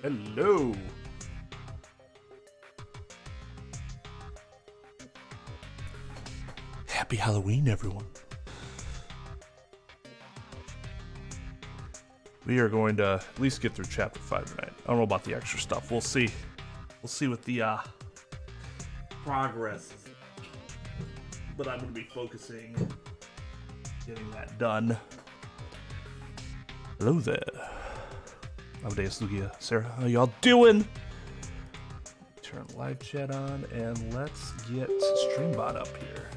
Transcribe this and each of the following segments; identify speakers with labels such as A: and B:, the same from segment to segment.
A: Hello. Happy Halloween, everyone. We are going to at least get through chapter 5 tonight. I don't know about the extra stuff. We'll see. We'll see what the progress is. But I'm going to be focusing getting that done. Hello there. Amadeus, Lugia, Sarah, how y'all doing? Turn live chat on and let's get Streambot up here.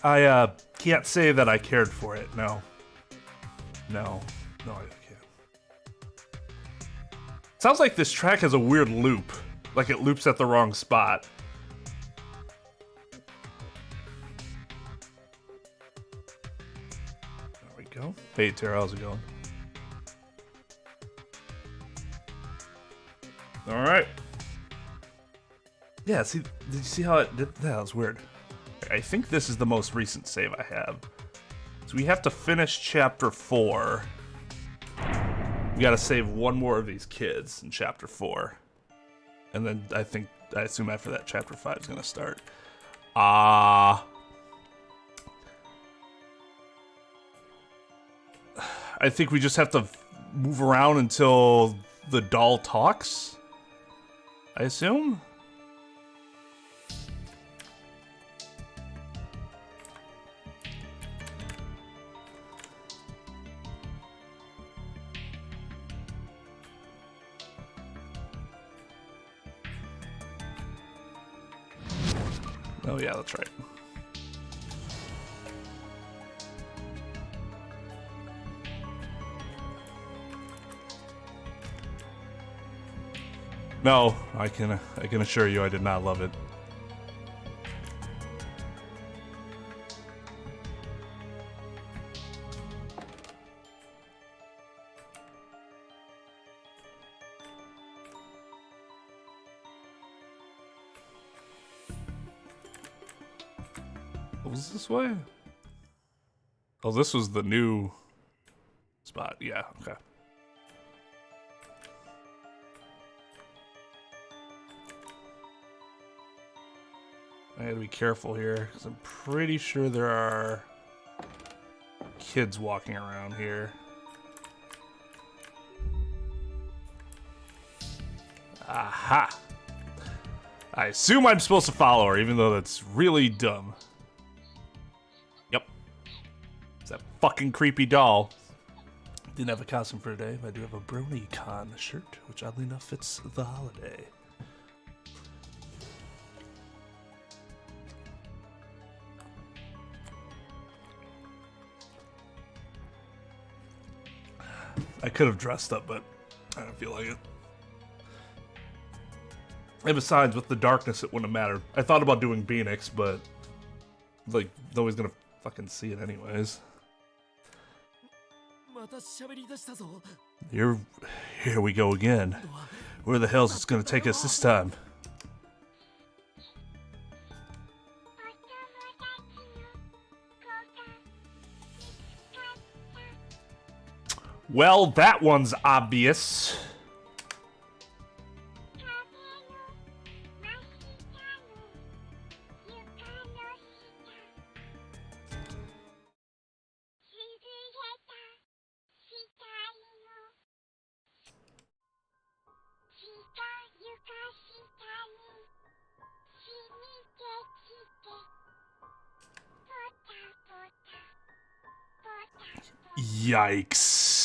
A: I can't say that I cared for it. No, I can't. Sounds like this track has a weird loop, like it loops at the wrong spot. There we go. Hey Tara, how's it going? All right. Yeah. See, did you see how it did? That was weird. I think this is the most recent save I have. So we have to finish chapter 4. We gotta save one more of these kids in chapter 4. And then I assume after that chapter 5 is gonna start. I think we just have to move around until the doll talks, I assume? Oh yeah, that's right. No, I can assure you I did not love it. Was this way? Oh, this was the new spot. Yeah, okay. I gotta be careful here, because I'm pretty sure there are kids walking around here. Aha! I assume I'm supposed to follow her, even though that's really dumb. Yep. It's that fucking creepy doll. Didn't have a costume for today, but I do have a BronyCon shirt, which oddly enough fits the holiday. I could have dressed up, but I don't feel like it. And besides, with the darkness, it wouldn't have mattered. I thought about doing Phoenix, but like, nobody's gonna fucking see it anyways. Here we go again. Where the hell's it's gonna take us this time? Well, that one's obvious. Yikes.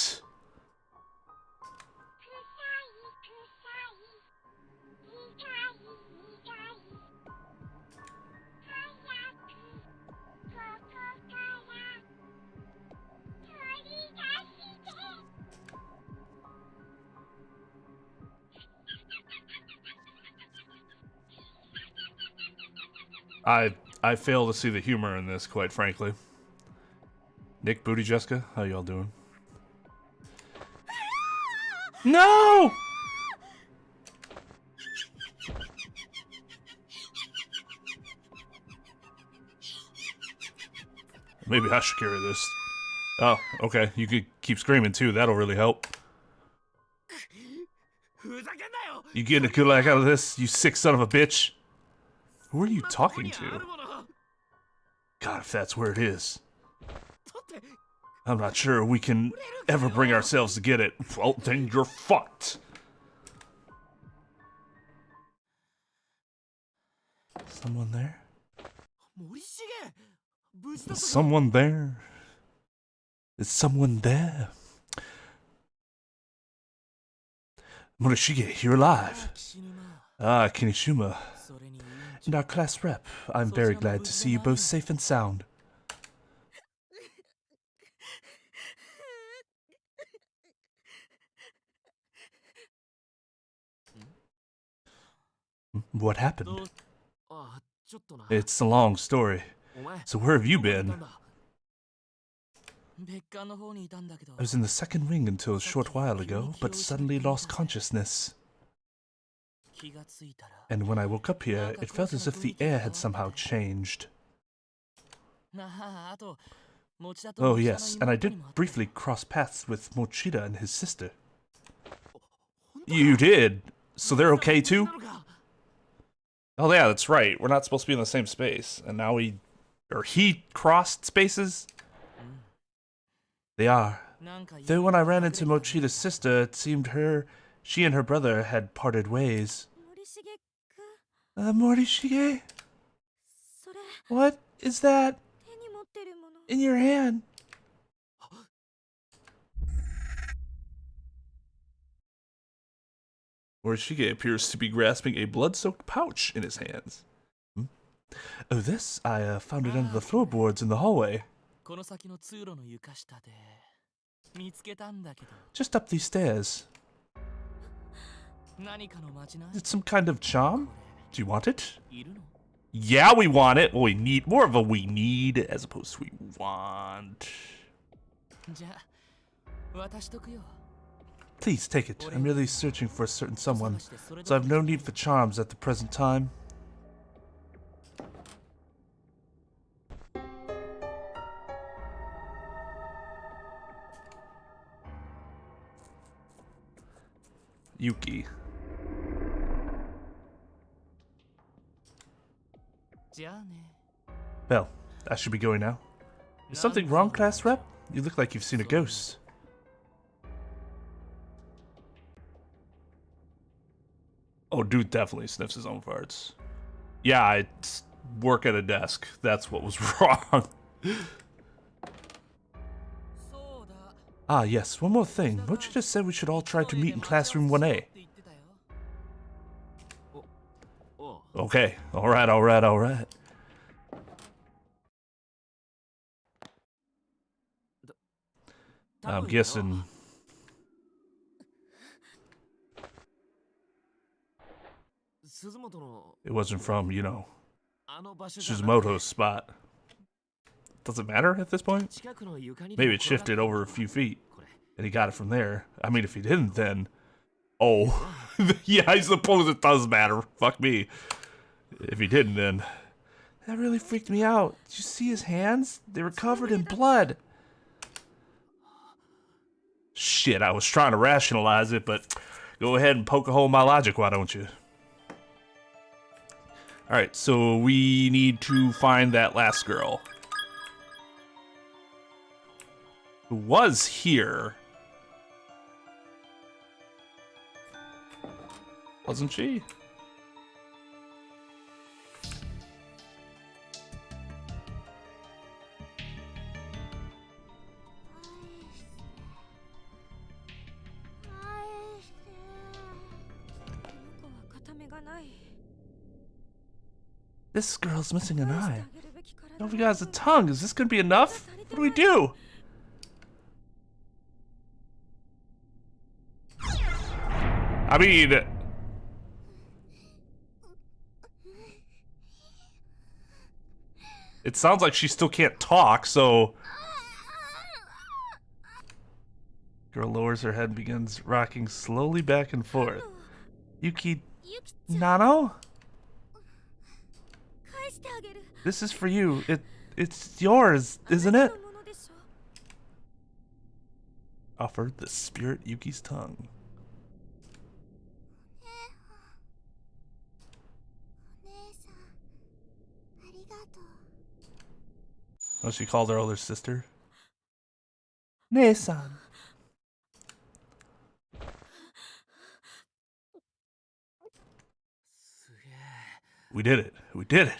A: I fail to see the humor in this, quite frankly. Nick, Booty, Jessica, how y'all doing? No! Maybe I should carry this. Oh, okay. You could keep screaming too. That'll really help. You getting a good laugh out of this, you sick son of a bitch? Who are you talking to? God, if that's where it is. I'm not sure we can ever bring ourselves to get it. Well, then you're fucked. Someone there? Is someone there? Is someone there? Morishige, you're alive. Ah, Kinishima. And our class rep. I'm very glad to see you both safe and sound. What happened? It's a long story. So where have you been? I was in the second ring until a short while ago, but suddenly lost consciousness. And when I woke up here, it felt as if the air had somehow changed. Oh yes, and I did briefly cross paths with Mochida and his sister. You did? So they're okay too? Oh yeah, that's right. We're not supposed to be in the same space. And now he crossed spaces? They are. Though when I ran into Mochida's sister, it seemed she and her brother had parted ways. Morishige? What is that in your hand? Morishige appears to be grasping a blood-soaked pouch in his hands. Oh, this? I found it under the floorboards in the hallway. Just up these stairs. Is it some kind of charm? Do you want it? Yeah, we want it. Well, we need more of a we need as opposed to we want. Please take it. I'm really searching for a certain someone, so I have no need for charms at the present time. Yuki. Well, I should be going now. Is something wrong, class rep? You look like you've seen a ghost. Oh, dude definitely sniffs his own farts. Yeah, I work at a desk. That's what was wrong. Ah, yes, one more thing. Mochida said we should all try to meet in classroom 1A. Okay, alright. I'm guessing... it wasn't from, you know, Suzumoto's spot. Does it matter at this point? Maybe it shifted over a few feet, and he got it from there. I mean, if he didn't, then... oh. Yeah, I suppose it does matter. Fuck me. If he didn't, then... that really freaked me out. Did you see his hands? They were covered in blood. Shit, I was trying to rationalize it, but go ahead and poke a hole in my logic, why don't you? Alright, so we need to find that last girl. Who was here. Wasn't she? This girl's missing an eye. Don't forget has a tongue. Is this gonna be enough? What do we do? I mean... it sounds like she still can't talk, so... Girl lowers her head and begins rocking slowly back and forth. Yuki... Nano? This is for you. It's yours, isn't it? Offered the spirit Yuki's tongue. Oh, she called her older sister. Ne-san. We did it. We did it.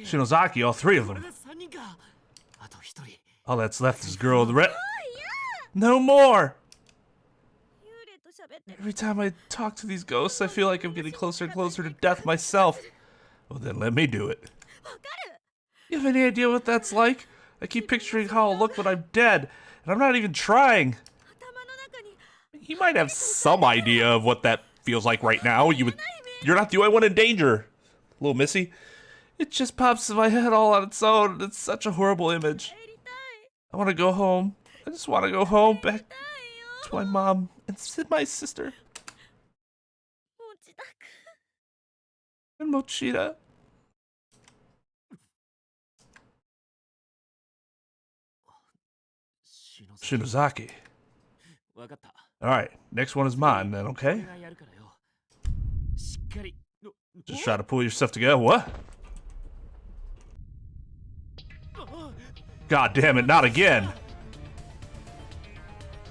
A: Shinozaki, all three of them. All that's left is girl with the red. No more! Every time I talk to these ghosts, I feel like I'm getting closer and closer to death myself. Well, then let me do it. You have any idea what that's like? I keep picturing how I'll look when I'm dead, and I'm not even trying. You might have some idea of what that feels like right now. You're not the only one in danger, little missy. It just pops in my head all on its own. It's such a horrible image. I want to go home. I just want to go home, back to my mom and my sister. And Mochida. Shinozaki. Alright, next one is mine then, okay? Just try to pull yourself together. What? God damn it, not again.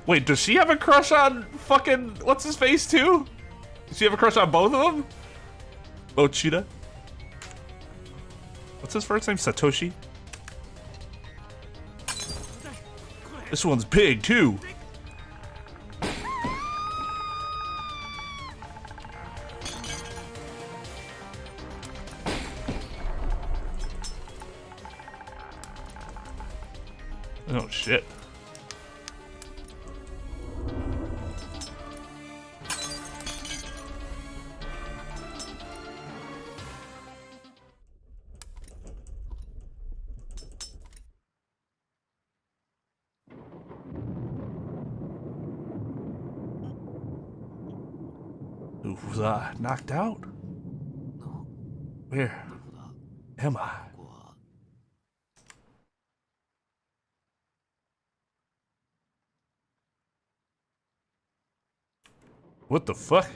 A: Wait, does she have a crush on fucking what's his face too? Does she have a crush on both of them? Mochida? What's his first name? Satoshi? This one's big too. Oh shit. Who was knocked out? Where am I? What the fuck?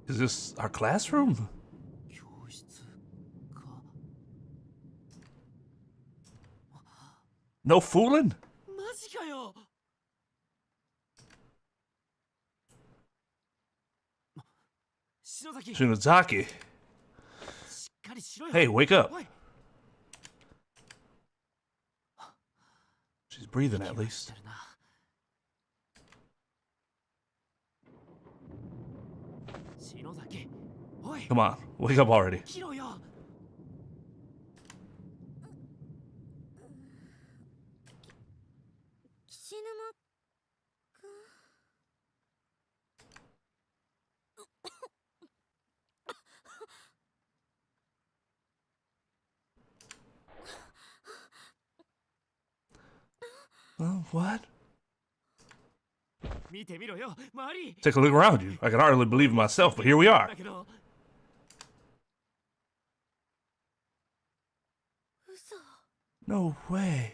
A: Is this our classroom? No fooling? Shinozaki. Hey, wake up. She's breathing at least. Come on, wake up already. What? Take a look around you. I can hardly believe it myself, but here we are. No way.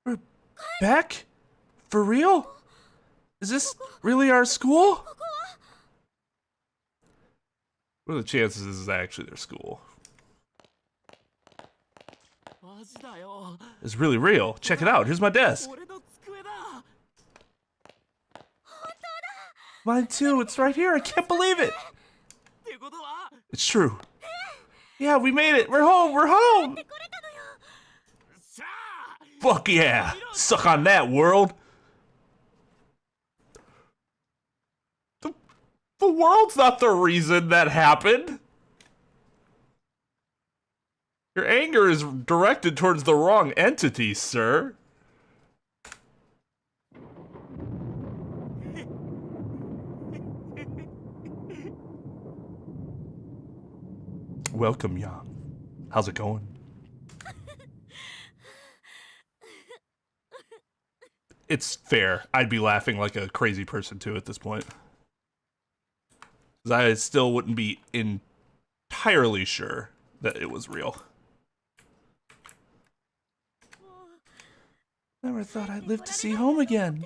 A: We're back? For real? Is this really our school? What are the chances this is actually their school? It's really real. Check it out. Here's my desk. Mine too. It's right here. I can't believe it. It's true. Yeah, we made it. We're home. We're home. Fuck yeah. Suck on that, world. The world's not the reason that happened. Your anger is directed towards the wrong entity, sir. Welcome, Yang. How's it going? It's fair. I'd be laughing like a crazy person too at this point. 'Cause I still wouldn't be entirely sure that it was real. Never thought I'd live to see home again.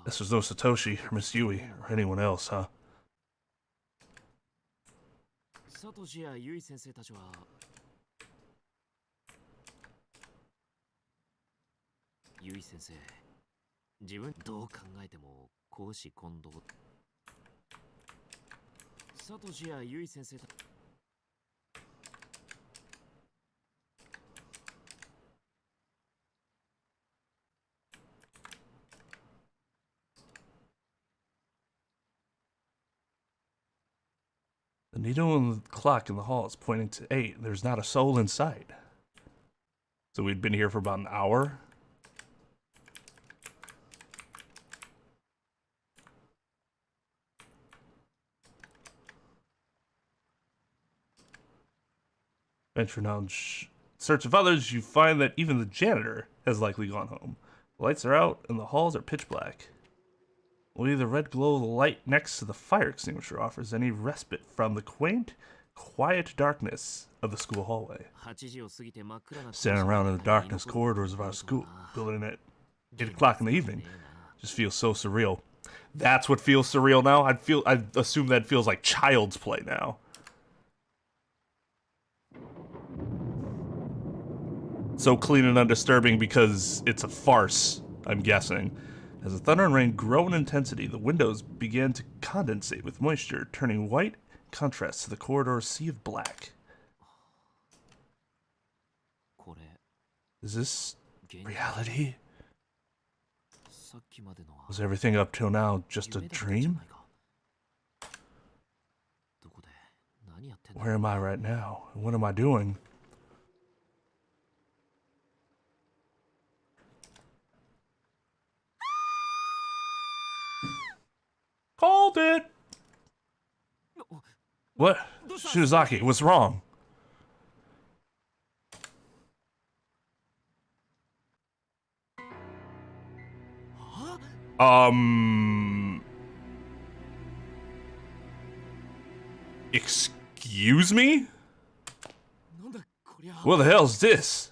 A: This was no Satoshi, or Miss Yui, or anyone else, huh? The needle on the clock in the hall is pointing to 8. There's not a soul in sight. So we'd been here for about an hour. Venture now in search of others, you find that even the janitor has likely gone home. The lights are out and the halls are pitch black. Only the red glow of the light next to the fire extinguisher offers any respite from the quaint, quiet darkness of the school hallway. Standing around in the darkness corridors of our school building at 8 o'clock in the evening just feels so surreal. That's what feels surreal now? I assume that feels like child's play now. So clean and undisturbing because it's a farce, I'm guessing. As the thunder and rain grow in intensity, the windows began to condensate with moisture, turning white in contrast to the corridor's sea of black. Is this reality? Was everything up till now just a dream? Where am I right now? And what am I doing? Called it! What? Shinozaki, what's wrong? Excuse me? What the hell's this?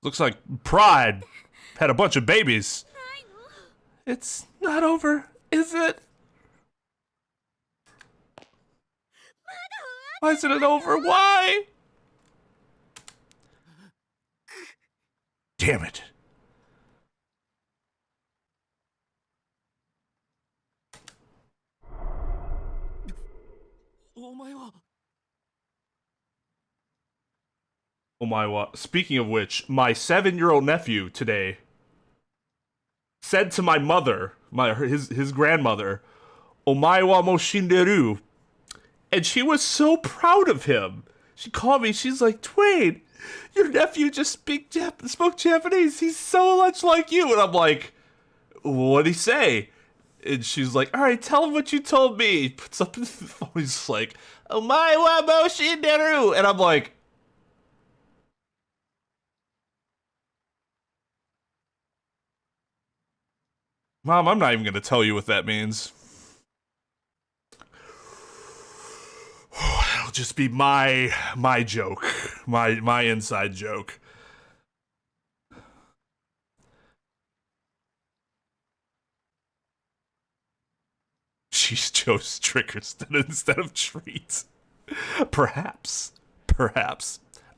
A: Looks like Pride had a bunch of babies. It's not over, is it? Why isn't it over? Why? Damn it. Oh my what? Speaking of which, my 7-year-old nephew today said to my mother, his grandmother, "Omae wa mo shinderu," and she was so proud of him. She called me. She's like, "Twain, your nephew just spoke Japanese. He's so much like you." And I'm like, "What'd he say?" And she's like, "All right, tell him what you told me." He puts up the phone. He's like, "Omae wa mo shinderu," and I'm like, Mom, I'm not even gonna tell you what that means. It'll just be my joke, my inside joke. She chose triggers instead of treats. Perhaps.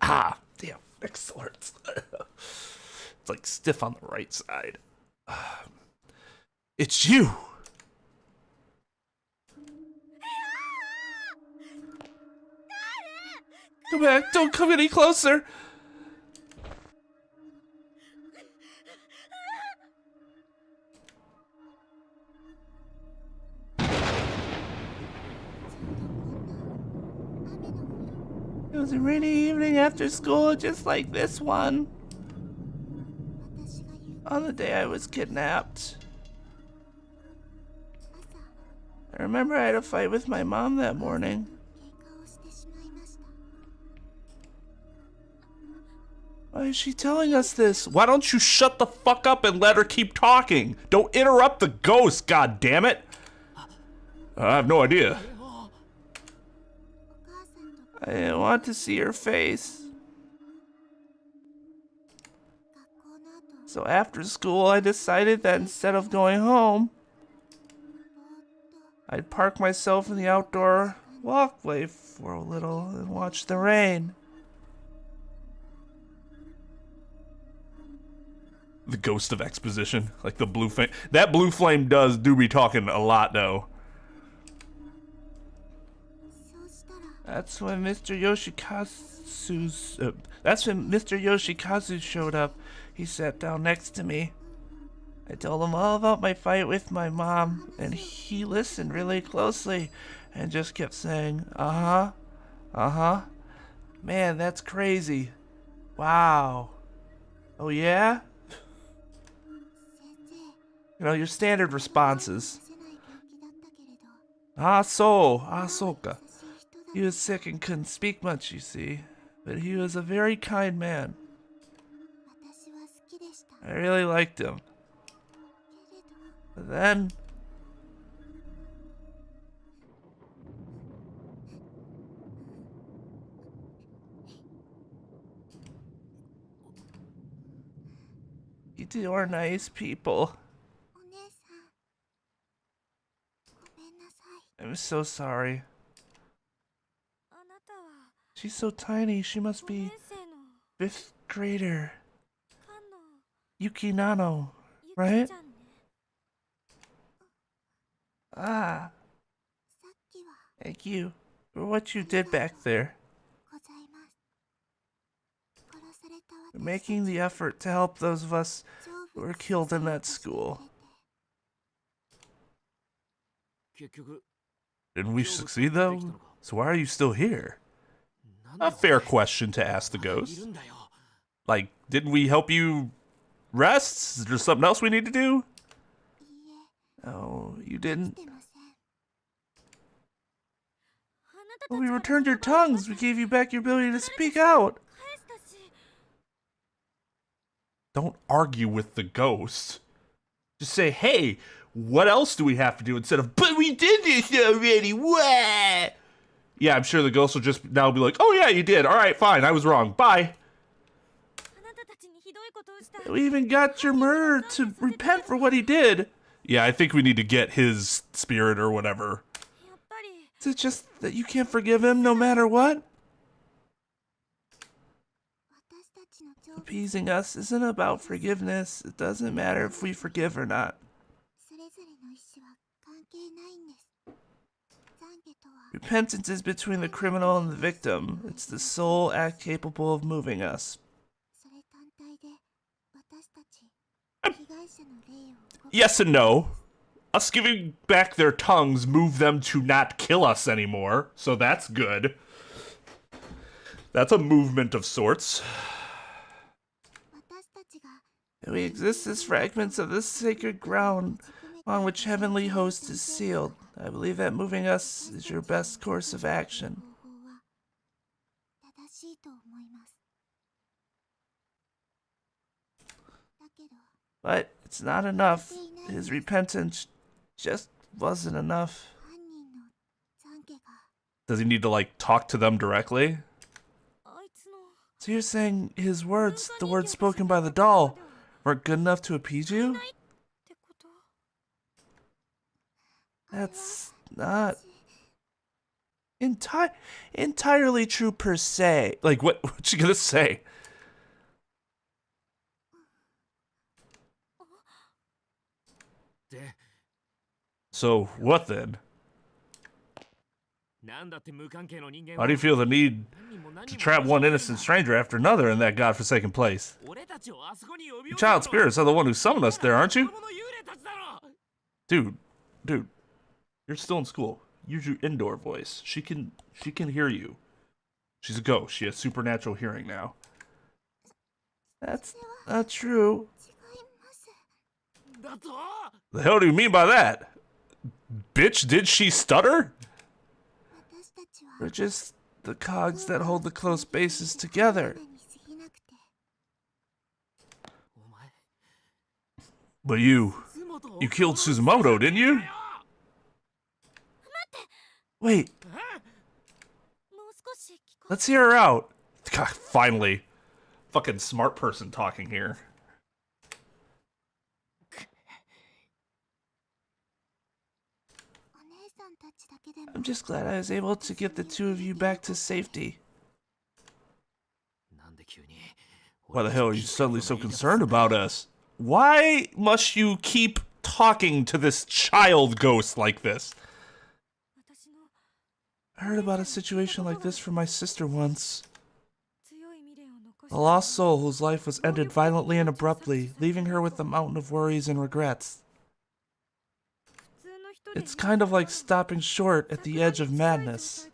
A: Ah, damn, excellent. It's like stiff on the right side. It's you! Come back, don't come any closer! It was a rainy evening after school, just like this one. On the day I was kidnapped. I remember I had a fight with my mom that morning. Why is she telling us this? Why don't you shut the fuck up and let her keep talking? Don't interrupt the ghost, god damn it! I have no idea. I didn't want to see her face. So after school, I decided that instead of going home, I'd park myself in the outdoor walkway for a little and watch the rain. The ghost of exposition, like the blue flame. That blue flame do be talking a lot, though. That's when Mr. Yoshikazu showed up. He sat down next to me. I told him all about my fight with my mom, and he listened really closely and just kept saying, uh-huh, uh-huh. Man, that's crazy. Wow. Oh yeah? You know, your standard responses. Soka. He was sick and couldn't speak much, you see. But he was a very kind man. I really liked him. But then... you two are nice people. I'm so sorry. She's so tiny, she must be 5th grader. Yuki Nano, right? Ah. Thank you for what you did back there. For making the effort to help those of us who were killed in that school. Didn't we succeed though? So why are you still here? A fair question to ask the ghost. Like, didn't we help you rest? Is there something else we need to do? Oh, you didn't? Well, we returned your tongues. We gave you back your ability to speak out. Don't argue with the ghost. Just say, hey, what else do we have to do instead of, but we did this already, what? Yeah, I'm sure the ghost will just now be like, oh yeah, you did. All right, fine, I was wrong. Bye. We even got your murderer to repent for what he did. Yeah, I think we need to get his spirit or whatever. Is it just that you can't forgive him no matter what? Appeasing us isn't about forgiveness. It doesn't matter if we forgive or not. Repentance is between the criminal and the victim. It's the sole act capable of moving us. Yes and no. Us giving back their tongues move them to not kill us anymore, so that's good. That's a movement of sorts. We exist as fragments of the sacred ground on which heavenly host is sealed. I believe that moving us is your best course of action. But it's not enough. His repentance just wasn't enough. Does he need to, like, talk to them directly? So you're saying his words, the words spoken by the doll, weren't good enough to appease you? That's not entirely true per se. Like, what's she gonna say? So, what then? Why do you feel the need to trap one innocent stranger after another in that godforsaken place? You child spirits are the one who summoned us there, aren't you? Dude, you're still in school. Use your indoor voice. She can hear you. She's a ghost. She has supernatural hearing now. That's not true. The hell do you mean by that? Bitch, did she stutter? We're just the cogs that hold the close bases together. But you killed Suzumoto, didn't you? Wait. Let's hear her out. God, finally. Fucking smart person talking here. I'm just glad I was able to get the two of you back to safety. Why the hell are you suddenly so concerned about us? Why must you keep talking to this child ghost like this? I heard about a situation like this from my sister once. A lost soul whose life was ended violently and abruptly, leaving her with a mountain of worries and regrets. It's kind of like stopping short at the edge of madness.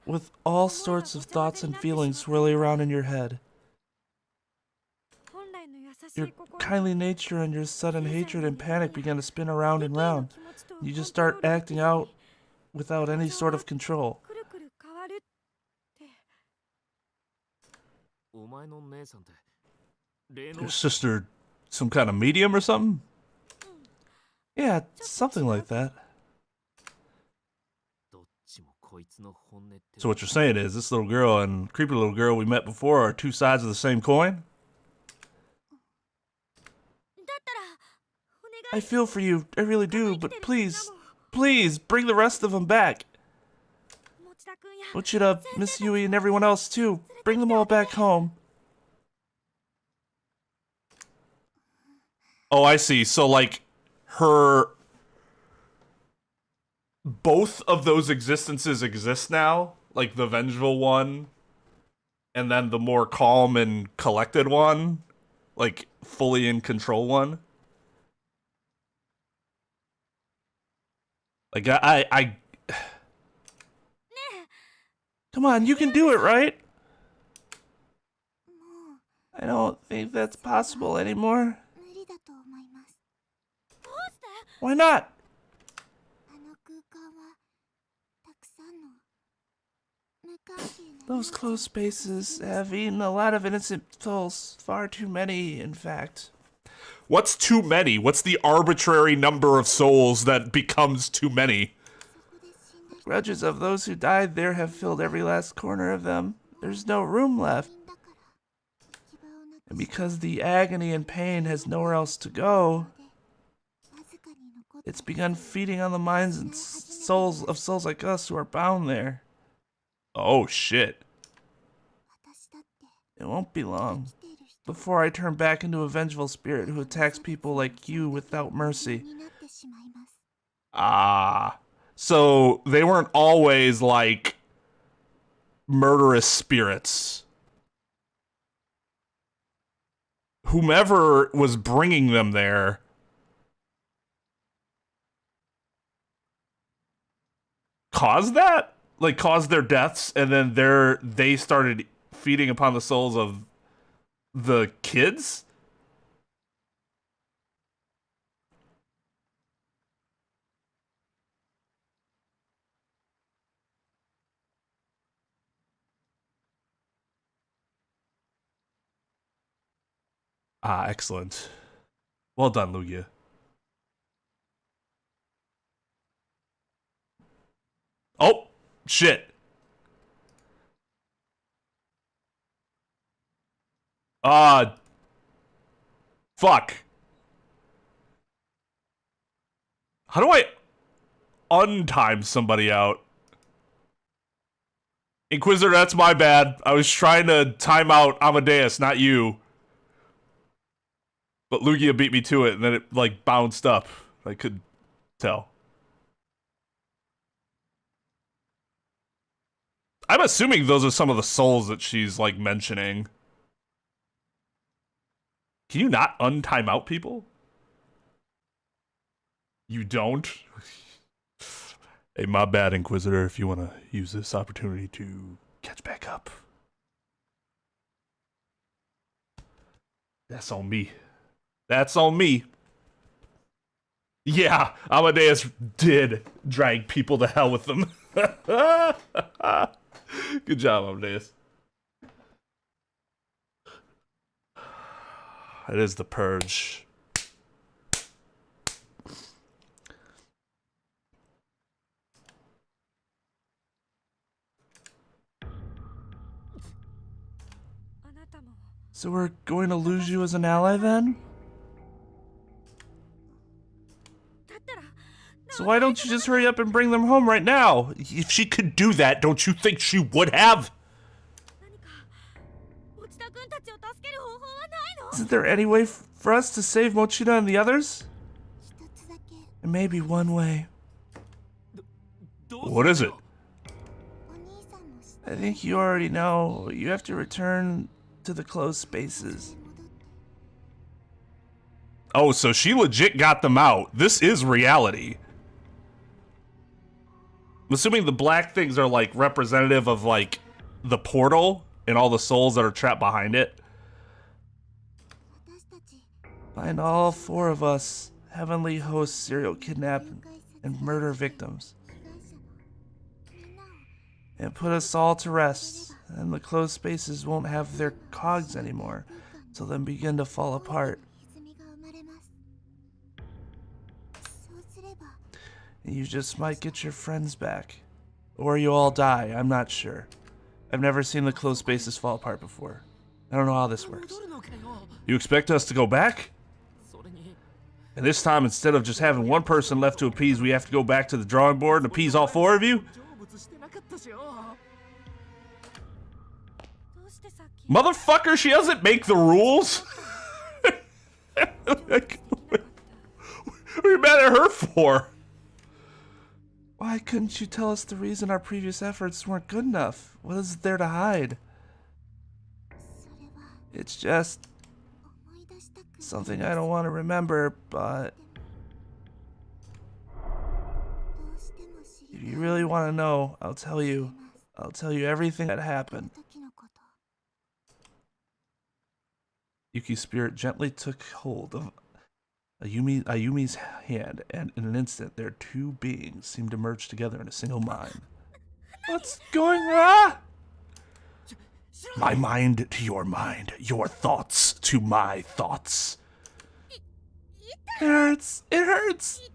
A: With all sorts of thoughts and feelings swirling around in your head. Your kindly nature and your sudden hatred and panic begin to spin around and round. You just start acting out without any sort of control. Your sister, some kind of medium or something? Yeah, something like that. So what you're saying is, this little girl and creepy little girl we met before are two sides of the same coin? I feel for you, I really do, but please, please, bring the rest of them back. Uchida, Miss Yui, and everyone else too. Bring them all back home. Oh, I see. So, like, both of those existences exist now? Like, the vengeful one, and then the more calm and collected one? Like, fully in control one? Like, I Come on, you can do it, right? I don't think that's possible anymore. Why not? Those closed spaces have eaten a lot of innocent souls. Far too many, in fact. What's too many? What's the arbitrary number of souls that becomes too many? The grudges of those who died there have filled every last corner of them. There's no room left. And because the agony and pain has nowhere else to go, it's begun feeding on the minds and souls of souls like us who are bound there. Oh shit. It won't be long before I turn back into a vengeful spirit who attacks people like you without mercy. Ah. So they weren't always like murderous spirits. Whomever was bringing them there caused that? Like, caused their deaths, and then they started feeding upon the souls of the kids? Ah, excellent. Well done, Lugia. Oh, shit. Fuck. How do I untime somebody out? Inquisitor, that's my bad. I was trying to time out Amadeus, not you. But Lugia beat me to it, and then it, like, bounced up. I could tell. I'm assuming those are some of the souls that she's, like, mentioning. Can you not untime out people? You don't? Hey, my bad, Inquisitor, if you want to use this opportunity to catch back up. That's on me. That's on me. Yeah, Amadeus did drag people to hell with them. Good job, Amadeus. It is the purge. So we're going to lose you as an ally then? So why don't you just hurry up and bring them home right now? If she could do that, don't you think she would have? Isn't there any way for us to save Mochida and the others? There may be one way. What is it? I think you already know. You have to return to the closed spaces. Oh, so she legit got them out. This is reality. I'm assuming the black things are like representative of like the portal and all the souls that are trapped behind it. Find all 4 of us, heavenly hosts, serial kidnap and murder victims. And put us all to rest, and the closed spaces won't have their cogs anymore, till then begin to fall apart. And you just might get your friends back. Or you all die, I'm not sure. I've never seen the closed spaces fall apart before. I don't know how this works. You expect us to go back? And this time, instead of just having one person left to appease, we have to go back to the drawing board and appease all 4 of you? Motherfucker, she doesn't make the rules. What are you mad at her for? Why couldn't you tell us the reason our previous efforts weren't good enough? What is there to hide? It's just something I don't want to remember, but if you really want to know, I'll tell you. I'll tell you everything that happened. Yuki's spirit gently took hold of Ayumi's hand, and in an instant, their 2 beings seemed to merge together in a single mind. What's going on? My mind to your mind, your thoughts to my thoughts. It hurts. It hurts.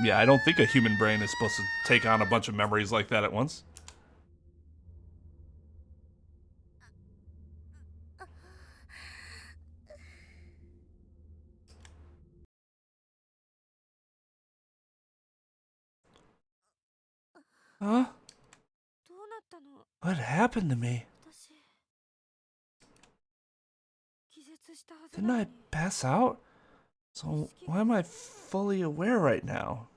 A: Yeah, I don't think a human brain is supposed to take on a bunch of memories like that at once. Huh? What happened to me? Didn't I pass out? So why am I fully aware right now?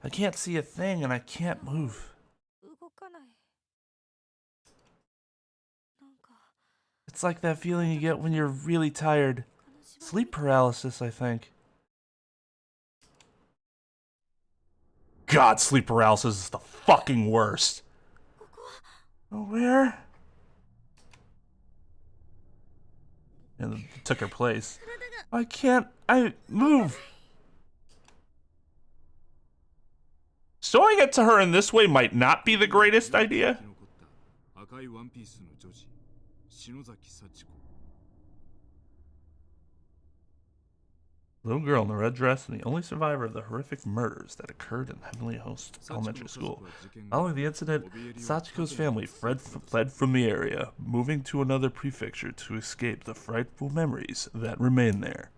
A: I can't see a thing and I can't move. It's like that feeling you get when you're really tired. Sleep paralysis, I think. God, sleep paralysis is the fucking worst. Where? And it took her place. I can't. I move. Showing it to her in this way might not be the greatest idea. Little girl in the red dress and the only survivor of the horrific murders that occurred in Heavenly Host Elementary School. Following the incident, Sachiko's family fled from the area, moving to another prefecture to escape the frightful memories that remain there.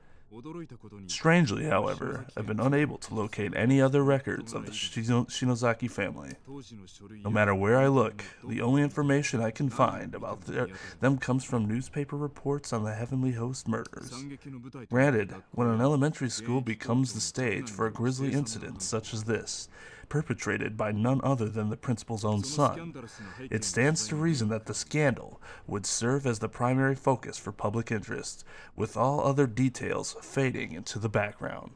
A: Strangely, however, I've been unable to locate any other records of the Shinozaki family. No matter where I look, the only information I can find about them comes from newspaper reports on the Heavenly Host murders. Granted, when an elementary school becomes the stage for a grisly incident such as this, perpetrated by none other than the principal's own son, it stands to reason that the scandal would serve as the primary focus for public interest, with all other details fading into the background.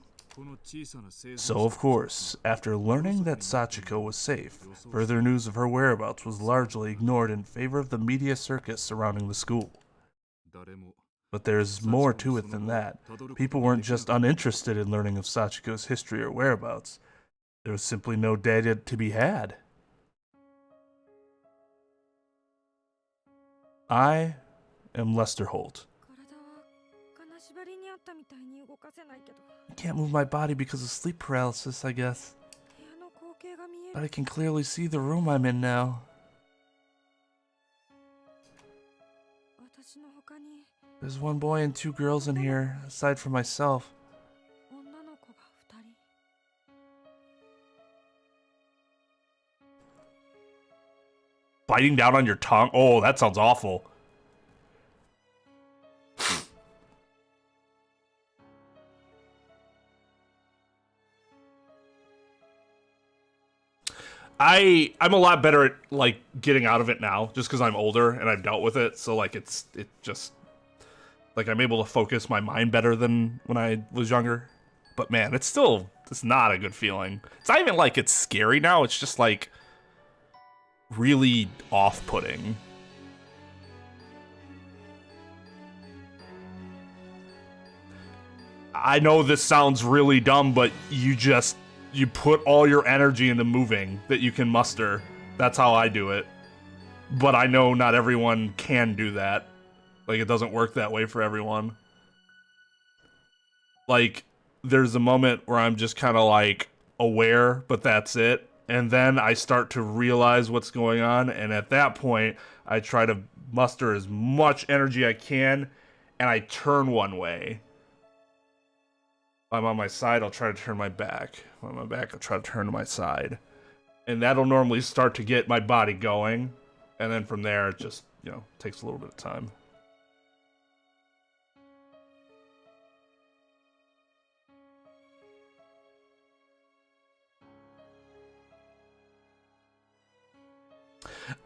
A: So, of course, after learning that Sachiko was safe, further news of her whereabouts was largely ignored in favor of the media circus surrounding the school. But there's more to it than that. People weren't just uninterested in learning of Sachiko's history or whereabouts. There was simply no data to be had. I am Lester Holt. I can't move my body because of sleep paralysis, I guess. But I can clearly see the room I'm in now. There's one boy and 2 girls in here, aside from myself. Biting down on your tongue? Oh, that sounds awful. I'm a lot better at, like, getting out of it now, just because I'm older and I've dealt with it, so, like, it just... Like, I'm able to focus my mind better than when I was younger. But, man, it's not a good feeling. It's not even like it's scary now, it's just, like, really off-putting. I know this sounds really dumb, but you put all your energy into moving that you can muster. That's how I do it. But I know not everyone can do that. Like, it doesn't work that way for everyone. Like, there's a moment where I'm just kind of, like, aware, but that's it. And then I start to realize what's going on, and at that point, I try to muster as much energy I can, and I turn one way. If I'm on my side, I'll try to turn my back. If I'm on my back, I'll try to turn to my side. And that'll normally start to get my body going, and then from there, it just, you know, takes a little bit of time.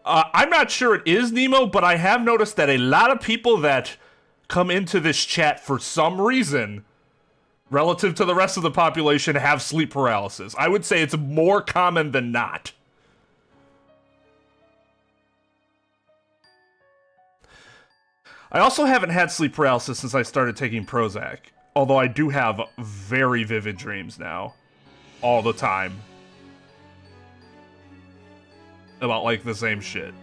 A: I'm not sure it is Nemo, but I have noticed that a lot of people that come into this chat for some reason, relative to the rest of the population, have sleep paralysis. I would say it's more common than not. I also haven't had sleep paralysis since I started taking Prozac, although I do have very vivid dreams now, all the time. About, like, the same shit.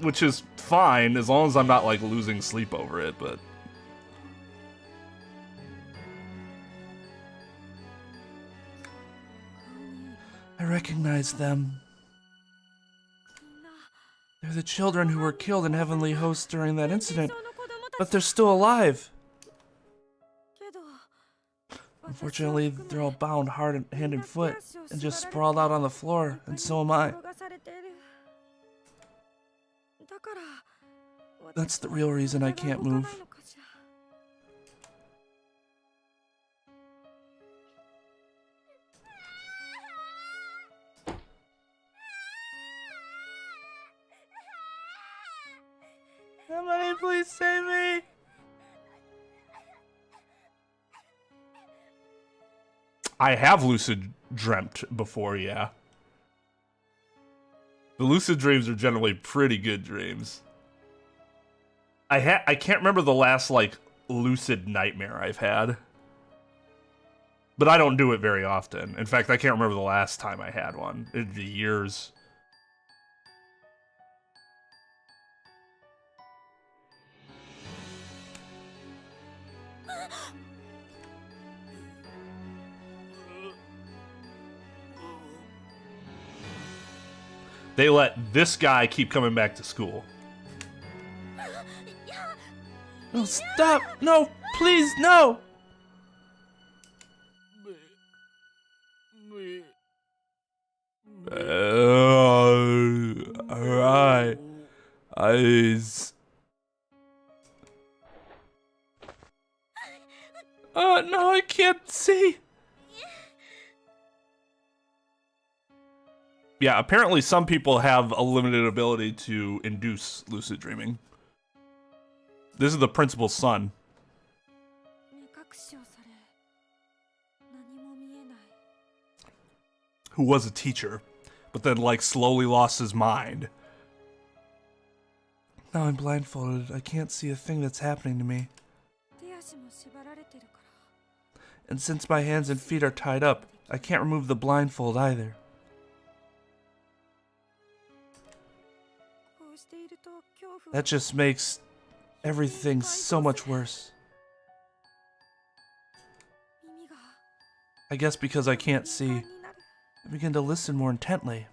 A: Which is fine, as long as I'm not, like, losing sleep over it, but... I recognize them. They're the children who were killed in Heavenly Host during that incident, but they're still alive. Unfortunately, they're all bound hand and foot and just sprawled out on the floor, and so am I. That's the real reason I can't move. Somebody please save me! I have lucid dreamt before, yeah. The lucid dreams are generally pretty good dreams. I can't remember the last, like, lucid nightmare I've had. But I don't do it very often. In fact, I can't remember the last time I had one. It'd be years. They let this guy keep coming back to school. No, stop! No, please, no! Alright. No, I can't see. Yeah, apparently some people have a limited ability to induce lucid dreaming. This is the principal's son. Who was a teacher, but then, like, slowly lost his mind. Now I'm blindfolded. I can't see a thing that's happening to me. And since my hands and feet are tied up, I can't remove the blindfold either. That just makes everything so much worse. I guess because I can't see, I begin to listen more intently.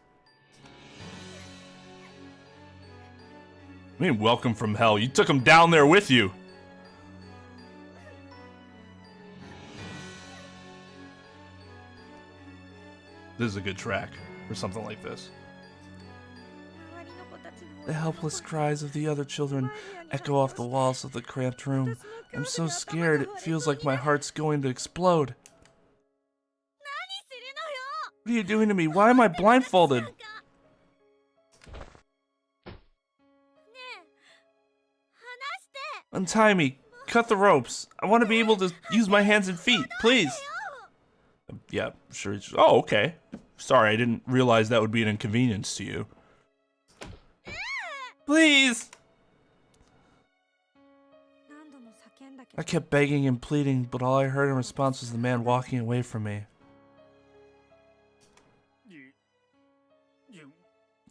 A: I mean, welcome from hell. You took him down there with you. This is a good track for something like this. The helpless cries of the other children echo off the walls of the cramped room. I'm so scared, it feels like my heart's going to explode. What are you doing to me? Why am I blindfolded? Untie me. Cut the ropes. I want to be able to use my hands and feet, please. Yeah, sure. Oh, okay. Sorry, I didn't realize that would be an inconvenience to you. Please! I kept begging and pleading, but all I heard in response was the man walking away from me.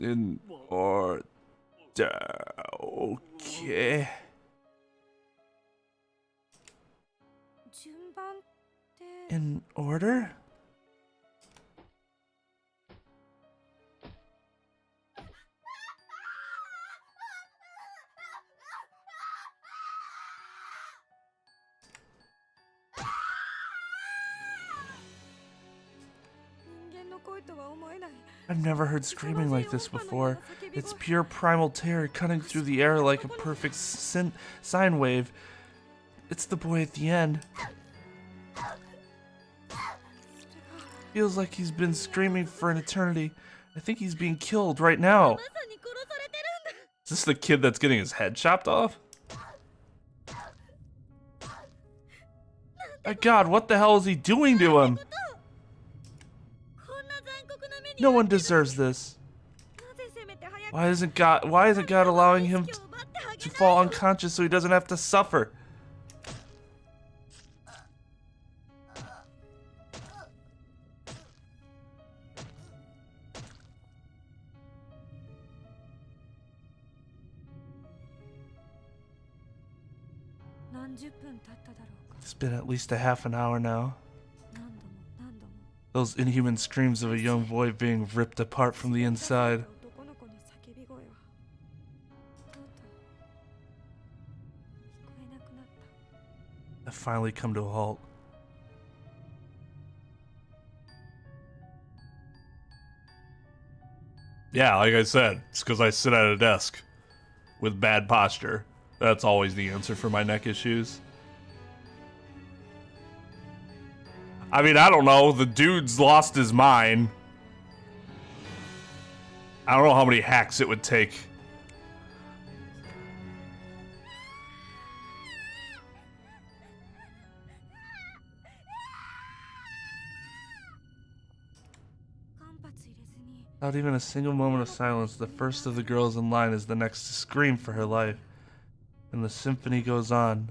A: In order. Okay. In order? I've never heard screaming like this before. It's pure primal terror cutting through the air like a perfect sine wave. It's the boy at the end. Feels like he's been screaming for an eternity. I think he's being killed right now. Is this the kid that's getting his head chopped off? My God, what the hell is he doing to him? No one deserves this. Why isn't God allowing him to fall unconscious so he doesn't have to suffer? It's been at least a half an hour now. Those inhuman screams of a young boy being ripped apart from the inside. Have finally come to a halt. Yeah, like I said, it's because I sit at a desk with bad posture. That's always the answer for my neck issues. I mean, I don't know. The dude's lost his mind. I don't know how many hacks it would take. Without even a single moment of silence, the first of the girls in line is the next to scream for her life. And the symphony goes on.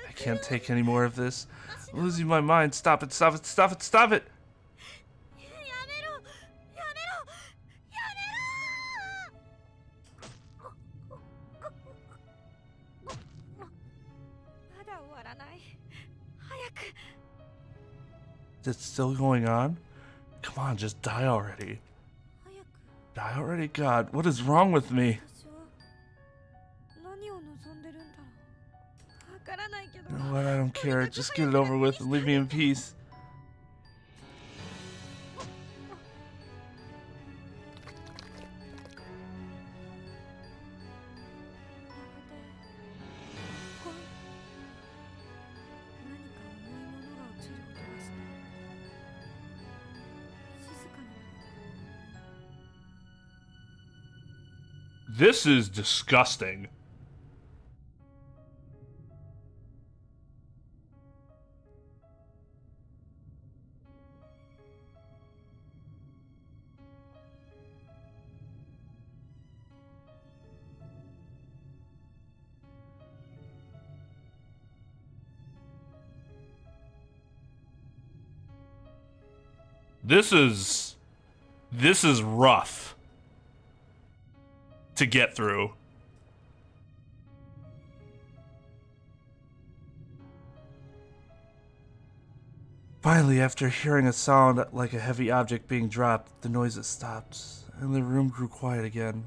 A: I can't take any more of this. I'm losing my mind. Stop it, stop it, stop it, stop it! Is it still going on? Come on, just die already. Die already? God, what is wrong with me? You know what? I don't care. Just get it over with and leave me in peace. This is disgusting. This is rough to get through. Finally, after hearing a sound like a heavy object being dropped, the noises stopped, and the room grew quiet again.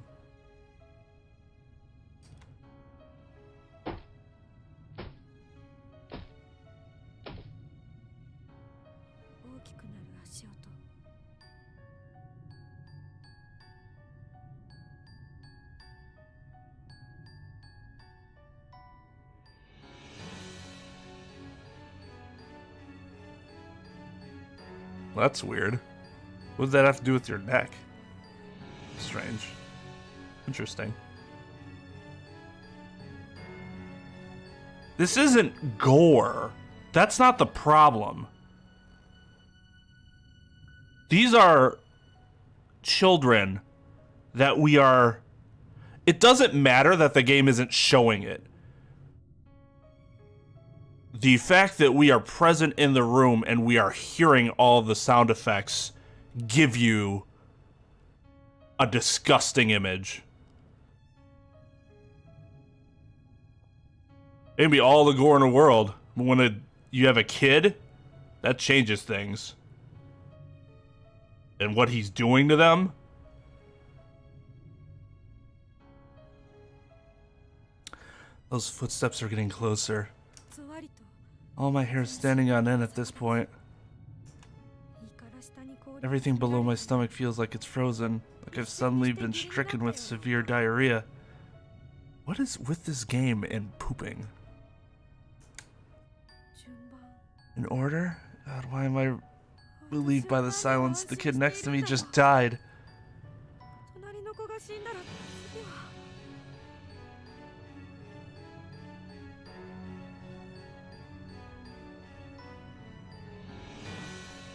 A: Well, that's weird. What does that have to do with your neck? Strange. Interesting. This isn't gore. That's not the problem. These are children that we are... It doesn't matter that the game isn't showing it. The fact that we are present in the room and we are hearing all the sound effects give you a disgusting image. Maybe all the gore in the world, but when you have a kid, that changes things. And what he's doing to them. Those footsteps are getting closer. All my hair is standing on end at this point. Everything below my stomach feels like it's frozen, like I've suddenly been stricken with severe diarrhea. What is with this game and pooping? In order? God, why am I relieved by the silence? The kid next to me just died.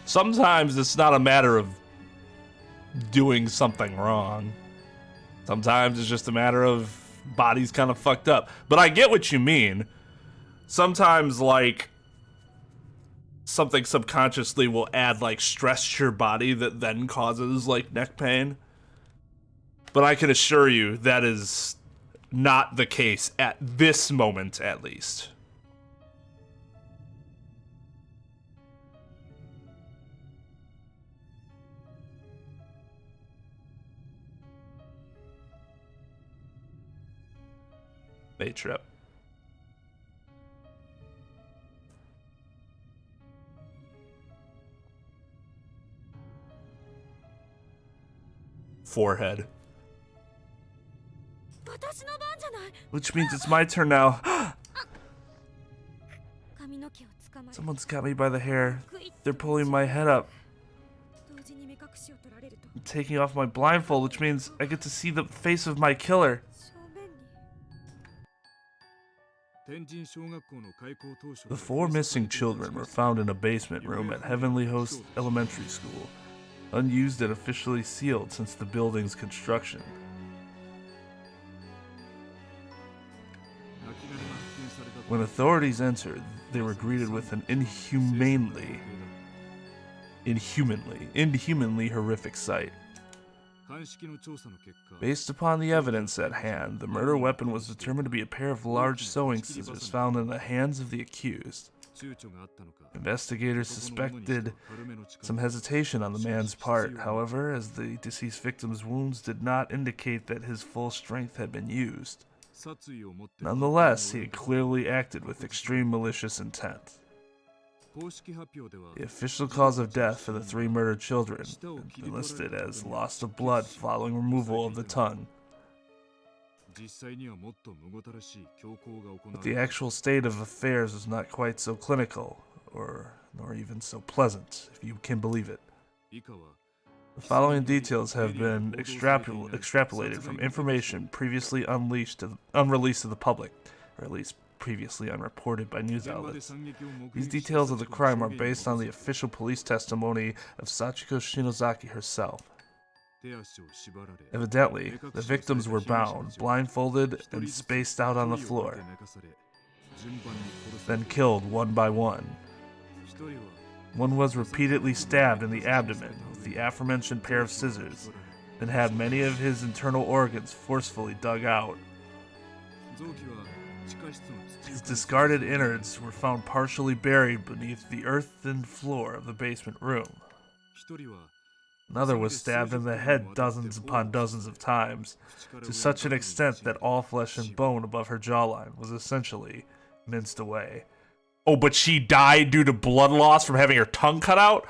A: Sometimes it's not a matter of doing something wrong. Sometimes it's just a matter of body's kind of fucked up. But I get what you mean. Sometimes, like, something subconsciously will add, like, stress to your body that then causes, like, neck pain. But I can assure you that is not the case at this moment, at least. Trep. Forehead. Which means it's my turn now. Someone's got me by the hair. They're pulling my head up. I'm taking off my blindfold, which means I get to see the face of my killer. The 4 missing children were found in a basement room at Heavenly Host Elementary School, unused and officially sealed since the building's construction. When authorities entered, they were greeted with an inhumanly horrific sight. Based upon the evidence at hand, the murder weapon was determined to be a pair of large sewing scissors found in the hands of the accused. Investigators suspected some hesitation on the man's part, however, as the deceased victim's wounds did not indicate that his full strength had been used. Nonetheless, he had clearly acted with extreme malicious intent. The official cause of death for the 3 murdered children has been listed as loss of blood following removal of the tongue. But the actual state of affairs was not quite so clinical, nor even so pleasant, if you can believe it. The following details have been extrapolated from information previously unreleased to the public, or at least previously unreported by news outlets. These details of the crime are based on the official police testimony of Sachiko Shinozaki herself. Evidently, the victims were bound, blindfolded, and spaced out on the floor, then killed one by one. One was repeatedly stabbed in the abdomen with the aforementioned pair of scissors, and had many of his internal organs forcefully dug out. His discarded innards were found partially buried beneath the earthen floor of the basement room. Another was stabbed in the head dozens upon dozens of times, to such an extent that all flesh and bone above her jawline was essentially minced away. Oh, but she died due to blood loss from having her tongue cut out?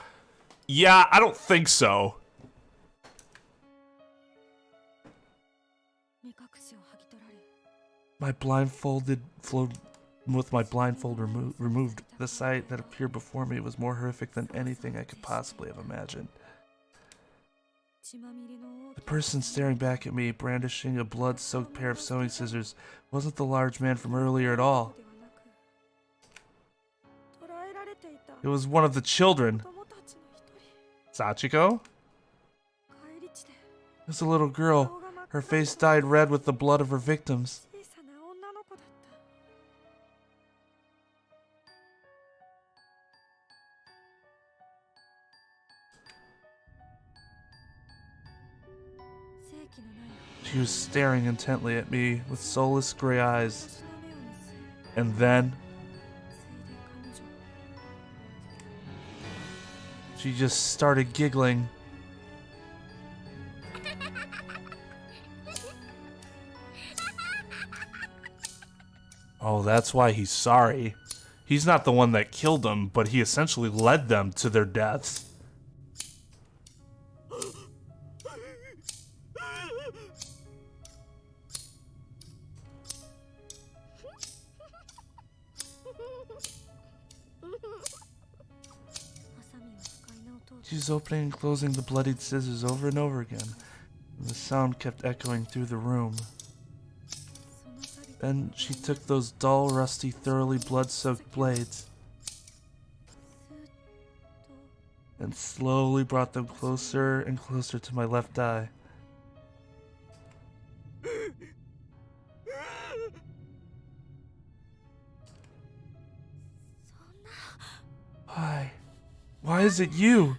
A: Yeah, I don't think so. With my blindfold removed, the sight that appeared before me was more horrific than anything I could possibly have imagined. The person staring back at me, brandishing a blood-soaked pair of sewing scissors, wasn't the large man from earlier at all. It was one of the children. Sachiko? It was a little girl. Her face dyed red with the blood of her victims. She was staring intently at me with soulless gray eyes. And then she just started giggling. Oh, that's why he's sorry. He's not the one that killed them, but he essentially led them to their deaths. She's opening and closing the bloodied scissors over and over again, and the sound kept echoing through the room. Then she took those dull, rusty, thoroughly blood-soaked blades and slowly brought them closer and closer to my left eye. Why? Why is it you?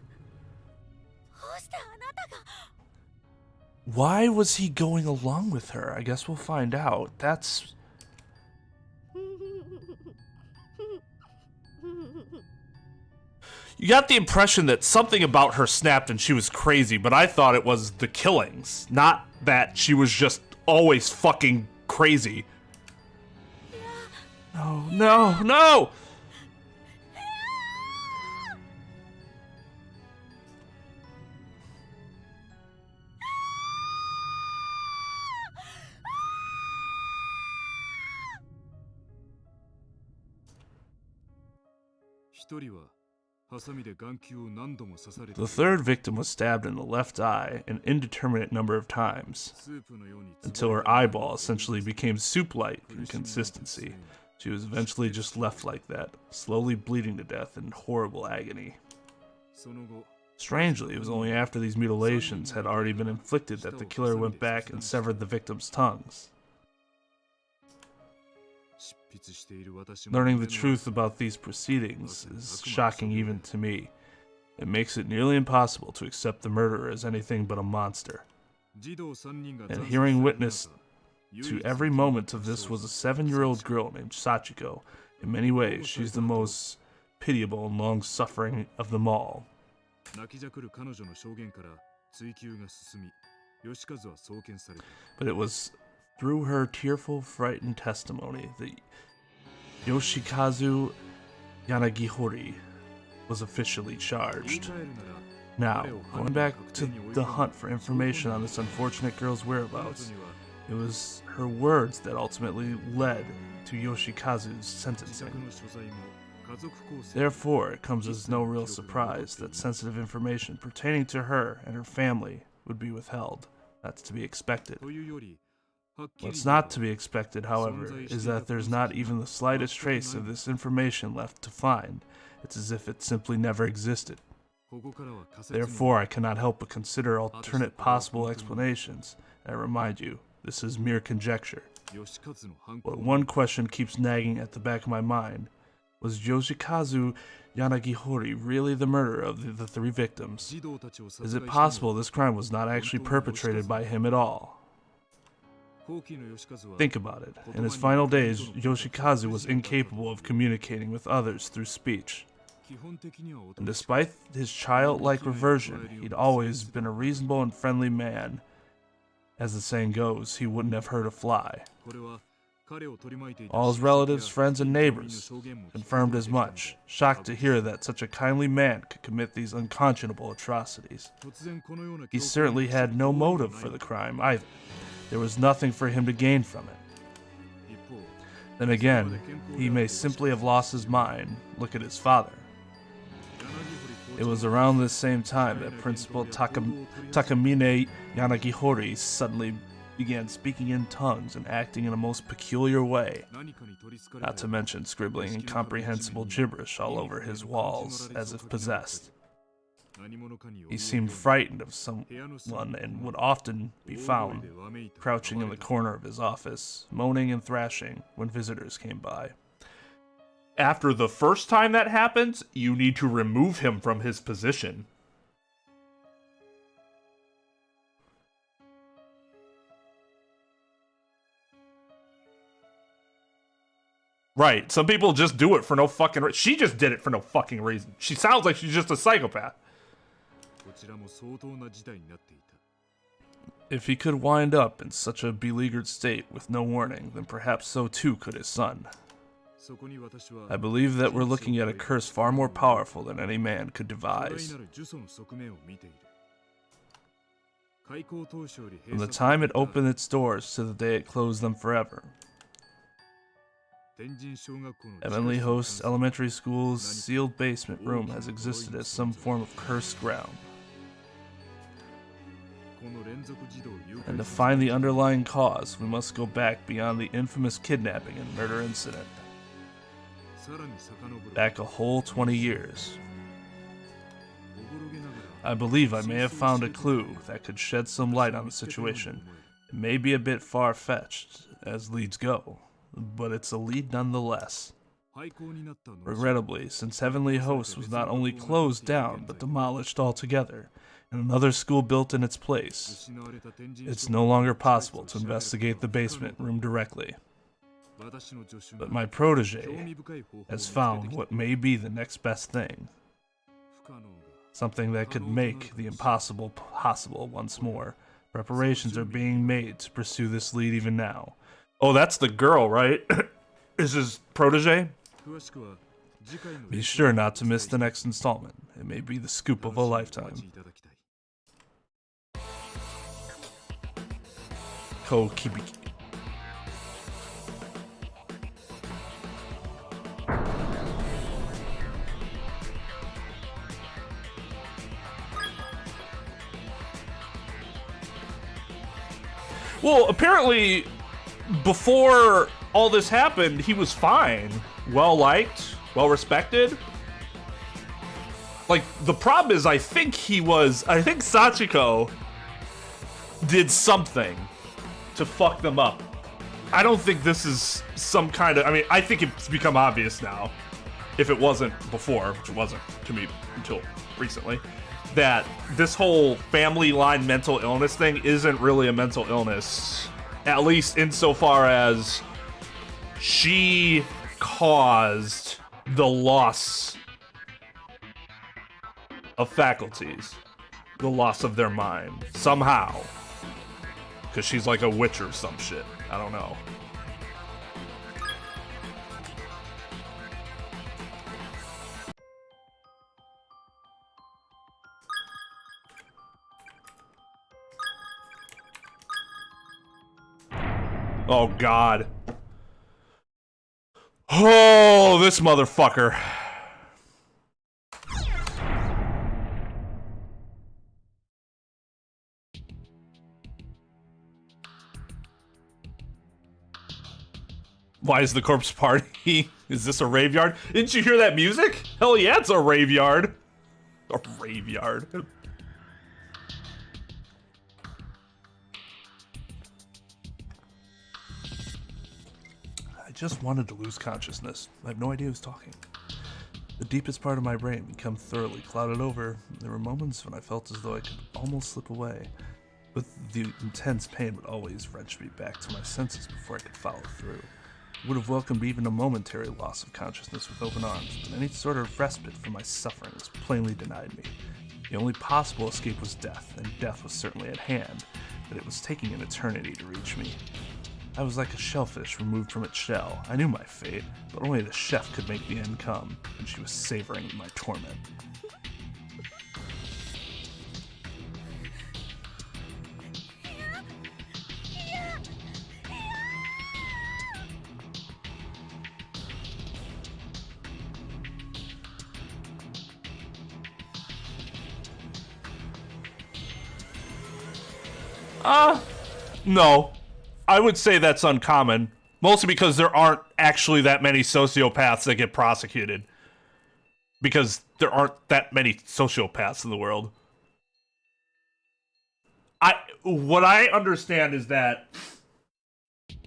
A: Why was he going along with her? I guess we'll find out. That's... You got the impression that something about her snapped and she was crazy, but I thought it was the killings, not that she was just always fucking crazy. No, no, no! The third victim was stabbed in the left eye an indeterminate number of times, until her eyeball essentially became soup-like in consistency. She was eventually just left like that, slowly bleeding to death in horrible agony. Strangely, it was only after these mutilations had already been inflicted that the killer went back and severed the victims' tongues. Learning the truth about these proceedings is shocking even to me. It makes it nearly impossible to accept the murderer as anything but a monster. And hearing witness to every moment of this was a 7-year-old girl named Sachiko. In many ways, she's the most pitiable and long-suffering of them all. But it was through her tearful, frightened testimony that Yoshikazu Yanagihori was officially charged. Now, going back to the hunt for information on this unfortunate girl's whereabouts, it was her words that ultimately led to Yoshikazu's sentencing. Therefore, it comes as no real surprise that sensitive information pertaining to her and her family would be withheld. That's to be expected. What's not to be expected, however, is that there's not even the slightest trace of this information left to find. It's as if it simply never existed. Therefore, I cannot help but consider alternate possible explanations. And I remind you, this is mere conjecture. But one question keeps nagging at the back of my mind. Was Yoshikazu Yanagihori really the murderer of the 3 victims? Is it possible this crime was not actually perpetrated by him at all? Think about it. In his final days, Yoshikazu was incapable of communicating with others through speech. And despite his childlike reversion, he'd always been a reasonable and friendly man. As the saying goes, he wouldn't have hurt a fly. All his relatives, friends, and neighbors confirmed as much, shocked to hear that such a kindly man could commit these unconscionable atrocities. He certainly had no motive for the crime either. There was nothing for him to gain from it. Then again, he may simply have lost his mind. Look at his father. It was around this same time that Principal Takamine Yanagihori suddenly began speaking in tongues and acting in a most peculiar way, not to mention scribbling incomprehensible gibberish all over his walls as if possessed. He seemed frightened of someone and would often be found crouching in the corner of his office, moaning and thrashing when visitors came by. After the first time that happens, you need to remove him from his position. Right, some people just do it for no fucking reason. She just did it for no fucking reason. She sounds like she's just a psychopath. If he could wind up in such a beleaguered state with no warning, then perhaps so too could his son. I believe that we're looking at a curse far more powerful than any man could devise. From the time it opened its doors to the day it closed them forever, Heavenly Host Elementary School's sealed basement room has existed as some form of cursed ground. And to find the underlying cause, we must go back beyond the infamous kidnapping and murder incident. Back a whole 20 years. I believe I may have found a clue that could shed some light on the situation. It may be a bit far-fetched, as leads go, but it's a lead nonetheless. Regrettably, since Heavenly Host was not only closed down, but demolished altogether, and another school built in its place, it's no longer possible to investigate the basement room directly. But my protege has found what may be the next best thing. Something that could make the impossible possible once more. Preparations are being made to pursue this lead even now. Oh, that's the girl, right? Is his protege? Be sure not to miss the next installment. It may be the scoop of a lifetime. Kokibiki. Well, apparently, before all this happened, he was fine. Well-liked, well-respected. Like, the problem is, I think Sachiko did something to fuck them up. I don't think this is some kind of... I mean, I think it's become obvious now, if it wasn't before, which it wasn't to me until recently, that this whole family line mental illness thing isn't really a mental illness, at least insofar as she caused the loss of faculties, the loss of their mind, somehow. Because she's like a witch or some shit. I don't know. Oh, God. Oh, this motherfucker. Why is the corpse party? Is this a rave yard? Didn't you hear that music? Hell yeah, it's a rave yard. A rave yard. I just wanted to lose consciousness. I have no idea who's talking. The deepest part of my brain became thoroughly clouded over. There were moments when I felt as though I could almost slip away, but the intense pain would always wrench me back to my senses before I could follow through. I would have welcomed even a momentary loss of consciousness with open arms, but any sort of respite from my suffering was plainly denied me. The only possible escape was death, and death was certainly at hand, but it was taking an eternity to reach me. I was like a shellfish removed from its shell. I knew my fate, but only the chef could make the end come, and she was savoring my torment. No. I would say that's uncommon. Mostly because there aren't actually that many sociopaths that get prosecuted. Because there aren't that many sociopaths in the world. What I understand is that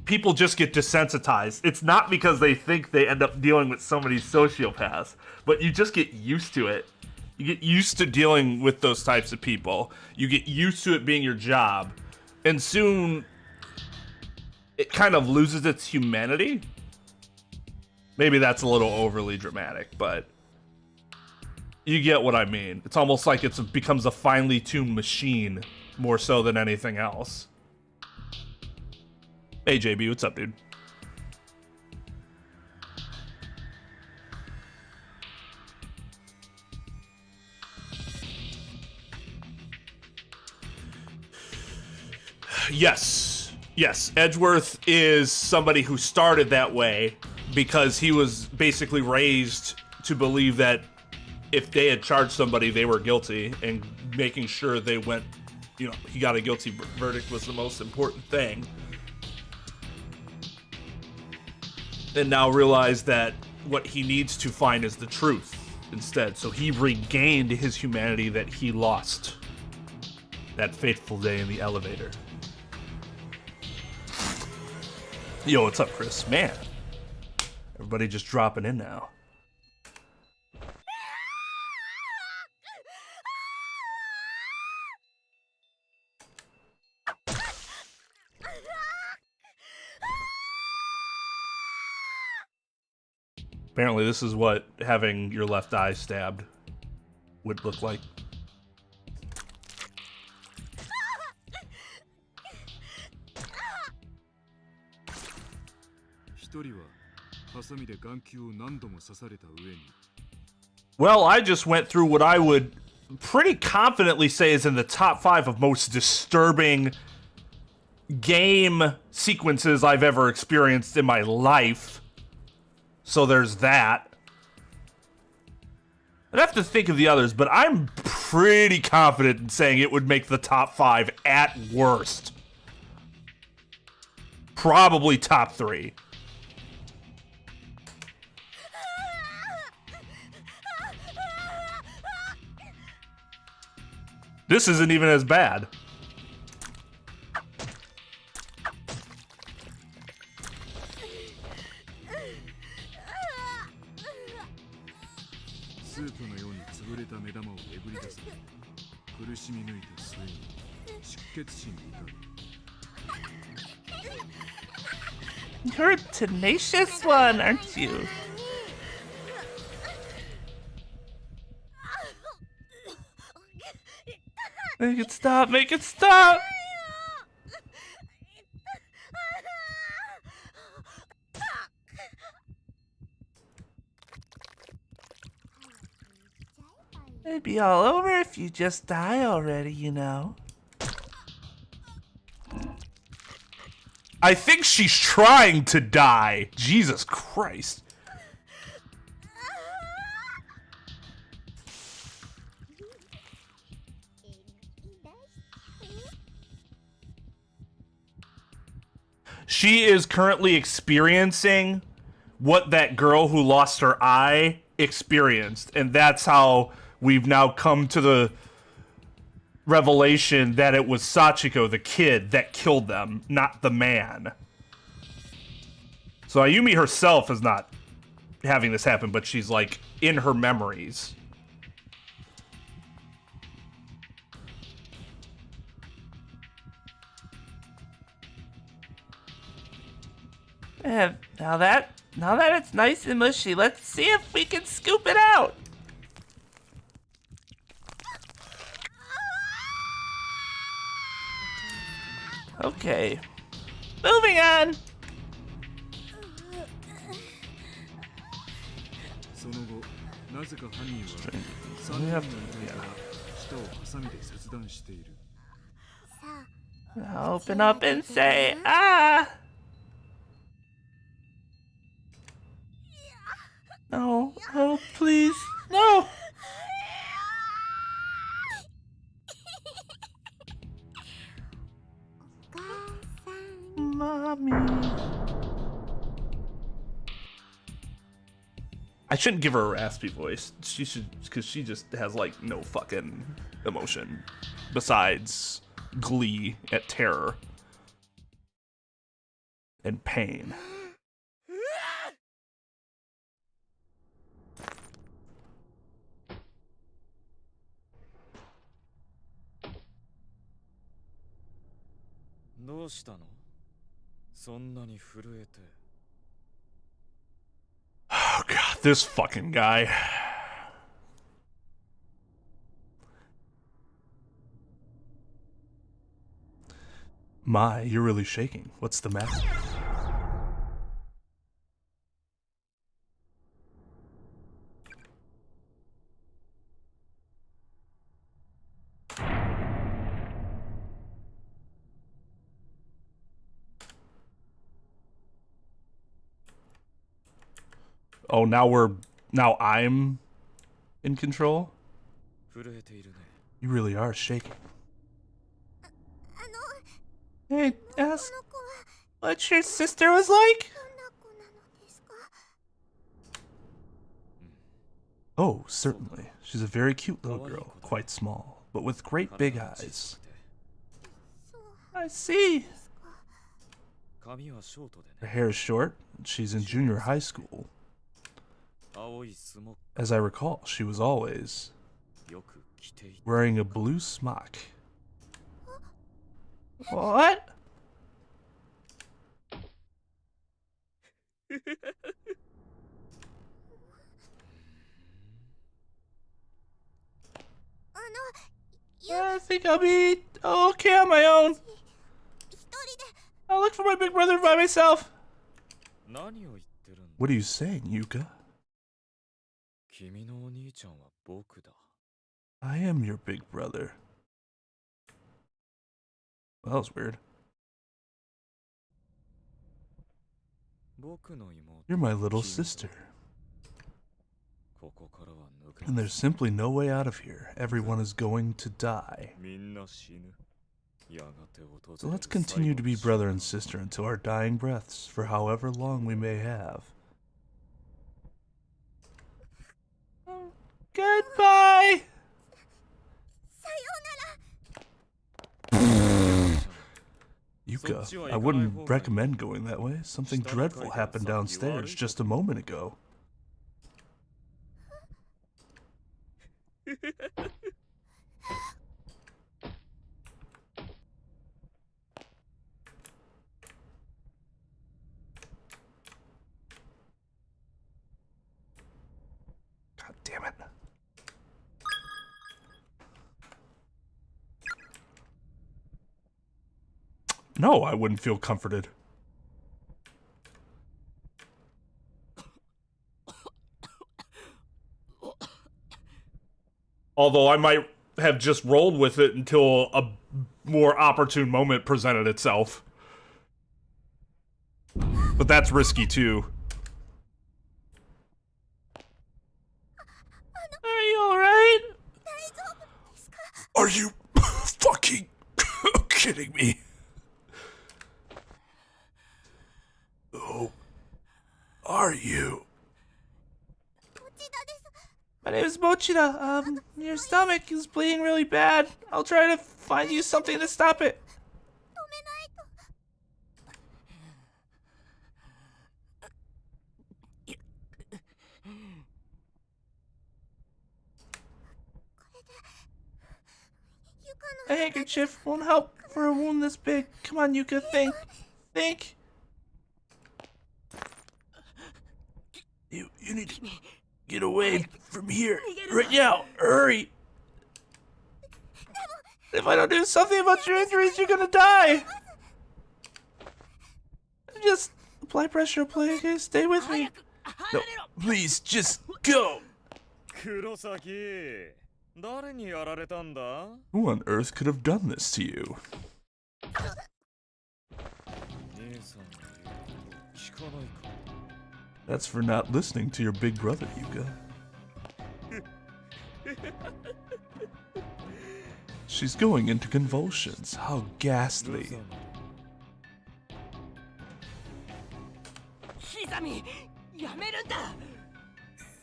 A: people just get desensitized. It's not because they think they end up dealing with so many sociopaths, but you just get used to it. You get used to dealing with those types of people. You get used to it being your job. And soon, it kind of loses its humanity. Maybe that's a little overly dramatic, but you get what I mean. It's almost like it becomes a finely tuned machine more so than anything else. Hey, JB, what's up, dude? Yes, Edgeworth is somebody who started that way because he was basically raised to believe that if they had charged somebody, they were guilty, and making sure they went, he got a guilty verdict was the most important thing. And now realized that what he needs to find is the truth instead. So he regained his humanity that he lost that fateful day in the elevator. Yo, what's up, Chris? Man, everybody just dropping in now. Apparently this is what having your left eye stabbed would look like. Well, I just went through what I would pretty confidently say is in the top 5 of most disturbing game sequences I've ever experienced in my life. So there's that. I'd have to think of the others, but I'm pretty confident in saying it would make the top 5 at worst. Probably top 3. This isn't even as bad. You're a tenacious one, aren't you? Make it stop, make it stop! It'd be all over if you just die already, you know. I think she's trying to die. Jesus Christ. She is currently experiencing what that girl who lost her eye experienced, and that's how we've now come to the revelation that it was Sachiko, the kid, that killed them, not the man. So Ayumi herself is not having this happen, but she's like in her memories.
B: Now that it's nice and mushy, let's see if we can scoop it out. Okay, moving on.
A: We have to,
B: Now open up and say, ah! No, oh, please, no! Mommy.
A: I shouldn't give her a raspy voice. She should, because she just has like no fucking emotion besides glee at terror and pain. Oh god, this fucking guy. My, you're really shaking. What's the matter? Oh, now I'm in control? You really are shaking.
B: Hey, ask what your sister was like?
A: Oh, certainly. She's a very cute little girl, quite small, but with great big eyes.
B: I see.
A: Her hair is short, and she's in junior high school. As I recall, she was always wearing a blue smock.
B: What? I think I'll be okay on my own. I'll look for my big brother by myself.
A: What are you saying, Yuka? I am your big brother. Well, that was weird. You're my little sister. And there's simply no way out of here. Everyone is going to die. So let's continue to be brother and sister until our dying breaths, for however long we may have.
B: Goodbye.
A: Yuka, I wouldn't recommend going that way. Something dreadful happened downstairs just a moment ago. God damn it. No, I wouldn't feel comforted. Although I might have just rolled with it until a more opportune moment presented itself. But that's risky too.
B: Are you alright?
A: Are you fucking kidding me? Who are you?
B: My name is Mochida. Your stomach is bleeding really bad. I'll try to find you something to stop it. A handkerchief won't help for a wound this big. Come on, Yuka, think. Think.
A: You need to get away from here right now. Hurry.
B: If I don't do something about your injuries, you're gonna die. Just apply pressure, okay? Stay with me.
A: No, please, just go. Who on earth could have done this to you? That's for not listening to your big brother, Yuka. She's going into convulsions. How ghastly.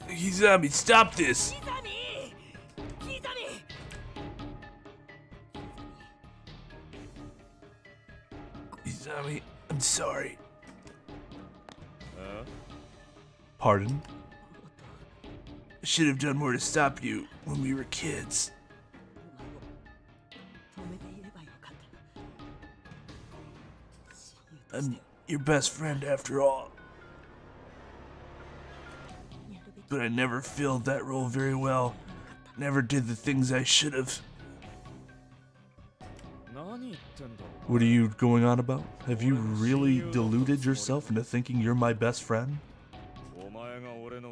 A: Izami, stop this! Izami, I'm sorry. Pardon? I should have done more to stop you when we were kids. I'm your best friend after all. But I never filled that role very well. Never did the things I should have. What are you going on about? Have you really deluded yourself into thinking you're my best friend?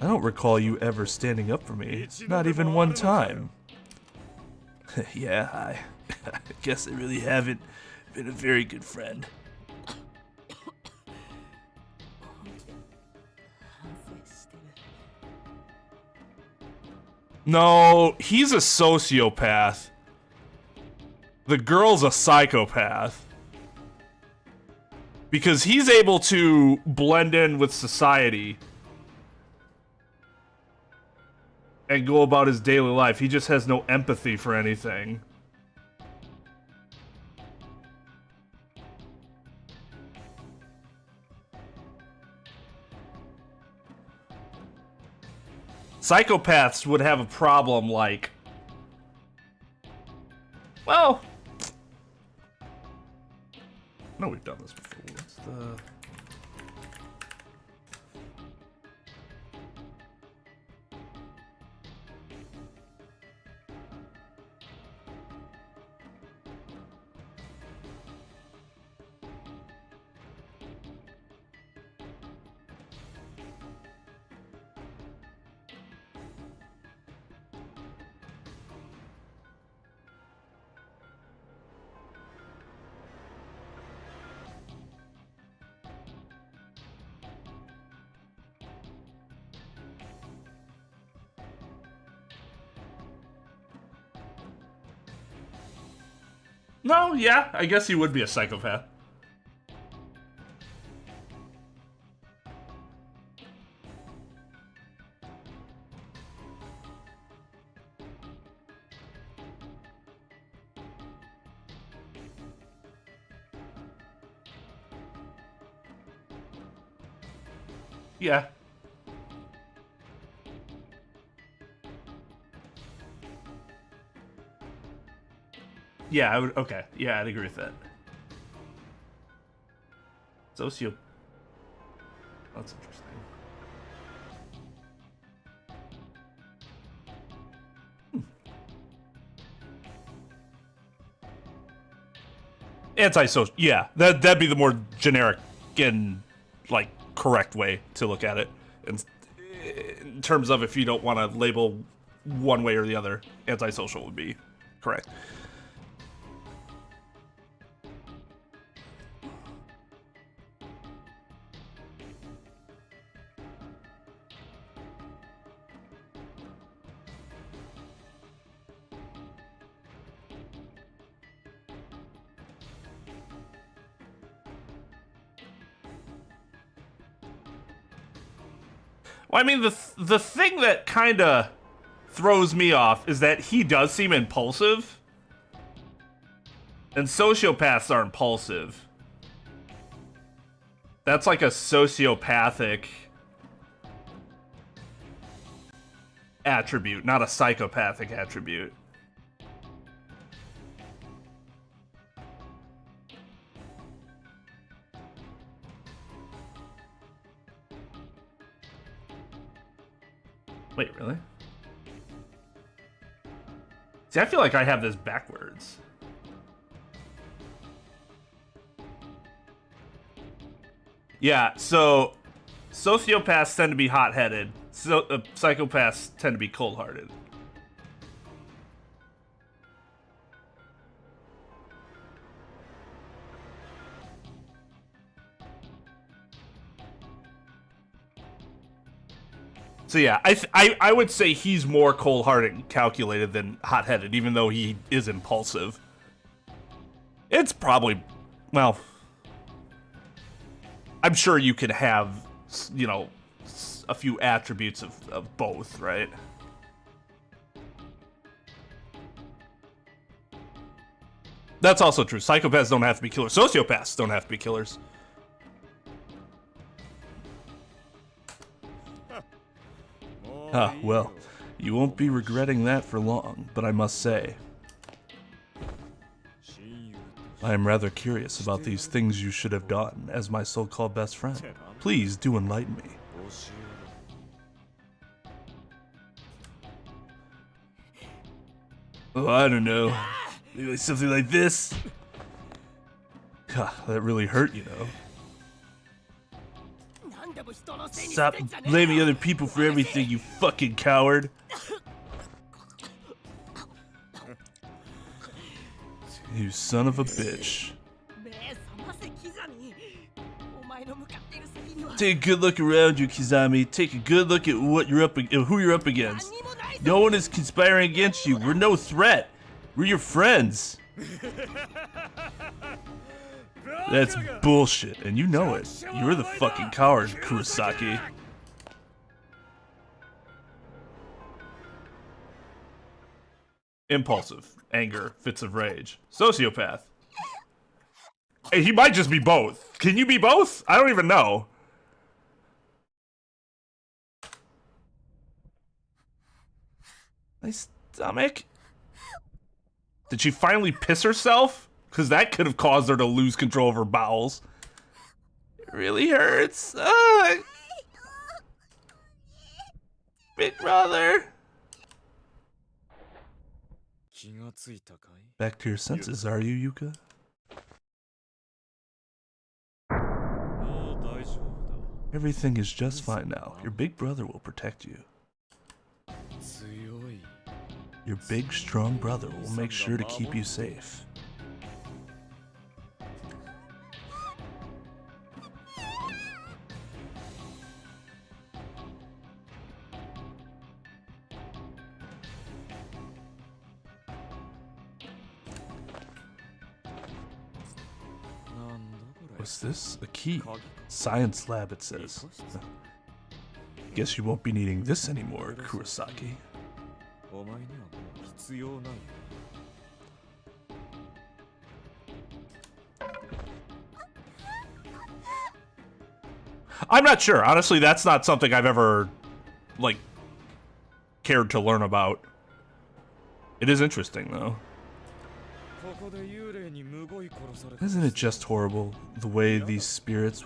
A: I don't recall you ever standing up for me. Not even one time. Yeah, I guess I really haven't been a very good friend. No, he's a sociopath. The girl's a psychopath. Because he's able to blend in with society and go about his daily life. He just has no empathy for anything. Psychopaths would have a problem like, well, no, we've done this before. What's the... No, yeah, I guess he would be a psychopath. Yeah. Yeah, I would. Okay, yeah, I'd agree with that. Socio. That's interesting. Antisocial. Yeah, that'd be the more generic and like correct way to look at it. In terms of if you don't want to label one way or the other, antisocial would be correct. Well, I mean, the thing that kind of throws me off is that he does seem impulsive. And sociopaths are impulsive. That's like a sociopathic attribute, not a psychopathic attribute. Wait, really? See, I feel like I have this backwards. Yeah, so sociopaths tend to be hot-headed. Psychopaths tend to be cold-hearted. So yeah, I would say he's more cold-hearted and calculated than hot-headed, even though he is impulsive. It's probably, well, I'm sure you could have, you know, a few attributes of both, right? That's also true. Psychopaths don't have to be killers. Sociopaths don't have to be killers. Ah, well, you won't be regretting that for long, but I must say, I am rather curious about these things you should have done as my so-called best friend. Please do enlighten me. Oh, I don't know. Maybe something like this? That really hurt, you know. Stop blaming other people for everything, you fucking coward. You son of a bitch. Take a good look around you, Kizami. Take a good look at what you're who you're up against. No one is conspiring against you. We're no threat. We're your friends. That's bullshit, and you know it. You're the fucking coward, Kurosaki. Impulsive, anger, fits of rage. Sociopath. Hey, he might just be both. Can you be both? I don't even know. My stomach. Did she finally piss herself? Because that could have caused her to lose control of her bowels. It really hurts. Big brother. Back to your senses, are you, Yuka? Everything is just fine now. Your big brother will protect you. Your big, strong brother will make sure to keep you safe. What's this? A key. Science lab, it says. Guess you won't be needing this anymore, Kurosaki. I'm not sure. Honestly, that's not something I've ever, like, cared to learn about. It is interesting, though. Isn't it just horrible, the way these spirits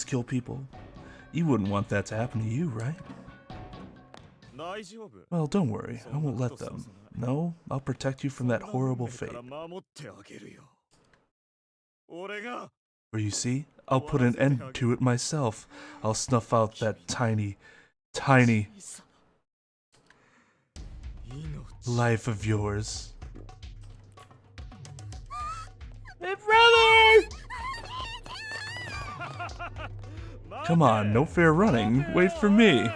A: kill people? You wouldn't want that to happen to you, right? Well, don't worry. I won't let them. No, I'll protect you from that horrible fate. Or you see, I'll put an end to it myself. I'll snuff out that tiny life of yours. My brother! Come on, no fair running. Wait for me.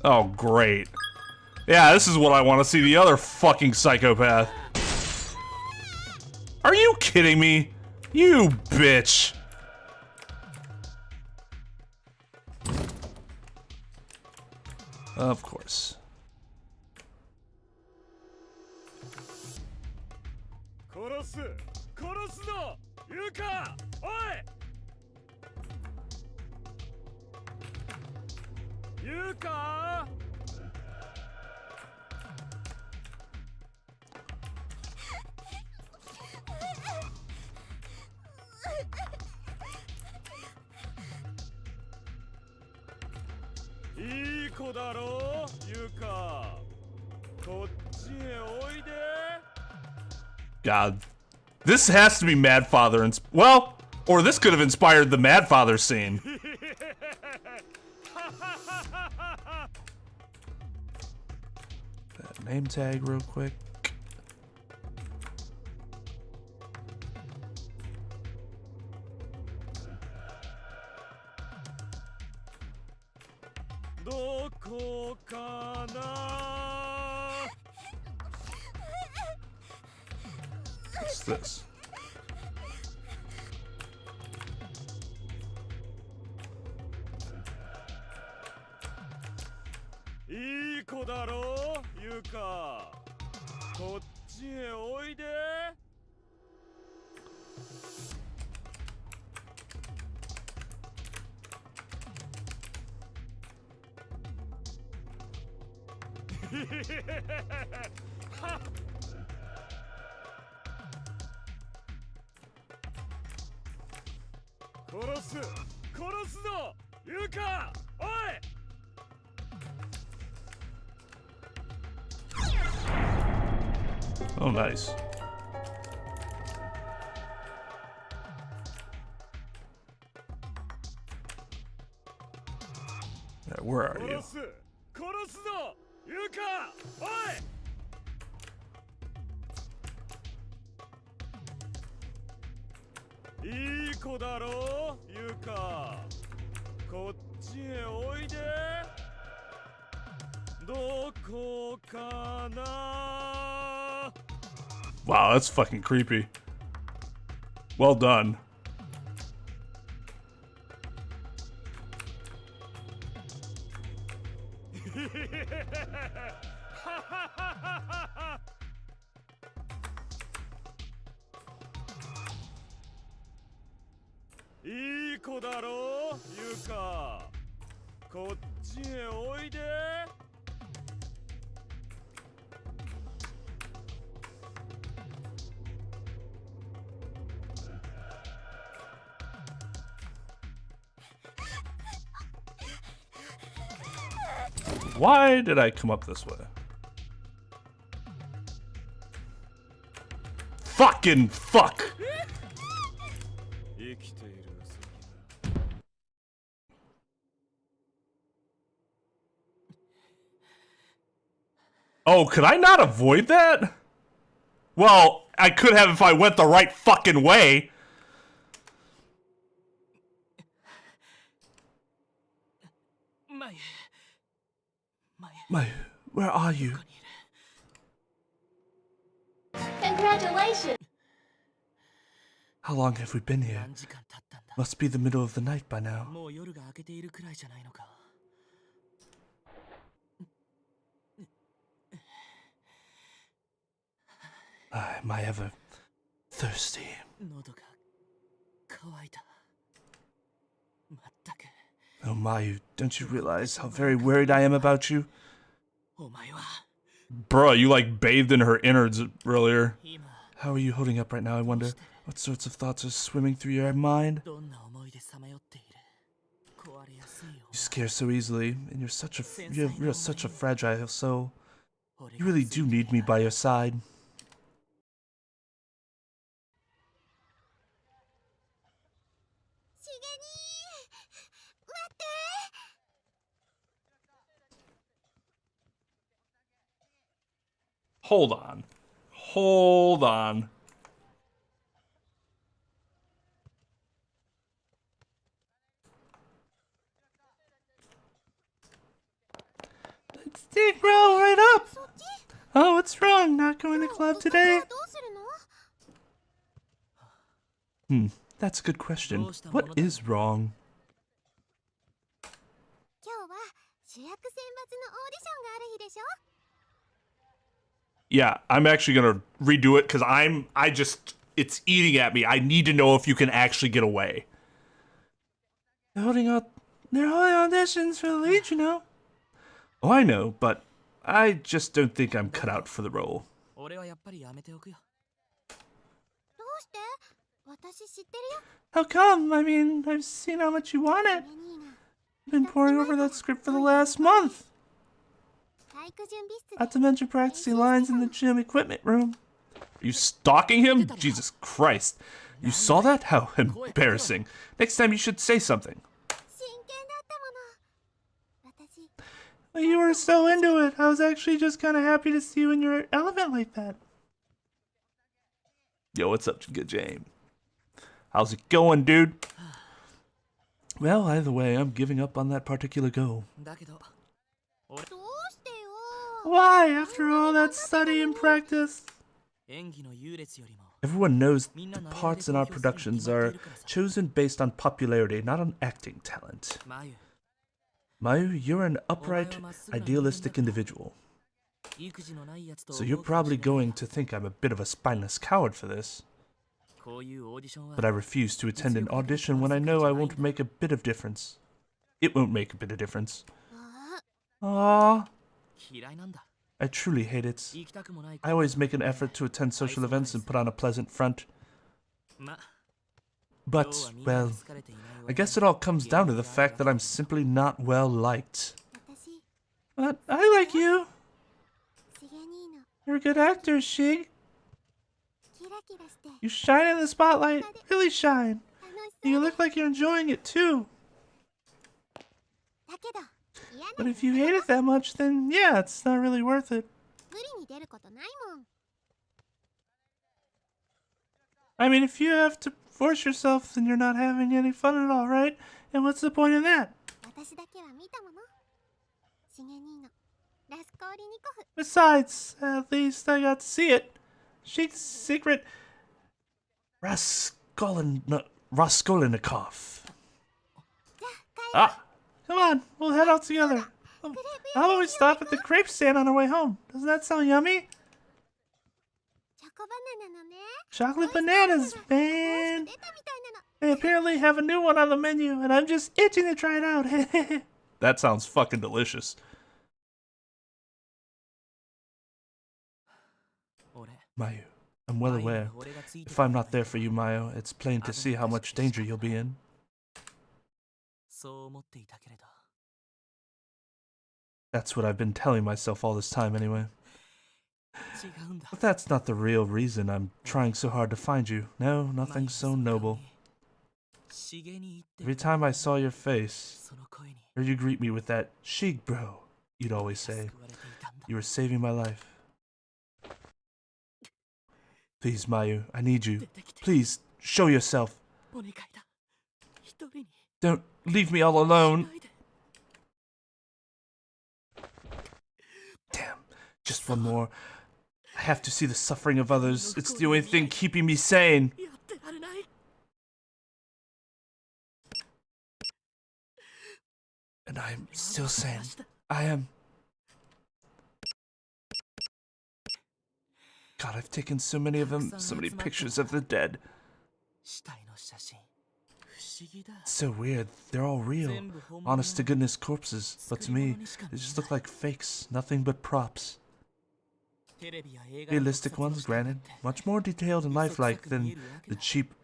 A: Oh, great. Yeah, this is what I want to see, the other fucking psychopath. Are you kidding me? You bitch. Of course.
C: いい子だろゆか。こっちへおいで。
A: God. This has to be Mad Father well, or this could have inspired the Mad Father scene. That name tag real quick. What's this? Oh, nice. Yeah, where are you? Wow, that's fucking creepy. Well done. Why did I come up this way? Fucking fuck! Oh, could I not avoid that? Well, I could have if I went the right fucking way. Mayu, where are you?
D: Congratulations!
A: How long have we been here? Must be the middle of the night by now. Am I ever thirsty? Oh, Mayu, don't you realize how very worried I am about you? Bruh, you like bathed in her innards earlier. How are you holding up right now, I wonder? What sorts of thoughts are swimming through your mind? You scare so easily, and you're such a fragile soul. You really do need me by your side. Hold on. Hold on.
B: Dick, roll right up! Oh, what's wrong? Not going to club today?
A: That's a good question. What is wrong? Yeah, I'm actually gonna redo it because it's eating at me. I need to know if you can actually get away.
B: They're holding auditions for the lead, you know.
A: Oh, I know, but I just don't think I'm cut out for the role.
B: How come? I mean, I've seen how much you want it. been poring over that script for the last month. Not to mention practicing lines in the gym equipment room.
A: Are you stalking him? Jesus Christ. You saw that? How embarrassing. Next time you should say something.
B: Well, you were so into it. I was actually just kind of happy to see you in your element like that.
A: Yo, what's up, good James? How's it going, dude?
B: Well, either way, I'm giving up on that particular goal. Why, after all that study and practice?
A: Everyone knows the parts in our productions are chosen based on popularity, not on acting talent. Mayu, you're an upright, idealistic individual. So you're probably going to think I'm a bit of a spineless coward for this. But I refuse to attend an audition when I know I won't make a bit of difference. It won't make a bit of difference.
B: Aww.
A: I truly hate it. I always make an effort to attend social events and put on a pleasant front. But, well, I guess it all comes down to the fact that I'm simply not well liked.
B: But I like you. You're a good actor, Shig. You shine in the spotlight. Really shine. You look like you're enjoying it, too. But if you hate it that much, then yeah, it's not really worth it. I mean, if you have to force yourself, then you're not having any fun at all, right? And what's the point in that? Besides, at least I got to see it. Sheik's secret
A: Raskolnikov.
B: Ah! Come on, we'll head out together. How about we stop at the crepe stand on our way home? Doesn't that sound yummy? Chocolate bananas, man! They apparently have a new one on the menu, and I'm just itching to try it out.
A: That sounds fucking delicious. Mayu, I'm well aware. If I'm not there for you, Mayu, it's plain to see how much danger you'll be in. That's what I've been telling myself all this time anyway. But that's not the real reason I'm trying so hard to find you. No, nothing so noble. Every time I saw your face, heard you greet me with that "Shig, bro," you'd always say. You were saving my life. Please, Mayu, I need you. Please, show yourself. Don't leave me all alone. Damn, just one more. I have to see the suffering of others. It's the only thing keeping me sane. And I'm still sane. I am. God, I've taken so many of them, so many pictures of the dead. It's so weird. They're all real. Honest to goodness corpses. But to me, they just look like fakes. Nothing but props. Realistic ones, granted. Much more detailed and lifelike than the cheap,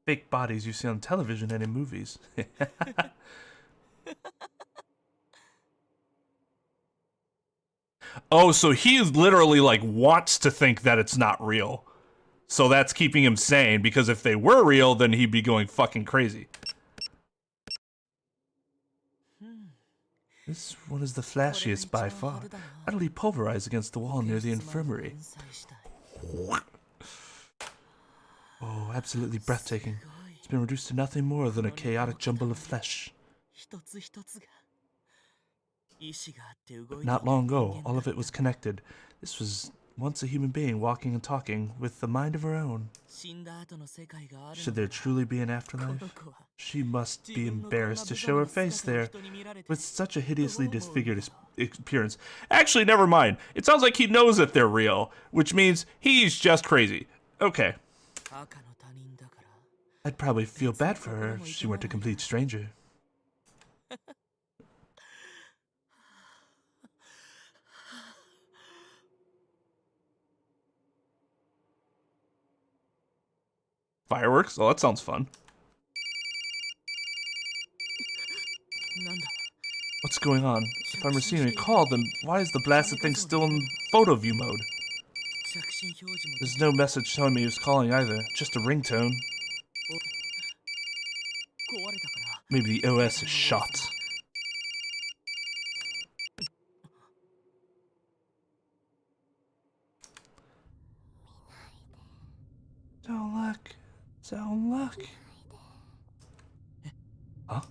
A: fake bodies you see on television and in movies. Oh, so he literally, like, wants to think that it's not real. So that's keeping him sane, because if they were real, then he'd be going fucking crazy. This one is the flashiest by far, utterly pulverized against the wall near the infirmary. Oh, absolutely breathtaking. It's been reduced to nothing more than a chaotic jumble of flesh. But not long ago, all of it was connected. This was once a human being walking and talking with a mind of her own. Should there truly be an afterlife? She must be embarrassed to show her face there with such a hideously disfigured appearance. Actually, never mind. It sounds like he knows that they're real, which means he's just crazy. Okay. I'd probably feel bad for her if she weren't a complete stranger. Fireworks? Oh, that sounds fun. What's going on? If I'm receiving a call, then why is the blasted thing still in photo view mode? There's no message telling me who's calling either, just a ringtone. Maybe the OS is shot. Don't look. Don't look. Huh?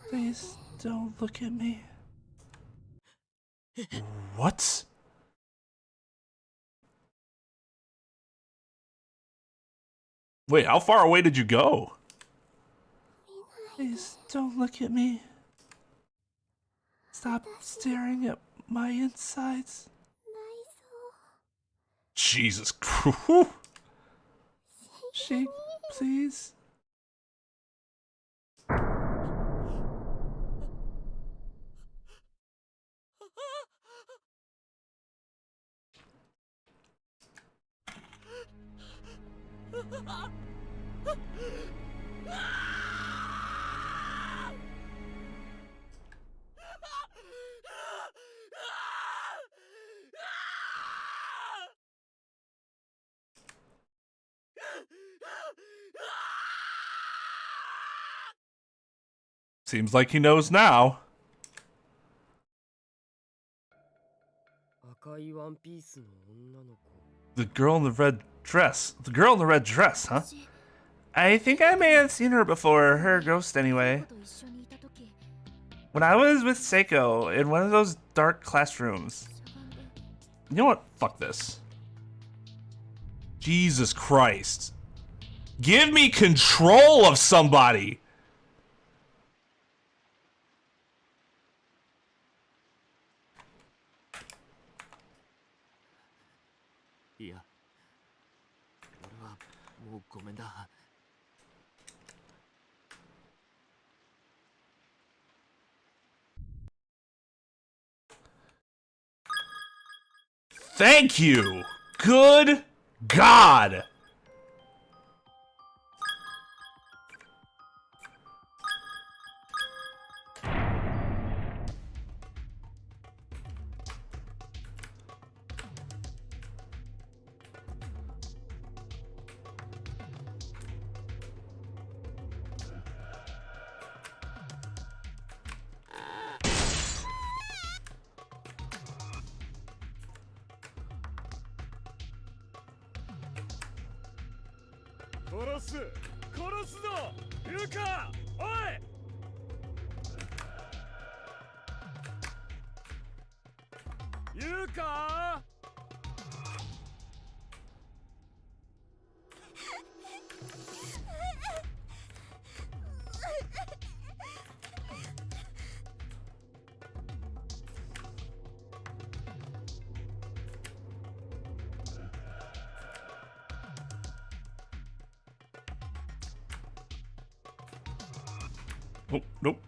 A: Please don't look at me. What? Wait, how far away did you go? Please don't look at me. Stop staring at my insides. Jesus Christ. Shake, please. Seems like he knows now. The girl in the red dress. The girl in the red dress, huh? I think I may have seen her before. Her ghost, anyway. When I was with Seiko in one of those dark classrooms. You know what? Fuck this. Jesus Christ. Give me control of somebody. Thank you. Good God. Oh, nope.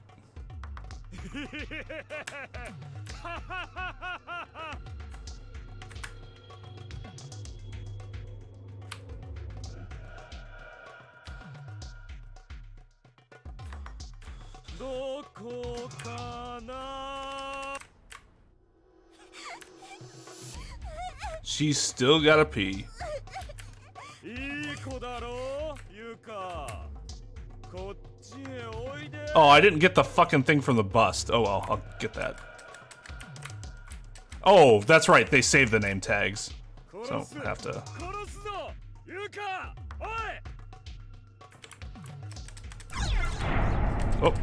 A: She's still gotta pee. Oh, I didn't get the fucking thing from the bust. Oh well, I'll get that. Oh, that's right, they saved the name tags. So I have to... Oh.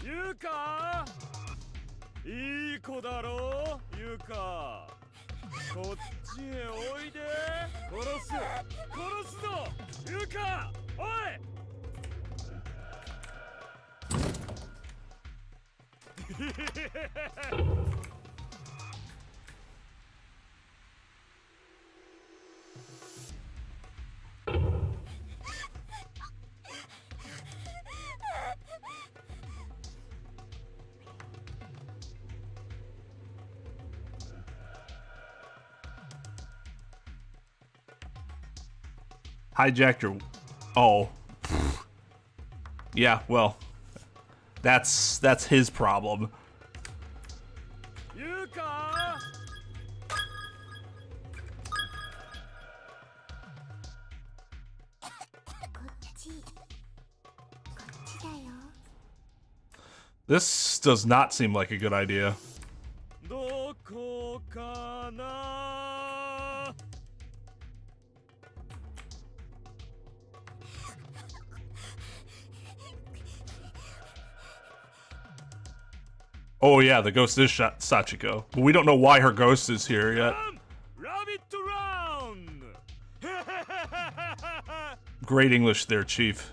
C: ゆうかいい子だろゆうかこっちへおいで殺すぞゆうかおい
A: Hijacked your... Oh. Yeah, well. That's his problem.
C: ゆうか
A: This does not seem like a good idea.
C: どこかな
A: Oh yeah, the ghost is Sachiko. But we don't know why her ghost is here yet.
C: Rabbit round!
A: Great English there, Chief.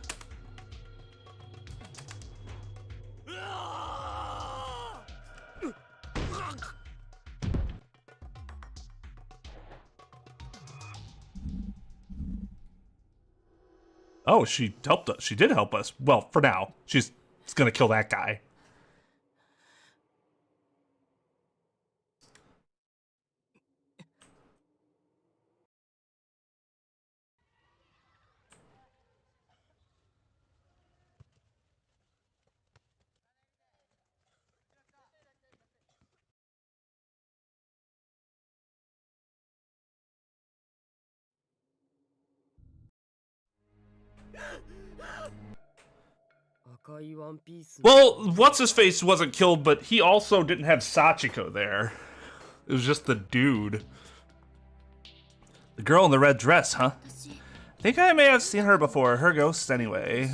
A: Oh, she helped us. She did help us. Well, for now. She's gonna kill that guy. Well, what's-his-face wasn't killed, but he also didn't have Sachiko there. It was just the dude. The girl in the red dress, huh? Think I may have seen her before, her ghost anyway.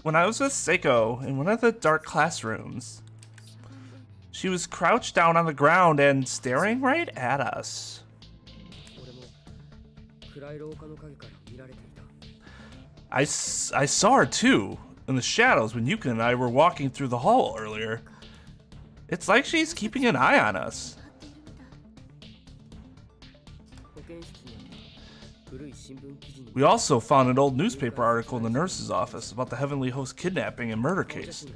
A: When I was with Seiko in one of the dark classrooms. She was crouched down on the ground and staring right at us. I saw her too, in the shadows when Yuka and I were walking through the hall earlier. It's like she's keeping an eye on us. We also found an old newspaper article in the nurse's office about the Heavenly Host kidnapping and murder case.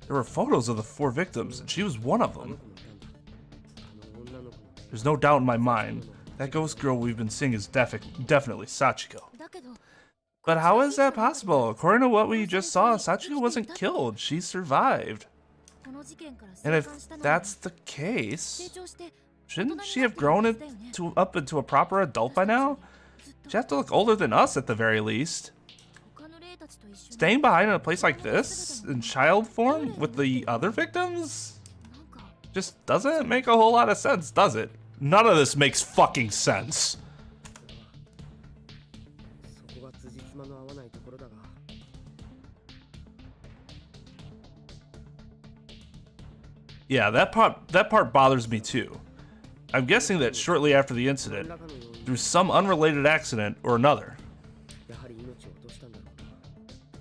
A: There were photos of the 4 victims, and she was one of them. There's no doubt in my mind, that ghost girl we've been seeing is definitely Sachiko. But how is that possible? According to what we just saw, Sachiko wasn't killed, she survived. And if that's the case, shouldn't she have grown up into a proper adult by now? She'd have to look older than us at the very least. Staying behind in a place like this, in child form, with the other victims? Just doesn't make a whole lot of sense, does it? None of this makes fucking sense. Yeah, that part bothers me too. I'm guessing that shortly after the incident, through some unrelated accident or another,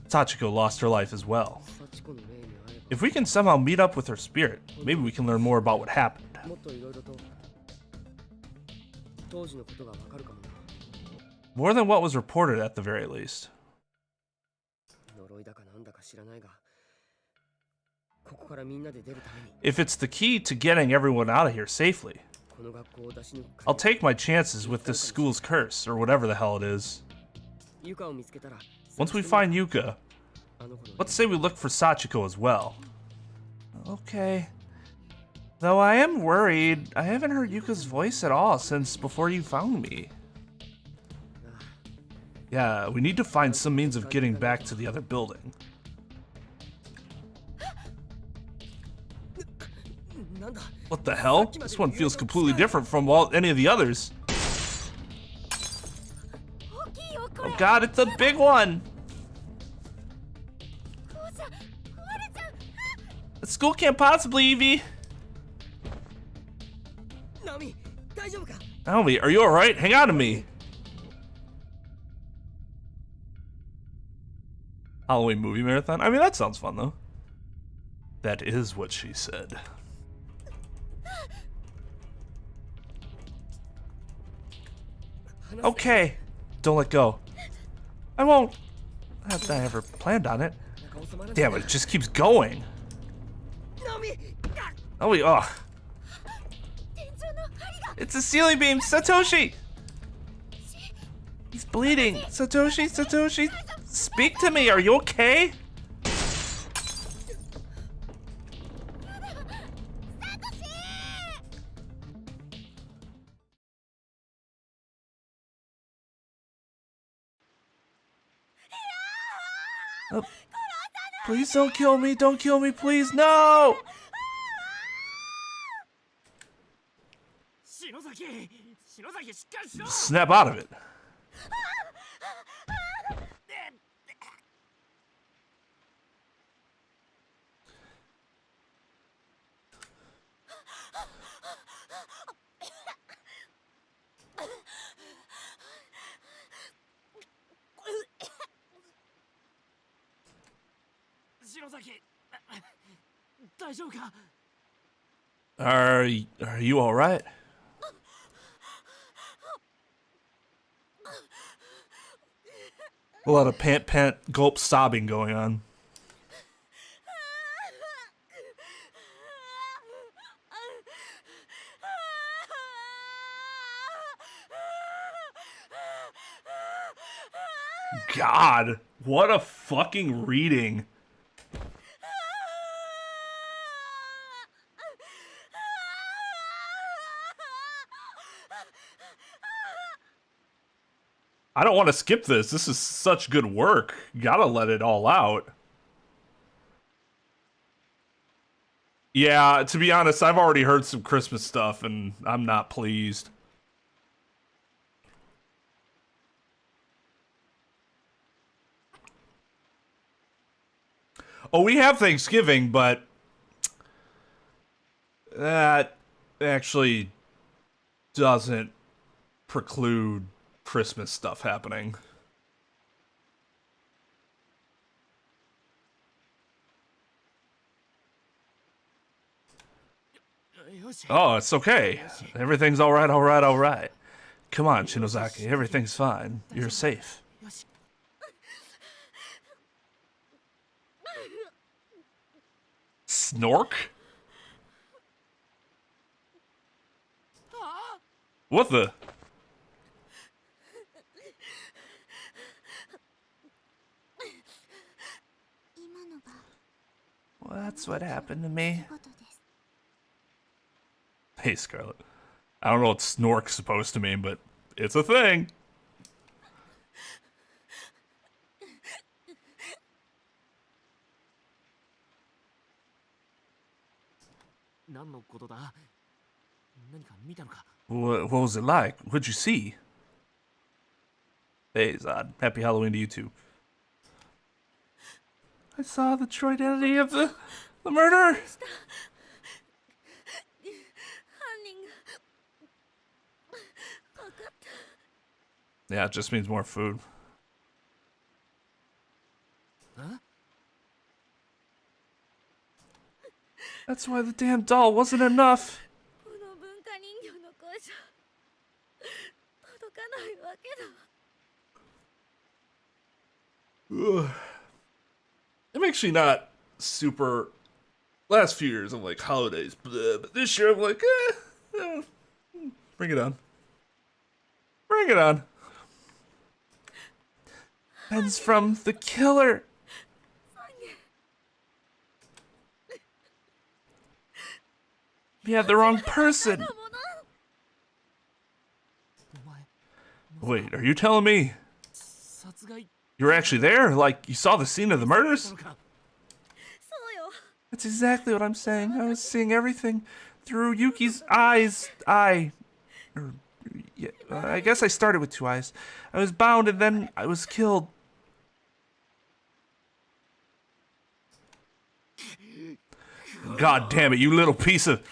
A: Sachiko lost her life as well. If we can somehow meet up with her spirit, maybe we can learn more about what happened. More than what was reported at the very least. If it's the key to getting everyone out of here safely, I'll take my chances with this school's curse, or whatever the hell it is. Once we find Yuka, let's say we look for Sachiko as well. Okay.
B: Though I am worried, I haven't heard Yuka's voice at all since before you found me. Yeah, we need to find some means of getting back to the other building. What the hell? This one feels completely different from any of the others. Oh god, it's a big one! The school can't possibly, Evie! Naomi, are you alright? Hang on to me! Halloween movie marathon? I mean, that sounds fun, though. That is what she said. Okay, don't let go. I won't. Not that I ever planned on it. Damn it, it just keeps going. Oh, oh. It's a ceiling beam, Satoshi! He's bleeding. Satoshi, Satoshi, speak to me, are you okay? Oh, please don't kill me, please, no! Snap out of it. Are you all right? A lot of pant, gulp sobbing going on. God, what a fucking reading. I don't want to skip this. This is such good work. Gotta let it all out. Yeah, to be honest, I've already heard some Christmas stuff and I'm not pleased. Oh, we have Thanksgiving, but that actually doesn't preclude Christmas stuff happening. Oh, it's okay. Everything's all right, all right, all right. Come on, Shinozaki. Everything's fine. You're safe. Snork? What the? Well, that's what happened to me. Hey, Scarlet. I don't know what snork's supposed to mean, but it's a thing. What was it like? What'd you see? Hey, Zod. Happy Halloween to you too. I saw the true identity of the murderer. Yeah, it just means more food. Huh? That's why the damn doll wasn't enough. Ugh. I'm actually not super. Last few years, I'm like holidays, blah, but this year I'm like, bring it on. Bring it on. Pens from the killer. You have the wrong person.
A: Wait, are you telling me you were actually there? Like, you saw the scene of the murders?
B: That's exactly what I'm saying. I was seeing everything through Yuki's eyes. I guess I started with 2 eyes. I was bound and then I was killed.
A: God damn it, you little piece of...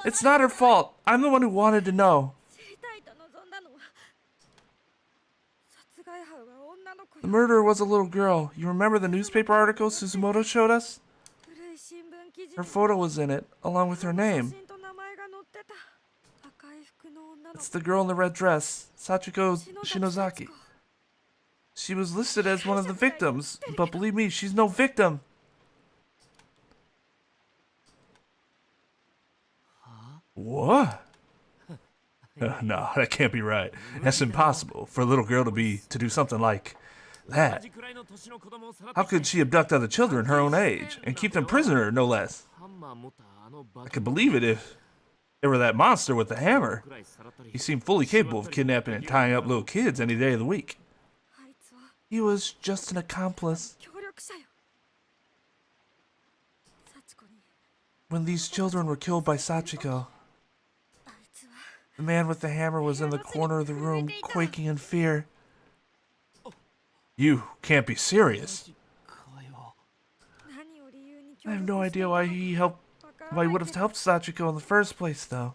B: It's not her fault. I'm the one who wanted to know. The murderer was a little girl. You remember the newspaper article Suzumoto showed us? Her photo was in it, along with her name. It's the girl in the red dress, Sachiko Shinozaki. She was listed as one of the victims, but believe me, she's no victim.
A: What? No, that can't be right. That's impossible for a little girl to do something like that. How could she abduct other children her own age and keep them prisoner, no less? I could believe it if it were that monster with the hammer. He seemed fully capable of kidnapping and tying up little kids any day of the week.
B: He was just an accomplice. When these children were killed by Sachiko, the man with the hammer was in the corner of the room, quaking in fear.
A: You can't be serious.
B: I have no idea why he would have helped Sachiko in the first place, though.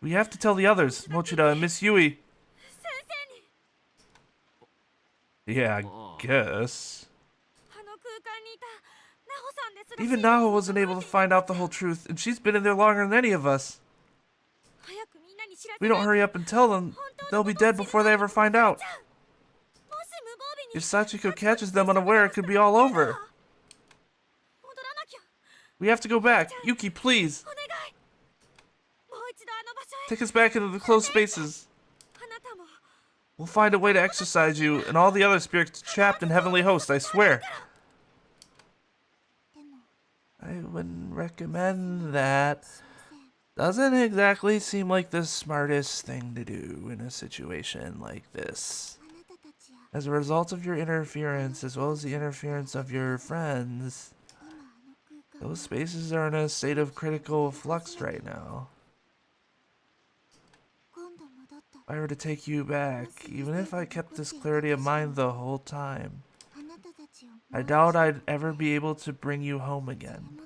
B: We have to tell the others, Mochida and Miss Yui.
A: Yeah, I guess.
B: Even Naho wasn't able to find out the whole truth, and she's been in there longer than any of us. We don't hurry up and tell them, they'll be dead before they ever find out. If Sachiko catches them unaware, it could be all over. We have to go back. Yuki, please. Take us back into the closed spaces. We'll find a way to exorcise you and all the other spirits trapped in Heavenly Host, I swear. I wouldn't recommend that. Doesn't exactly seem like the smartest thing to do in a situation like this. As a result of your interference, as well as the interference of your friends, those spaces are in a state of critical flux right now. If I were to take you back, even if I kept this clarity of mind the whole time, I doubt I'd ever be able to bring you home again.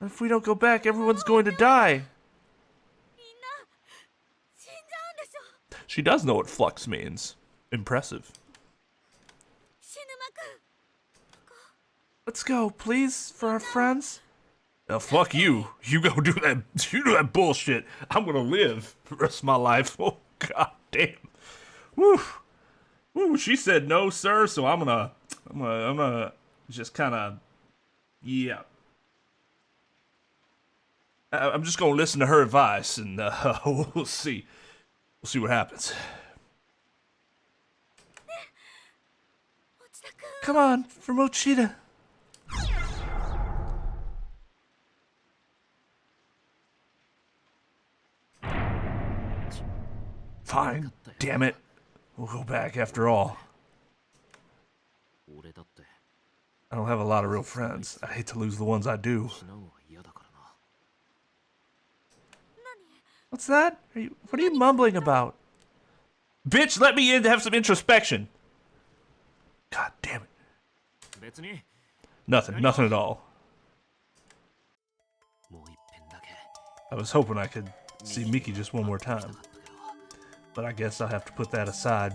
B: If we don't go back, everyone's going to die.
A: She does know what flux means. Impressive.
B: Let's go, please, for our friends.
A: Fuck you. You go do that. You do that bullshit. I'm gonna live the rest of my life. Oh, god damn. Woo. Woo. She said no, sir. So I'm gonna just kind of, yeah. I'm just gonna listen to her advice, and we'll see. We'll see what happens.
B: Come on, for Mochida.
A: Fine, damn it. We'll go back after all. I don't have a lot of real friends. I hate to lose the ones I do.
B: What's that? What are you mumbling about?
A: Bitch, let me in to have some introspection. God damn it. Nothing at all. I was hoping I could see Miki just one more time. But I guess I'll have to put that aside.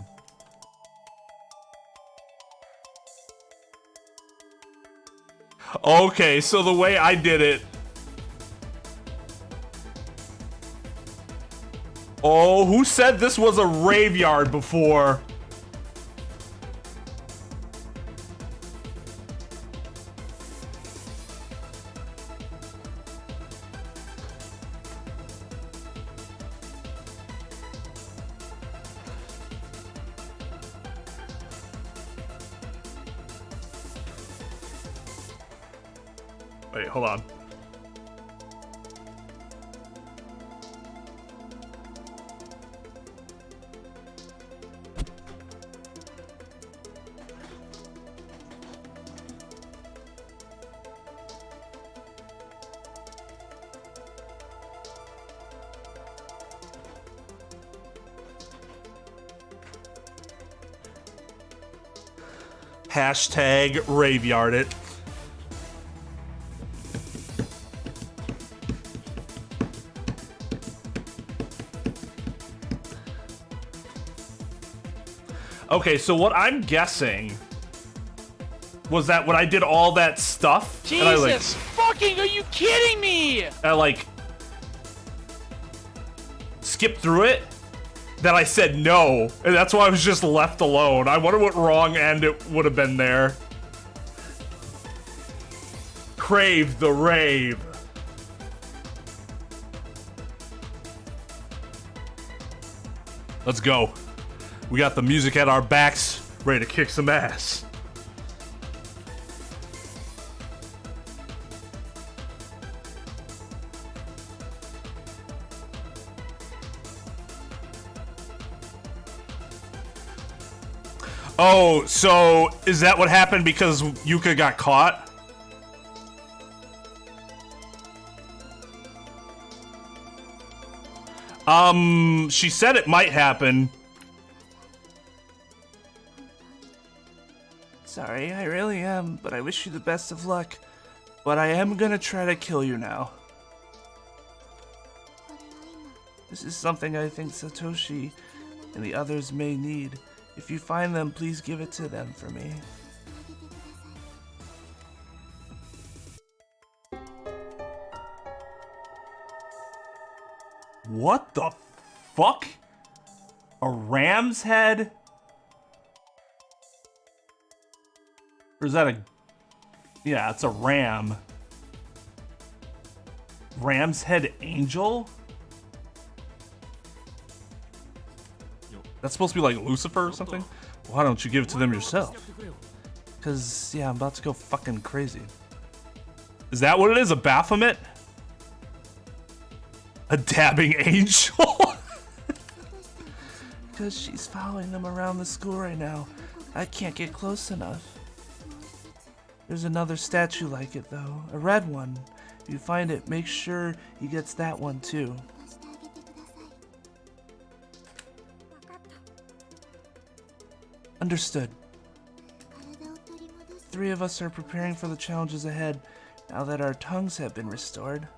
A: Okay, so the way I did it... Oh, who said this was a graveyard before? Wait, hold on. Hashtag raveyard it. Okay, so what I'm guessing was that when I did all that stuff,
E: Jesus
A: and I like,
E: fucking, are you kidding me?
A: I like skipped through it, that I said no, and that's why I was just left alone. I wonder what wrong end it would have been there. Crave the rave. Let's go. We got the music at our backs, ready to kick some ass. Oh, so is that what happened because Yuka got caught? She said it might happen.
B: Sorry, I really am, but I wish you the best of luck. But I am gonna try to kill you now. This is something I think Satoshi and the others may need. If you find them, please give it to them for me.
A: What the fuck? A ram's head? Or is that a... Yeah, it's a ram. Ram's head angel? That's supposed to be like Lucifer or something? Why don't you give it to them yourself?
B: Cause, yeah, I'm about to go fucking crazy.
A: Is that what it is? A Baphomet? A dabbing angel?
B: Cause she's following them around the school right now. I can't get close enough. There's another statue like it though, a red one. If you find it, make sure he gets that one too. Understood. 3 of us are preparing for the challenges ahead now that our tongues have been restored.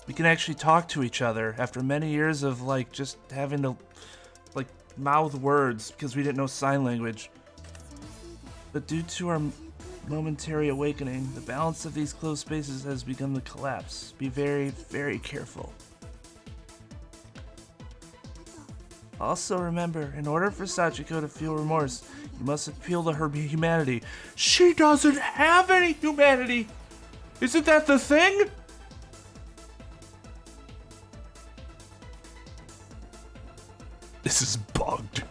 B: We can actually talk to each other after many years of like just having to like mouth words because we didn't know sign language. But due to our momentary awakening, the balance of these closed spaces has begun to collapse. Be very, very careful. Also remember, in order for Sachiko to feel remorse, you must appeal to her humanity. She doesn't have any humanity! Isn't that the thing? This is bugged.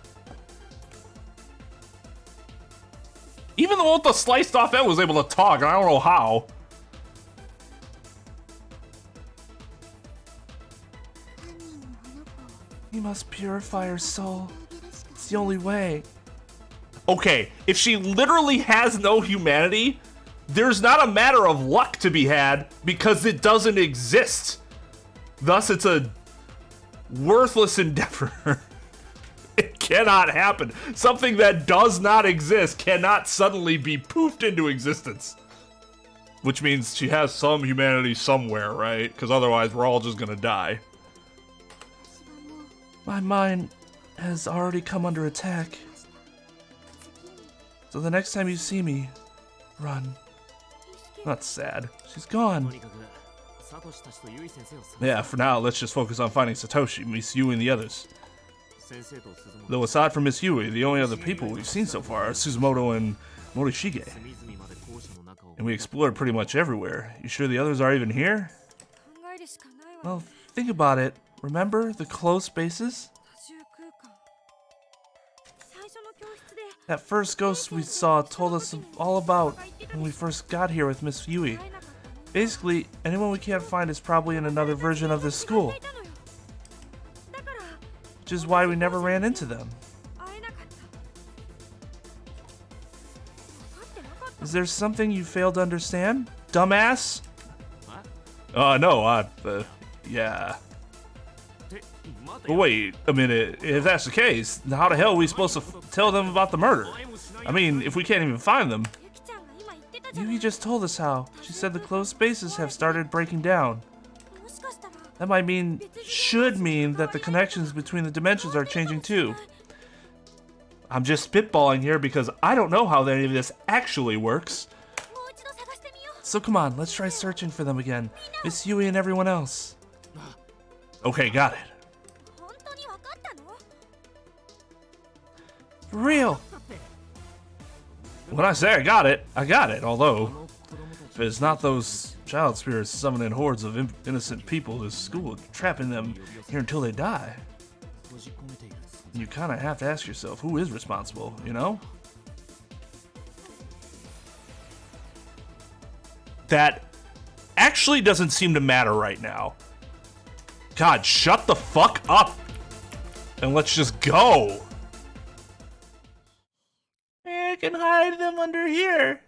B: Even the one with the sliced off end was able to talk, and I don't know how. You must purify her soul. It's the only way.
A: Okay, if she literally has no humanity, there's not a matter of luck to be had because it doesn't exist. Thus, it's a worthless endeavor. It cannot happen. Something that does not exist cannot suddenly be poofed into existence. Which means she has some humanity somewhere, right? Because otherwise we're all just gonna die.
B: My mind has already come under attack. So the next time you see me, run. Not sad. She's gone.
A: Yeah, for now, let's just focus on finding Satoshi, Miss Yui, and the others. Though aside from Miss Yui, the only other people we've seen so far are Suzumoto and Morishige. And we explored pretty much everywhere. You sure the others are even here?
B: Well, think about it. Remember the closed spaces? That first ghost we saw told us all about when we first got here with Miss Yui. Basically, anyone we can't find is probably in another version of this school. Which is why we never ran into them. Is there something you failed to understand, dumbass?
A: No, yeah. But wait a minute, if that's the case, how the hell are we supposed to tell them about the murder? I mean, if we can't even find them.
B: Yuki just told us how. She said the closed spaces have started breaking down. That might mean, should mean, that the connections between the dimensions are changing too.
A: I'm just spitballing here because I don't know how any of this actually works.
B: So come on, let's try searching for them again. Miss Yui and everyone else.
A: Okay, got it.
B: For real!
A: When I say I got it, although, if it's not those child spirits summoning hordes of innocent people to school, trapping them here until they die, you kind of have to ask yourself, who is responsible, you know? That actually doesn't seem to matter right now. God, shut the fuck up! And let's just go!
B: I can hide them under here.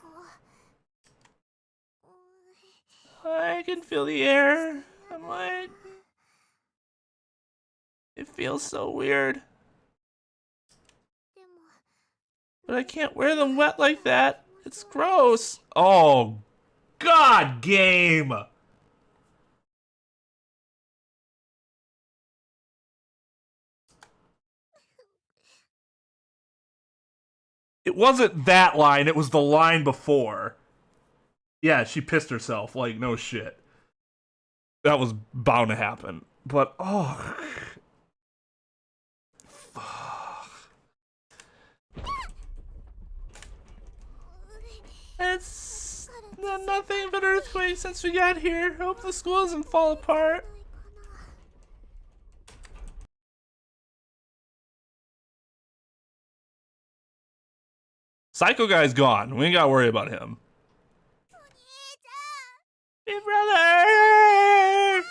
B: I can feel the air on my... It feels so weird. But I can't wear them wet like that. It's gross.
A: Oh, God, game! It wasn't that line, it was the line before. Yeah, she pissed herself, like, no shit. That was bound to happen. But, oh... Fuck.
B: It's nothing but earthquake since we got here. Hope the school doesn't fall apart.
A: Psycho guy's gone. We ain't gotta worry about him.
B: Hey, brother!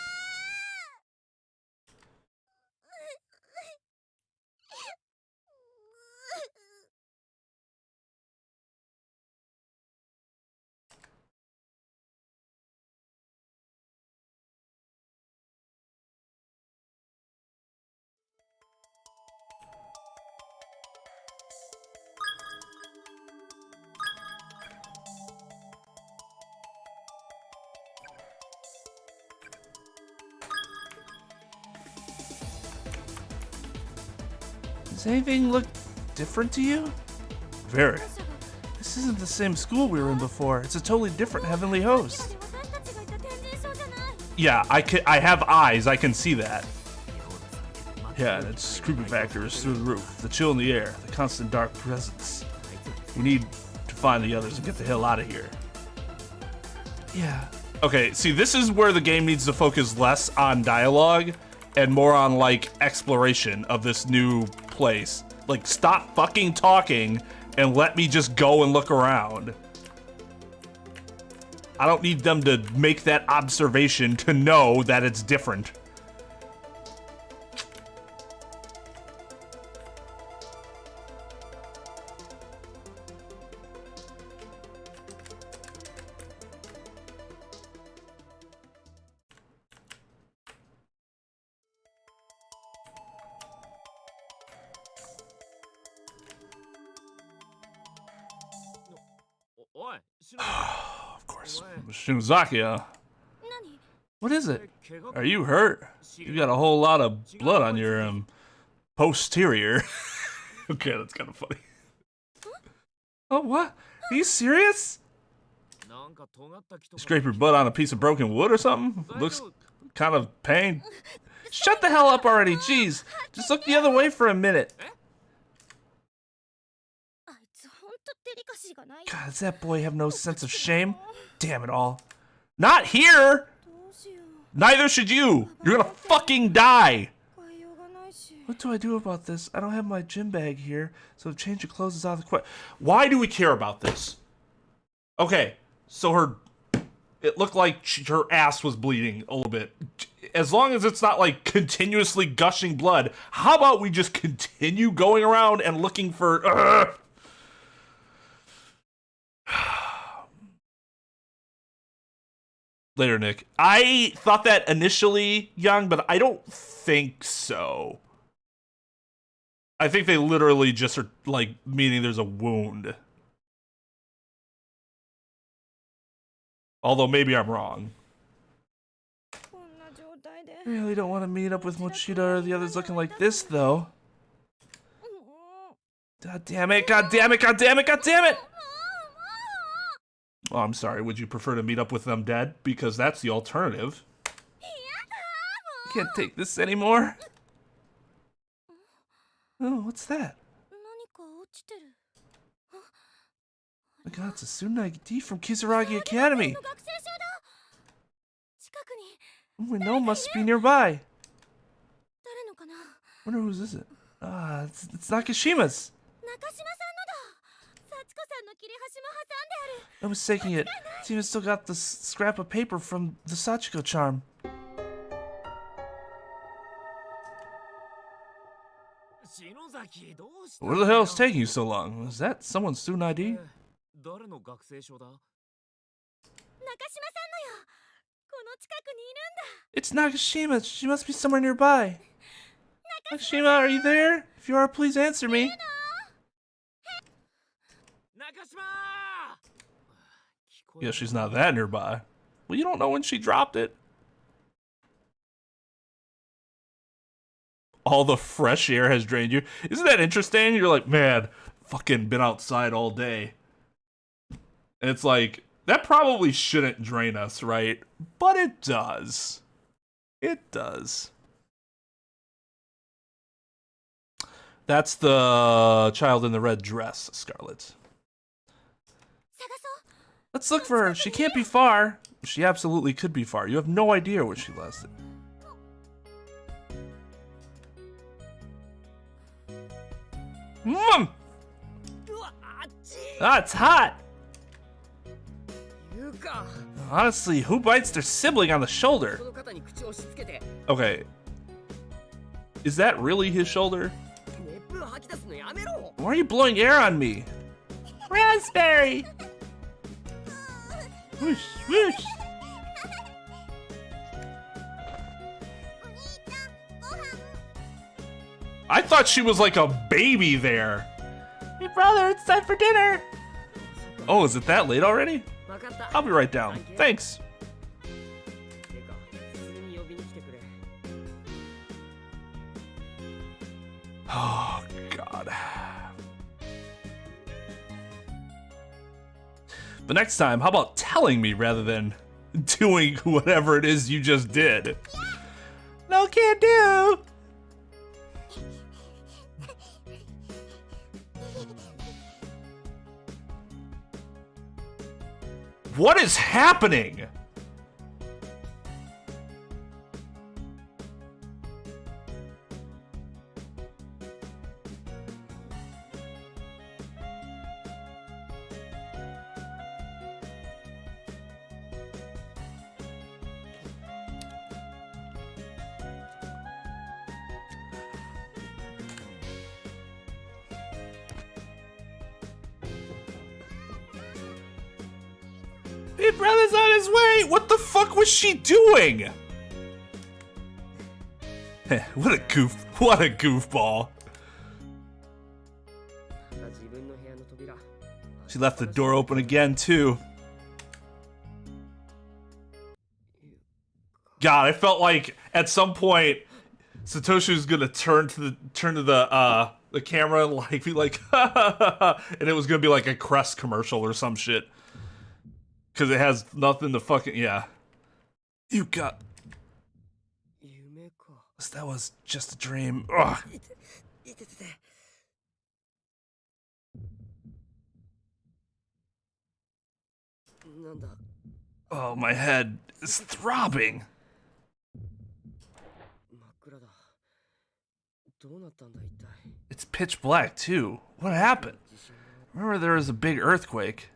B: Does anything look different to you?
A: Very.
B: This isn't the same school we were in before. It's a totally different heavenly host.
A: Yeah, I have eyes, I can see that. Yeah, and its creepy factor is through the roof. The chill in the air, the constant dark presence. We need to find the others and get the hell out of here.
B: Yeah.
A: Okay, see, this is where the game needs to focus less on dialogue and more on, like, exploration of this new place. Like, stop fucking talking and let me just go and look around. I don't need them to make that observation to know that it's different. Of course, Shinozaki,
B: What is it?
A: are you hurt? You got a whole lot of blood on your posterior. Okay, that's kind of funny.
B: Oh, what? Are you serious?
A: You scrape your butt on a piece of broken wood or something? Looks kind of pain.
B: Shut the hell up already, jeez. Just look the other way for a minute. God, does that boy have no sense of shame? Damn it all.
A: Not here! Neither should you! You're gonna fucking die!
B: What do I do about this? I don't have my gym bag here, so change of clothes is out of the question.
A: Why do we care about this? Okay, so her it looked like her ass was bleeding a little bit. As long as it's not like continuously gushing blood, how about we just continue going around and looking for... Later, Nick. I thought that initially, Young, but I don't think so. I think they literally just are, like, meaning there's a wound. Although, maybe I'm wrong.
B: I really don't want to meet up with Mochida or the others looking like this, though. God damn it, god damn it, god damn it, god damn it! Oh, I'm sorry, would you prefer to meet up with them dead? Because that's the alternative. I can't take this anymore. Oh, what's that? Oh my god, it's a student ID from Kizuragi Academy. We know must be nearby. Wonder whose is it? Ah, it's Nakashima's. No mistaking it. It's even still got the scrap of paper from the Sachiko charm.
A: Where the hell is taking you so long? Was that someone's student ID?
B: It's Nakashima. She must be somewhere nearby. Nakashima, are you there? If you are, please answer me.
A: Yeah, she's not that nearby. Well, you don't know when she dropped it. All the fresh air has drained you. Isn't that interesting? You're like, man, fucking been outside all day. And it's like, that probably shouldn't drain us, right? But it does. It does. That's the child in the red dress, Scarlet.
B: Let's look for her. She can't be far.
A: She absolutely could be far. You have no idea where she lost it.
B: Ah, it's hot. Honestly, who bites their sibling on the shoulder?
A: Okay. Is that really his shoulder?
B: Why are you blowing air on me? Raspberry! Whoosh, whoosh.
A: I thought she was like a baby there.
B: Hey brother, it's time for dinner.
A: Oh, is it that late already? I'll be right down. Thanks. Oh, God. But next time, how about telling me rather than doing whatever it is you just did?
B: No, can't do.
A: What is happening? Big Brother's on his way! What the fuck was she doing? What a goofball. She left the door open again too. God, I felt like at some point Satoshi was gonna turn to the camera and like be like and it was gonna be like a Crest commercial or some shit. Cause it has nothing to fucking You got. That was just a dream. Ugh. Oh, my head is throbbing. It's pitch black too. What happened? Remember there was a big earthquake.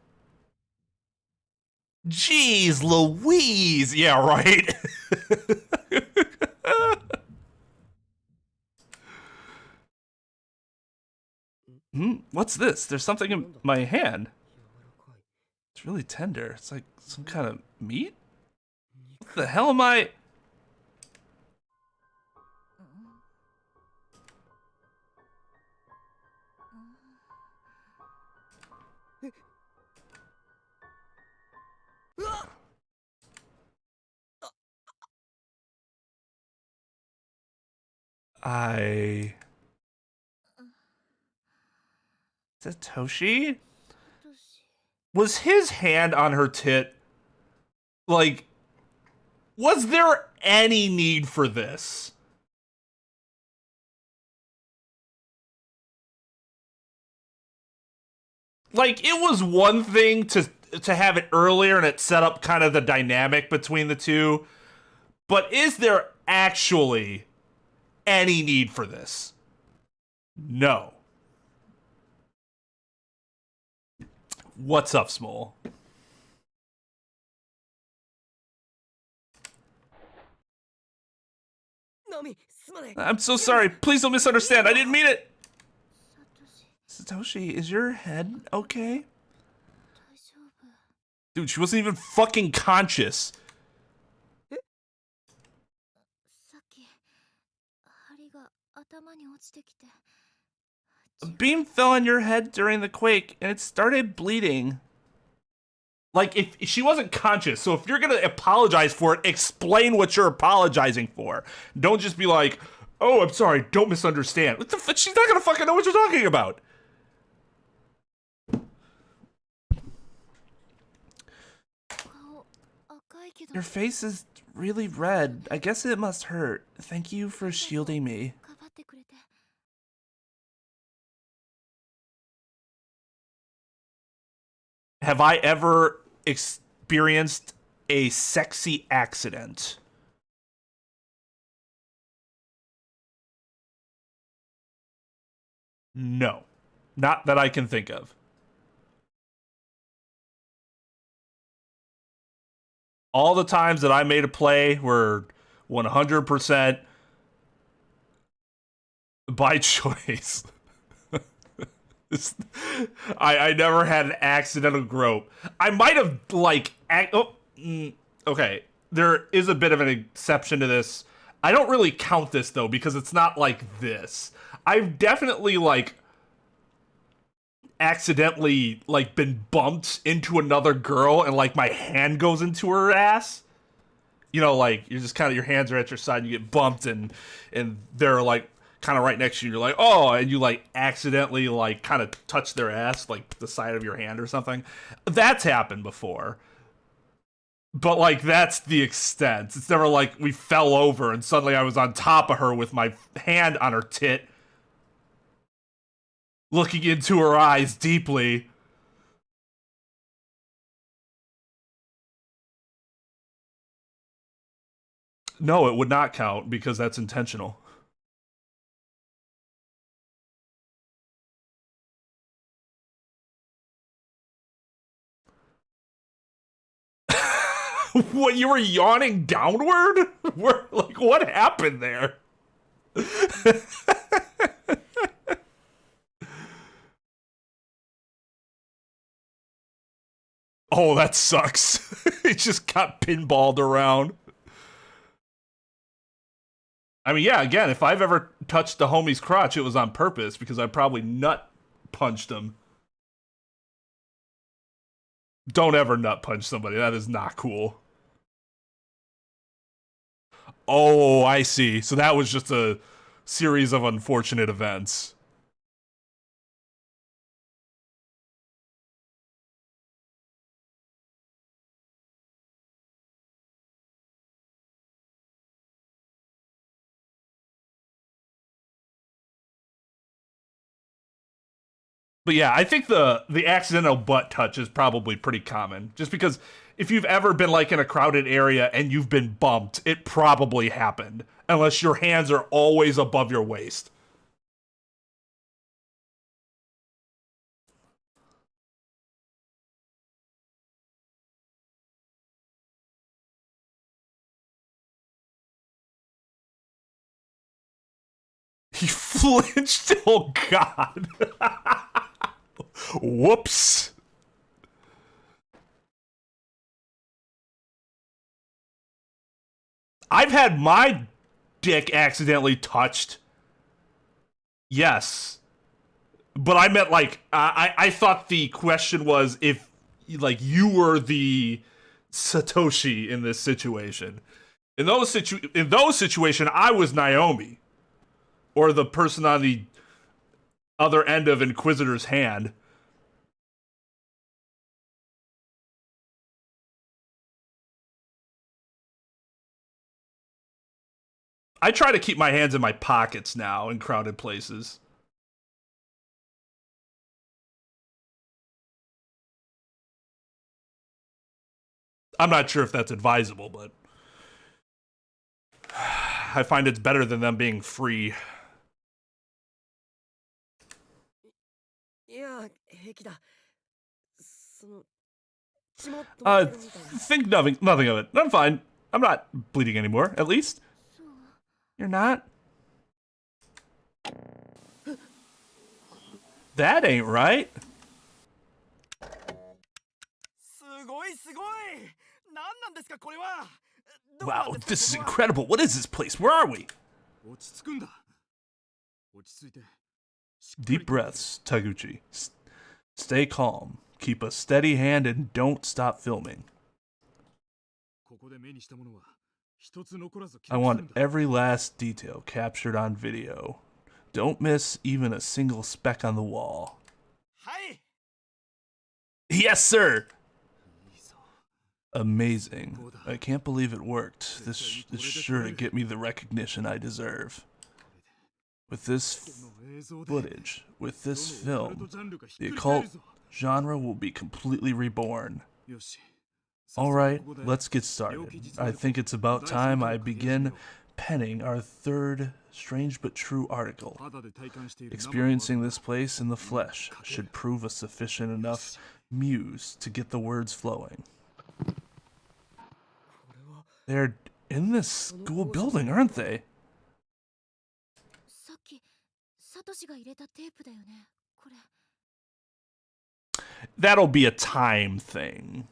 A: Jeez Louise. Yeah, right. What's this? There's something in my hand. It's really tender. It's like some kind of meat? What the hell am I? Is that Toshi? Was his hand on her tit? Like, was there any need for this? Like, it was one thing to have it earlier and it set up kind of the dynamic between the two, but is there actually any need for this? No. What's up, Small? I'm so sorry. Please don't misunderstand. I didn't mean it. Satoshi, is your head okay? Dude, she wasn't even fucking conscious. A beam fell on your head during the quake and it started bleeding. Like, if she wasn't conscious, so if you're gonna apologize for it, explain what you're apologizing for. Don't just be like, oh, I'm sorry, don't misunderstand. What the fuck? She's not gonna fucking know what you're talking about. Your face is really red. I guess it must hurt. Thank you for shielding me. Have I ever experienced a sexy accident? No. Not that I can think of. All the times that I made a play were 100% by choice. I never had an accidental grope. I might have, like, okay. There is a bit of an exception to this. I don't really count this, though, because it's not like this. I've definitely, like, accidentally, like, been bumped into another girl and, like, my hand goes into her ass. You know, like, you're just kind of, your hands are at your side and you get bumped and they're, like, kind of right next to you. You're like, oh, and you, like, accidentally, like, kind of touch their ass, like, the side of your hand or something. That's happened before. But, like, that's the extent. It's never like we fell over and suddenly I was on top of her with my hand on her tit, looking into her eyes deeply. No, it would not count because that's intentional. What, you were yawning downward? Where, like, what happened there? Oh, that sucks. It just got pinballed around. I mean, yeah, again, if I've ever touched the homie's crotch, it was on purpose because I probably nut punched him. Don't ever nut punch somebody. That is not cool. Oh, I see. So that was just a series of unfortunate events. But yeah, I think the accidental butt touch is probably pretty common. Just because if you've ever been like in a crowded area and you've been bumped, it probably happened. Unless your hands are always above your waist. He flinched. Oh God. Whoops. I've had my dick accidentally touched. Yes. But I meant like, I thought the question was if like you were the Satoshi in this situation. In those situation, I was Naomi. Or the person on the other end of Inquisitor's hand. I try to keep my hands in my pockets now in crowded places. I'm not sure if that's advisable, but I find it's better than them being free. Think nothing of it. I'm fine. I'm not bleeding anymore, at least. You're not? That ain't right. Wow, this is incredible. What is this place? Where are we? Deep breaths, Taguchi. Stay calm. Keep a steady hand and don't stop filming. I want every last detail captured on video. Don't miss even a single speck on the wall. Yes, sir! Amazing. I can't believe it worked. This is sure to get me the recognition I deserve. With this footage, with this film, the occult genre will be completely reborn. Alright, let's get started. I think it's about time I begin penning our third strange but true article. Experiencing this place in the flesh should prove a sufficient enough muse to get the words flowing. They're in this school building, aren't they? That'll be a time thing.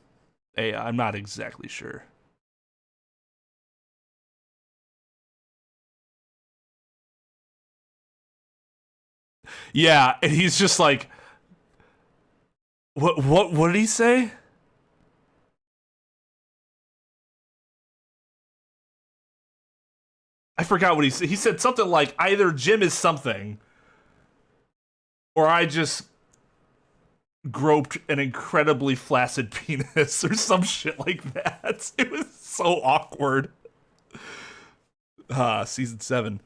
A: Hey, I'm not exactly sure. Yeah, and he's just like, what did he say? I forgot what he said. He said something like, either Jim is something, or I just groped an incredibly flaccid penis, or some shit like that. It was so awkward. Season 7.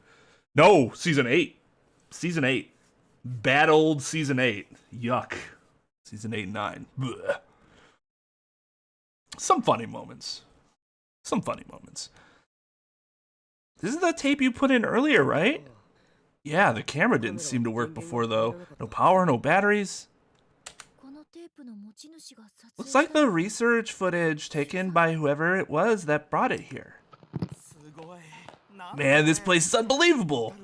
A: No, season 8. Season 8. Bad old season 8. Yuck. Season 8 and 9. Blech. Some funny moments. Some funny moments. This is the tape you put in earlier, right? Yeah, the camera didn't seem to work before, though. No power, no batteries. Looks like the research footage taken by whoever it was that brought it here. Man, this place is unbelievable.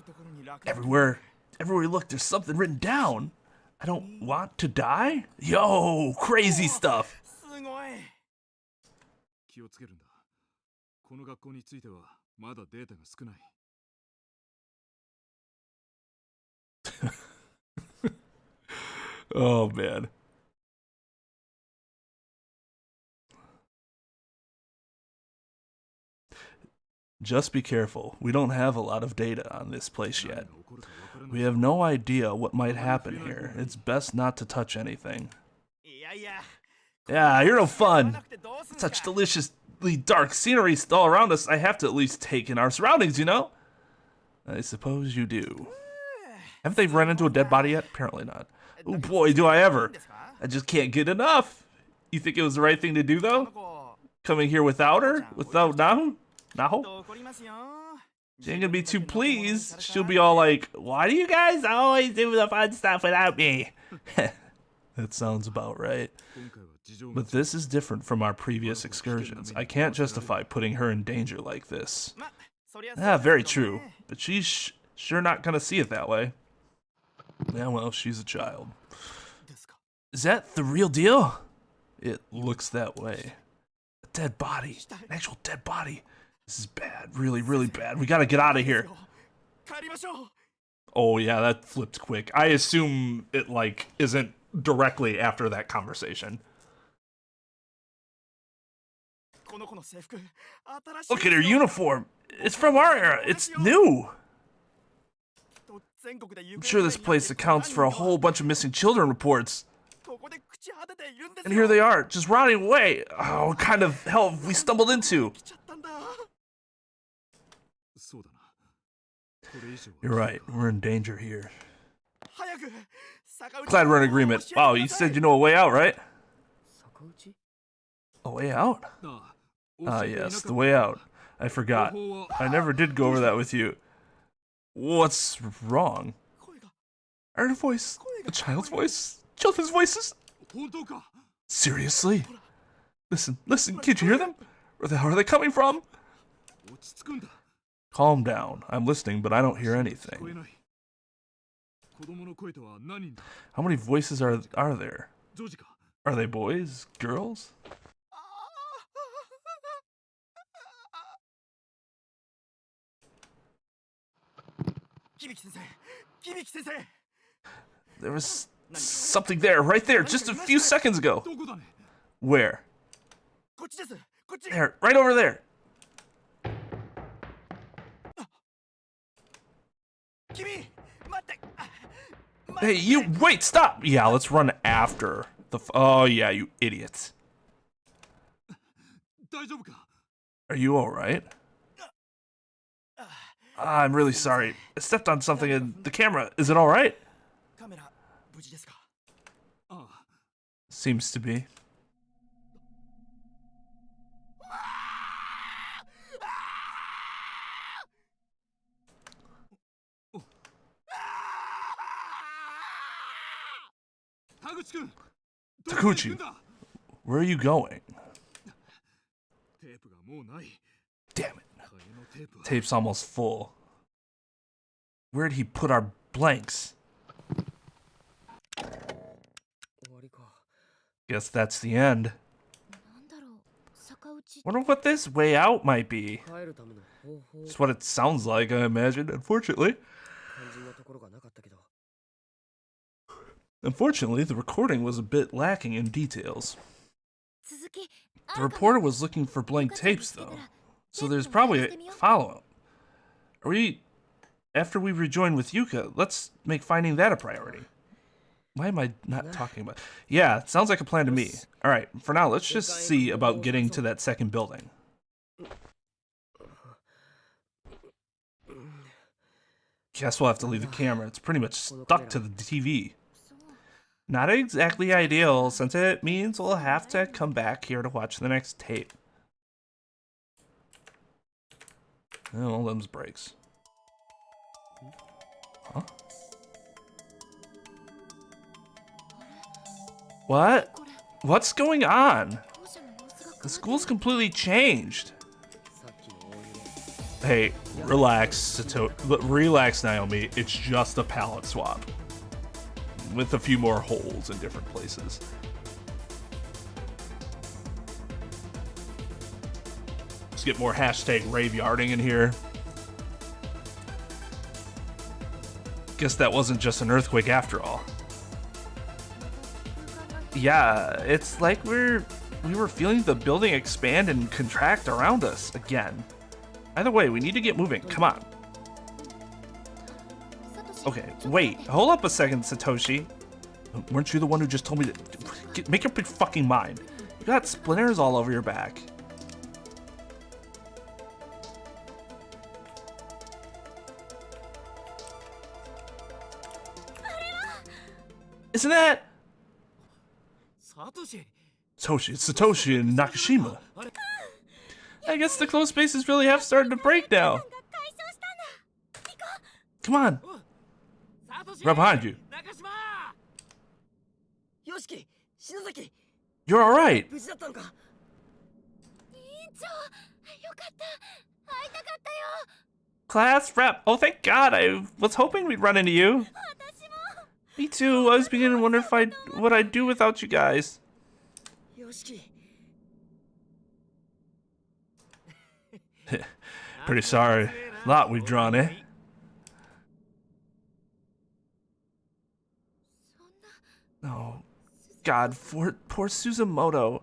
A: Everywhere you look, there's something written down. I don't want to die? Yo, crazy stuff. Oh, man. Just be careful. We don't have a lot of data on this place yet. We have no idea what might happen here. It's best not to touch anything. Yeah, you're no fun. Such deliciously dark scenery all around us. I have to at least take in our surroundings, you know? I suppose you do. Haven't they run into a dead body yet? Apparently not. Oh boy, do I ever. I just can't get enough. You think it was the right thing to do, though? Coming here without her? Without Nahu? Naho? She ain't gonna be too pleased. She'll be all like, why do you guys always do the fun stuff without me? That sounds about right. But this is different from our previous excursions. I can't justify putting her in danger like this. Ah, very true. But she's Sure not gonna see it that way. Yeah, well, she's a child. Is that the real deal? It looks that way. A dead body. An actual dead body. This is bad. Really, really bad. We gotta get out of here. Oh, yeah, that flipped quick. I assume it, like, isn't directly after that conversation. Look at her uniform. It's from our era. It's new. I'm sure this place accounts for a whole bunch of missing children reports. And here they are, just rotting away. Oh, what kind of hell have we stumbled into? You're right, we're in danger here. Glad we're in agreement. Wow, you said you know a way out, right? A way out? Ah, yes, the way out. I forgot. I never did go over that with you. What's wrong? I heard a voice. A child's voice? Children's voices? Seriously? Listen, can't you hear them? Where the hell are they coming from? Calm down. I'm listening, but I don't hear anything. How many voices are there? Are they boys? Girls? There was something there, right there, just a few seconds ago. Where? There, right over there. Hey, you, wait, stop! Yeah, let's run after the oh yeah, you idiots. Are you alright? I'm really sorry. I stepped on something in the camera. Is it alright? Seems to be. Takuchi, where are you going? Damn it. Tape's almost full. Where'd he put our blanks? Guess that's the end. Wonder what this way out might be. It's what it sounds like, I imagine, unfortunately. Unfortunately, the recording was a bit lacking in details. The reporter was looking for blank tapes, though, so there's probably a follow-up. After we rejoin with Yuka, let's make finding that a priority. Why am I not talking about? Yeah, sounds like a plan to me. Alright, for now, let's just see about getting to that second building. Guess we'll have to leave the camera. It's pretty much stuck to the TV. Not exactly ideal, since it means we'll have to come back here to watch the next tape. Oh, them's breaks. Huh? What? What's going on? The school's completely changed. Hey, relax, relax, Naomi. It's just a palette swap. With a few more holes in different places. Let's get more hashtag raveyarding in here. Guess that wasn't just an earthquake after all. Yeah, it's like we were feeling the building expand and contract around us again. Either way, we need to get moving. Come on. Okay, wait. Hold up a second, Satoshi. Weren't you the one who just told me to make up your fucking mind? You got splinters all over your back. Isn't that Satoshi? It's Satoshi and Nakashima. I guess the closed spaces really have started to break now. Come on. Right behind you. You're alright.
B: Class rep. Oh, thank God. I was hoping we'd run into you. Me too. I was beginning to wonder what I'd do without you guys.
A: Pretty sorry. Lot we've drawn, eh?
B: Oh, God. Poor Suzumoto.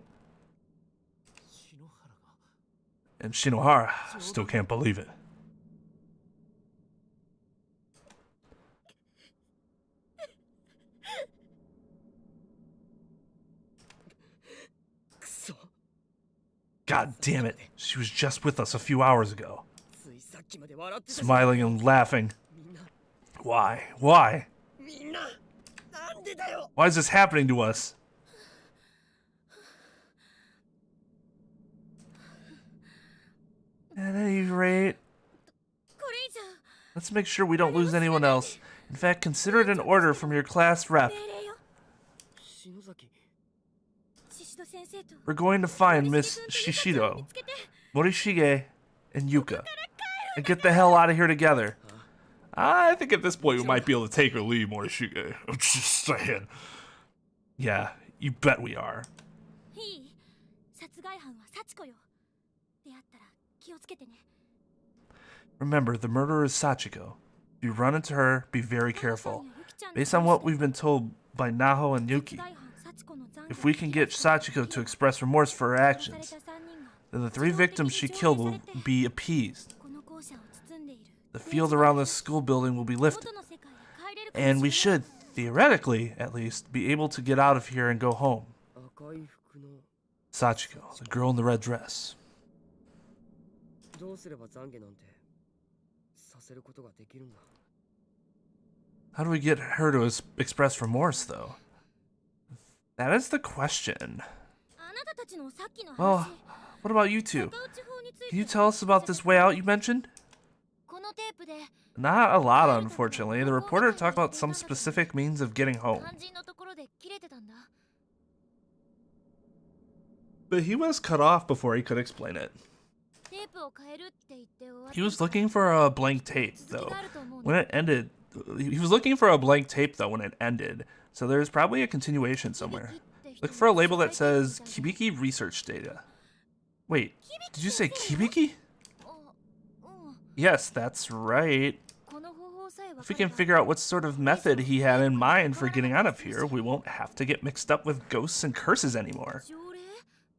A: And Shinohara still can't believe it. God damn it. She was just with us a few hours ago. Smiling and laughing. Why? Why? Why is this happening to us?
B: At any rate, let's make sure we don't lose anyone else. In fact, consider it an order from your class rep. We're going to find Miss Shishido, Morishige, and Yuka, and get the hell out of here together.
A: I think at this point we might be able to take or leave Morishige. I'm just saying. Yeah, you bet we are.
B: Remember, the murderer is Sachiko. If you run into her, be very careful. Based on what we've been told by Naho and Yuki, if we can get Sachiko to express remorse for her actions, then the 3 victims she killed will be appeased. The field around the school building will be lifted, and we should, theoretically at least, be able to get out of here and go home. Sachiko, the girl in the red dress. How do we get her to express remorse, though? That is the question. Well, what about you two? Can you tell us about this way out you mentioned? Not a lot, unfortunately. The reporter talked about some specific means of getting home.
A: But he was cut off before he could explain it.
B: He was looking for a blank tape, though. When it ended, so there's probably a continuation somewhere. Look for a label that says Kibiki Research Data. Wait, did you say Kibiki? Yes, that's right. If we can figure out what sort of method he had in mind for getting out of here, we won't have to get mixed up with ghosts and curses anymore.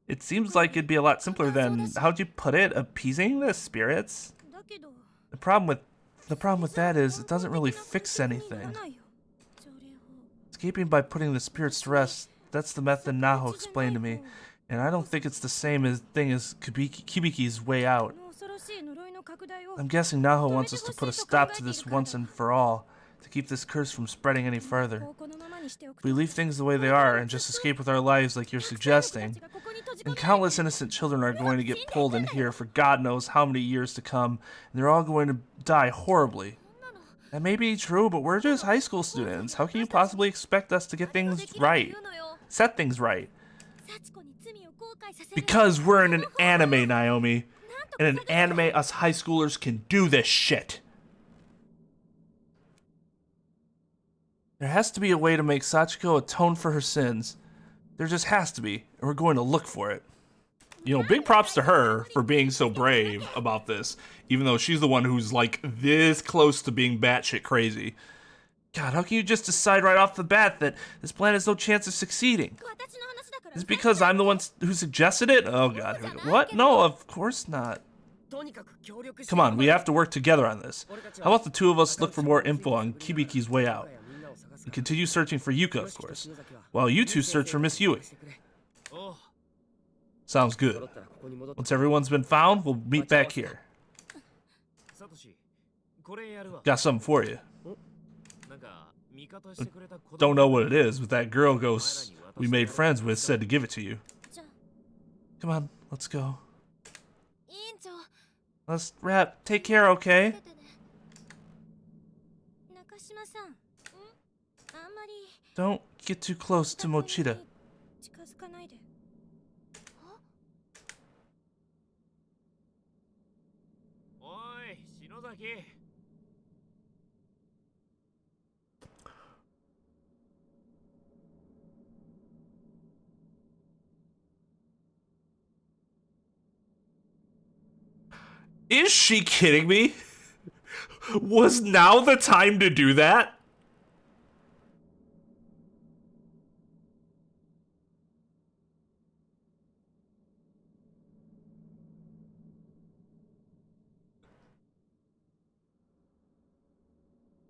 B: It seems like it'd be a lot simpler than, how'd you put it, appeasing the spirits? The problem with that is it doesn't really fix anything. Escaping by putting the spirits to rest, that's the method Naho explained to me, and I don't think it's the same thing as Kibiki's way out. I'm guessing Naho wants us to put a stop to this once and for all, to keep this curse from spreading any further. If we leave things the way they are and just escape with our lives like you're suggesting, and countless innocent children are going to get pulled in here for God knows how many years to come, and they're all going to die horribly. That may be true, but we're just high school students. How can you possibly expect us to get things right? Set things right? Because we're in an anime, Naomi. In an anime, us high schoolers can do this shit. There has to be a way to make Sachiko atone for her sins. There just has to be, and we're going to look for it.
A: You know, big props to her for being so brave about this, even though she's the one who's like this close to being batshit crazy.
B: God, how can you just decide right off the bat that this plan has no chance of succeeding? Is it because I'm the one who suggested it? Oh God, here we go. What? No, of course not.
A: Come on, we have to work together on this. How about the two of us look for more info on Kibiki's way out? And continue searching for Yuka, of course, while you two search for Miss Yui. Sounds good. Once everyone's been found, we'll meet back here. Got something for you. Don't know what it is, but that girl ghost we made friends with said to give it to you.
B: Come on, let's go. Let's wrap. Take care, okay? Don't get too close to Mochida.
A: Is she kidding me? Was now the time to do that?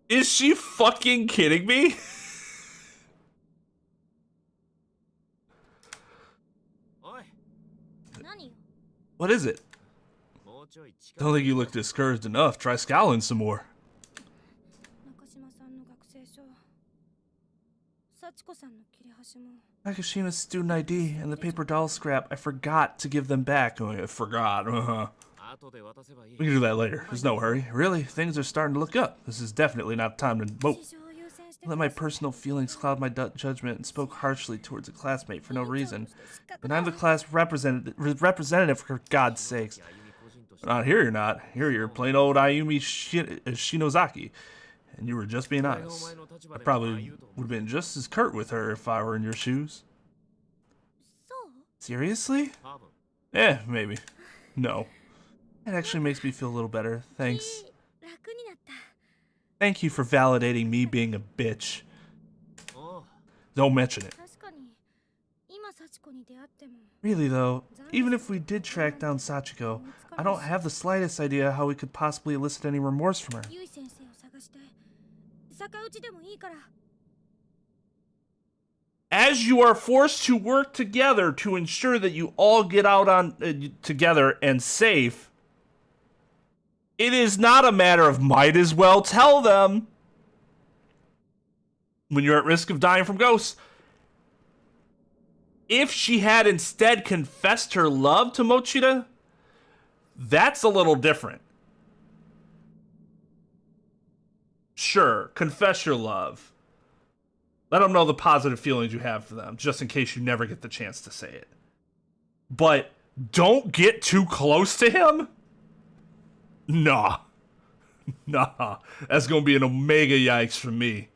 A: Is she fucking kidding me? What is it? Don't think you look discouraged enough. Try scowling some more.
B: Nakashima's student ID and the paper doll scrap, I forgot to give them back.
A: Oh, I forgot. We can do that later. There's no hurry.
B: Really, things are starting to look up.
A: This is definitely not time to mope.
B: I let my personal feelings cloud my judgment and spoke harshly towards a classmate for no reason. And I'm the class representative for God's sakes.
A: Not here, you're not. Here, you're plain old Ayumi Shinozaki. And you were just being honest. I probably would have been just as curt with her if I were in your shoes.
B: Seriously?
A: Eh, maybe. No.
B: That actually makes me feel a little better. Thanks. Thank you for validating me being a bitch.
A: Don't mention it.
B: Really though, even if we did track down Sachiko, I don't have the slightest idea how we could possibly elicit any remorse from her.
A: As you are forced to work together to ensure that you all get out on together and safe, it is not a matter of might as well tell them when you're at risk of dying from ghosts. If she had instead confessed her love to Mochida, that's a little different. Sure, confess your love. Let them know the positive feelings you have for them, just in case you never get the chance to say it. But don't get too close to him? Nah. Nah. That's gonna be an omega yikes for me.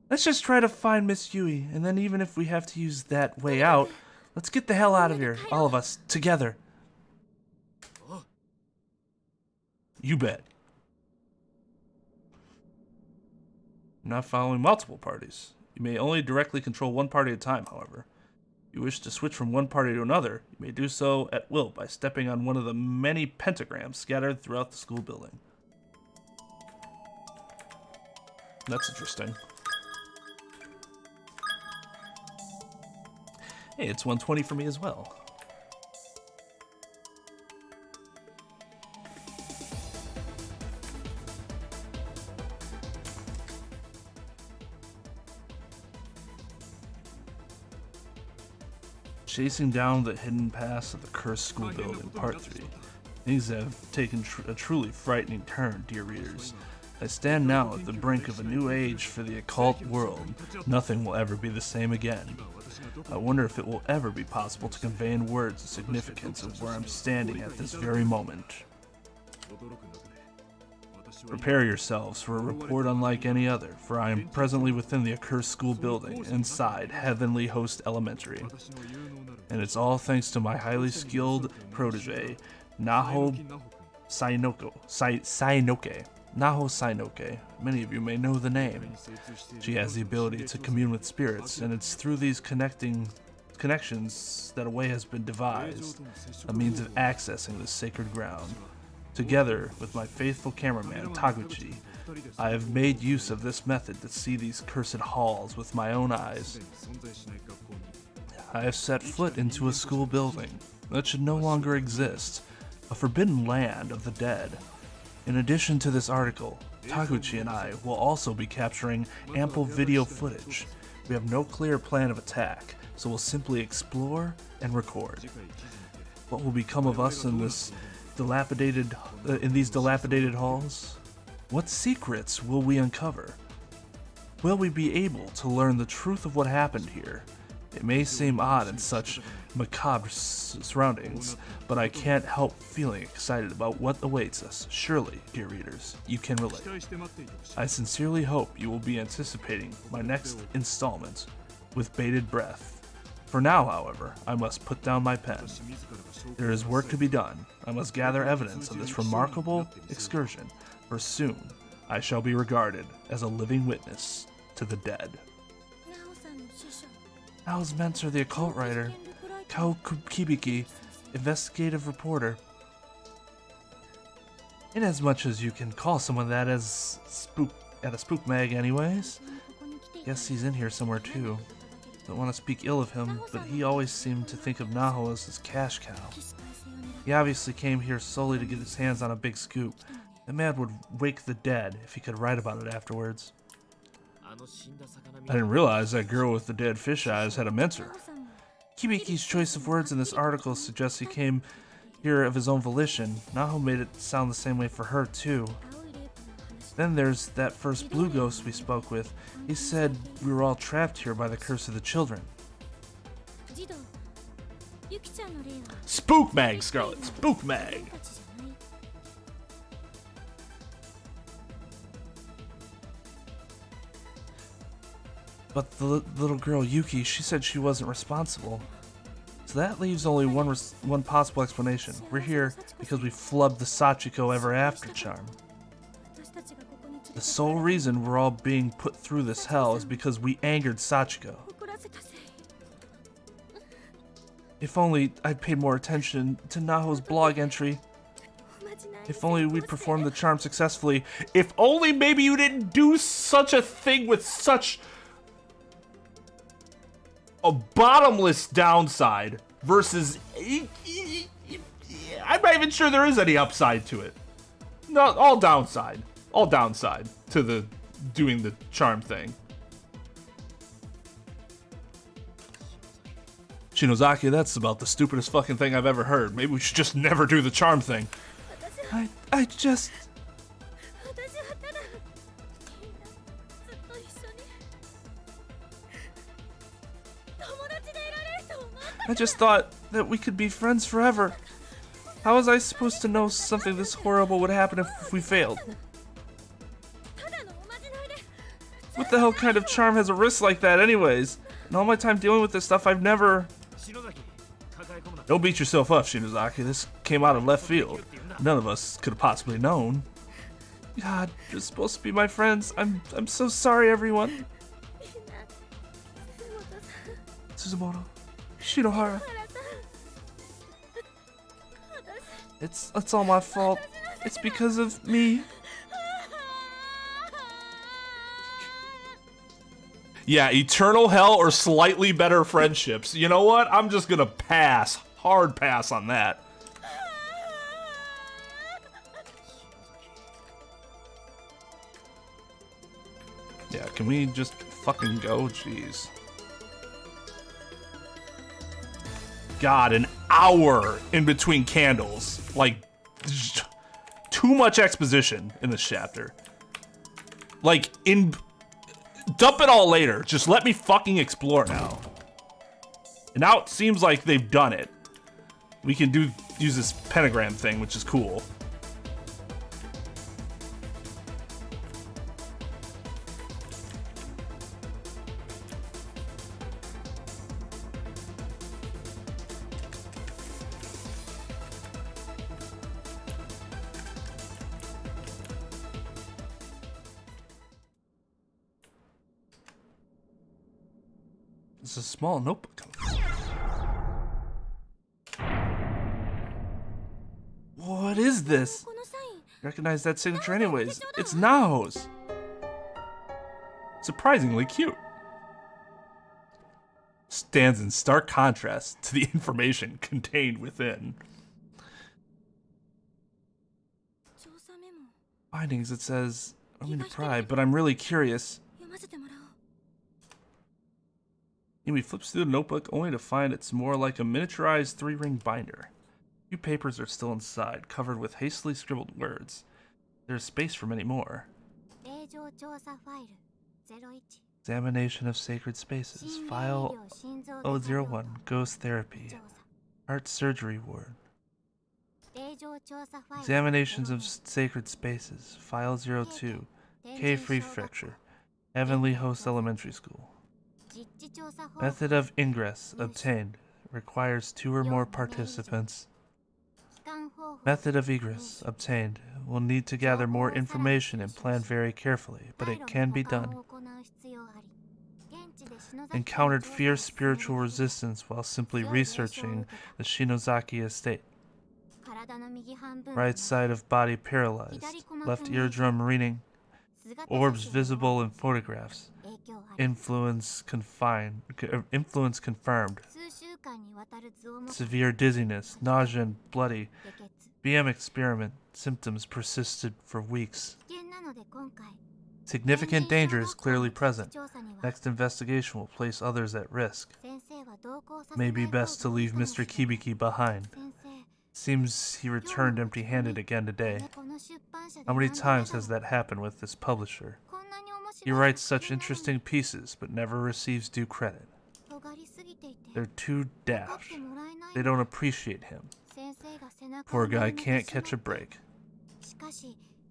B: Let's just try to find Miss Yui, and then even if we have to use that way out, let's get the hell out of here, all of us, together.
A: You bet. You're not following multiple parties. You may only directly control one party at a time, however. If you wish to switch from one party to another, you may do so at will by stepping on one of the many pentagrams scattered throughout the school building. That's interesting. Hey, it's 120 for me as well. Chasing down the hidden past of the cursed school building, part 3. Things have taken a truly frightening turn, dear readers. I stand now at the brink of a new age for the occult world. Nothing will ever be the same again. I wonder if it will ever be possible to convey in words the significance of where I'm standing at this very moment. Prepare yourselves for a report unlike any other, for I am presently within the accursed school building, inside Heavenly Host Elementary. And it's all thanks to my highly skilled protege, Naho Sainoke. Naho Sainoke. Many of you may know the name. She has the ability to commune with spirits, and it's through these connections that a way has been devised, a means of accessing this sacred ground. Together with my faithful cameraman, Taguchi, I have made use of this method to see these cursed halls with my own eyes. I have set foot into a school building that should no longer exist, a forbidden land of the dead. In addition to this article, Taguchi and I will also be capturing ample video footage. We have no clear plan of attack, so we'll simply explore and record. What will become of us in these dilapidated halls? What secrets will we uncover? Will we be able to learn the truth of what happened here?
B: It may seem odd in such macabre surroundings, but I can't help feeling excited about what awaits us. Surely, dear readers, you can relate. I sincerely hope you will be anticipating my next installment with bated breath. For now, however, I must put down my pen. There is work to be done. I must gather evidence of this remarkable excursion, for soon I shall be regarded as a living witness to the dead. Nao's mentor, the occult writer, Kao Kibiki, investigative reporter. Inasmuch as you can call someone that as at a spook mag anyways. Guess he's in here somewhere too. Don't want to speak ill of him, but he always seemed to think of Naho as his cash cow. He obviously came here solely to get his hands on a big scoop. The man would wake the dead if he could write about it afterwards. I didn't realize that girl with the dead fish eyes had a mentor. Kibiki's choice of words in this article suggests he came here of his own volition. Naho made it sound the same way for her too. Then there's that first blue ghost we spoke with. He said we were all trapped here by the curse of the children.
A: Spook mag, Scarlet. Spook mag.
B: But the little girl Yuki, she said she wasn't responsible. So that leaves only one possible explanation. We're here because we flubbed the Sachiko Ever After charm. The sole reason we're all being put through this hell is because we angered Sachiko. If only I'd paid more attention to Naho's blog entry. If only we'd performed the charm successfully.
A: If only maybe you didn't do such a thing with such a bottomless downside versus... I'm not even sure there is any upside to it. No, all downside. All downside to the doing the charm thing. Shinozaki, that's about the stupidest fucking thing I've ever heard. Maybe we should just never do the charm thing.
B: I just thought that we could be friends forever. How was I supposed to know something this horrible would happen if we failed? What the hell kind of charm has a risk like that anyways? In all my time dealing with this stuff, I've never...
A: Don't beat yourself up, Shinozaki. This came out of left field. None of us could have possibly known.
B: God, you're supposed to be my friends. I'm so sorry, everyone. Suzumoto, Shinohara. It's all my fault. It's because of me.
A: Yeah, eternal hell or slightly better friendships. You know what? I'm just gonna pass. Hard pass on that. Yeah, can we just fucking go? Jeez. God, an hour in between candles. Like, too much exposition in this chapter. Like, dump it all later. Just let me fucking explore now. And now it seems like they've done it. We can use this pentagram thing, which is cool.
B: It's a small notebook. What is this? Recognize that signature anyways. It's Nao's.
A: Surprisingly cute. Stands in stark contrast to the information contained within.
B: Findings, it says, I'm going to pry, but I'm really curious. Amy flips through the notebook only to find it's more like a miniaturized 3-ring binder. A few papers are still inside, covered with hastily scribbled words. There's space for many more. Examination of sacred spaces. File 001. Ghost therapy. Heart surgery ward. Examinations of sacred spaces. File 02. Cave Prefecture. Heavenly Host Elementary School. Method of ingress obtained. Requires 2 or more participants. Method of egress obtained. Will need to gather more information and plan very carefully, but it can be done. Encountered fierce spiritual resistance while simply researching the Shinozaki estate. Right side of body paralyzed. Left eardrum reading. Orbs visible in photographs. Influence confirmed. Severe dizziness, nausea and bloody. BM experiment. Symptoms persisted for weeks. Significant danger is clearly present. Next investigation will place others at risk. May be best to leave Mr. Kibiki behind. Seems he returned empty-handed again today. How many times has that happened with this publisher? He writes such interesting pieces, but never receives due credit. They're too daft. They don't appreciate him. Poor guy can't catch a break.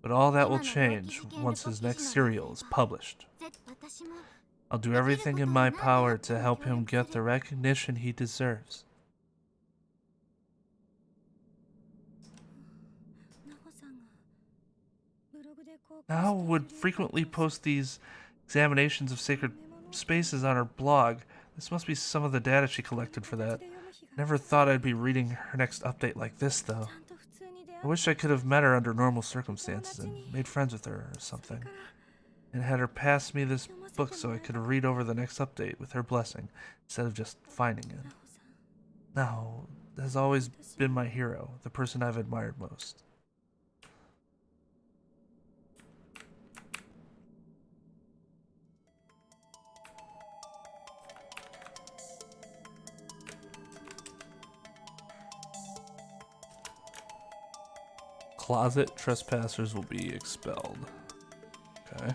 B: But all that will change once his next serial is published. I'll do everything in my power to help him get the recognition he deserves. Nao would frequently post these examinations of sacred spaces on her blog. This must be some of the data she collected for that. Never thought I'd be reading her next update like this, though. I wish I could have met her under normal circumstances and made friends with her or something. And had her pass me this book so I could read over the next update with her blessing, instead of just finding it. Nao has always been my hero, the person I've admired most. Closet trespassers will be expelled. Okay.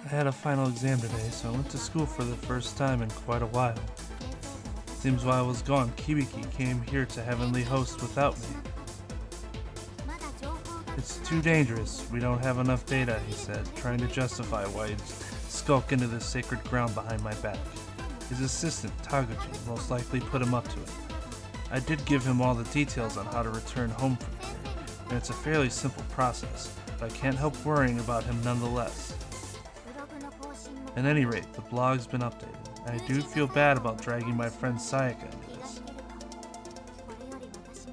B: I had a final exam today, so I went to school for the first time in quite a while. Seems while I was gone, Kibiki came here to Heavenly Host without me. It's too dangerous. We don't have enough data, he said, trying to justify why he'd skulk into this sacred ground behind my back. His assistant, Taguchi, most likely put him up to it. I did give him all the details on how to return home from here, and it's a fairly simple process, but I can't help worrying about him nonetheless. At any rate, the blog's been updated. I do feel bad about dragging my friend Sayaka into this.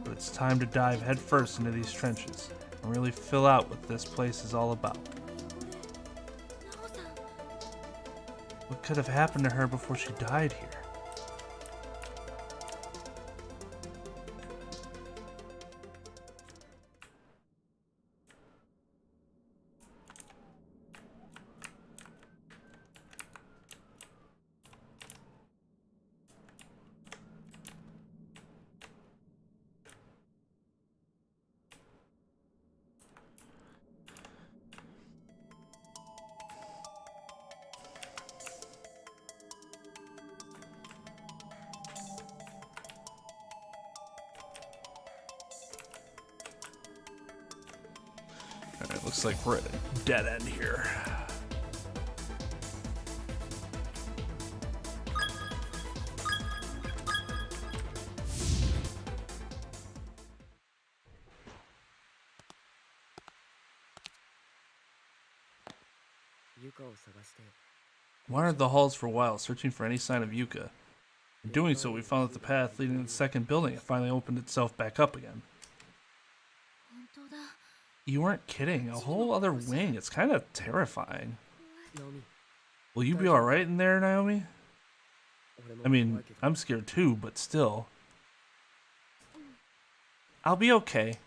B: But it's time to dive headfirst into these trenches and really fill out what this place is all about. What could have happened to her before she died here? Alright, looks like we're at a dead end here. Wandered the halls for a while, searching for any sign of Yuka. In doing so, we found that the path leading to the second building had finally opened itself back up again. You weren't kidding. A whole other wing. It's kind of terrifying. Will you be alright in there, Naomi? I mean, I'm scared too, but still. I'll be okay.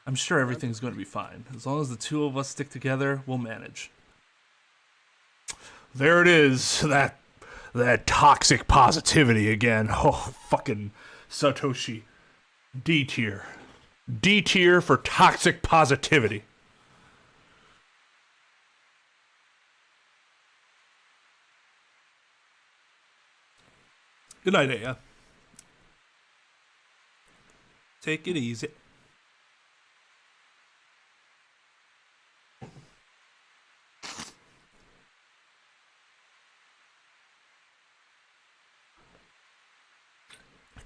A: I'm sure everything's going to be fine. As long as the two of us stick together, we'll manage. There it is, that toxic positivity again. Oh, fucking Satoshi. D tier. D tier for toxic positivity. Good night, Aya. Take it easy.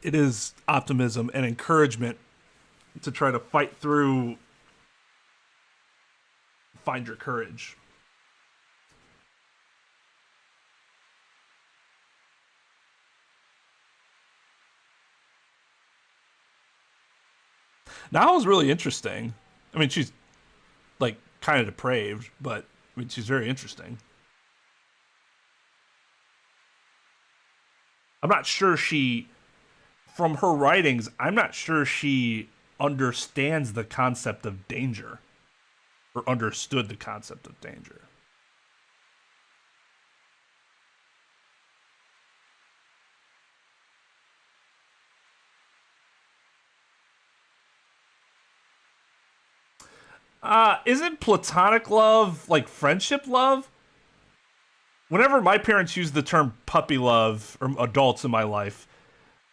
A: It is optimism and encouragement to try to fight through, find your courage. Now is really interesting. I mean, she's like kind of depraved, but I mean, she's very interesting. I'm not sure she, from her writings, I'm not sure she understands the concept of danger or understood the concept of danger. Isn't platonic love like friendship love? Whenever my parents used the term puppy love, or adults in my life,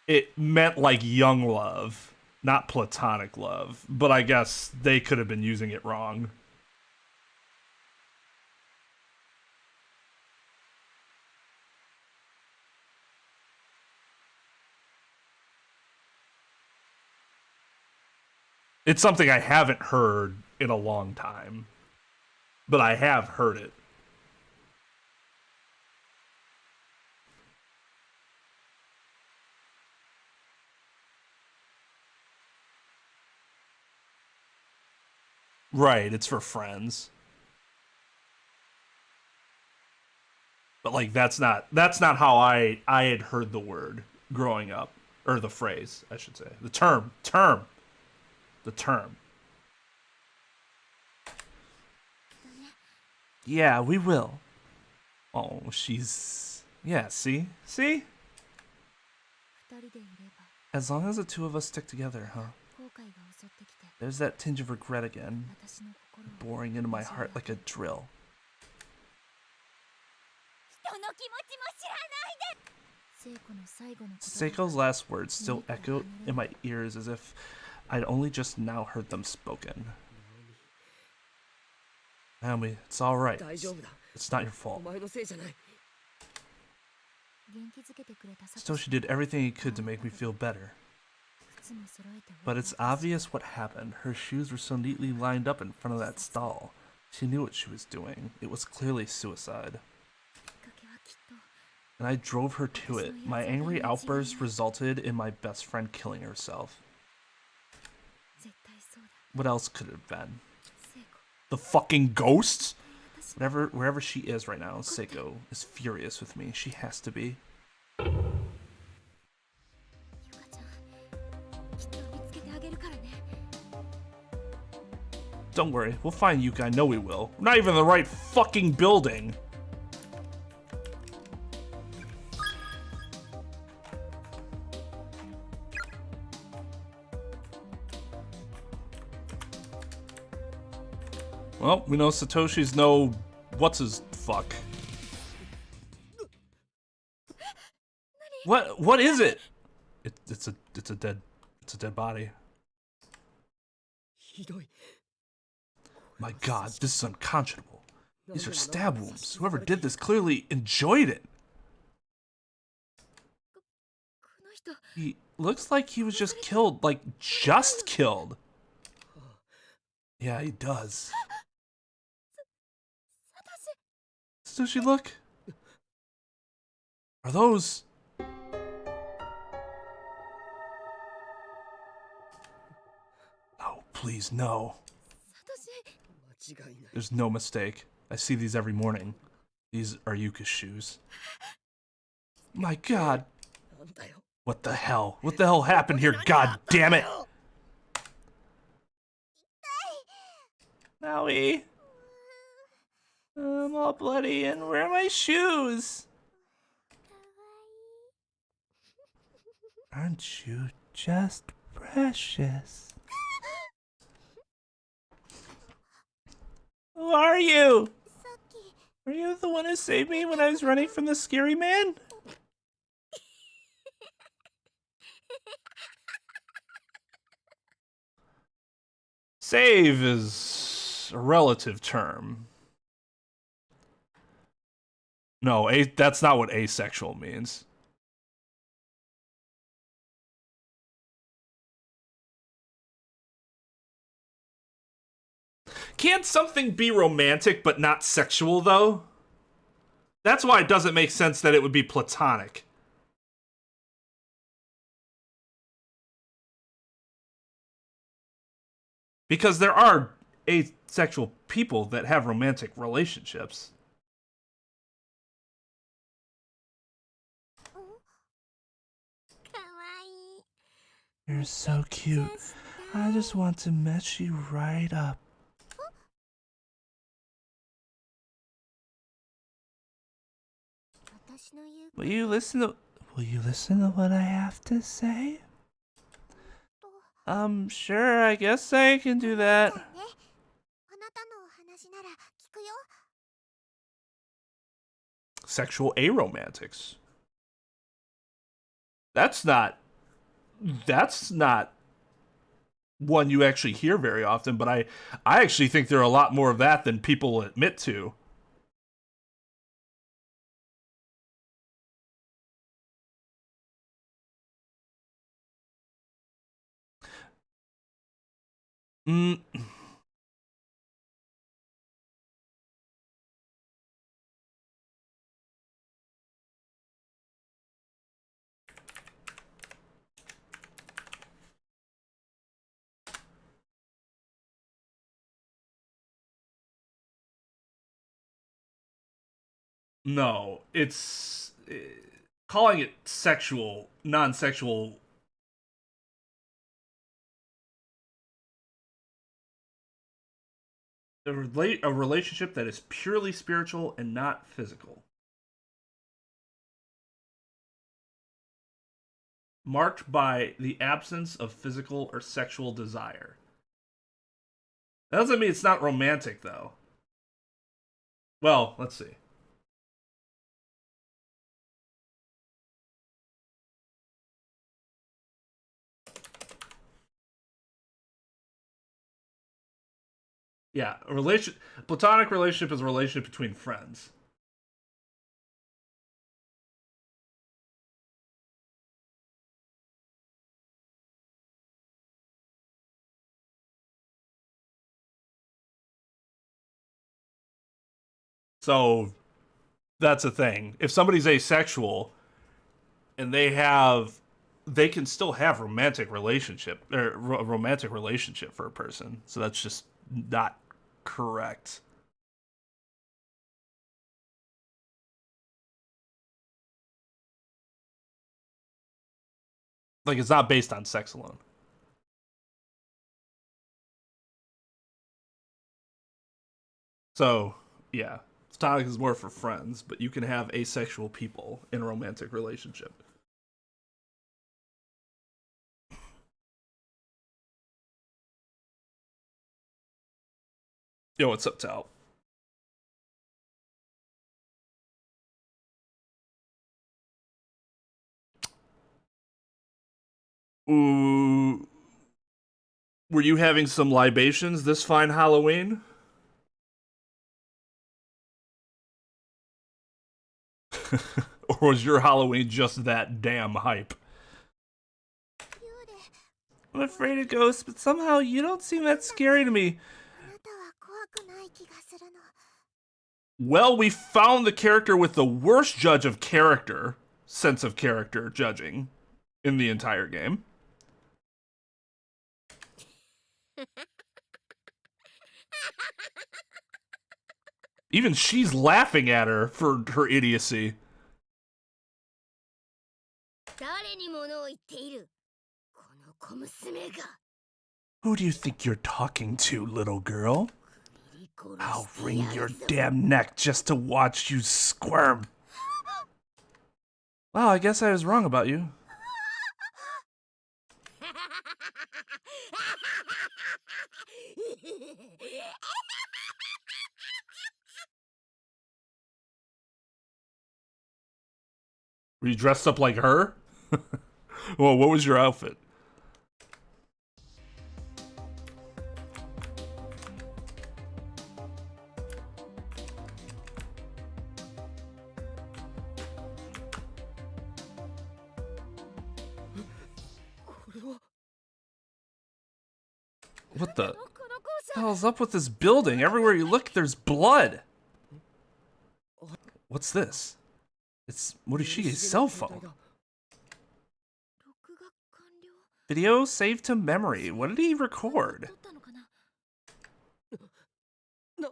A: it meant like young love, not platonic love. But I guess they could have been using it wrong. It's something I haven't heard in a long time, but I have heard it. Right, it's for friends. But like that's not how I had heard the word growing up, or the phrase, I should say. The term. The term.
B: Yeah, we will.
A: Oh, she's... Yeah, see? See?
B: As long as the two of us stick together, huh? There's that tinge of regret again, boring into my heart like a drill. Seiko's last words still echoed in my ears as if I'd only just now heard them spoken. Naomi, it's alright. It's not your fault. Satoshi did everything he could to make me feel better. But it's obvious what happened. Her shoes were so neatly lined up in front of that stall. She knew what she was doing. It was clearly suicide. And I drove her to it. My angry outburst resulted in my best friend killing herself. What else could it have been?
A: The fucking ghosts?
B: Wherever she is right now, Seiko is furious with me. She has to be.
A: Don't worry, we'll find Yuka, I know we will. We're not even in the right fucking building. Well, we know Satoshi's no what's-his-fuck. What is it? It's a dead body. My god, this is unconscionable. These are stab wounds. Whoever did this clearly enjoyed it. He looks like he was just killed, like just killed. Yeah, he does. Satoshi, look. Are those... Oh, please, no. There's no mistake. I see these every morning. These are Yuka's shoes. My god. What the hell? What the hell happened here? God damn it.
B: Owie. I'm all bloody, and where are my shoes? Aren't you just precious? Who are you? Are you the one who saved me when I was running from the scary man?
A: Save is a relative term. No, that's not what asexual means. Can't something be romantic but not sexual, though? That's why it doesn't make sense that it would be platonic. Because there are asexual people that have romantic relationships.
B: You're so cute. I just want to mess you right up. Will you listen to what I have to say? Sure, I guess I can do that.
A: Sexual aromantics. That's not one you actually hear very often, but I actually think there are a lot more of that than people admit to. No, it's calling it sexual, non-sexual. A relationship that is purely spiritual and not physical. Marked by the absence of physical or sexual desire. That doesn't mean it's not romantic, though. Well, let's see. Yeah, platonic relationship is a relationship between friends. So that's the thing. If somebody's asexual and they can still have romantic relationship or romantic relationship for a person. So that's just not correct. Like, it's not based on sex alone. So, yeah. Platonic is more for friends, but you can have asexual people in a romantic relationship. Yo, what's up, Tal? Ooh. Were you having some libations this fine Halloween? Or was your Halloween just that damn hype?
B: I'm afraid of ghosts, but somehow you don't seem that scary to me.
A: Well, we found the character with the worst sense of character judging in the entire game. Even she's laughing at her for her idiocy.
B: Who do you think you're talking to, little girl?
A: I'll wring your damn neck just to watch you squirm.
B: Wow, I guess I was wrong about you.
A: Were you dressed up like her? Well, what was your outfit?
B: What the hell's up with this building? Everywhere you look, there's blood. What's this? It's Morishige's cell phone. Video saved to memory. What did he record?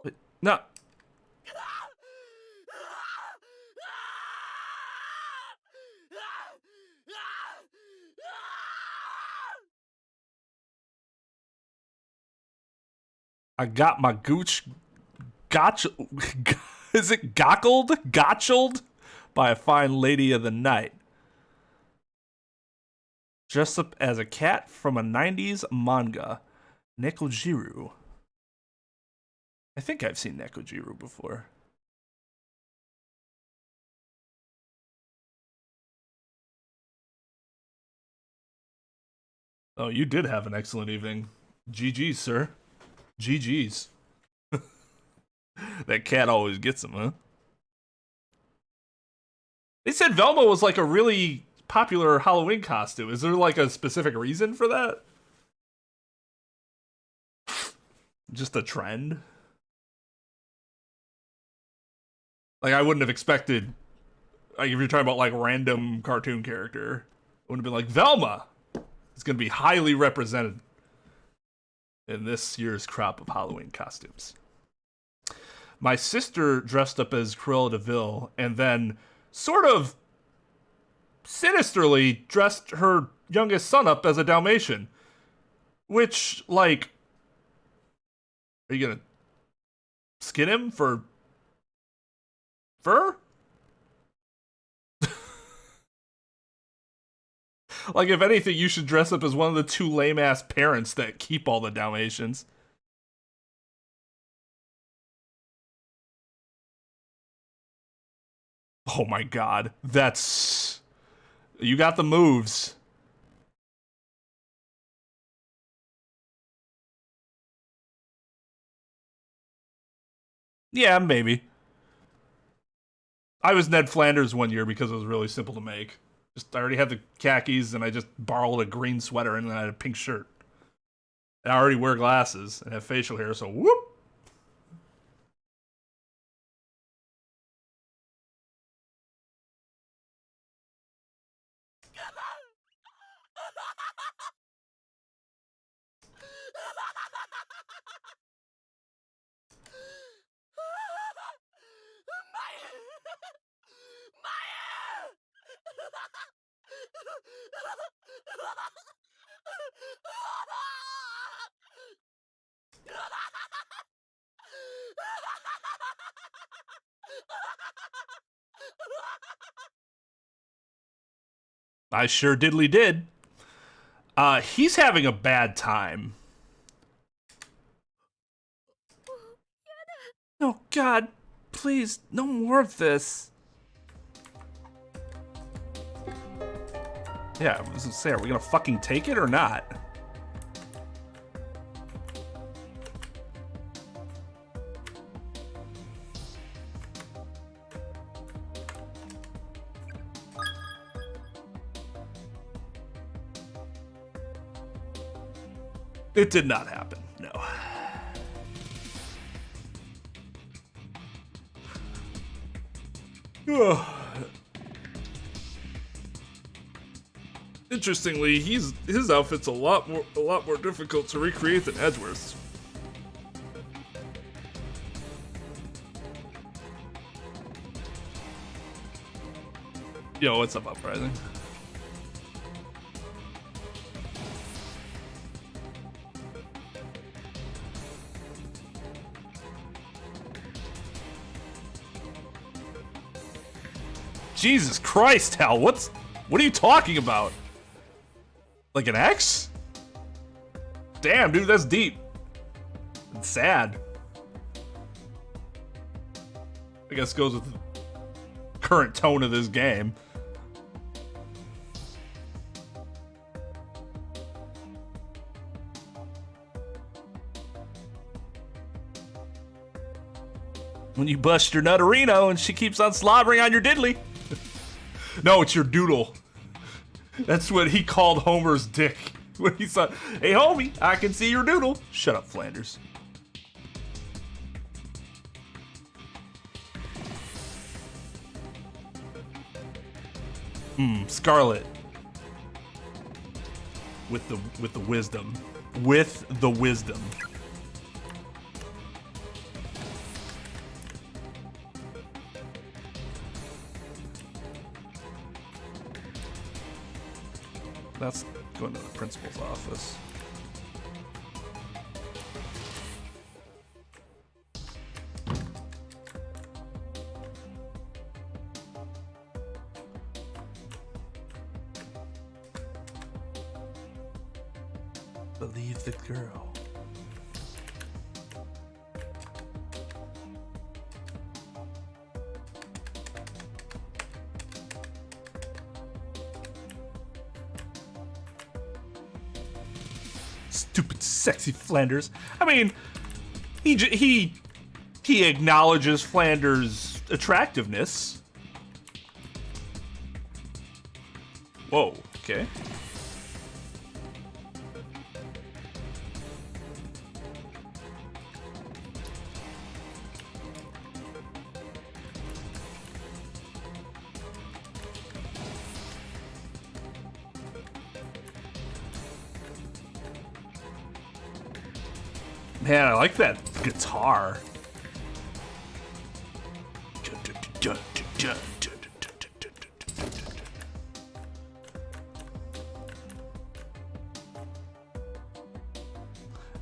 B: Wait, no.
A: I got my gooch gotch is it gotchled by a fine lady of the night. Dressed up as a cat from a 90s manga, Nekojiru. I think I've seen Nekojiru before. Oh, you did have an excellent evening. GG's, sir. GG's. That cat always gets him, huh? They said Velma was like a really popular Halloween costume. Is there like a specific reason for that? Just a trend? Like, I wouldn't have expected, like, if you're talking about like random cartoon character, it would have been like Velma. It's going to be highly represented in this year's crop of Halloween costumes. My sister dressed up as Cruella de Vil and then sort of sinisterly dressed her youngest son up as a Dalmatian. Which, like, are you gonna skin him for fur? Like, if anything, you should dress up as one of the two lame-ass parents that keep all the Dalmatians. Oh my god. That's... You got the moves. Yeah, maybe. I was Ned Flanders one year because it was really simple to make. I already had the khakis, and I just borrowed a green sweater, and then I had a pink shirt. And I already wear glasses and have facial hair, so whoop! I sure diddly did. He's having a bad time.
B: Oh God, please, no more of this.
A: Yeah, I was gonna say, are we gonna fucking take it or not? It did not happen, no. Interestingly, his outfit's a lot more difficult to recreate than Edgeworth's. Yo, what's up, Uprising? Jesus Christ, Hal, what are you talking about? Like an ex? Damn, dude, that's deep. It's sad. I guess goes with the current tone of this game. When you bust your nutterino and she keeps on slobbering on your diddly. No, it's your doodle. That's what he called Homer's dick. When he said, hey homie, I can see your doodle. Shut up, Flanders. Scarlet. With the wisdom. With the wisdom. That's going to the principal's office. Believe the girl. Stupid, sexy Flanders. I mean, he acknowledges Flanders' attractiveness. Whoa. Okay. Man, I like that guitar.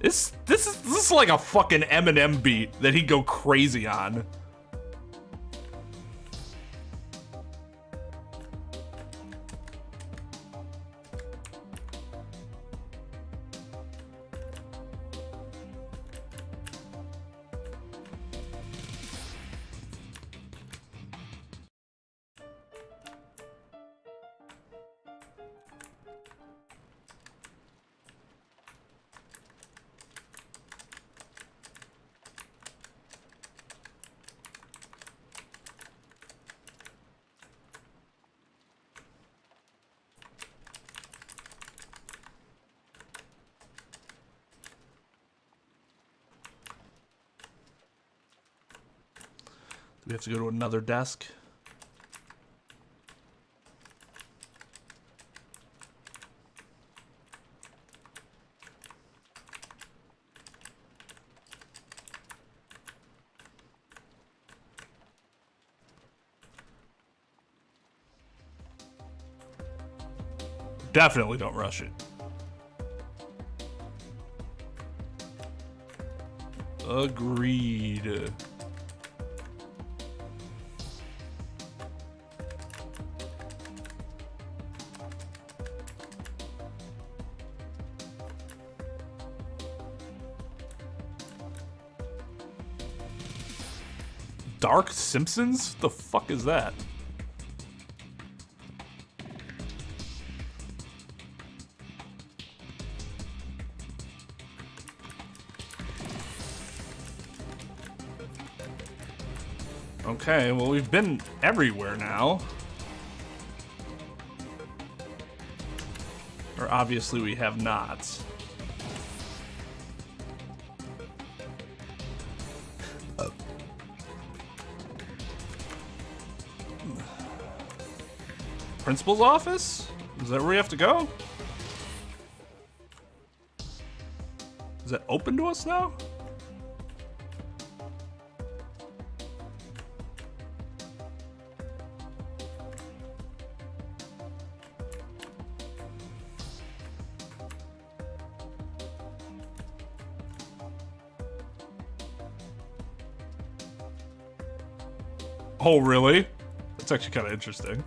A: This is like a fucking Eminem beat that he'd go crazy on. Do we have to go to another desk? Definitely don't rush it. Agreed. Dark Simpsons? The fuck is that? Okay, well, we've been everywhere now. Or obviously we have not. Principal's office? Is that where we have to go? Is that open to us now? Oh, really? That's It's actually kind of interesting.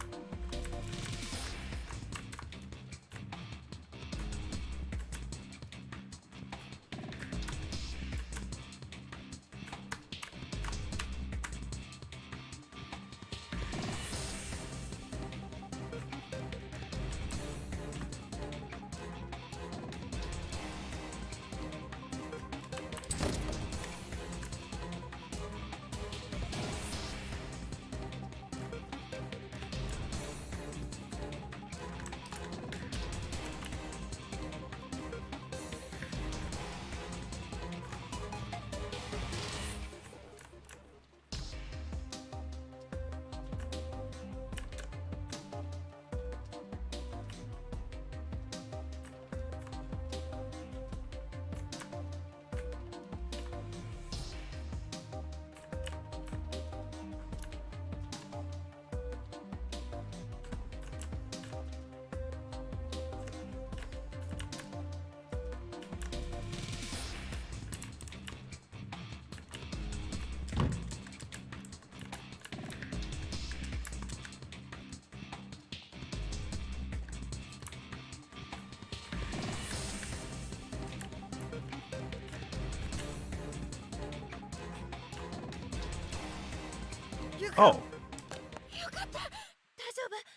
A: Oh.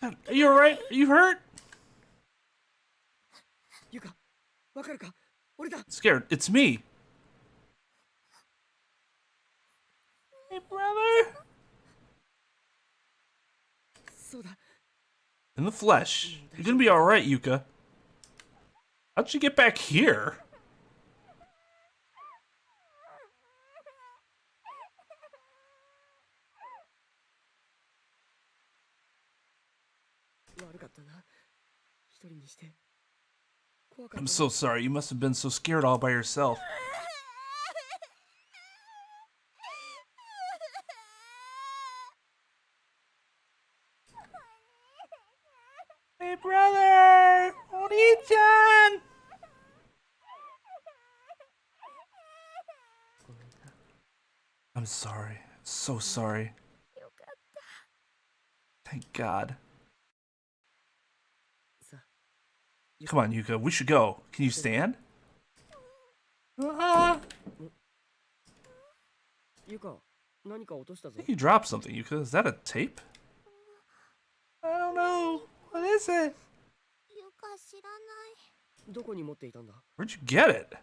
A: Are you alright? Are you hurt? Scared. It's me. Hey, brother. In the flesh. You're gonna be alright, Yuka. How'd you get back here? I'm so sorry. You must have been so scared all by yourself. Hey, brother! Oni-chan! I'm sorry. So sorry. Thank God. Come on, Yuka. We should go. Can you stand? I think you dropped something, Yuka. Is that a tape? I don't know. What is it? Where'd you get it?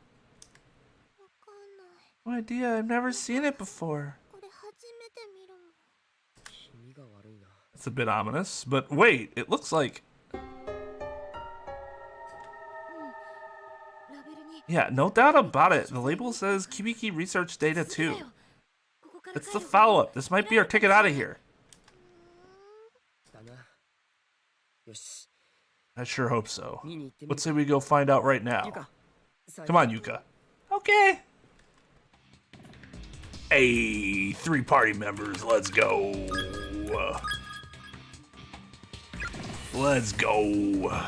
A: No idea. I've never seen it before. That's a bit ominous. But wait, it looks like... Yeah, no doubt about it. The label says Kibiki Research Data 2. It's the follow-up. This might be our ticket out of here. I sure hope so. Let's say we go find out right now. Come on, Yuka. Okay. Hey, 3 party members, let's go. Let's go.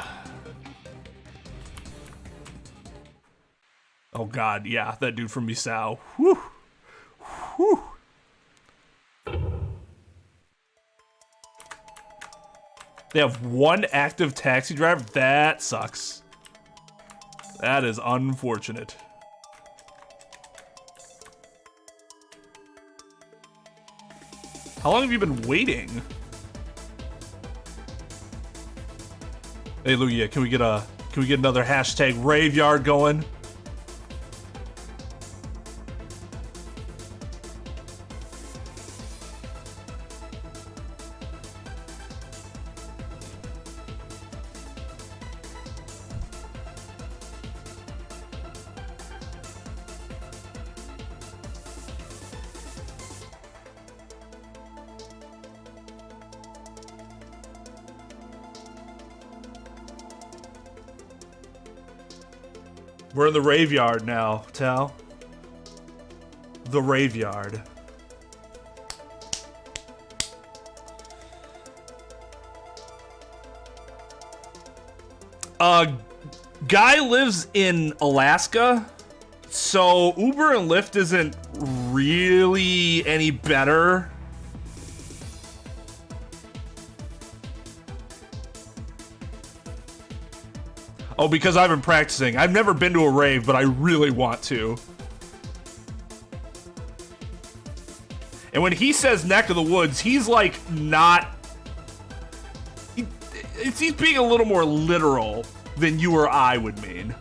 A: Oh God, yeah, that dude from Misao. Whew. Whew. They have 1 active taxi driver? That sucks. That is unfortunate. How long have you been waiting? Hey Lugia, can we get another hashtag raveyard going? We're in the raveyard now, Tal. The raveyard. Guy lives in Alaska, so Uber and Lyft isn't really any better. Oh, because I've been practicing. I've never been to a rave, but I really want to. And when he says neck of the woods, he's like not... He's being a little more literal than you or I would mean.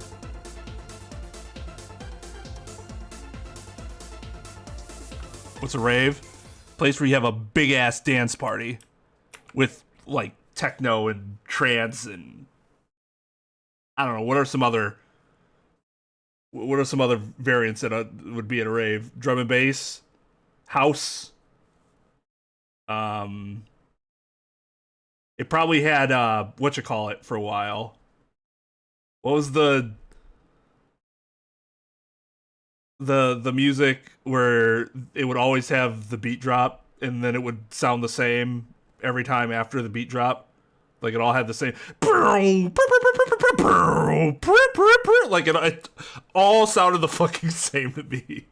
A: What's a rave? Place where you have a big-ass dance party with, like, techno and trance and... I don't know, what are some other variants that would be at a rave? Drum and bass? House? It probably had, whatchamacallit for a while. What was the music where it would always have the beat drop and then it would sound the same every time after the beat drop? Like it all had the same, like it all sounded the fucking same to me.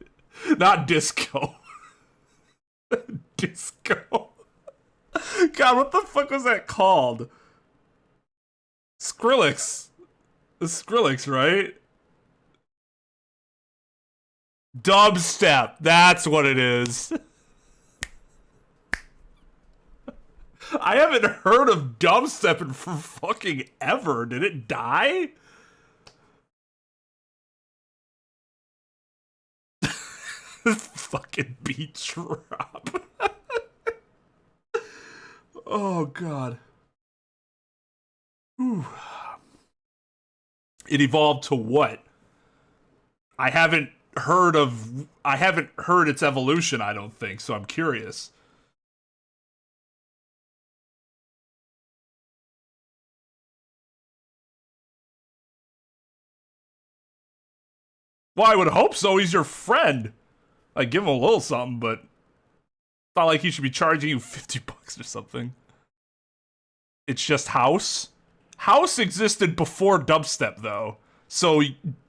A: Not disco. Disco. God, what the fuck was that called? Skrillex. The Skrillex, right? Dubstep. That's what it is. I haven't heard of dubstep in for fucking ever. Did it die? Fucking beat drop. Oh, God. Whew. It evolved to what? I haven't heard its evolution, I don't think, so I'm curious. Well, I would hope so. He's your friend. Like, give him a little something, but it's not like he should be charging you $50 or something. It's just house. House existed before dubstep, though. So,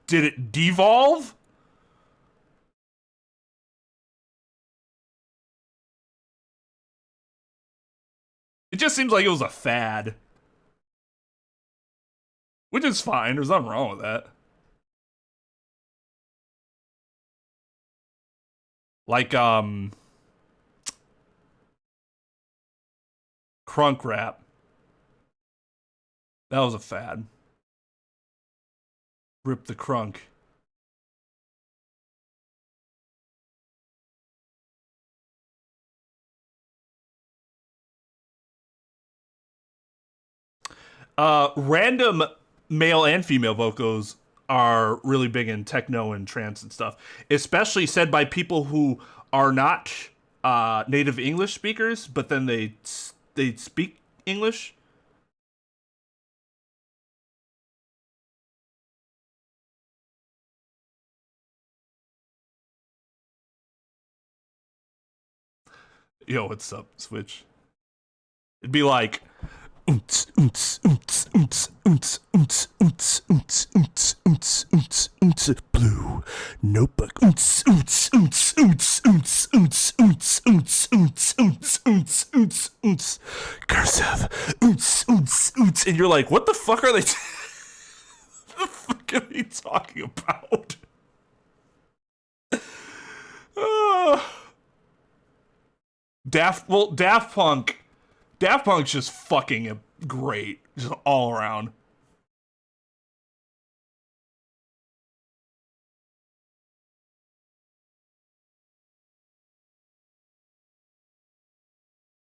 A: did it devolve? It just seems like it was a fad. Which is fine. There's nothing wrong with that. Like, crunk rap. That was a fad. Rip the crunk. Random male and female vocals are really big in techno and trance and stuff, especially said by people who are not native English speakers, but then they speak English. Yo, what's up, Switch? It'd be like blue notebook cursive and you're like, what the fuck are they what the fuck are they talking about? Daft Punk's just fucking great, just all around.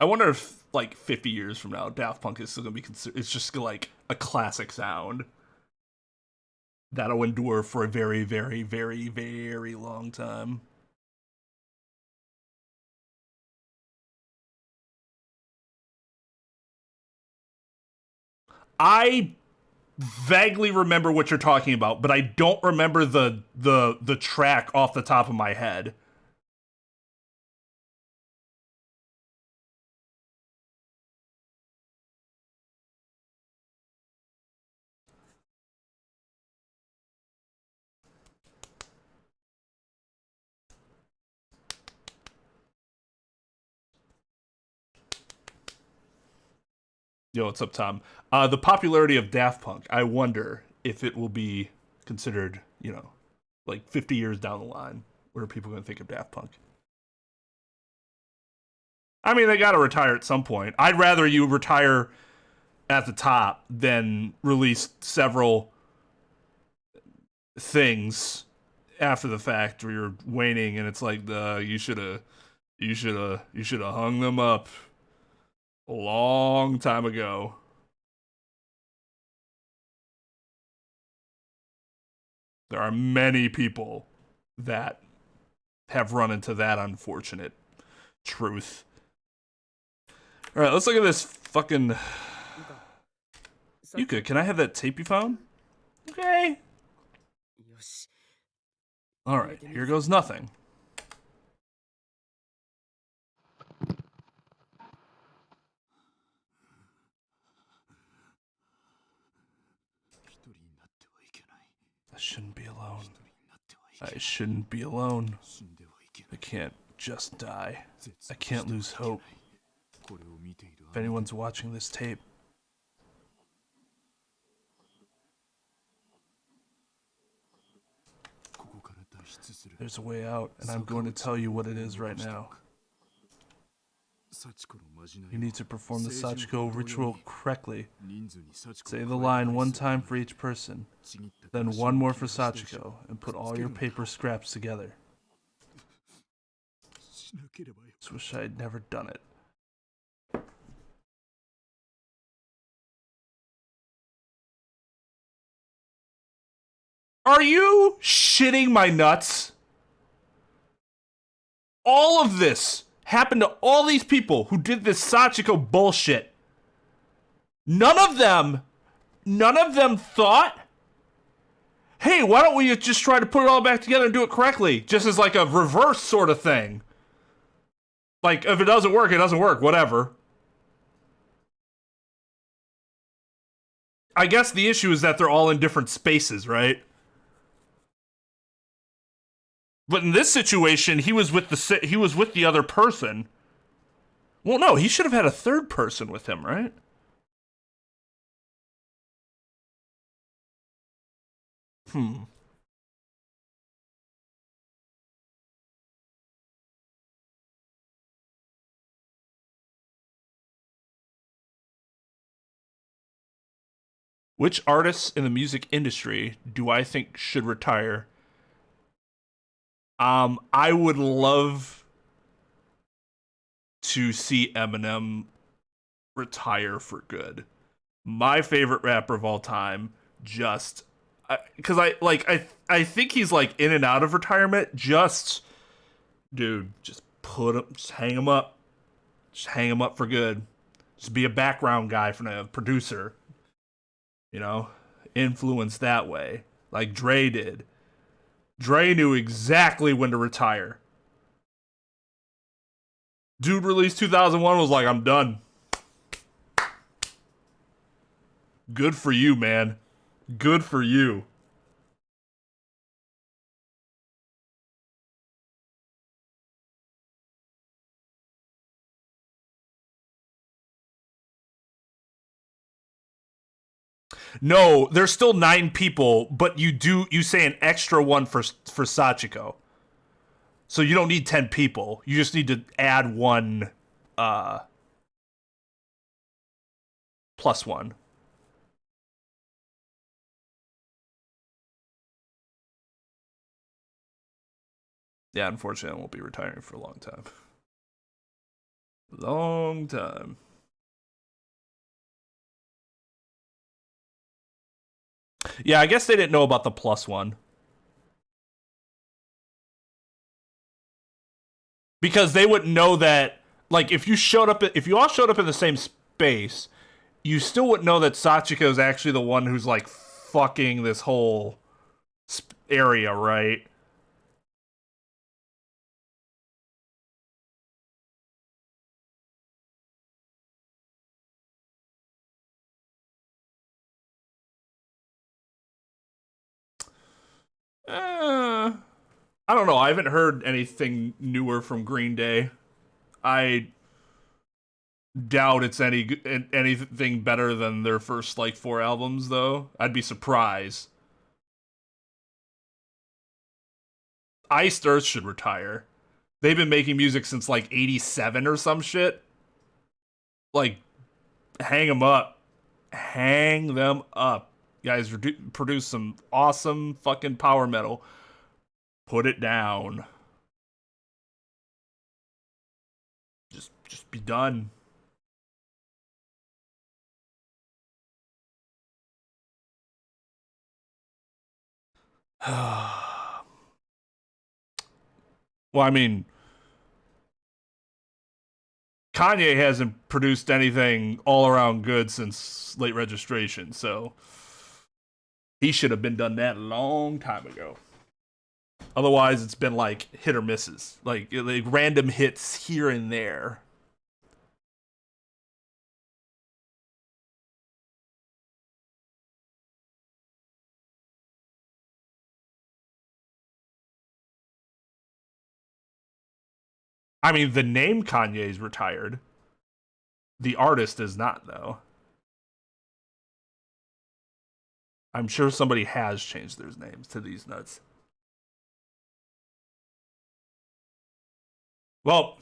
A: I wonder if, like, 50 years from now, Daft Punk is still gonna be considered. It's just like a classic sound that'll endure for a very, very, very, very long time. I vaguely remember what you're talking about, but I don't remember the track off the top of my head. Yo, what's up, Tom? The popularity of Daft Punk, I wonder if it will be considered, you know, like 50 years down the line, what are people going to think of Daft Punk? I mean, they got to retire at some point. I'd rather you retire at the top than release several things after the fact where you're waning and it's like you should have hung them up a long time ago. There are many people that have run into that unfortunate truth. All right, let's look at this fucking Yuka, can I have that tapey phone? Okay. All right, here goes nothing. I shouldn't be alone. I shouldn't be alone. I can't just die. I can't lose hope. If anyone's watching this tape, there's a way out, and I'm going to tell you what it is right now. You need to perform the Sachiko ritual correctly. Say the line one time for each person, then one more for Sachiko, and put all your paper scraps together. Just wish I had never done it. Are you shitting my nuts? All of this happened to all these people who did this Sachiko bullshit. None of them thought, hey, why don't we just try to put it all back together and do it correctly? Just as like a reverse sort of thing. Like, if it doesn't work, it doesn't work, whatever. I guess the issue is that they're all in different spaces, right? But in this situation, he was with the other person. Well, no, he should have had a third person with him, right? Which artists in the music industry do I think should retire? I would love to see Eminem retire for good. My favorite rapper of all time, because I think he's like in and out of retirement. Just hang him up, for good. Just be a background guy from a producer, you know, influence that way, like Dre did. Dre knew exactly when to retire. Dude released 2001, was like, I'm done. Good for you, man. Good for you. No, there's still 9 people, but you say an extra one for Sachiko. So you don't need 10 people. You just need to add one plus one. Yeah, unfortunately I won't be retiring for a long time. Long time. Yeah, I guess they didn't know about the plus one. Because they wouldn't know that, like, if you all showed up in the same space, you still wouldn't know that Sachiko is actually the one who's, like, fucking this whole area, right? I don't know. I haven't heard anything newer from Green Day. I doubt it's anything better than their first like 4 albums, though. I'd be surprised. Iced Earth should retire. They've been making music since like 87 or some shit. Like, hang them up. Hang them up. Guys, produce some awesome fucking power metal. Put it down. Just be done. Well, I mean, Kanye hasn't produced anything all around good since Late Registration, so he should have been done that a long time ago. Otherwise, it's been like hit or misses, like random hits here and there. I mean, the name Kanye's retired. The artist is not, though. I'm sure somebody has changed their names to these nuts. Well,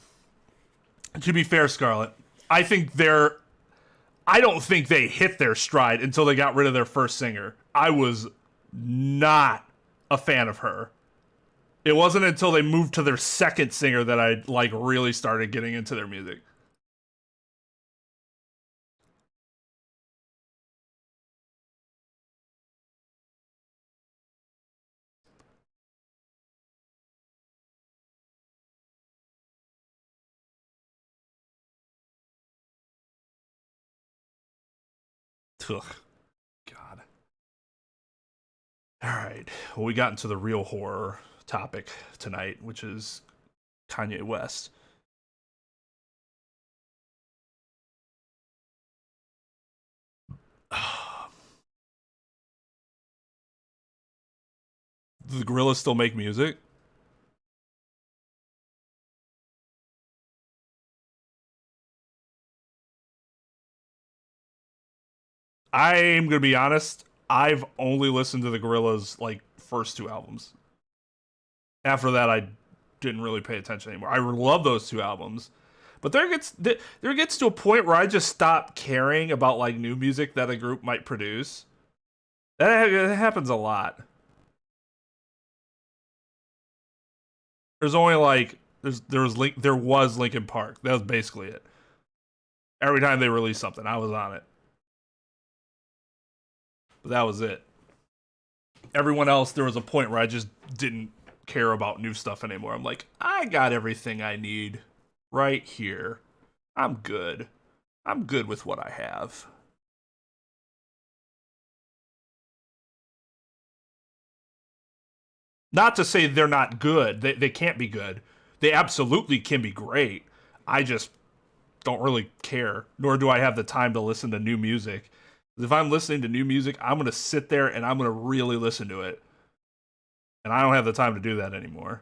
A: to be fair, Scarlett, I don't think they hit their stride until they got rid of their first singer. I was not a fan of her. It wasn't until they moved to their second singer that I like really started getting into their music. Ugh. God. All right. Well, we got into the real horror topic tonight, which is Kanye West. Do the Gorillaz still make music? I'm gonna be honest. I've only listened to the Gorillaz like first 2 albums. After that, I didn't really pay attention anymore. I love those 2 albums, but there gets to a point where I just stop caring about like new music that a group might produce. That happens a lot. There's only like there was Linkin Park. That was basically it. Every time they released something, I was on it. But that was it. Everyone else, there was a point where I just didn't care about new stuff anymore. I'm like, I got everything I need right here. I'm good. I'm good with what I have. Not to say they're not good. They can't be good. They absolutely can be great. I just don't really care, nor do I have the time to listen to new music. If I'm listening to new music, I'm going to sit there and I'm going to really listen to it. And I don't have the time to do that anymore.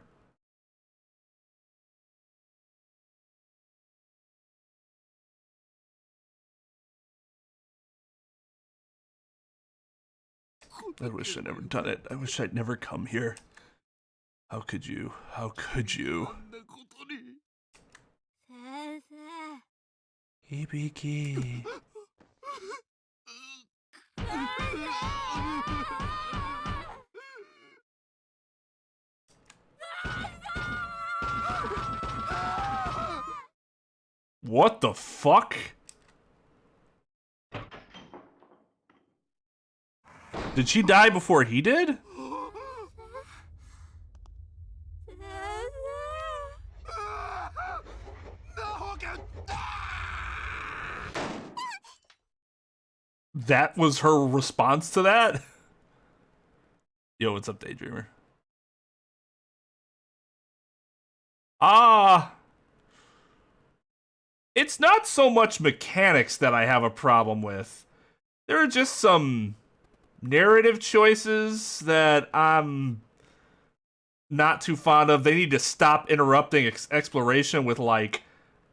A: I wish I'd never done it. I wish I'd never come here. How could you? How could you? Hibiki. What the fuck? Did she die before he did? That was her response to that? Yo, what's up, Daydreamer? It's not so much mechanics that I have a problem with. There are just some narrative choices that I'm not too fond of. They need to stop interrupting exploration with, like,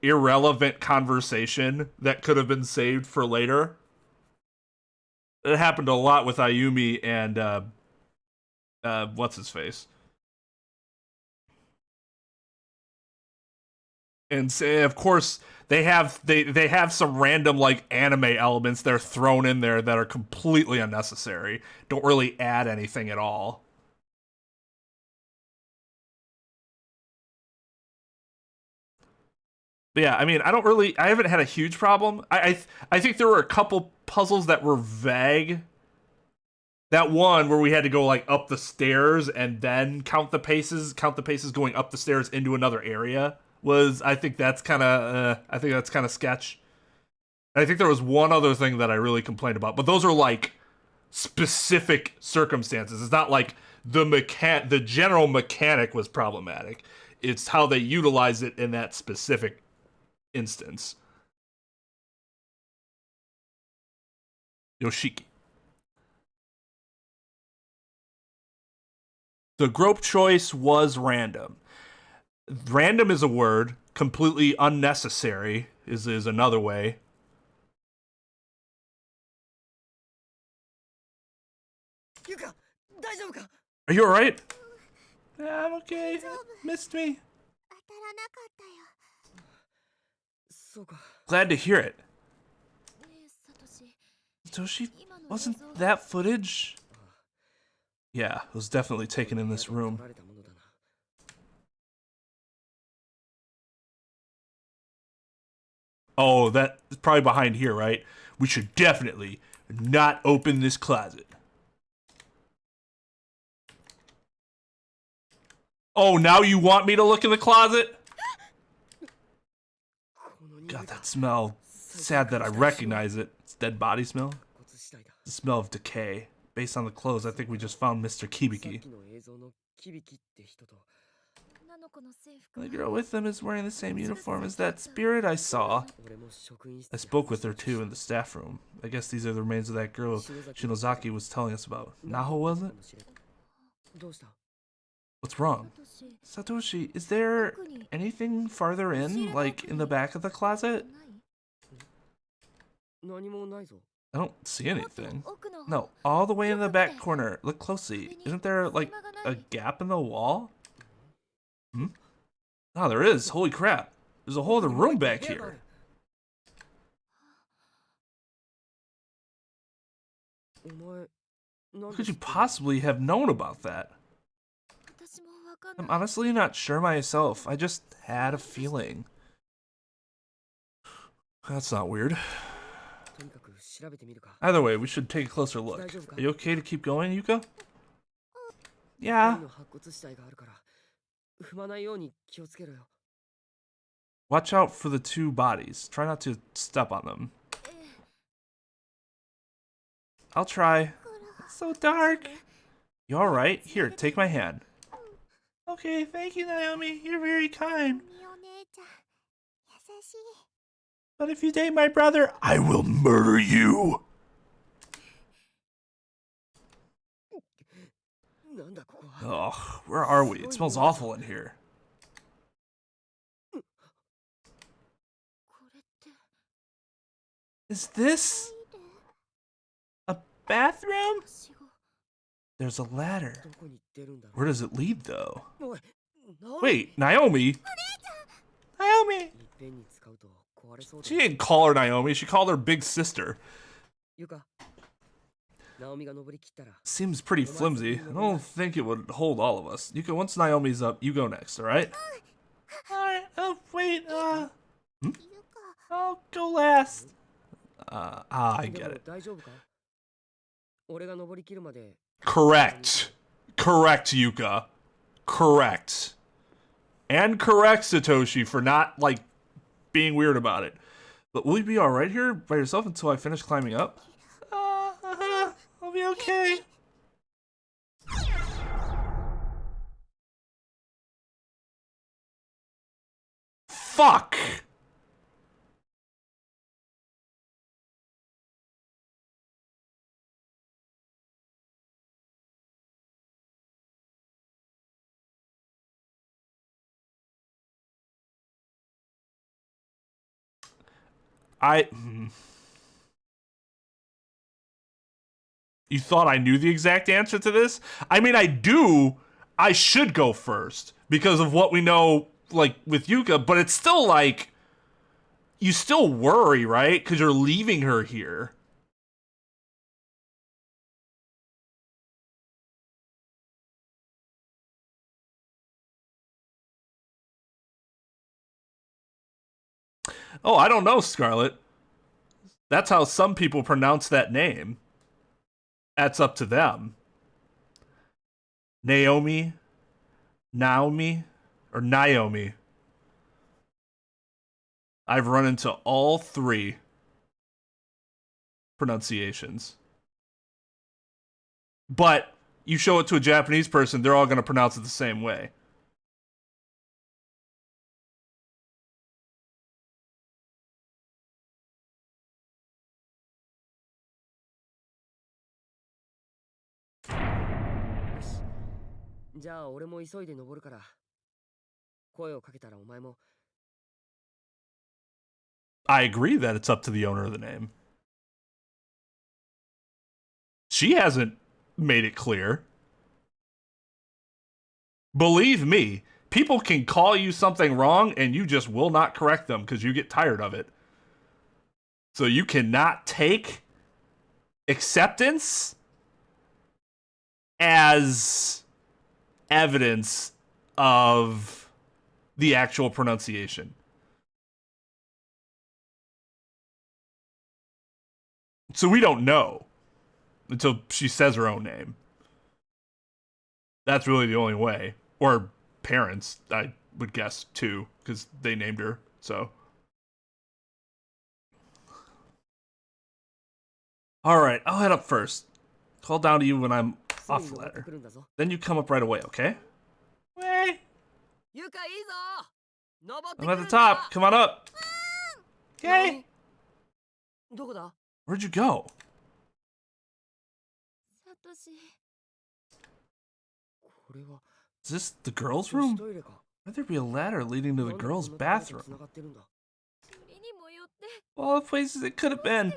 A: irrelevant conversation that could have been saved for later. It happened a lot with Ayumi and what's his face. And of course they have some random like anime elements that are thrown in there that are completely unnecessary. Don't really add anything at all. But yeah, I mean, I haven't had a huge problem. I think there were a couple puzzles that were vague. That one where we had to go like up the stairs and then count the paces going up the stairs into another area I think that's kind of sketch. And I think there was one other thing that I really complained about, but those are like specific circumstances. It's not like the general mechanic was problematic. It's how they utilize it in that specific instance. Yoshiki. The grope choice was random. Random is a word. Completely unnecessary is another way. Are you alright? Yeah, I'm okay. Missed me. Glad to hear it. Satoshi, wasn't that footage? Yeah, it was definitely taken in this room. Oh, that's probably behind here, right? We should definitely not open this closet. Oh, now you want me to look in the closet? God, that smell. Sad that I recognize it. It's dead body smell. The smell of decay. Based on the clothes, I think we just found Mr. Kibiki. The girl with them is wearing the same uniform as that spirit I saw. I spoke with her too in the staff room. I guess these are the remains of that girl Shinozaki was telling us about. Naho, was it? What's wrong? Satoshi, is there anything farther in, like in the back of the closet? I don't see anything. No, all the way in the back corner. Look closely. Isn't there, like, a gap in the wall? Hmm? Oh, there is. Holy crap. There's a whole other room back here. How could you possibly have known about that? I'm honestly not sure myself. I just had a feeling. That's not weird. Either way, we should take a closer look. Are you okay to keep going, Yuka? Yeah. Watch out for the two bodies. Try not to step on them. I'll try. It's so dark. You alright? Here, take my hand. Okay, thank you, Naomi. You're very kind. But if you date my brother, I will murder you. Ugh, where are we? It smells awful in here. Is this a bathroom? There's a ladder. Where does it lead, though? Wait, Naomi? Naomi! She didn't call her Naomi, she called her big sister. Seems pretty flimsy. I don't think it would hold all of us. Yuka, once Naomi's up, you go next, alright? Alright, oh, wait, I'll go last. I get it. Correct. Correct, Yuka. Correct. And correct, Satoshi, for not, like, being weird about it. But will you be alright here by yourself until I finish climbing up? I'll be okay. Fuck! You thought I knew the exact answer to this? I mean, I do. I should go first because of what we know, like, with Yuka, but it's still like, you still worry, right? Because you're leaving her here. Oh, I don't know, Scarlet. That's how some people pronounce that name. That's up to them. Naomi, Naomi, or Naomi. I've run into all three pronunciations. But you show it to a Japanese person, they're all going to pronounce it the same way. I agree that it's up to the owner of the name. She hasn't made it clear. Believe me, people can call you something wrong and you just will not correct them because you get tired of it. So you cannot take acceptance as evidence of the actual pronunciation. So we don't know until she says her own name. That's really the only way. Or parents, I would guess, too, because they named her, so. Alright, I'll head up first. Call down to you when I'm off the ladder. Then you come up right away, okay? Hey! I'm at the top. Come on up. Okay. Where'd you go? Is this the girls' room? Why'd there be a ladder leading to the girls' bathroom? All the places it could have been.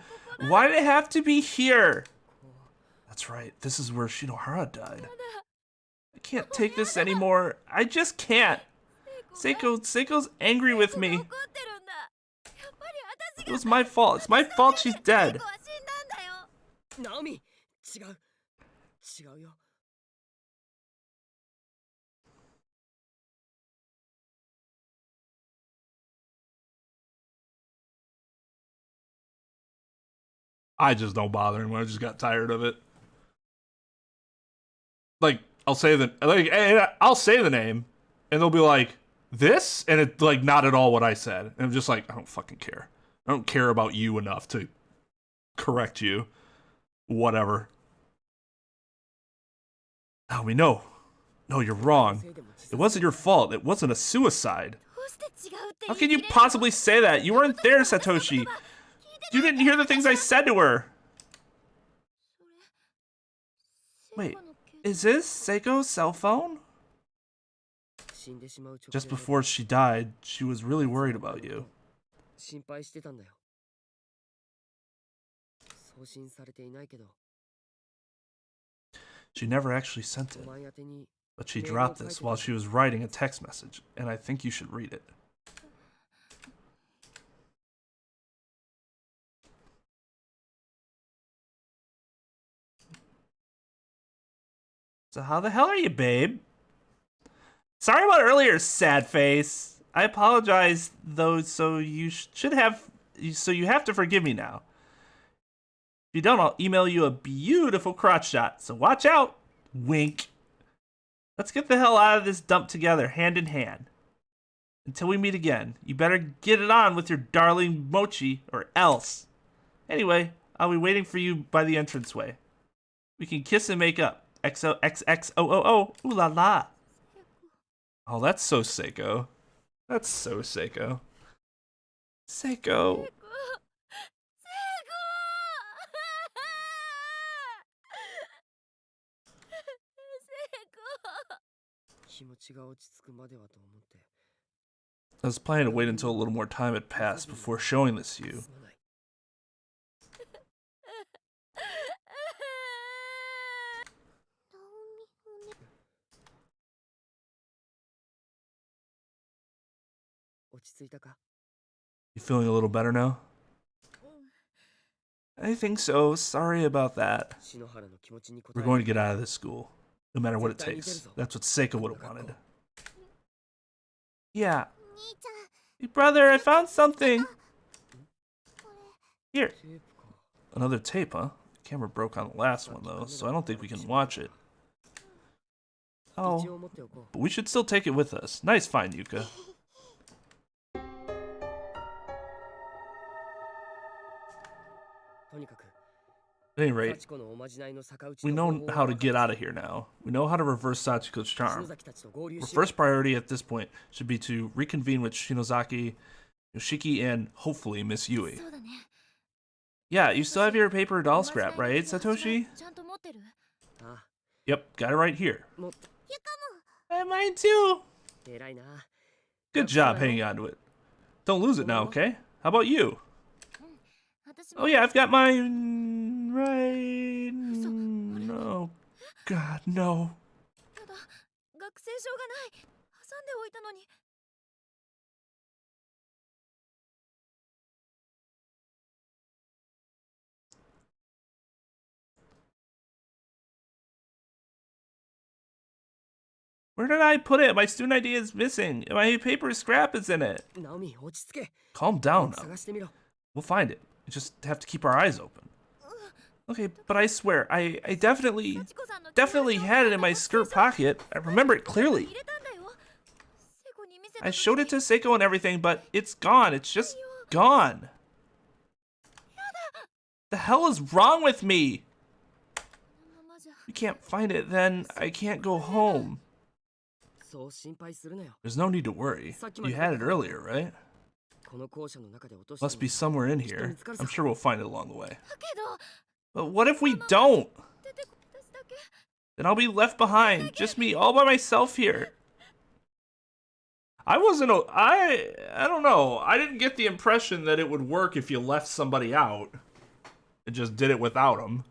A: Why did it have to be here? That's right. This is where Shinohara died. I can't take this anymore. I just can't. Seiko's angry with me. It was my fault. It's my fault she's dead. I just don't bother anymore. I just got tired of it. Like, I'll say the name, and they'll be like, this? And it's like not at all what I said. And I'm just like, I don't fucking care. I don't care about you enough to correct you. Whatever. Naomi, no. No, you're wrong. It wasn't your fault. It wasn't a suicide. How can you possibly say that? You weren't there, Satoshi. You didn't hear the things I said to her. Wait, is this Seiko's cell phone? Just before she died, she was really worried about you. She never actually sent it, but she dropped this while she was writing a text message, and I think you should read it. So how the hell are you, babe? Sorry about earlier, sad face. I apologize, though, so you have to forgive me now. If you don't, I'll email you a beautiful crotch shot, so watch out. Wink. Let's get the hell out of this dump together, hand in hand. Until we meet again, you better get it on with your darling mochi, or else. Anyway, I'll be waiting for you by the entranceway. We can kiss and make up. XOXXOOO, ooh la la. Oh, that's so Seiko. That's so Seiko. Seiko. I was planning to wait until a little more time had passed before showing this to you, You feeling a little better now?
B: I think so. Sorry about that.
A: We're going to get out of this school, no matter what it takes. That's what Seiko would have wanted.
B: Yeah. Hey, brother, I found something. Here.
A: Another tape, huh? The camera broke on the last one, though, so I don't think we can watch it.
B: Oh.
A: But we should still take it with us. Nice find, Yuka. At any rate, we know how to get out of here now. We know how to reverse Sachiko's charm. Our first priority at this point should be to reconvene with Shinozaki, Yoshiki, and hopefully Miss Yui.
B: Yeah, you still have your paper doll scrap, right, Satoshi?
A: Yep, got it right here.
B: I have mine too.
A: Good job hanging on to it. Don't lose it now, okay? How about you?
B: Oh yeah, I've got mine right. No. God, no. Where did I put it? My student ID is missing. My paper scrap is in it.
A: Calm down now. We'll find it. We just have to keep our eyes open.
B: Okay, but I swear, I definitely had it in my skirt pocket. I remember it clearly. I showed it to Seiko and everything, but it's gone. It's just gone. The hell is wrong with me? We can't find it, then I can't go home.
A: There's no need to worry. You had it earlier, right? Must be somewhere in here. I'm sure we'll find it along the way.
B: But what if we don't? Then I'll be left behind. Just me, all by myself here.
A: I don't know. I didn't get the impression that it would work if you left somebody out and just did it without them.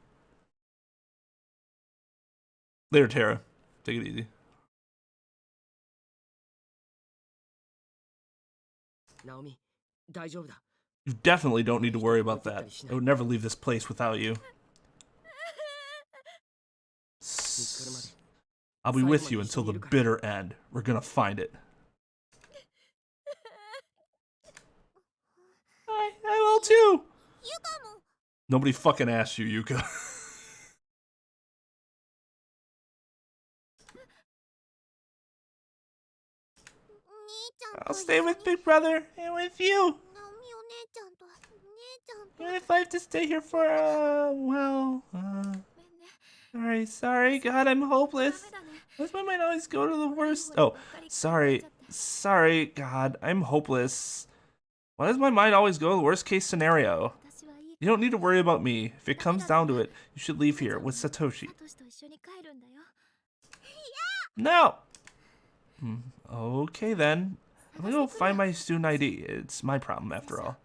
A: Later, Tara. Take it easy. You definitely don't need to worry about that. I would never leave this place without you. I'll be with you until the bitter end. We're gonna find it.
B: I will too.
A: Nobody fucking asked you, Yuka.
B: I'll stay with Big Brother and with you. Even if I have to stay here for sorry, God, I'm hopeless. Why does my mind always go to the worst? Oh, sorry, God, I'm hopeless. Why does my mind always go to the worst case scenario? You don't need to worry about me. If it comes down to it, you should leave here with Satoshi. No! Okay then. I'm gonna go find my student ID. It's my problem after all.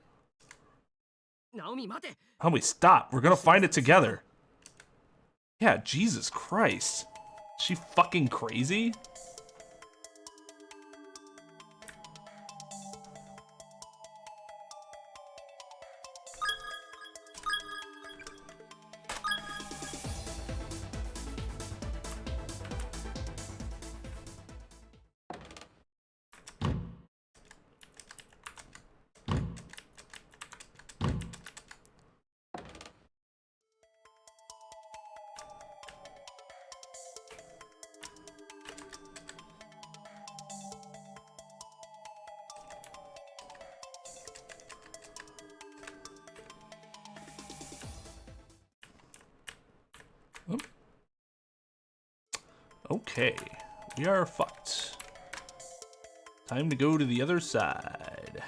A: Homie, stop. We're gonna find it together. Yeah, Jesus Christ. Is she fucking crazy? Okay, we are fucked. Time to go to the other side.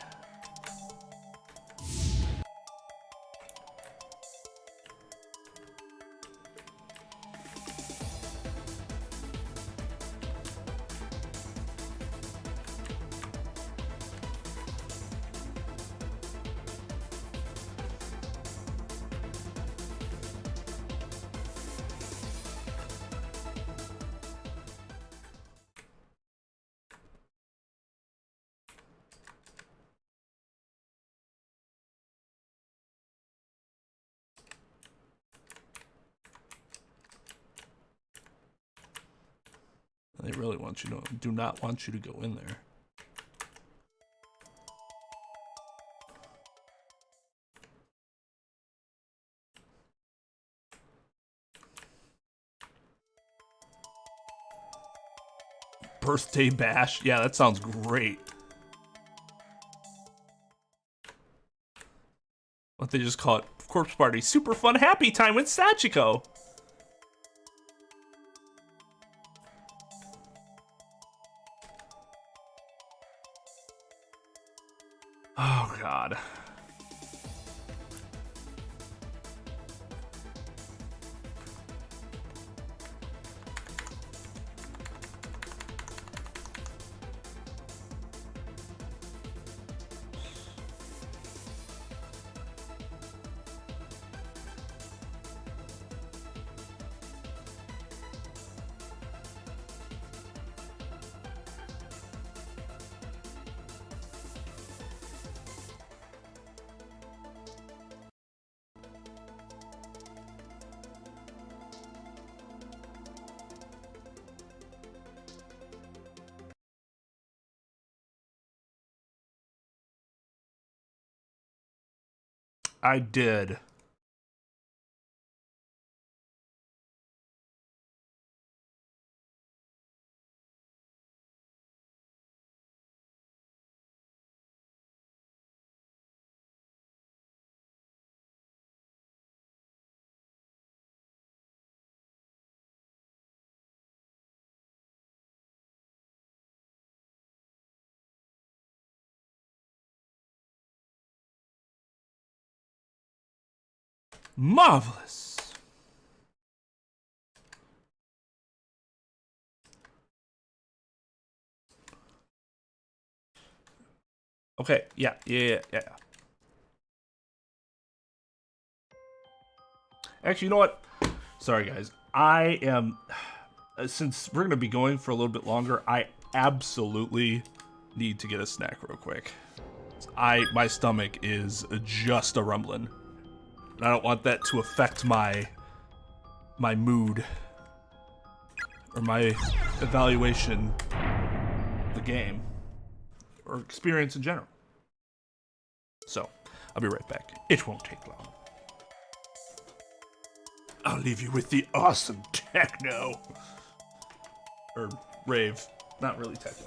A: They really want you to, do not want you to go in there. Birthday bash? Yeah, that sounds great. What they just call it? Corpse party. Super fun happy time with Sachiko. Oh, God. I did. Marvelous. Okay, yeah. Actually, you know what? Sorry, guys. I am, since we're going to be going for a little bit longer, I absolutely need to get a snack real quick. My stomach is just a rumbling. And I don't want that to affect my mood or my evaluation of the game or experience in general. So, I'll be right back. It won't take long. I'll leave you with the awesome techno. Or rave. Not really techno.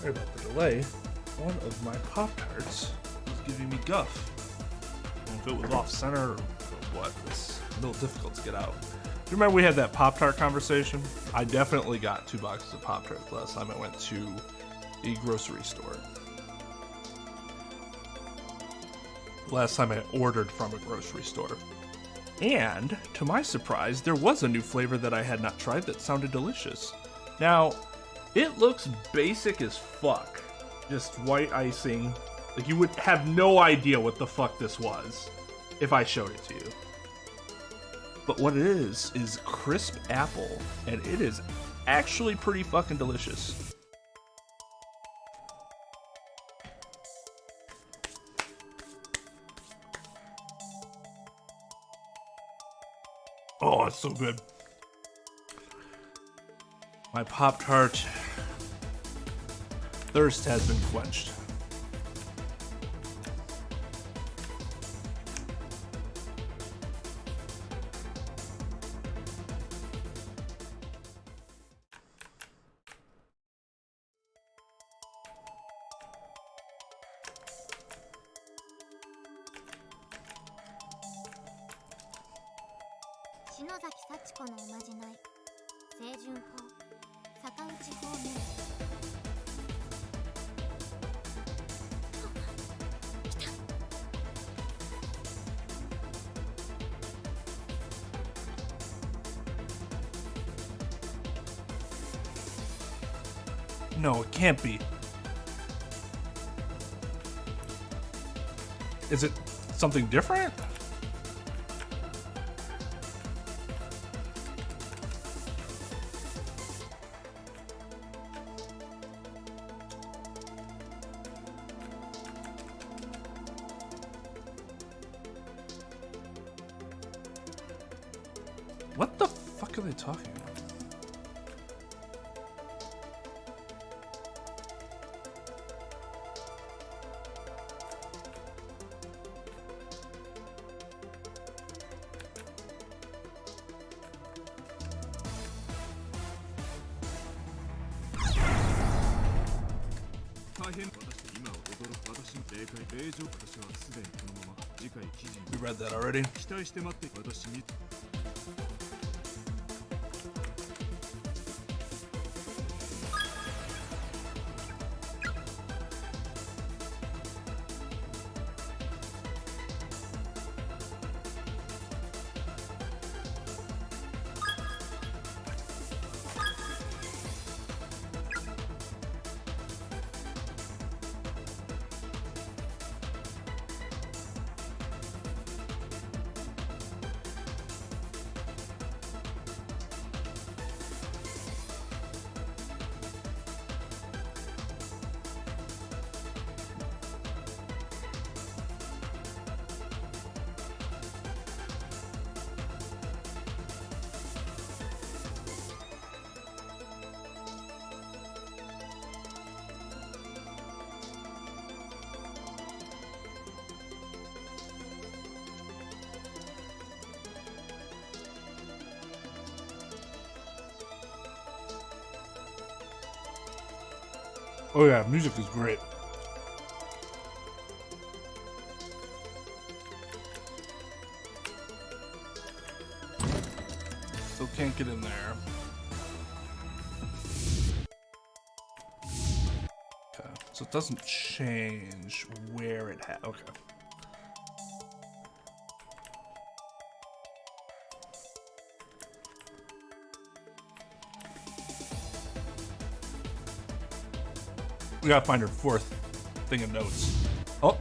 A: Sorry about the delay. One of my Pop-Tarts was giving me guff. I don't know if it was off center or what. It's a little difficult to get out. Do you remember we had that Pop-Tart conversation? I definitely got 2 boxes of Pop-Tarts last time I went to a grocery store. Last time I ordered from a grocery store. And, to my surprise, there was a new flavor that I had not tried that sounded delicious. Now, it looks basic as fuck. Just white icing. Like, you would have no idea what the fuck this was if I showed it to you. But what it is crisp apple, and it is actually pretty fucking delicious. Oh, it's so good. My Pop-Tart thirst has been quenched. No, it can't be. Is it something different? What the fuck are they talking about? We read that already. Oh yeah, music is great. Still can't get in there. Okay, so it doesn't change where it okay. We gotta find her 4th thing of notes. Oh.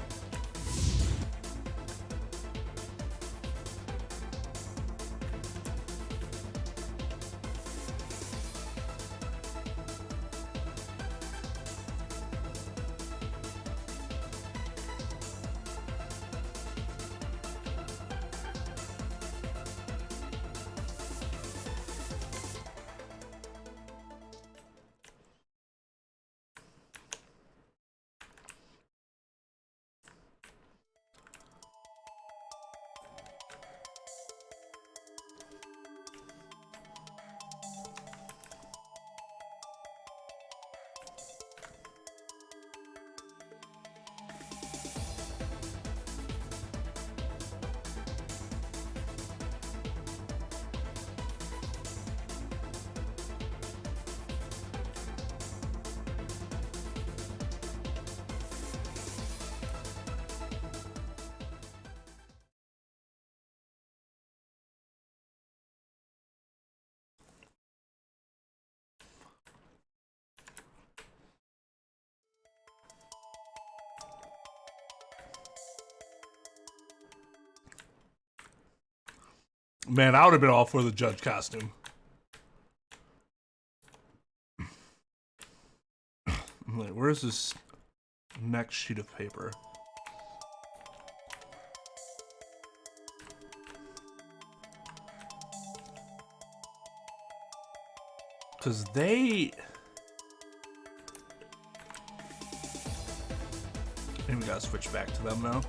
A: Man, I would have been all for the judge costume. Wait, where's this next sheet of paper? Because they... Maybe we gotta switch back to them now.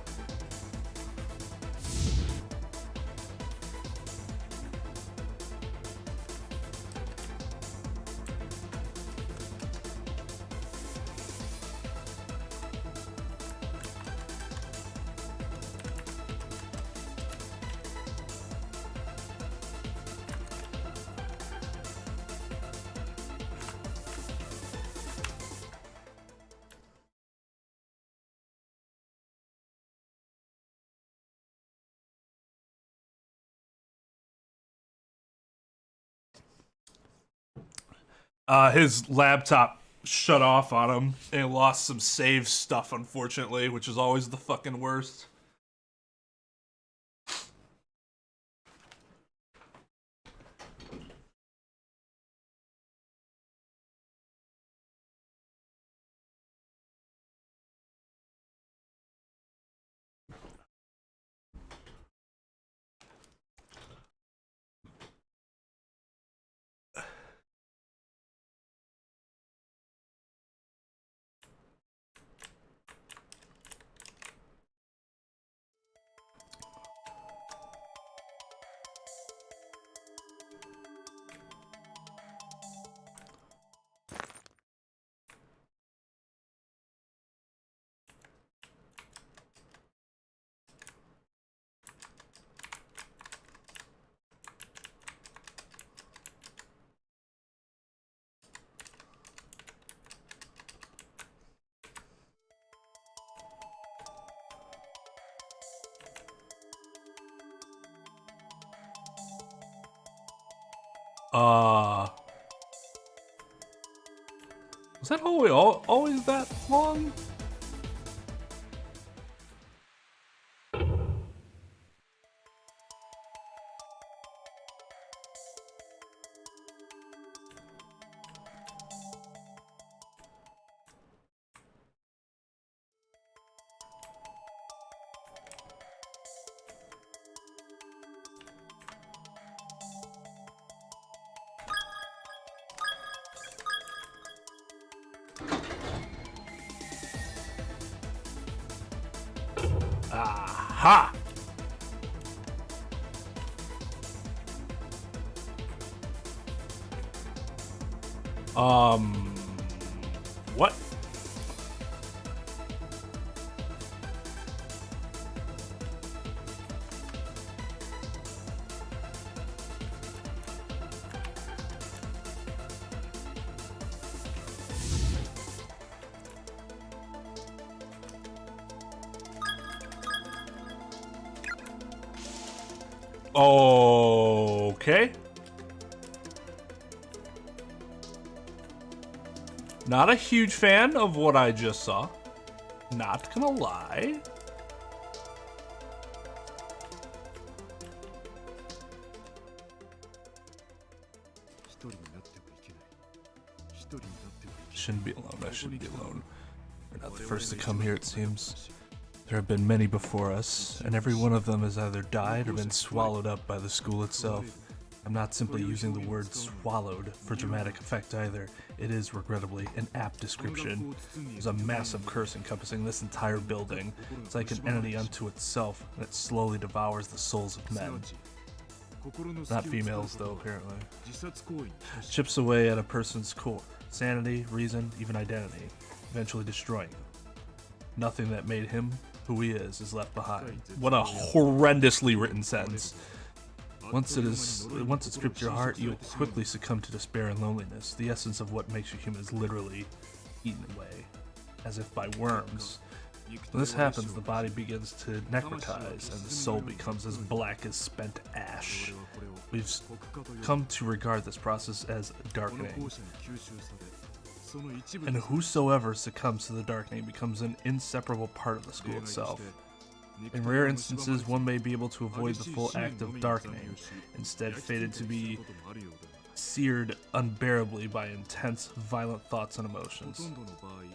A: His laptop shut off on him and lost some save stuff, unfortunately, which is always the fucking worst. Was that always that long? Aha! What? Okay. Not a huge fan of what I just saw. Not gonna lie. Shouldn't be alone. I shouldn't be alone. We're not the first to come here, it seems. There have been many before us, and every one of them has either died or been swallowed up by the school itself. I'm not simply using the word swallowed for dramatic effect either. It is, regrettably, an apt description. There's a massive curse encompassing this entire building. It's like an entity unto itself, and it slowly devours the souls of men. Not females, though, apparently. Chips away at a person's core. Sanity, reason, even identity. Eventually destroying him. Nothing that made him who he is left behind. What a horrendously written sentence. Once it's stripped your heart, you'll quickly succumb to despair and loneliness. The essence of what makes you human is literally eaten away, as if by worms. When this happens, the body begins to necrotize, and the soul becomes as black as spent ash. We've come to regard this process as darkening. And whosoever succumbs to the darkening becomes an inseparable part of the school itself. In rare instances, one may be able to avoid the full act of darkening, instead fated to be seared unbearably by intense, violent thoughts and emotions.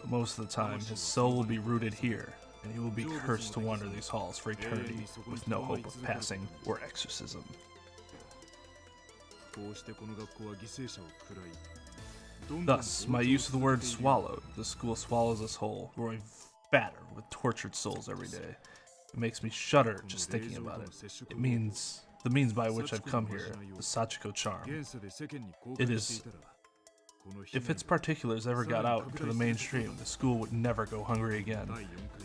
A: But most of the time, his soul will be rooted here, and he will be cursed to wander these halls for eternity, with no hope of passing or exorcism. Thus, my use of the word swallowed. The school swallows us whole, growing fatter with tortured souls every day. It makes me shudder just thinking about it. It means the means by which I've come here, the Sachiko charm. It is. If its particulars ever got out to the mainstream, the school would never go hungry again.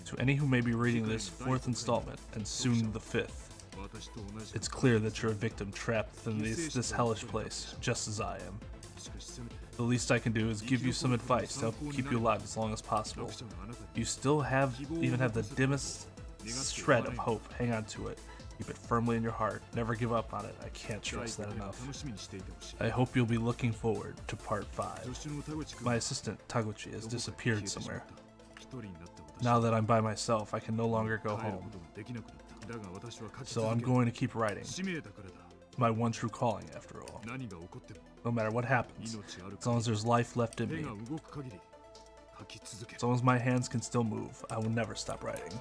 A: To any who may be reading this 4th installment, and soon the 5th, it's clear that you're a victim trapped in this hellish place, just as I am. The least I can do is give you some advice to help keep you alive as long as possible. You still even have the dimmest shred of hope. Hang on to it. Keep it firmly in your heart. Never give up on it. I can't stress that enough. I hope you'll be looking forward to part 5. My assistant, Taguchi, has disappeared somewhere. Now that I'm by myself, I can no longer go home. So I'm going to keep writing. My one true calling, after all. No matter what happens, as long as there's life left in me, as long as my hands can still move, I will never stop writing.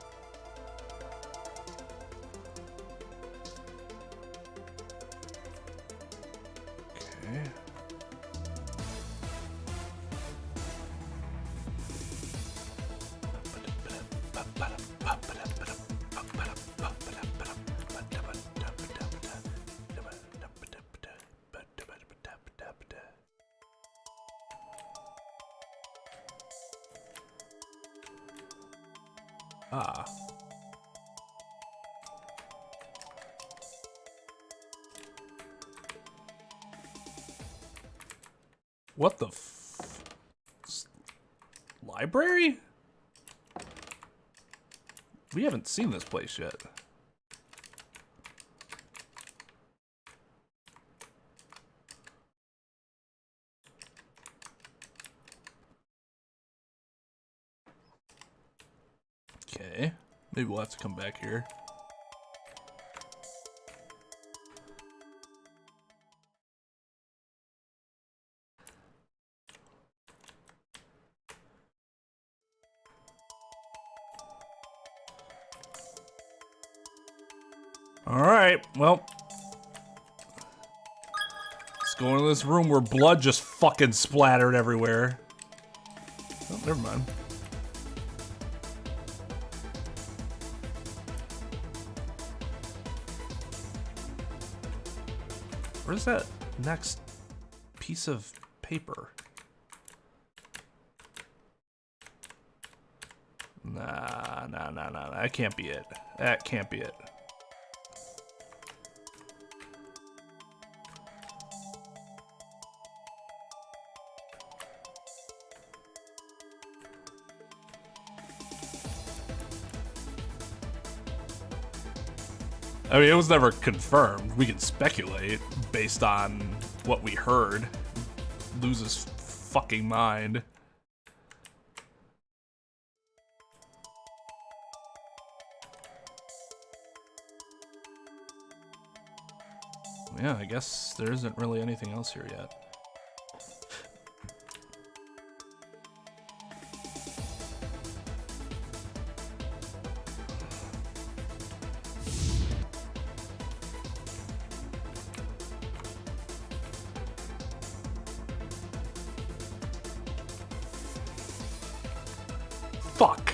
A: Okay. Ah. What the library? We haven't seen this place yet. Okay, maybe we'll have to come back here. Alright, well. Let's go into this room where blood just fucking splattered everywhere. Oh, never mind. Where's that next piece of paper? Nah, that can't be it. That can't be it. I mean, it was never confirmed. We can speculate based on what we heard. Lose his fucking mind. Yeah, I guess there isn't really anything else here yet. Fuck.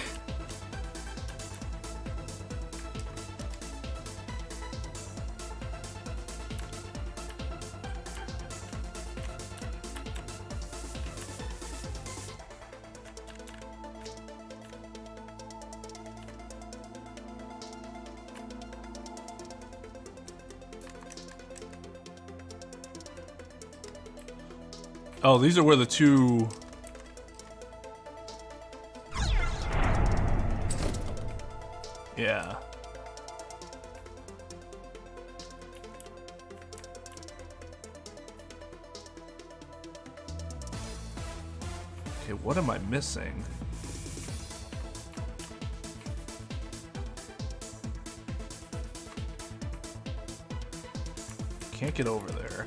A: Oh, these are where the two... Yeah. Okay, what am I missing? can't get over there.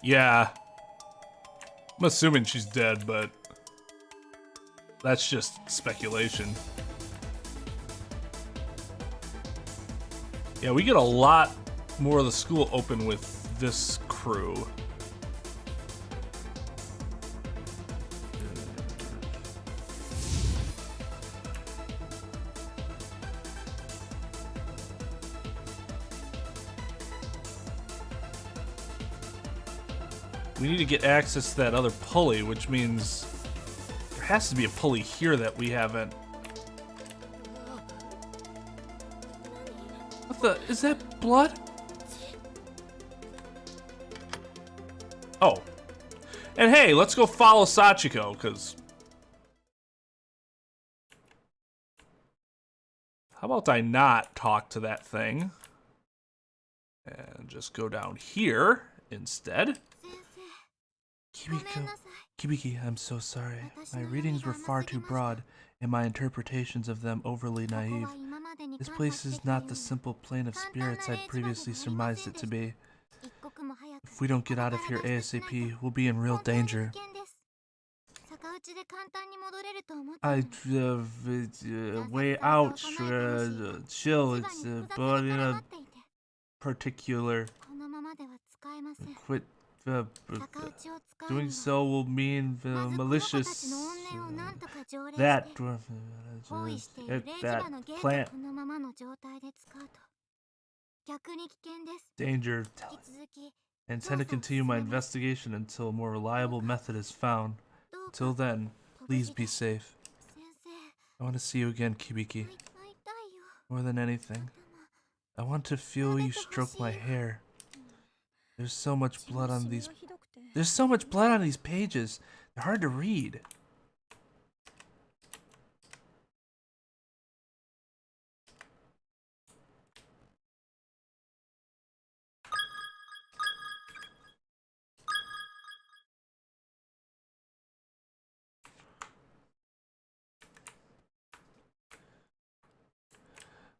A: Yeah. I'm assuming she's dead, but that's just speculation. Yeah, we get a lot more of the school open with this crew. We need to get access to that other pulley, which means there has to be a pulley here that we haven't. What the? Is that blood? Oh. And hey, let's go follow Sachiko, because. How about I not talk to that thing? And just go down here instead.
B: Kibiki, I'm so sorry. My readings were far too broad, and my interpretations of them overly naive. This place is not the simple plane of spirits I'd previously surmised it to be. If we don't get out of here ASAP, we'll be in real danger. Way out, chill, it's but in a particular. Quit. Doing so will mean malicious. That plant. Danger. I intend to continue my investigation until a more reliable method is found. Until then, please be safe. I want to see you again, Kibiki. More than anything, I want to feel you stroke my hair. There's so much blood on these. There's so much blood on these pages. They're hard to read.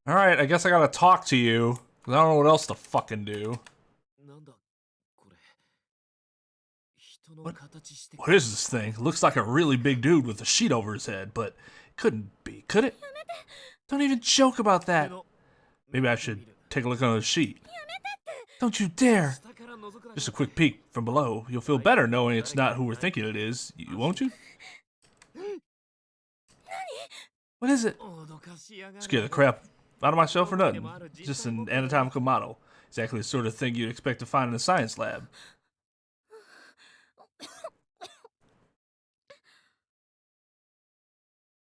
A: All right, I guess I gotta talk to you. 'Cause I don't know what else to fucking do. What is this thing? It looks like a really big dude with a sheet over his head, but it couldn't be, could it?
B: Don't even joke about that.
A: Maybe I should take a look under the sheet.
B: Don't you dare.
A: Just a quick peek from below. You'll feel better knowing it's not who we're thinking it is, won't you?
B: What is it?
A: Scare the crap out of myself or nothing. Just an anatomical model. Exactly the sort of thing you'd expect to find in a science lab.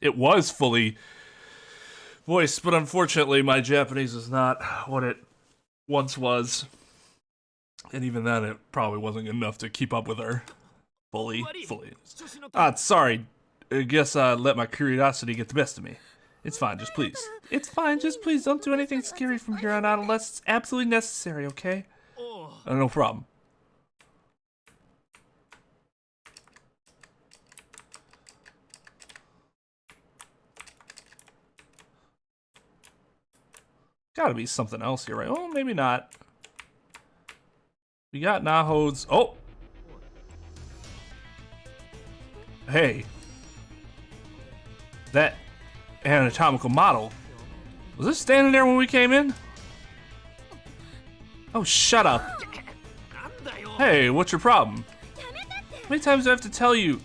A: It was fully voiced, but unfortunately my Japanese is not what it once was. And even then it probably wasn't good enough to keep up with her fully. Sorry. I guess I let my curiosity get the best of me. It's fine, just please. It's fine, just please don't do anything scary from here on out unless it's absolutely necessary, okay? No problem. Gotta be something else here, right? Oh, maybe not. We got Naho's. Oh! Hey. That anatomical model. Was it standing there when we came in? Oh, shut up. Hey, what's your problem? How many times do I have to tell you?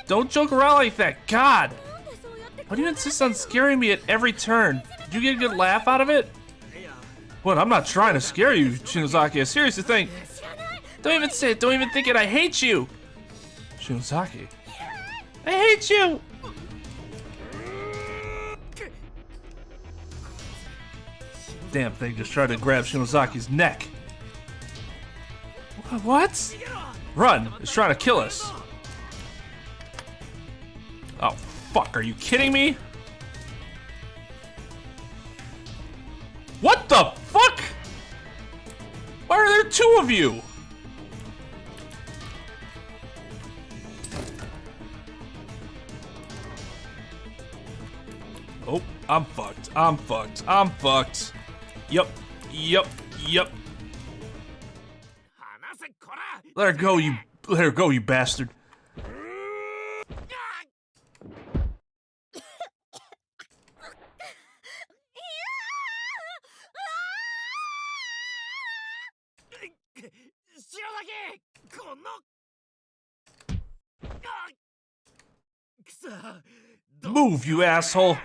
A: Don't joke around like that. God! Why do you insist on scaring me at every turn? Did you get a good laugh out of it? What? I'm not trying to scare you, Shinozaki. I seriously think. Don't even say it. Don't even think it. I hate you. Shinozaki. I hate you. Damn thing just tried to grab Shinozaki's neck.
B: What?
A: Run. It's trying to kill us. Oh, fuck. Are you kidding me? What the fuck? Why are there two of you? Oh, I'm fucked. I'm fucked. I'm fucked. Yup. Yup. Yup. Let her go, you. Let her go, you bastard. Move, you asshole.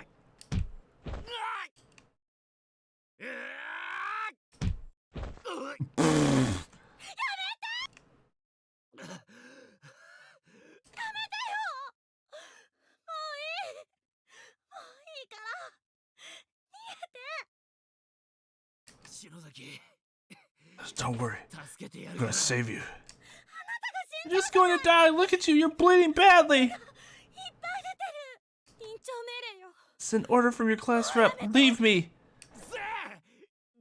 A: Don't worry. I'm gonna save you. You're just going to die. Look at you. You're bleeding badly. It's an order from your class rep. Leave me.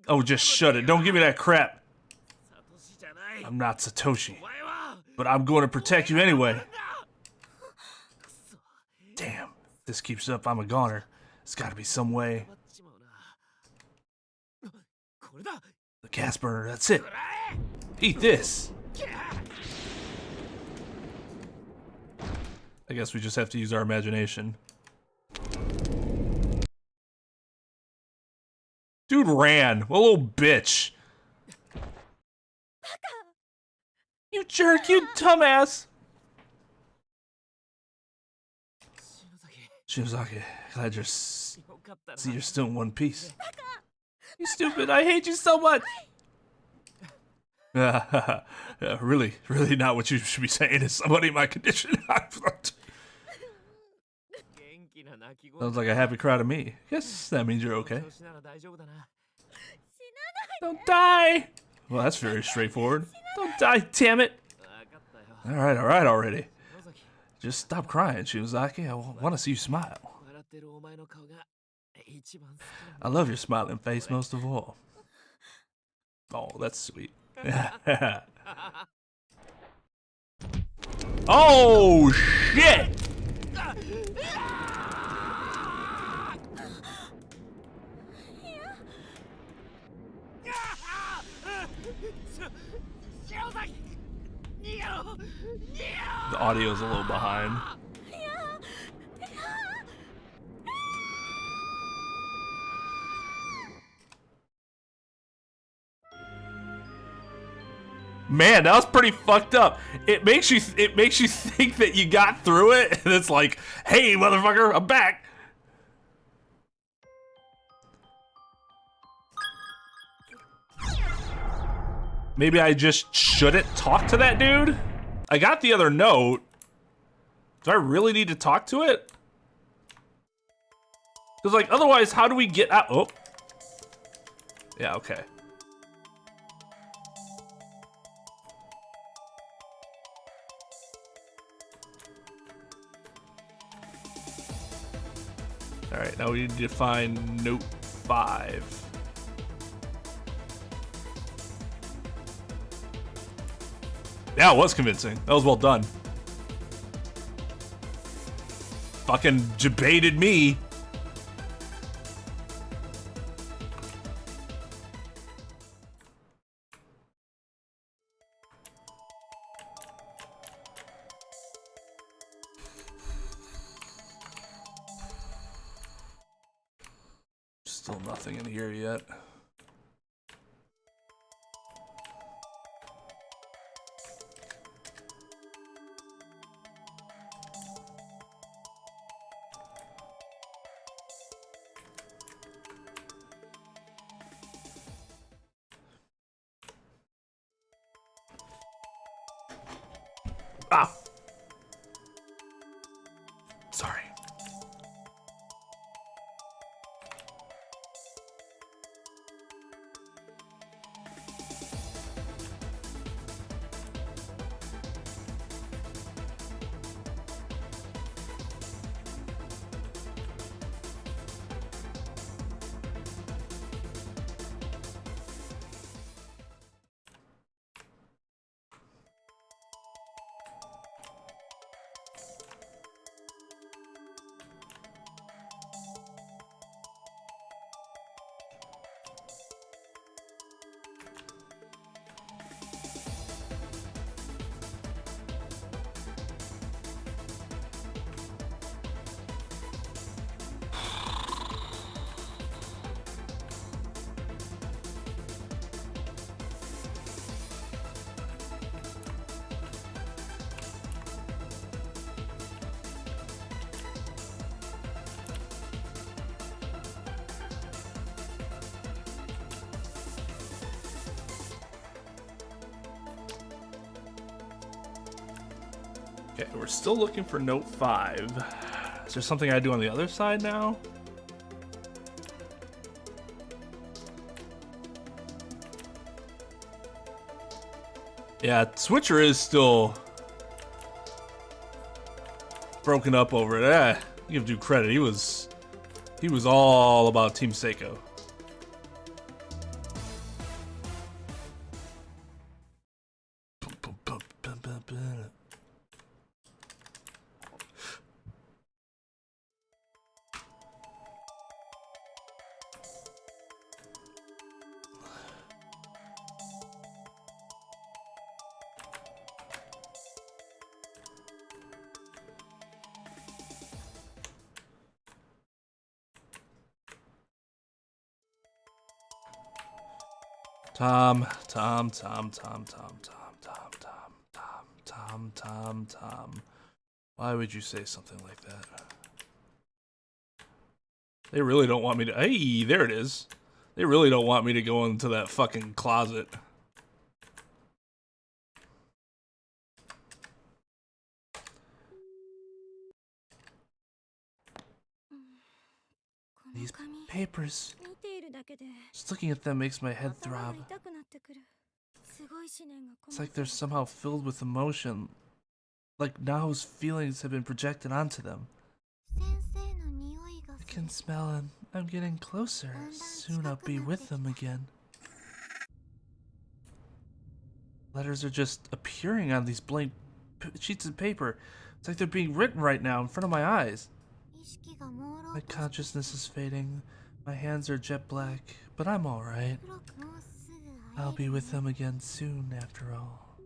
A: Oh, just shut it. Don't give me that crap. I'm not Satoshi. But I'm going to protect you anyway. Damn. If this keeps up, I'm a goner. There's got to be some way. The gas burner. That's it. Eat this. I guess we just have to use our imagination. Dude ran. What a little bitch. You jerk, you dumbass. Shinozaki, glad you're still in one piece. You stupid, I hate you so much. Really not what you should be saying to somebody in my condition. Sounds like a happy cry to me. Guess that means you're okay. Don't die! Well, that's very straightforward. Don't die, damn it! Alright already. Just stop crying, Shinozaki. I want to see you smile. I love your smiling face most of all. Oh, that's sweet. Oh, shit! The audio's a little behind. Man, that was pretty fucked up. It makes you think that you got through it, and it's like, hey, motherfucker, I'm back. Maybe I just shouldn't talk to that dude? I got the other note. Do I really need to talk to it? Because, like, otherwise, how do we get out? Oh. Yeah, okay. Alright, now we need to find note 5. Yeah, it was convincing. That was well done. Fucking debated me. Still nothing in here yet. Ah! Sorry. Okay, we're still looking for note 5. Is there something I do on the other side now? Yeah, Switcher is still broken up over it. Give due credit. He was all about Team Seiko. Tom. Why would you say something like that? They really don't want me to. Hey, there it is. They really don't want me to go into that fucking closet.
B: These papers. Just looking at them makes my head throb. It's like they're somehow filled with emotion. Like Naho's feelings have been projected onto them. I can smell him. I'm getting closer. Soon I'll be with them again. Letters are just appearing on these blank sheets of paper. It's like they're being written right now in front of my eyes. My consciousness is fading. My hands are jet black, but I'm alright. I'll be with them again soon, after all.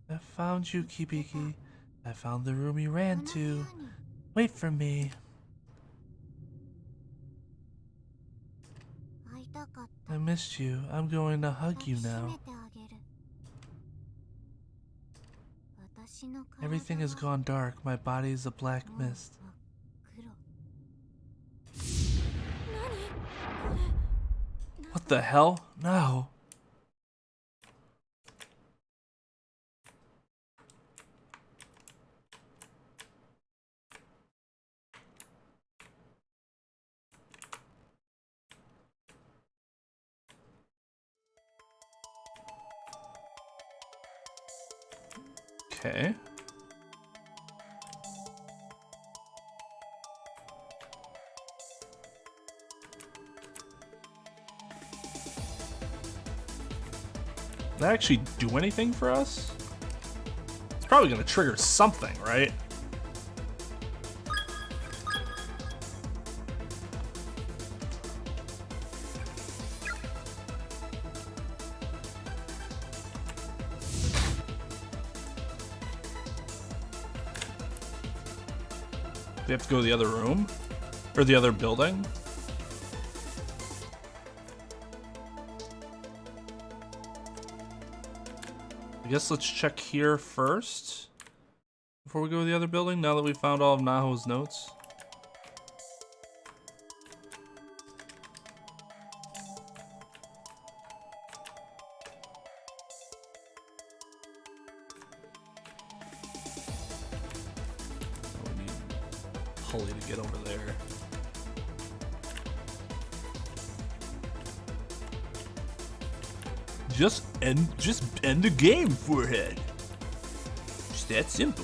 B: I found you, Kibiki. I found the room you ran to. Wait for me. I missed you. I'm going to hug you now. Everything has gone dark. My body is a black mist. What the hell? No. Okay. Did that actually do anything for us? It's probably gonna trigger something, right? We have to go to the other room? Or the other building? I guess let's check here first before we go to the other building, now that we found all of Naho's notes. Oh, we need Holly to get over there. Just end the game, forehead. Just that simple.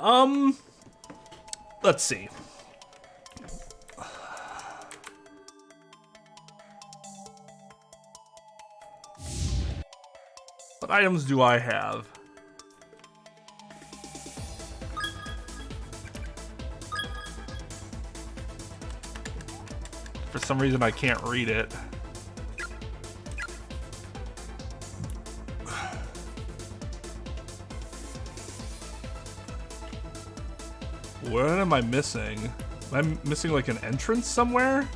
A: Let's see. What items do I have? For some reason, I can't read it. What am I missing? Am I missing like an entrance somewhere?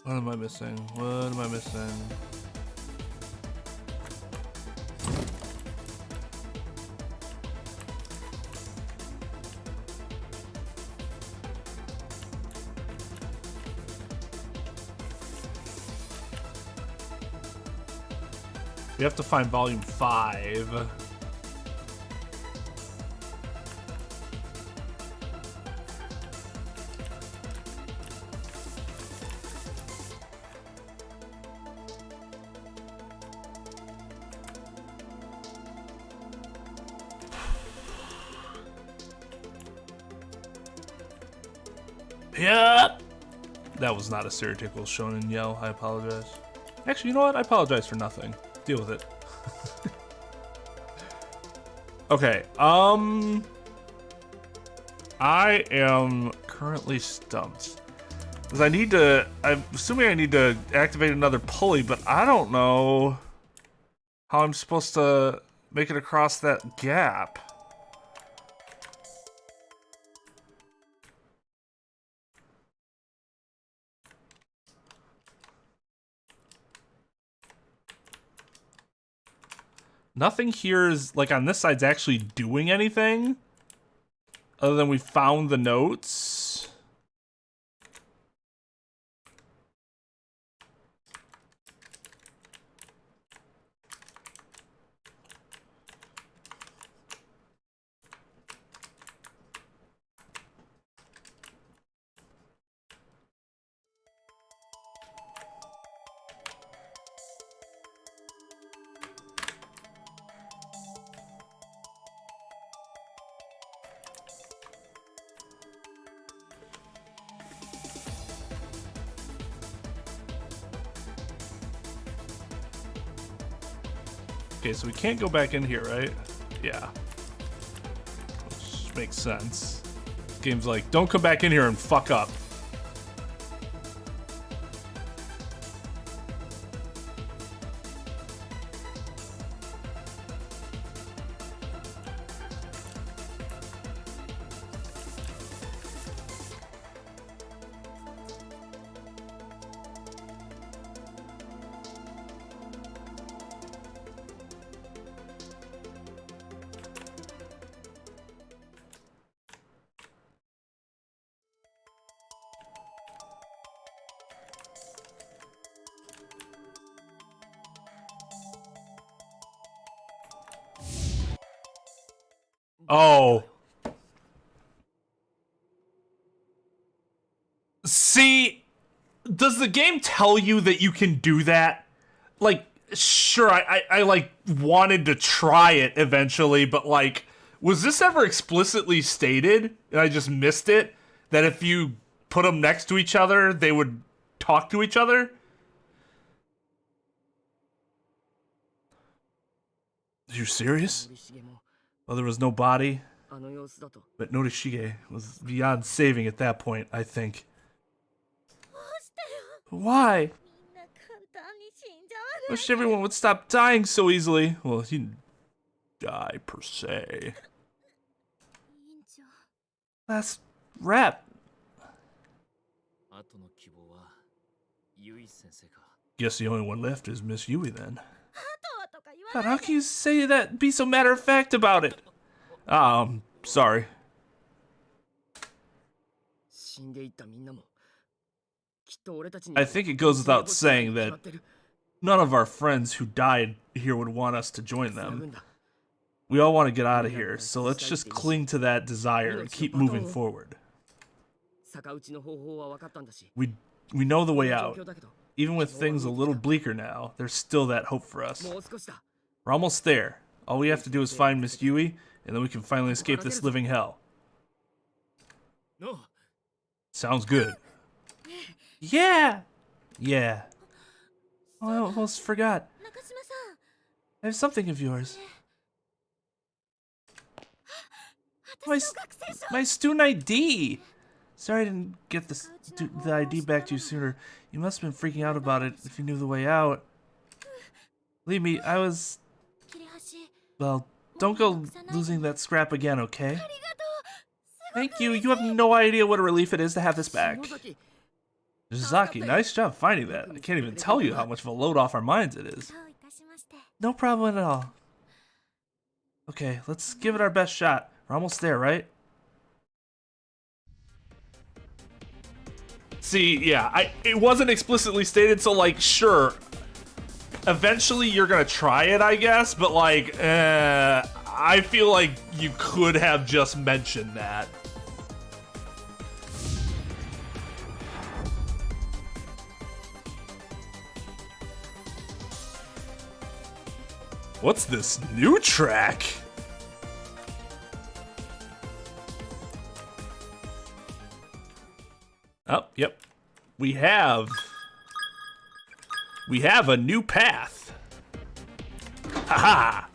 A: What am I missing? What am I missing? We have to find volume 5. Yeah. That was not a stereotypical shonen yell. I apologize. Actually, you know what? I apologize for nothing. Deal with it. Okay. I am currently stumped. Because I'm assuming I need to activate another pulley, but I don't know how I'm supposed to make it across that gap. Nothing here is, like, on this side's actually doing anything. Other than we found the notes. Okay, so we can't go back in here, right? Yeah. Which makes sense. This game's like, don't come back in here and fuck up. Oh. See, does the game tell you that you can do that? Like, sure, I like wanted to try it eventually, but like, was this ever explicitly stated, and I just missed it, that if you put them next to each other, they would talk to each other? Are you serious? Well, there was no body, but Norishige was beyond saving at that point, I think. Why? Wish everyone would stop dying so easily. Well, he didn't die per se. Last rep. Guess the only one left is Miss Yui then. God, how can you say that? Be so matter of fact about it. Sorry. I think it goes without saying that none of our friends who died here would want us to join them. We all want to get out of here, so let's just cling to that desire and keep moving forward. We know the way out. Even with things a little bleaker now, there's still that hope for us. We're almost there. All we have to do is find Miss Yui, and then we can finally escape this living hell. Sounds good. Yeah! Yeah. Oh, I almost forgot. I have something of yours. My student ID! Sorry I didn't get the ID back to you sooner. You must have been freaking out about it if you knew the way out. Believe me, I was... Well, don't go losing that scrap again, okay? Thank you. You have no idea what a relief it is to have this back. Zaki, nice job finding that. I can't even tell you how much of a load off our minds it is. No problem at all. Okay, let's give it our best shot. We're almost there, right? See, yeah, it wasn't explicitly stated, so like, sure. Eventually you're gonna try it, I guess, but like, I feel like you could have just mentioned that. What's this new track? Oh, yep. We have a new path. Haha.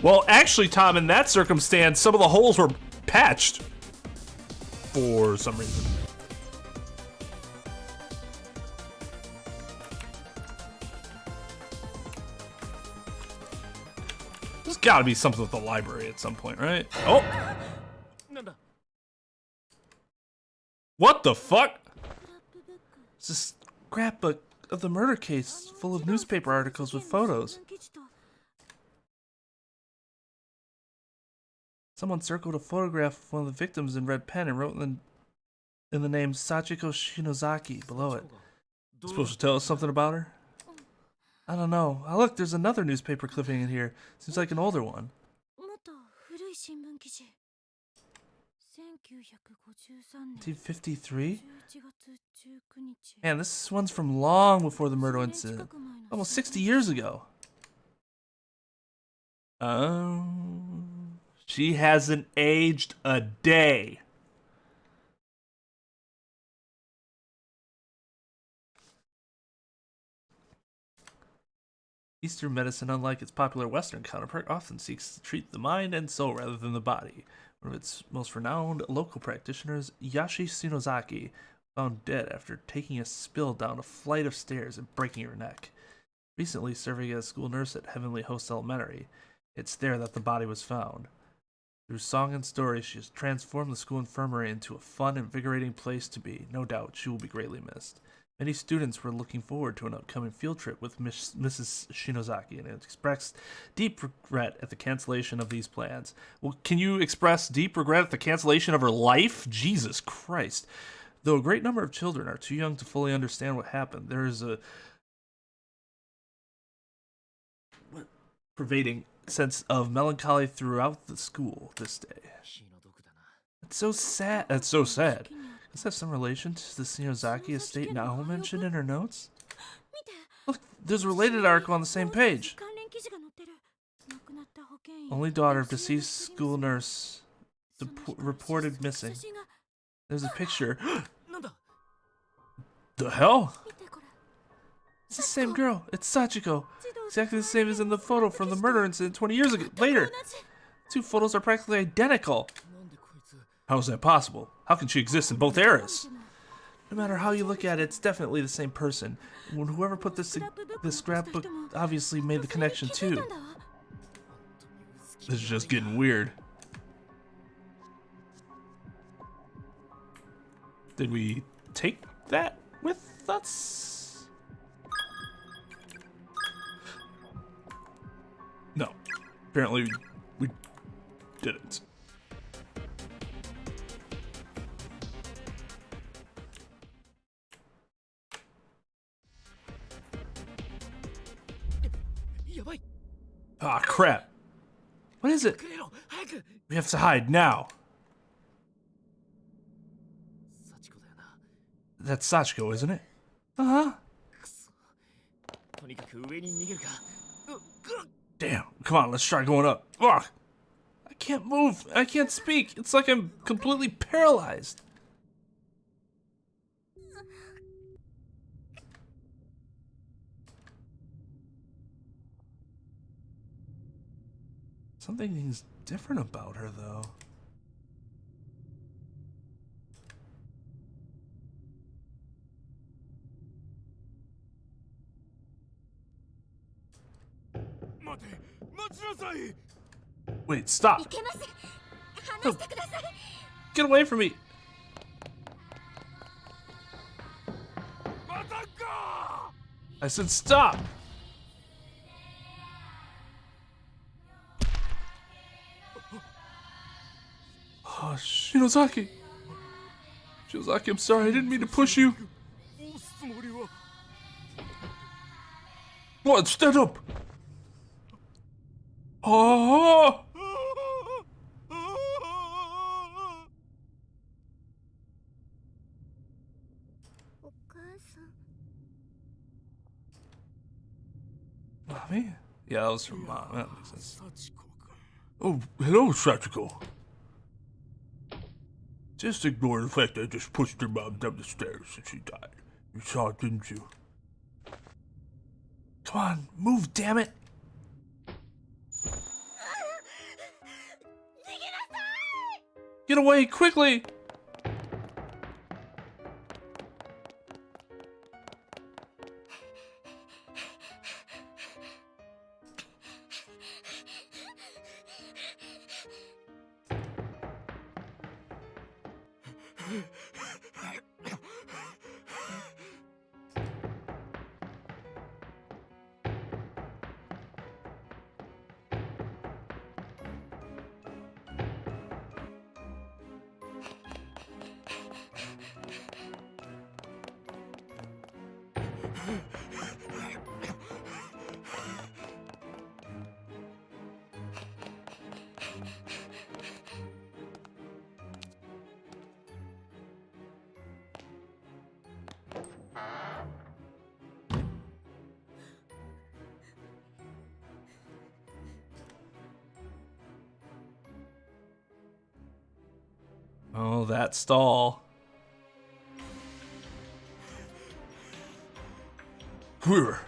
A: Well, actually, Tom, in that circumstance, some of the holes were patched for some reason. There's gotta be something with the library at some point, right? Oh! What the fuck? It's a scrapbook of the murder case full of newspaper articles with photos. Someone circled a photograph of one of the victims in red pen and wrote in the name Sachiko Shinozaki below it. Supposed to tell us something about her? I don't know. Oh, look, there's another newspaper clipping in here. Seems like an older one. 1953? Man, this one's from long before the murder incident. Almost 60 years ago. She hasn't aged a day. Eastern medicine, unlike its popular Western counterpart, often seeks to treat the mind and soul rather than the body. One of its most renowned local practitioners, Yashi Shinozaki, found dead after taking a spill down a flight of stairs and breaking her neck. Recently serving as school nurse at Heavenly Host Elementary, it's there that the body was found. Through song and story, she has transformed the school infirmary into a fun, invigorating place to be. No doubt, she will be greatly missed. Many students were looking forward to an upcoming field trip with Mrs. Shinozaki and expressed deep regret at the cancellation of these plans. Well, can you express deep regret at the cancellation of her life? Jesus Christ. Though a great number of children are too young to fully understand what happened, there is a pervading
B: sense of melancholy throughout the school this day. It's so sad. That's so sad. Does that have some relation to the Shinozaki estate Nao mentioned in her notes? Look, there's a related article on the same page. Only daughter of deceased school nurse reported missing. There's a picture. The hell? It's the same girl. It's Sachiko. Exactly the same as in the photo from the murder incident 20 years ago. Later. Two photos are practically identical. How is that possible? How can she exist in both eras? No matter how you look at it, it's definitely the same person. When whoever put this scrapbook obviously made the connection too. This is just getting weird. Did we take that with us? No. Apparently we didn't. Ah, crap. What is it? We have to hide now. That's Sachiko, isn't it? Uh-huh. Damn, come on, let's try going up. Ugh. I can't move. I can't speak. It's like I'm completely paralyzed. Something's different about her, though. Wait, stop! No. Get away from me! I said stop! Oh, Shinozaki! Shinozaki, I'm sorry, I didn't mean to push you. What? Stand up! Oh! Mommy? Yeah, that was from Mom. That makes sense. Oh, hello, Sachiko. Just ignore the fact that I just pushed your mom down the stairs and she died. You saw it, didn't you? Come on, move, damn it! Get away, quickly! Oh, that stall. Here.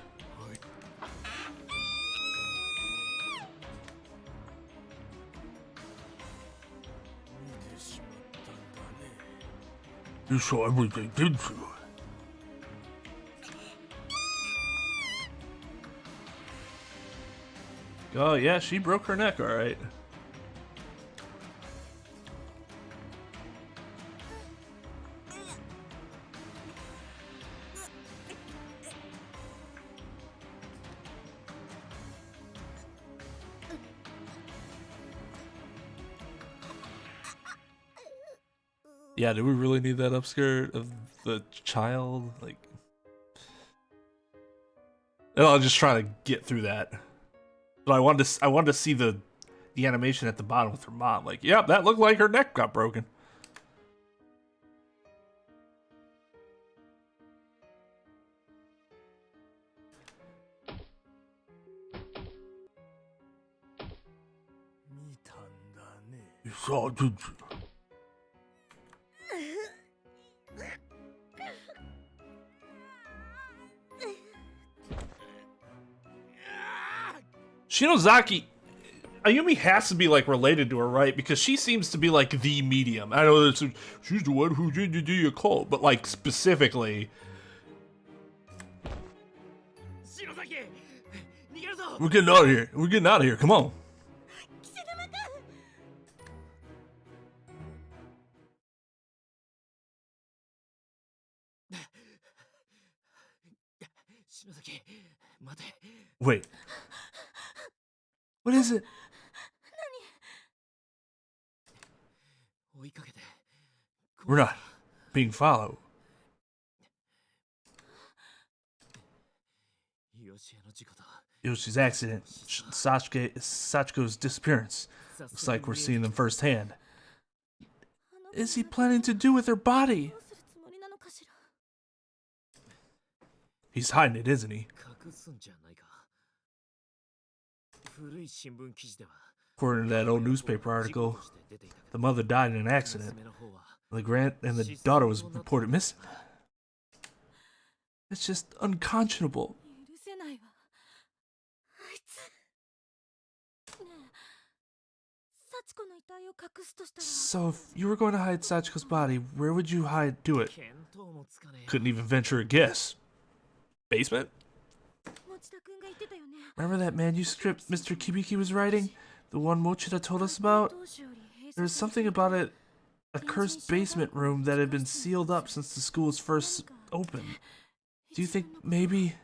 B: You saw everything, didn't you? Oh, yeah, she broke her neck, all right. Yeah, do we really need that upskirt of the child? Like, and I'll just try to get through that.
A: But I wanted to see the animation at the bottom with her mom. Like, yep, that looked like her neck got broken. You saw, did you? Shinozaki, Ayumi has to be like related to her, right? Because she seems to be like the medium. I know that she's the one who did the occult, but like specifically, we're getting out of here. We're getting out of here. Come on. Wait.
B: What is it?
A: We're not being followed. Yoshi's accident, Sachiko's disappearance. Looks like we're seeing them firsthand.
B: Is he planning to do with her body?
A: He's hiding it, isn't he? According to that old newspaper article, the mother died in an accident. And the daughter was reported missing.
B: It's just unconscionable. So if you were going to hide Sachiko's body, where would you do it?
A: Couldn't even venture a guess. Basement?
B: Remember that manuscript Mr. Kibiki was writing? The one Mochida told us about? There was something about it, a cursed basement room that had been sealed up since the school was first opened. Do you think maybe...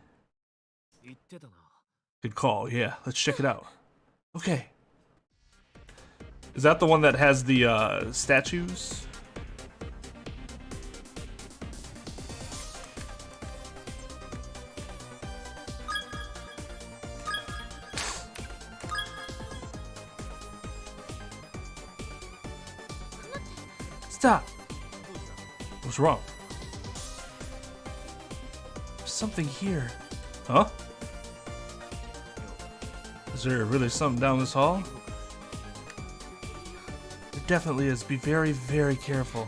A: Good call, yeah. Let's check it out.
B: Okay.
A: Is that the one that has the statues?
B: Stop!
A: What's wrong?
B: There's something here.
A: Huh? Is there really something down this hall?
B: There definitely is. Be very, very careful.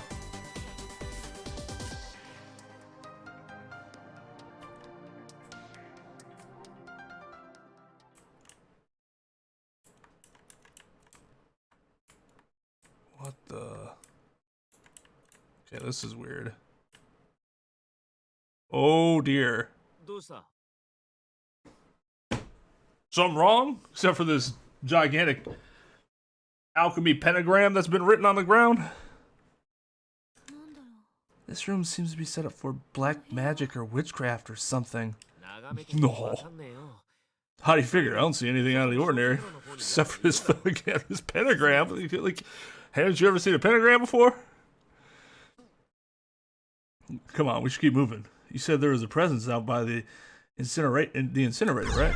A: What the... Okay, this is weird. Oh dear. Something wrong? Except for this gigantic alchemy pentagram that's been written on the ground?
B: This room seems to be set up for black magic or witchcraft or something.
A: No. How do you figure? I don't see anything out of the ordinary. Except for this fucking this pentagram. Like, haven't you ever seen a pentagram before? Come on, we should keep moving. You said there was a presence out by the incinerator, right?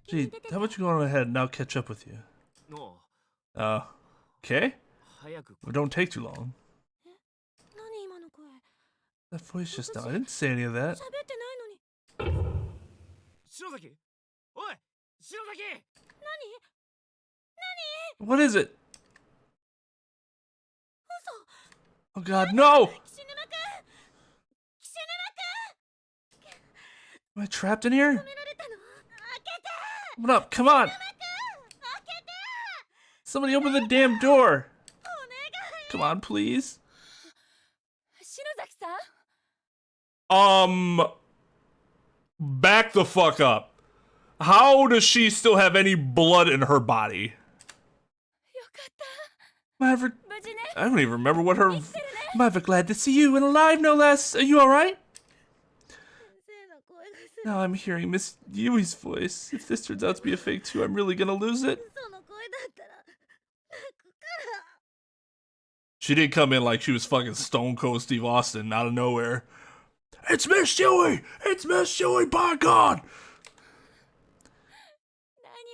B: Gee, how about you go on ahead and I'll catch up with you?
A: Okay? Well, don't take too long.
B: That voice just now, I didn't say any of that. What is it? Oh god, no! Am I trapped in here? Open up, come on! Somebody open the damn door! Come on, please.
A: Back the fuck up. How does she still have any blood in her body?
B: Maverick,
A: I don't even remember what her...
B: Maverick, glad to see you and alive, no less. Are you alright? Now I'm hearing Miss Yui's voice. If this turns out to be a fake too, I'm really gonna lose it.
A: She did come in like she was fucking Stone Cold Steve Austin out of nowhere.
B: It's Miss Yui! It's Miss Yui, by God!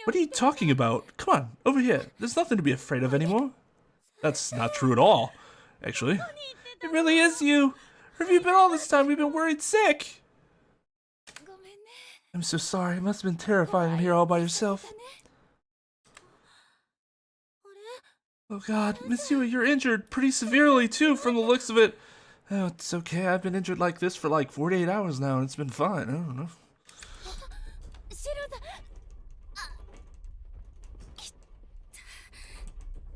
B: What are you talking about? Come on, over here. There's nothing to be afraid of anymore. That's not true at all, actually. It really is you. Where have you been all this time? We've been worried sick. I'm so sorry. It must have been terrifying in here all by yourself. Oh God, Miss Yui, you're injured pretty severely too, from the looks of it. Oh, it's okay. I've been injured like this for like 48 hours now, and it's been fine. I don't know.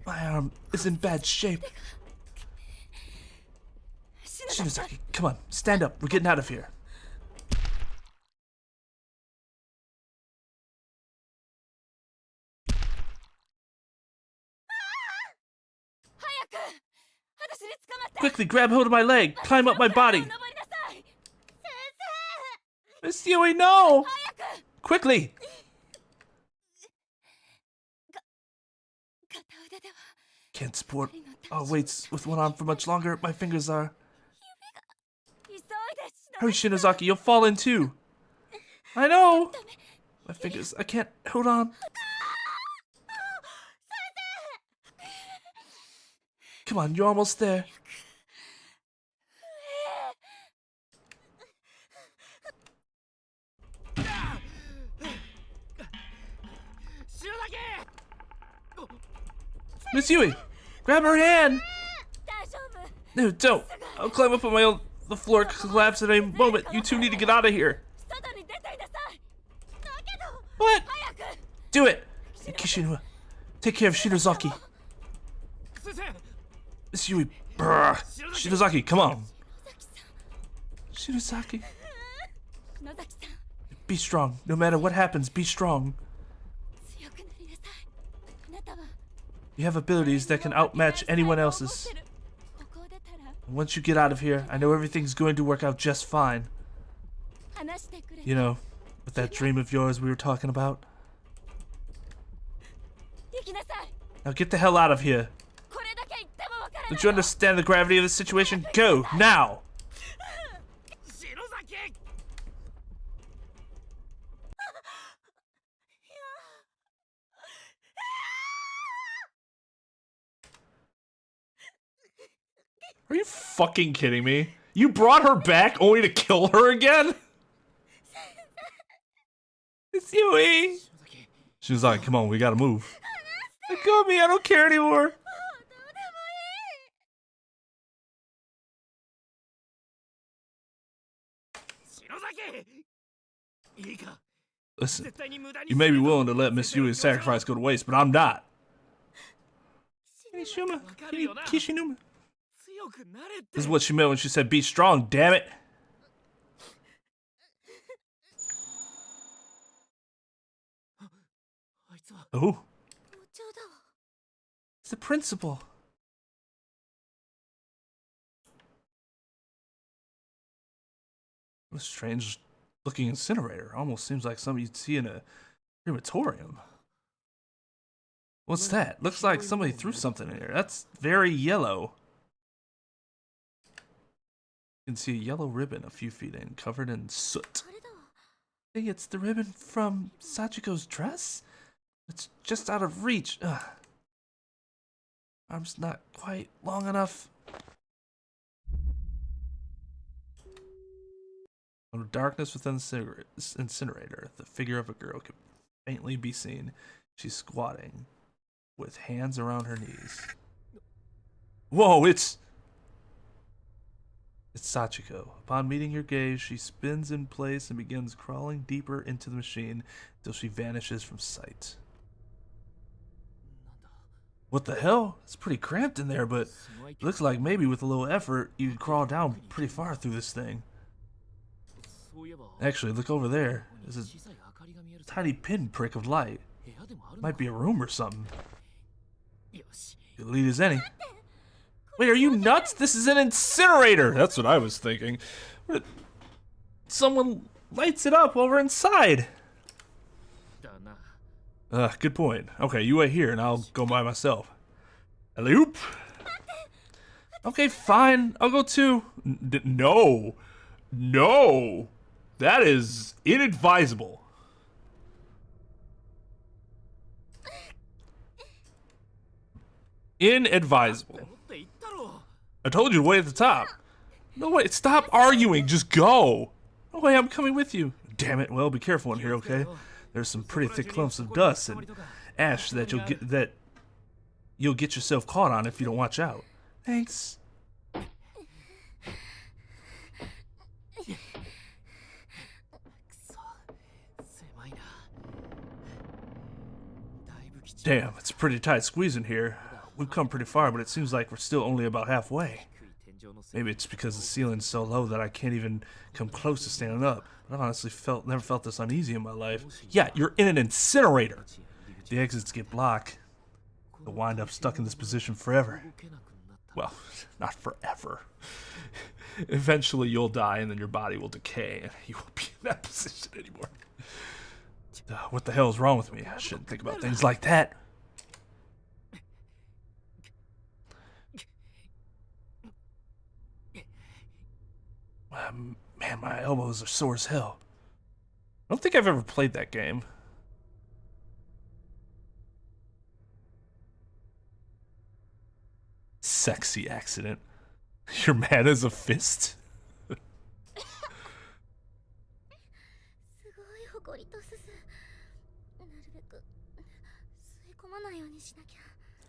B: My arm is in bad shape. Shinozaki, come on, stand up. We're getting out of here. Quickly, grab hold of my leg. Climb up my body. Miss Yui, no! Quickly! Can't support weights with one arm for much longer. My fingers are... Hurry, Shinozaki, you'll fall in too. I know! My fingers, I can't hold on. Come on, you're almost there. Miss Yui, grab her hand! No, don't. I'll climb up on my own. The floor collapses at any moment. You two need to get out of here. What? Do it! Kishinuma, take care of Shinozaki. Miss Yui, brr. Shinozaki, come on. Shinozaki. Be strong. No matter what happens, be strong. You have abilities that can outmatch anyone else's. And once you get out of here, I know everything's going to work out just fine. You know, with that dream of yours we were talking about. Now get the hell out of here. Don't you understand the gravity of the situation? Go, now! Are you fucking kidding me? You brought her back only to kill her again? It's Yui! She was like, come on, we gotta move. Let go of me, I don't care anymore. Listen, you may be willing to let Miss Yui's sacrifice go to waste, but I'm not. Kishinuma. This is what she meant when she said be strong, damn it. Oh. It's the principal. What a strange looking incinerator. Almost seems like something you'd see in a crematorium. What's that? Looks like somebody threw something in here. That's very yellow. You can see a yellow ribbon a few feet in, covered in soot. Hey, it's the ribbon from Sachiko's dress? It's just out of reach. Ugh. Arm's not quite long enough. In the darkness within the incinerator, the figure of a girl can faintly be seen. She's squatting, with hands around her knees. Whoa, it's Sachiko. Upon meeting your gaze, she spins in place and begins crawling deeper into the machine until she vanishes from sight. What the hell? It's pretty cramped in there, but it looks like maybe with a little effort, you could crawl down pretty far through this thing. Actually, look over there. There's a tiny pinprick of light. Might be a room or something. Good lead as any. Wait, are you nuts? This is an incinerator! That's what I was thinking. Someone lights it up while we're inside. Good point. Okay, you wait here and I'll go by myself. Alley-oop! Okay, fine. I'll go too. No.
A: No! That is inadvisable. Inadvisable. I told you to wait at the top. No, wait, stop arguing. Just go. No way, I'm coming with you. Damn it. Well, be careful in here, okay? There's some pretty thick clumps of dust and ash that you'll get yourself caught on if you don't watch out. Thanks. Damn, it's a pretty tight squeeze in here. We've come pretty far, but it seems like we're still only about halfway. Maybe it's because the ceiling's so low that I can't even come close to standing up. But I've honestly never felt this uneasy in my life. Yeah, you're in an incinerator. If the exits get blocked, you'll wind up stuck in this position forever. Well, not forever. Eventually you'll die and then your body will decay and you won't be in that position anymore. What the hell is wrong with me? I shouldn't think about things like that. Man, my elbows are sore as hell. I don't think I've ever played that game. Sexy accident. You're mad as a fist?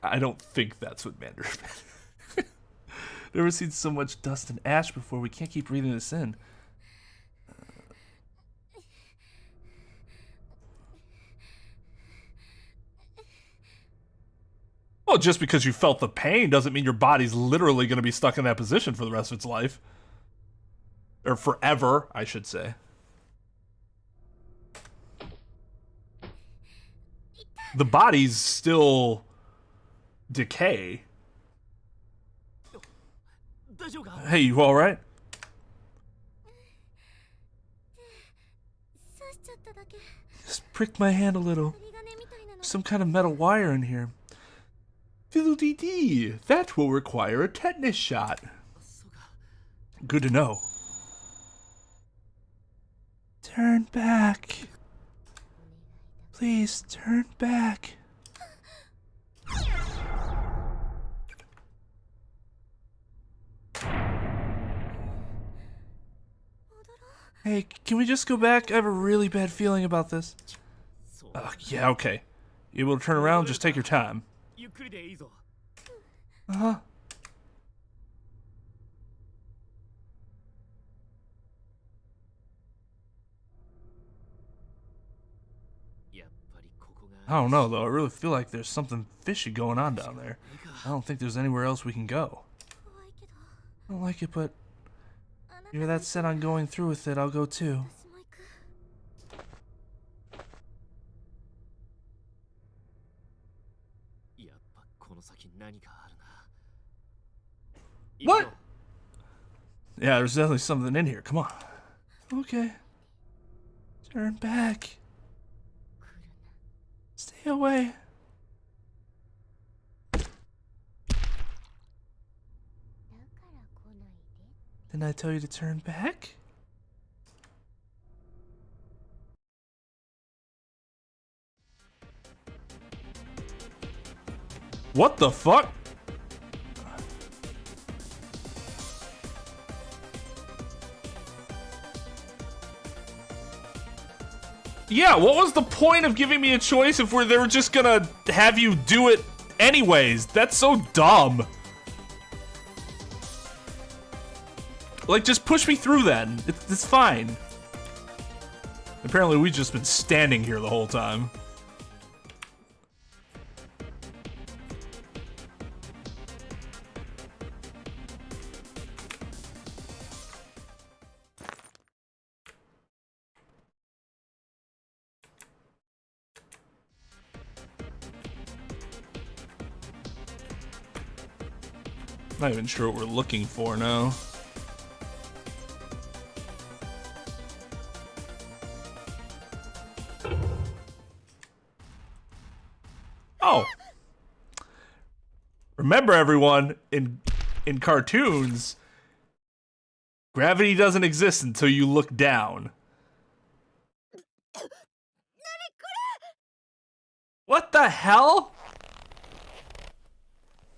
A: I don't think that's what Mandarin meant. Never seen so much dust and ash before. We can't keep breathing this in. Well, just because you felt the pain doesn't mean your body's literally going to be stuck in that position for the rest of its life. Or forever, I should say. The body's still decay. Hey, you alright? Just pricked my hand a little. Some kind of metal wire in here. Fiddle-dee-dee, that will require a tetanus shot. Good to know. Turn back. Please, turn back. Hey, can we just go back? I have a really bad feeling about this. Yeah, okay. You able to turn around? Just take your time. Uh-huh. I don't know, though. I really feel like there's something fishy going on down there. I don't think there's anywhere else we can go. I don't like it, but if you're that set on going through with it, I'll go too. What? Yeah, there's definitely something in here. Come on. Okay. Turn back. Stay away. Didn't I tell you to turn back? What the fuck? Yeah, what was the point of giving me a choice if they were just gonna have you do it anyways? That's so dumb. Like, just push me through then. It's fine. Apparently we've just been standing here the whole time. Not even sure what we're looking for now. Oh. Remember, everyone, in cartoons, Gravity doesn't exist until you look down. What the hell?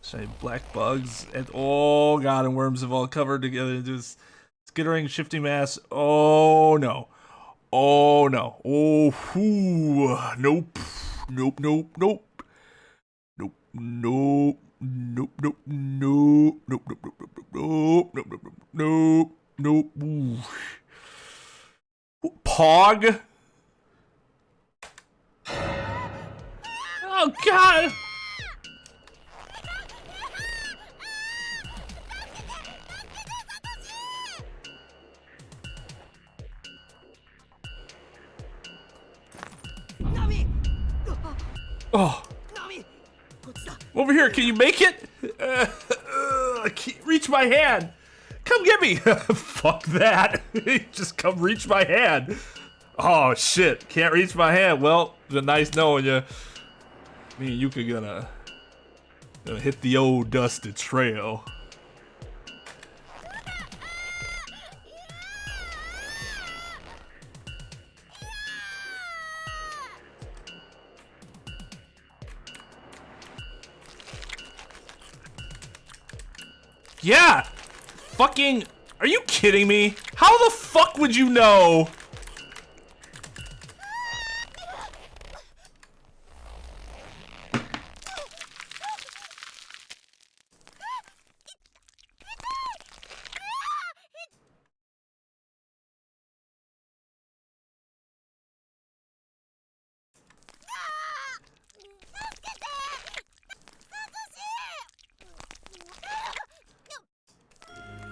A: Say black bugs and oh god, and worms have all covered together. Just skittering, shifting mass. Oh no. Oh no. Oh whoo. Nope. Nope. Nope. Nope. Nope. Nope. Nope. Nope. Nope. Nope. Nope. Nope. Nope. Nope. Nope. Nope. Nope. Pog. Oh god. Oh. Over here, can you make it? I can't reach my hand. Come get me. Fuck that. Just come reach my hand. Oh shit, can't reach my hand. Well, it's been nice knowing you. Me and Yuka gonna hit the old dusted trail. Yeah! Fucking... Are you kidding me? How the fuck would you know?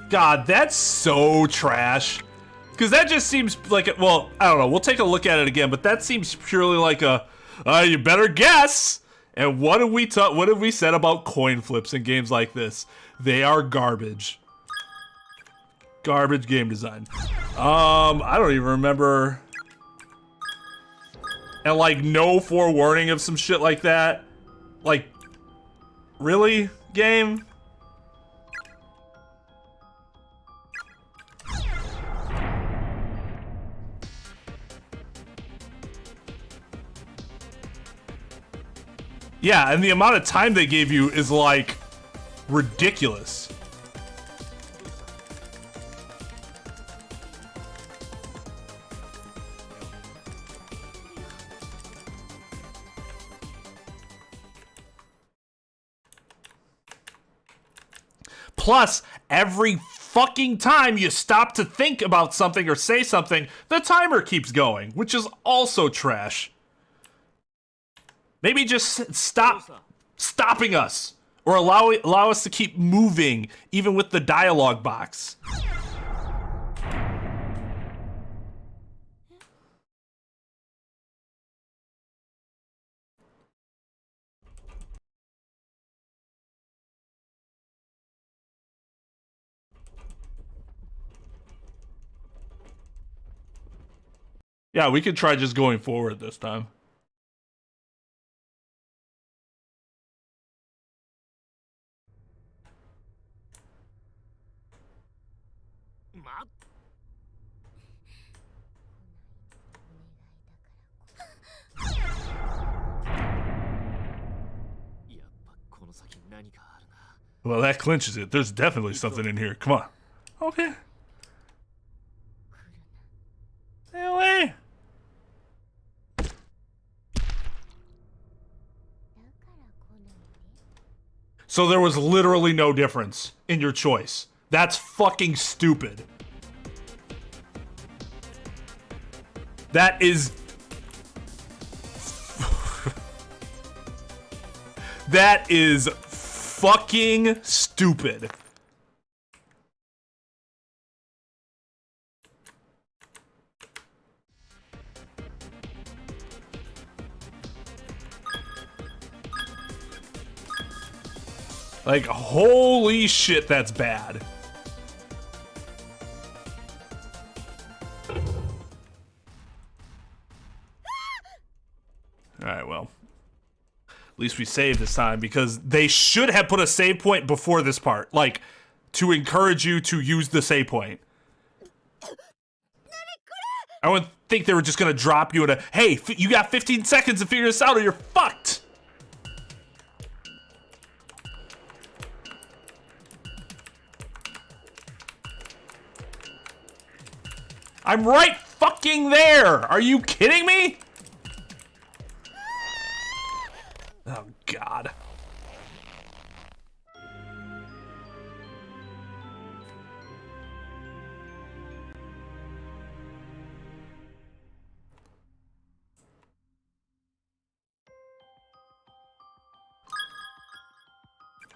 A: God, that's so trash. Because that just seems like, well, I don't know. We'll take a look at it again, but that seems purely like a, you better guess. And what have we said about coin flips in games like this? They are garbage. Garbage game design. I don't even remember. And like no forewarning of some shit like that. Like, really, game? Yeah, and the amount of time they gave you is like ridiculous. Plus, every fucking time you stop to think about something or say something, the timer keeps going, which is also trash. Maybe just stopping us, or allow us to keep moving, even with the dialogue box. Yeah, we could try just going forward this time. Well, that clinches it. There's definitely something in here. Come on. Okay. Stay away. So there was literally no difference in your choice. That's fucking stupid. That is... that is fucking stupid. Like, holy shit, that's bad. Alright, well. At least we saved this time, because they should have put a save point before this part. Like, to encourage you to use the save point. I wouldn't think they were just gonna drop you in a, hey, you got 15 seconds to figure this out or you're fucked. I'm right fucking there. Are you kidding me? Oh, God.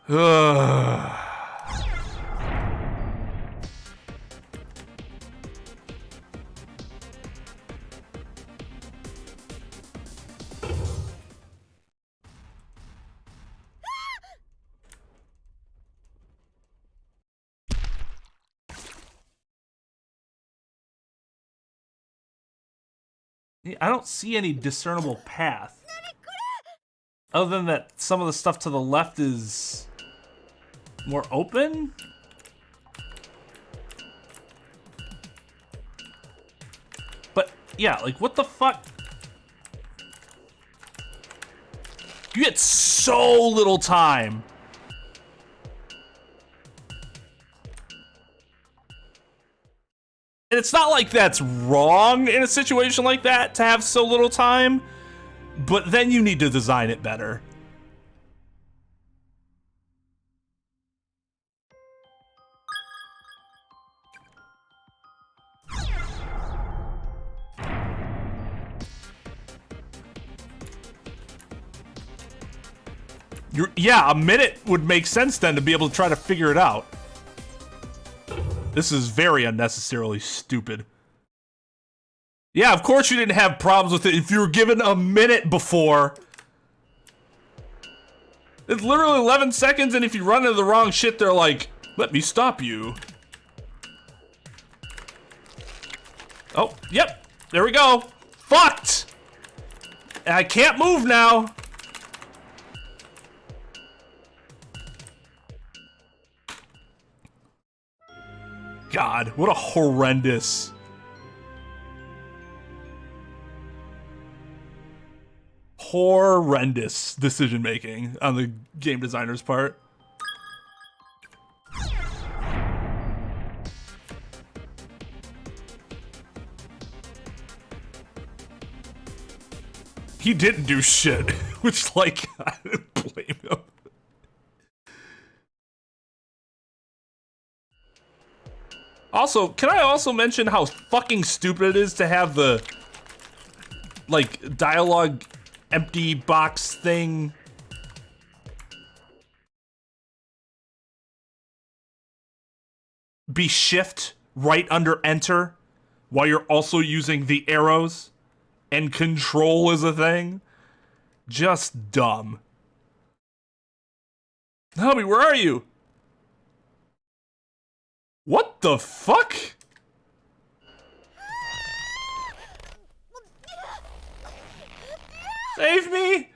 A: Ugh. I don't see any discernible path. Other than that, some of the stuff to the left is more open? But, yeah, like, what the fuck? You get so little time. And it's not like that's wrong in a situation like that to have so little time, but then you need to design it better. Yeah, a minute would make sense then to be able to try to figure it out. This is very unnecessarily stupid. Yeah, of course you didn't have problems with it if you were given a minute before. It's literally 11 seconds, and if you run into the wrong shit, they're like, let me stop you. Oh, yep, there we go. Fucked! And I can't move now. God, what a horrendous decision making on the game designer's part. He didn't do shit, which, like, I didn't blame him. Also, can I also mention how fucking stupid it is to have the, like, dialogue empty box thing be shift right under enter while you're also using the arrows and control is a thing? Just dumb. Hubby, where are you? What the fuck? Save me!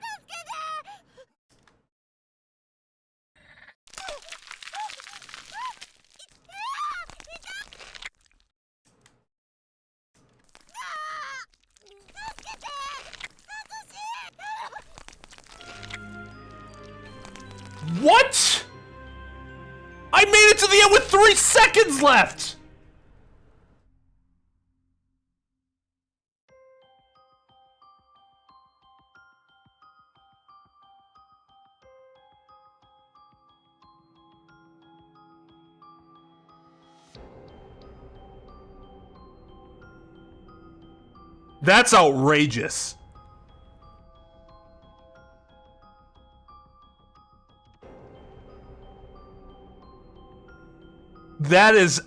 A: What? I made it to the end with 3 seconds left! That's outrageous. That is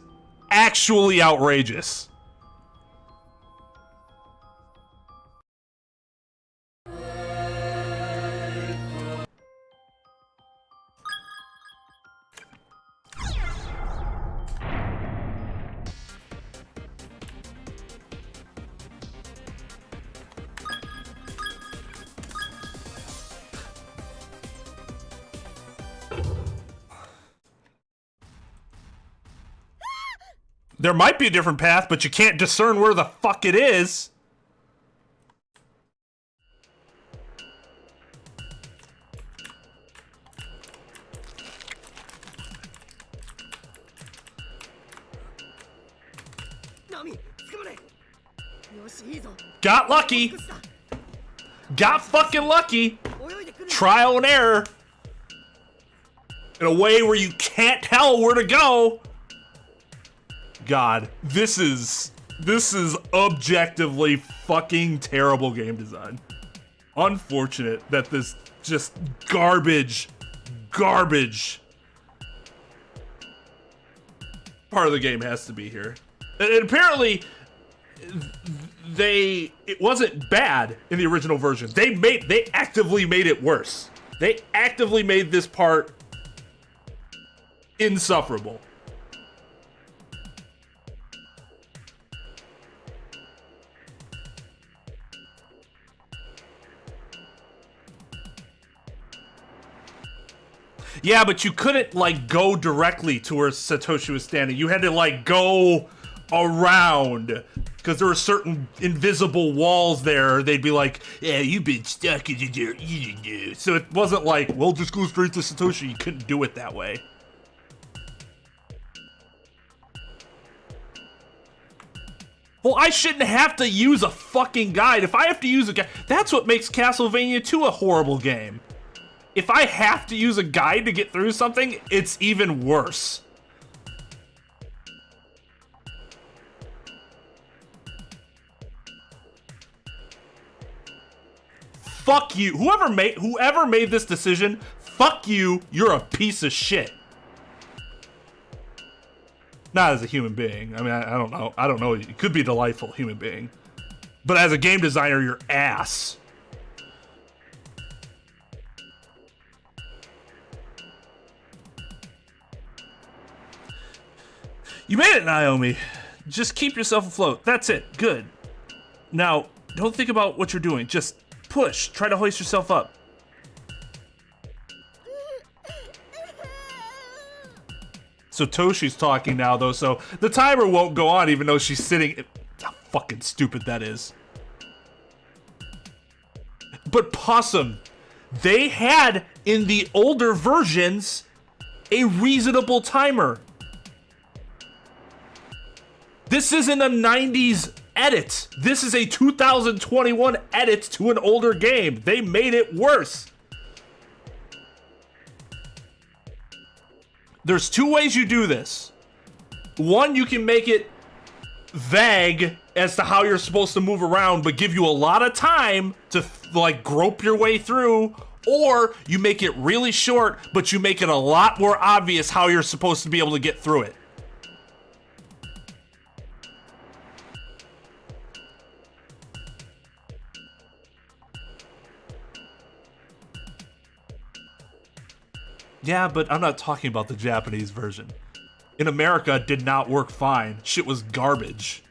A: actually outrageous. There might be a different path, but you can't discern where the fuck it is. Got lucky. Got fucking lucky. Trial and error. In a way where you can't tell where to go. God, this is objectively fucking terrible game design. Unfortunate that this just garbage part of the game has to be here. And apparently it wasn't bad in the original version. They actively made it worse. They actively made this part insufferable. Yeah, but you couldn't, like, go directly to where Satoshi was standing. You had to, like, go around. Because there were certain invisible walls there. They'd be like, yeah, you've been stuck in there eating you. So it wasn't like, well, just go straight to Satoshi. You couldn't do it that way. Well, I shouldn't have to use a fucking guide. If I have to use a guide, that's what makes Castlevania 2 a horrible game. If I have to use a guide to get through something, it's even worse. Fuck you. Whoever made this decision, fuck you. You're a piece of shit. Not as a human being. I mean, I don't know. I don't know. You could be a delightful human being. But as a game designer, you're ass. You made it, Naomi. Just keep yourself afloat. That's it. Good. Now, don't think about what you're doing. Just push. Try to hoist yourself up. So Toshi's talking now, though, so the timer won't go on even though she's sitting... How fucking stupid that is. But Possum, they had, in the older versions, a reasonable timer. This isn't a 90s edit. This is a 2021 edit to an older game. They made it worse. There's two ways you do this. One, you can make it vague as to how you're supposed to move around, but give you a lot of time to like grope your way through, or you make it really short, but you make it a lot more obvious how you're supposed to be able to get through it. Yeah, but I'm not talking about the Japanese version. In America, it did not work fine. Shit was garbage.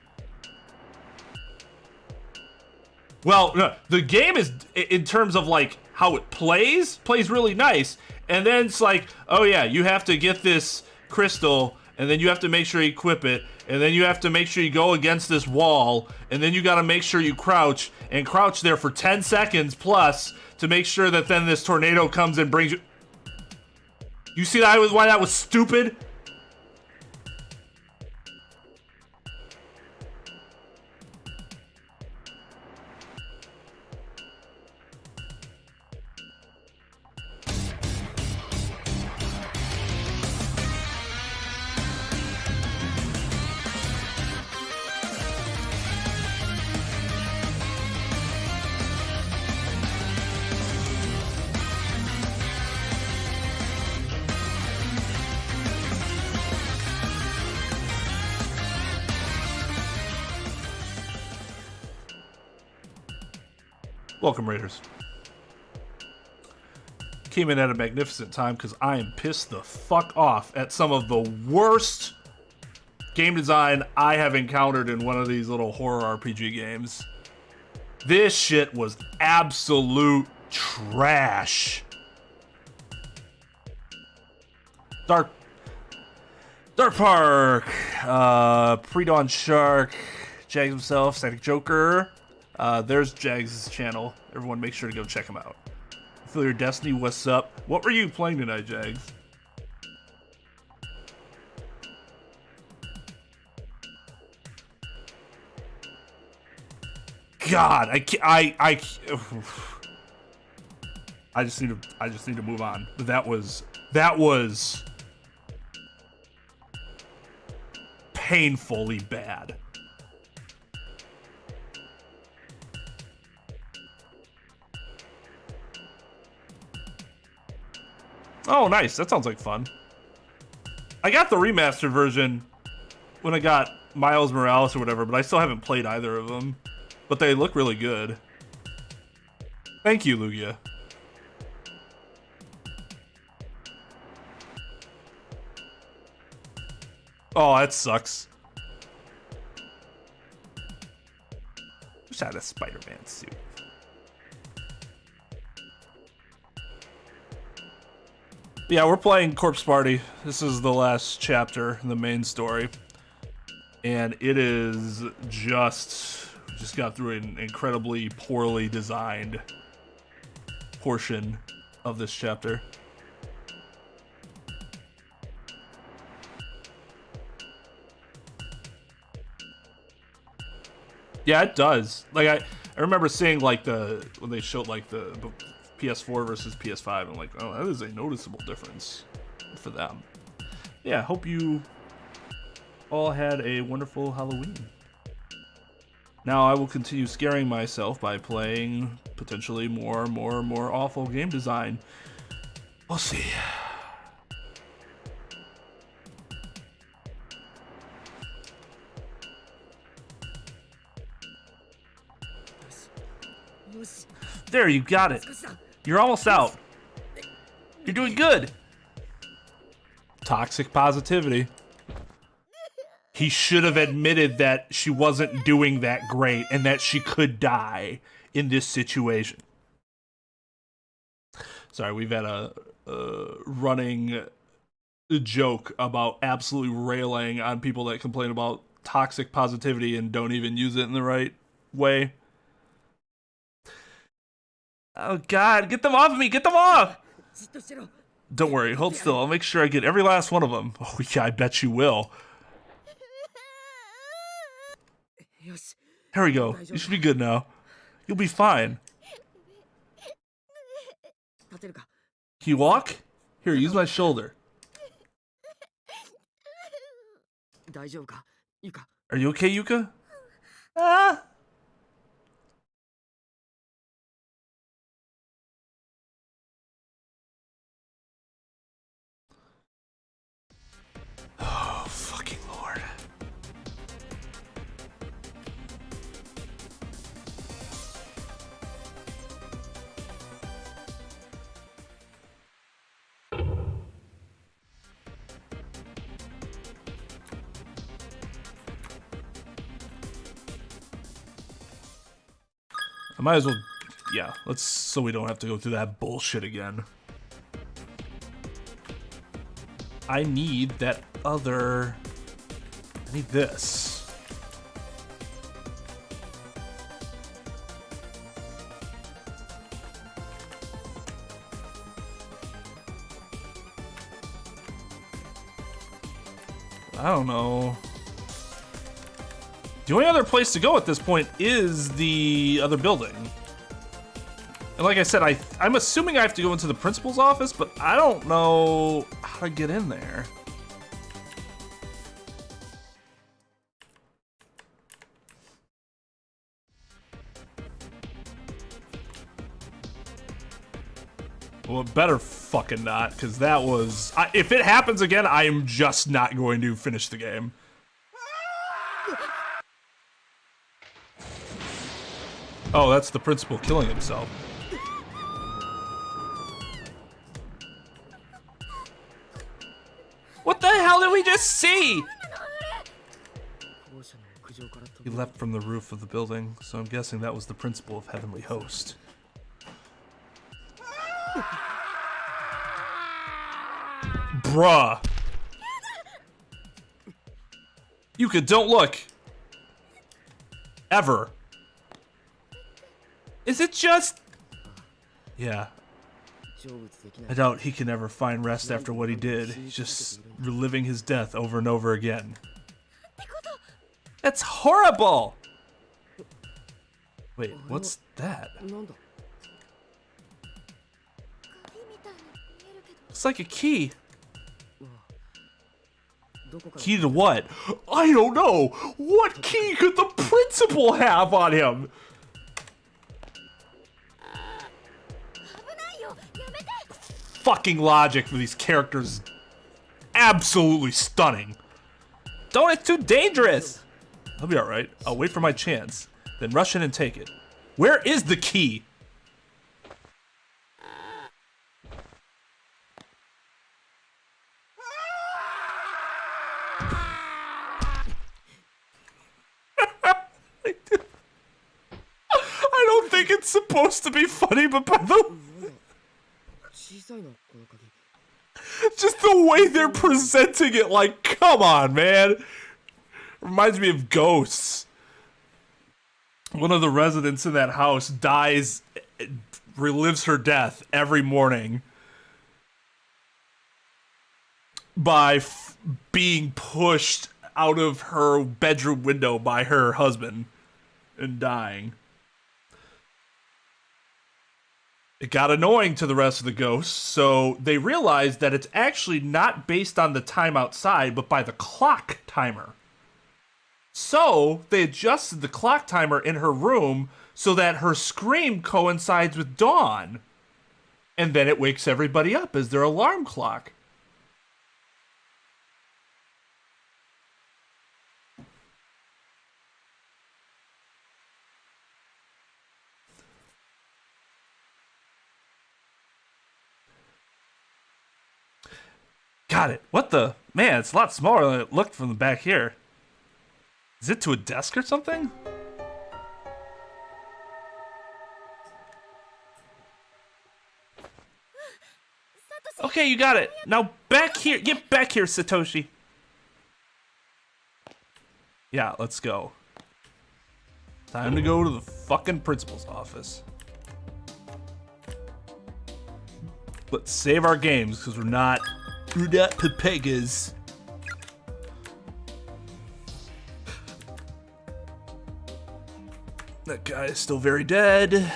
A: Well, no, the game is, in terms of like how it plays really nice. And then it's like, oh yeah, you have to get this crystal, and then you have to make sure you equip it, and then you have to make sure you go against this wall, and then you gotta make sure you crouch, and crouch there for 10 seconds plus to make sure that then this tornado comes and brings you... You see why that was stupid? Welcome, Raiders. Came in at a magnificent time because I am pissed the fuck off at some of the worst game design I have encountered in one of these little horror RPG games. This shit was absolute trash. Dark Park. Pre-Dawn Shark, Jags himself, Static Joker. There's Jags' channel. Everyone make sure to go check him out. Feel Your Destiny, what's up? What were you playing tonight, Jags? God, I just need to move on. That was painfully bad. Oh, nice. That sounds like fun. I got the remastered version when I got Miles Morales or whatever, but I still haven't played either of them. But they look really good. Thank you, Lugia. Oh, that sucks. Wish I had a Spider-Man suit. Yeah, we're playing Corpse Party. This is the last chapter in the main story. And it is just got through an incredibly poorly designed portion of this chapter. Yeah, it does. Like I remember seeing like when they showed like the PS4 versus PS5, and like, oh, that is a noticeable difference for them. Yeah, hope you all had a wonderful Halloween. Now I will continue scaring myself by playing potentially more awful game design. We'll see. There, you got it. You're almost out. You're doing good. Toxic positivity. He should have admitted that she wasn't doing that great and that she could die in this situation. Sorry, we've had a running joke about absolutely railing on people that complain about toxic positivity and don't even use it in the right way. Oh God, get them off of me, get them off! Don't worry, hold still, I'll make sure I get every last one of them. Oh yeah, I bet you will. There we go, you should be good now. You'll be fine. Can you walk? Here, use my shoulder. Are you okay, Yuka? Ah! Oh, fucking Lord. I might as well, yeah, so we don't have to go through that bullshit again. I need that other, I need this. I don't know. The only other place to go at this point is the other building. And like I said, I'm assuming I have to go into the principal's office, but I don't know how to get in there. Well, it better fucking not, because that was... if it happens again, I am just not going to finish the game. Oh, that's the principal killing himself. What the hell did we just see? He leapt from the roof of the building, so I'm guessing that was the principal of Heavenly Host. Bruh. Yuka, don't look. Ever. Is it just... Yeah. I doubt he can ever find rest after what he did. He's just reliving his death over and over again. That's horrible! Wait, what's that? It's like a key. Key to what? I don't know! What key could the principal have on him? Fucking logic for these characters. Absolutely stunning. Don't, it's too dangerous! I'll be alright. I'll wait for my chance. Then rush in and take it. Where is the key? I don't think it's supposed to be funny, but by the... Just the way they're presenting it, like, come on, man. Reminds me of Ghosts. One of the residents in that house dies, relives her death every morning by being pushed out of her bedroom window by her husband and dying. It got annoying to the rest of the ghosts, so they realized that it's actually not based on the time outside, but by the clock timer. So they adjusted the clock timer in her room so that her scream coincides with dawn. And then it wakes everybody up as their alarm clock. Got it. What the? Man, it's a lot smaller than it looked from the back here. Is it to a desk or something? Okay, you got it. Now back here. Get back here, Satoshi. Yeah, let's go. Time to go to the fucking principal's office. Let's save our games because we're not Pepegas. That guy is still very dead.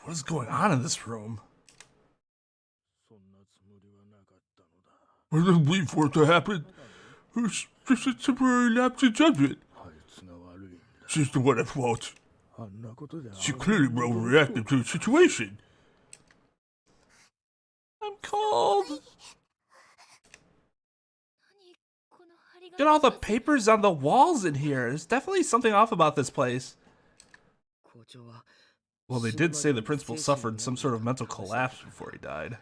A: What is going on in this room? I didn't wait for it to happen. It's just a temporary lapse in judgment. She's the one at fault. She clearly overreacted to the situation. I'm cold. Look at all the papers on the walls in here. There's definitely something off about this place. Well, they did say the principal suffered some sort of mental collapse before he died.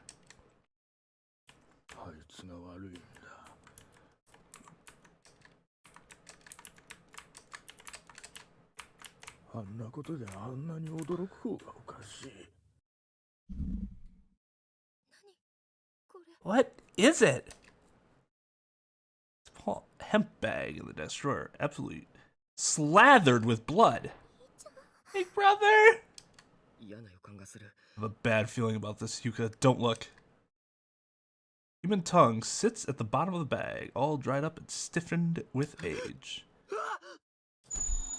A: What is it? It's a hemp bag in the desk drawer. Absolutely slathered with blood. Big brother! I have a bad feeling about this, Yuka. Don't look. Human tongue sits at the bottom of the bag, all dried up and stiffened with age.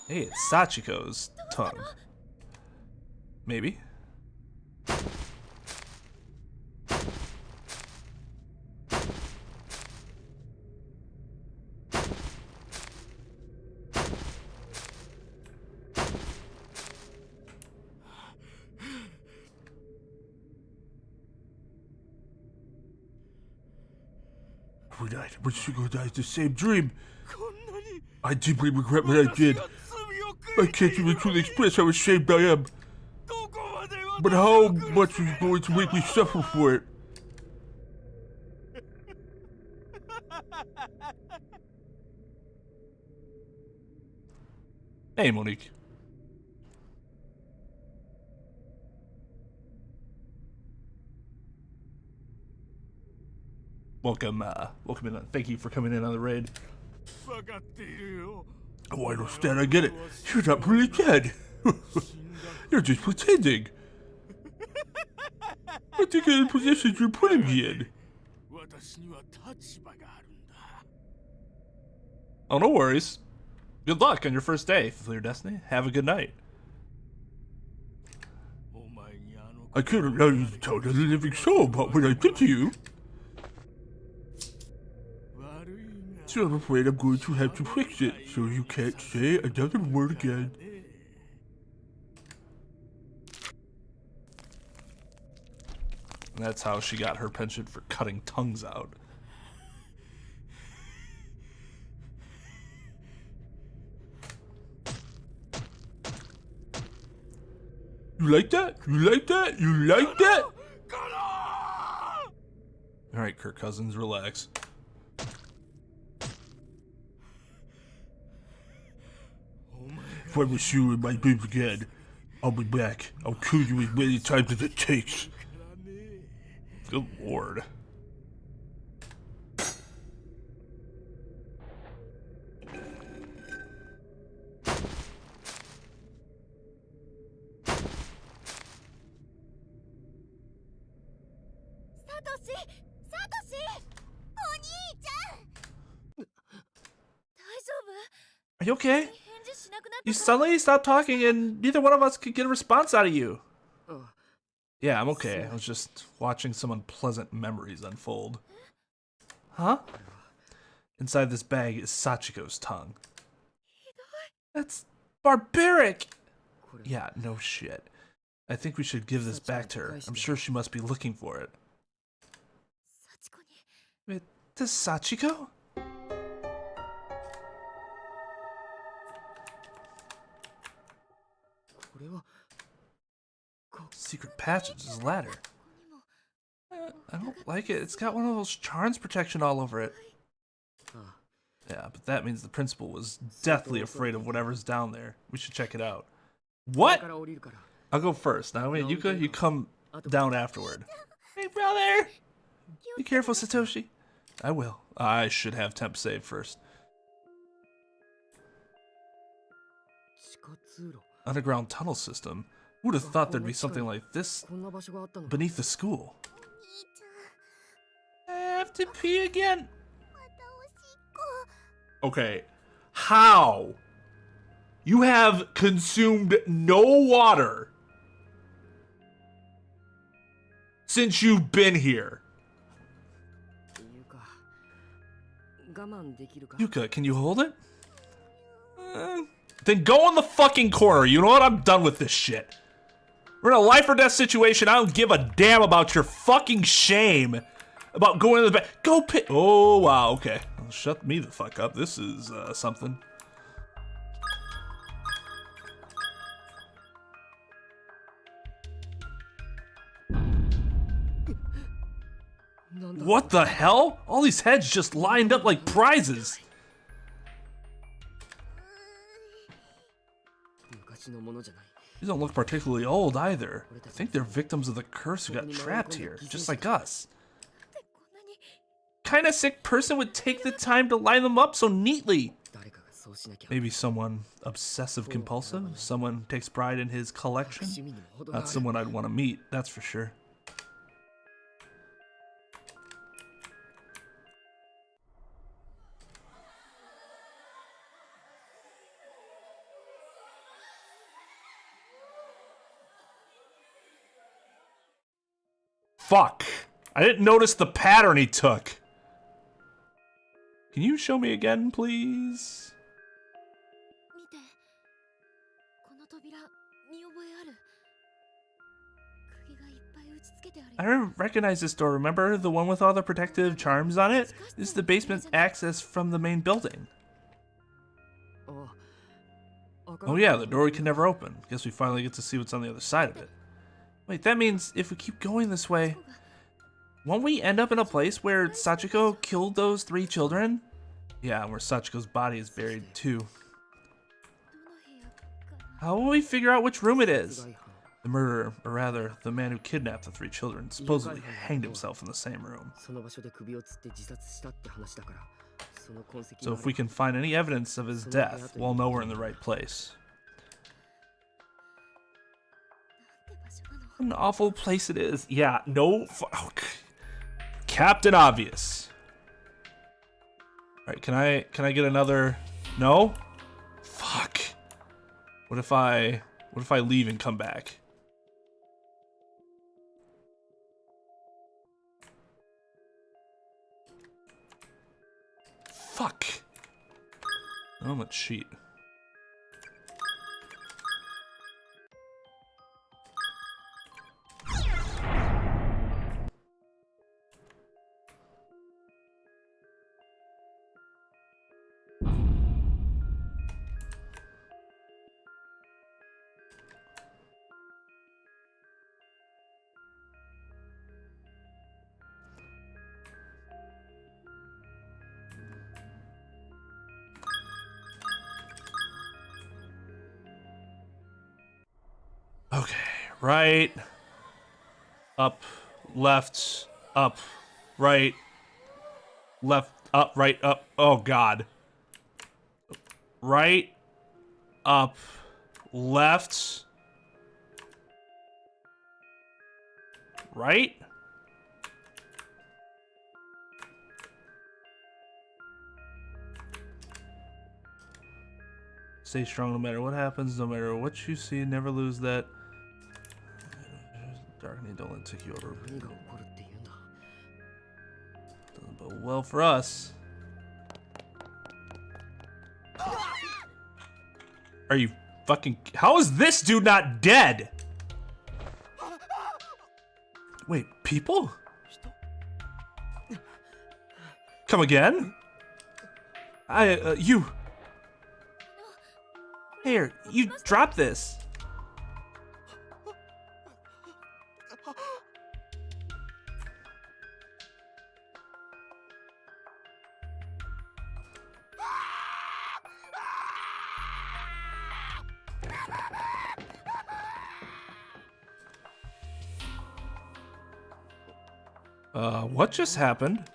A: Hey, it's Sachiko's tongue. Maybe. We died, but Shiko died the same dream. I deeply regret what I did.
B: I can't even truly express how ashamed I am. But how much are you going to make me suffer for it?
A: Hey, Monique. Welcome in. Thank you for coming in on the raid.
B: Oh, I understand, I get it. You're not really dead. You're just pretending. I think in the position you're putting me in.
A: Oh, no worries. Good luck on your first day, fulfill your destiny. Have a good night.
B: I can't allow you to tell the living soul about what I did to you. So I'm afraid I'm going to have to fix it, so you can't say another word again.
A: And that's how she got her penchant for cutting tongues out.
B: You like that? You like that? You like that?
A: Alright, Kirk Cousins, relax.
B: If I was you in my dreams again, I'll be back. I'll kill you as many times as it takes.
A: Good lord. Are you okay? You suddenly stopped talking and neither one of us could get a response out of you. Yeah, I'm okay. I was just watching some unpleasant memories unfold. Huh? Inside this bag is Sachiko's tongue. That's barbaric! Yeah, no shit. I think we should give this back to her. I'm sure she must be looking for it. Wait, this Sachiko? Secret passage is ladder. I don't like it. It's got one of those charms protection all over it. Yeah, but that means the principal was deathly afraid of whatever's down there. We should check it out. What? I'll go first. Now, wait, Yuka, you come down afterward. Hey, brother! Be careful, Satoshi. I will. I should have temp save first. Underground tunnel system. Who would have thought there'd be something like this beneath the school? I have to pee again. Okay, how? You have consumed no water since you've been here. Yuka, can you hold it? Then go in the fucking corner. You know what? I'm done with this shit. We're in a life or death situation. I don't give a damn about your fucking shame about going in the back. Go pit. Oh, wow. Okay. Well, shut me the fuck up. This is something. What the hell? All these heads just lined up like prizes. These don't look particularly old either. I think they're victims of the curse who got trapped here, just like us. What kind of sick person would take the time to line them up so neatly? Maybe someone obsessive compulsive? Someone takes pride in his collection? Not someone I'd want to meet, that's for sure. Fuck. I didn't notice the pattern he took. Can you show me again, please? I recognize this door, remember? The one with all the protective charms on it? This is the basement access from the main building.
B: Oh yeah, the door we can never open. Guess we finally get to see what's on the other side of it. Wait, that means if we keep going this way, won't we end up in a place where Sachiko killed those 3 children? Yeah, where Sachiko's body is buried too. How will we figure out which room it is? The murderer, or rather, the man who kidnapped the 3 children, supposedly hanged himself in the same room. So if we can find any evidence of his death, we'll know we're in the right place. What an awful place it is. Yeah, no... Captain Obvious. Alright, can I get another... No? Fuck. What if I leave and come back? Fuck. Oh, I'm a cheat. Okay, right, up, left, up, right, left, up, right, up. Oh God. Right, up, left, right. Stay strong no matter what happens, no matter what you see, never lose that. Darkening, don't let it take you over. Doesn't bode well for us. Are you fucking... How is this dude not dead? Wait, people? Come again? You... Here, you drop this. What just happened?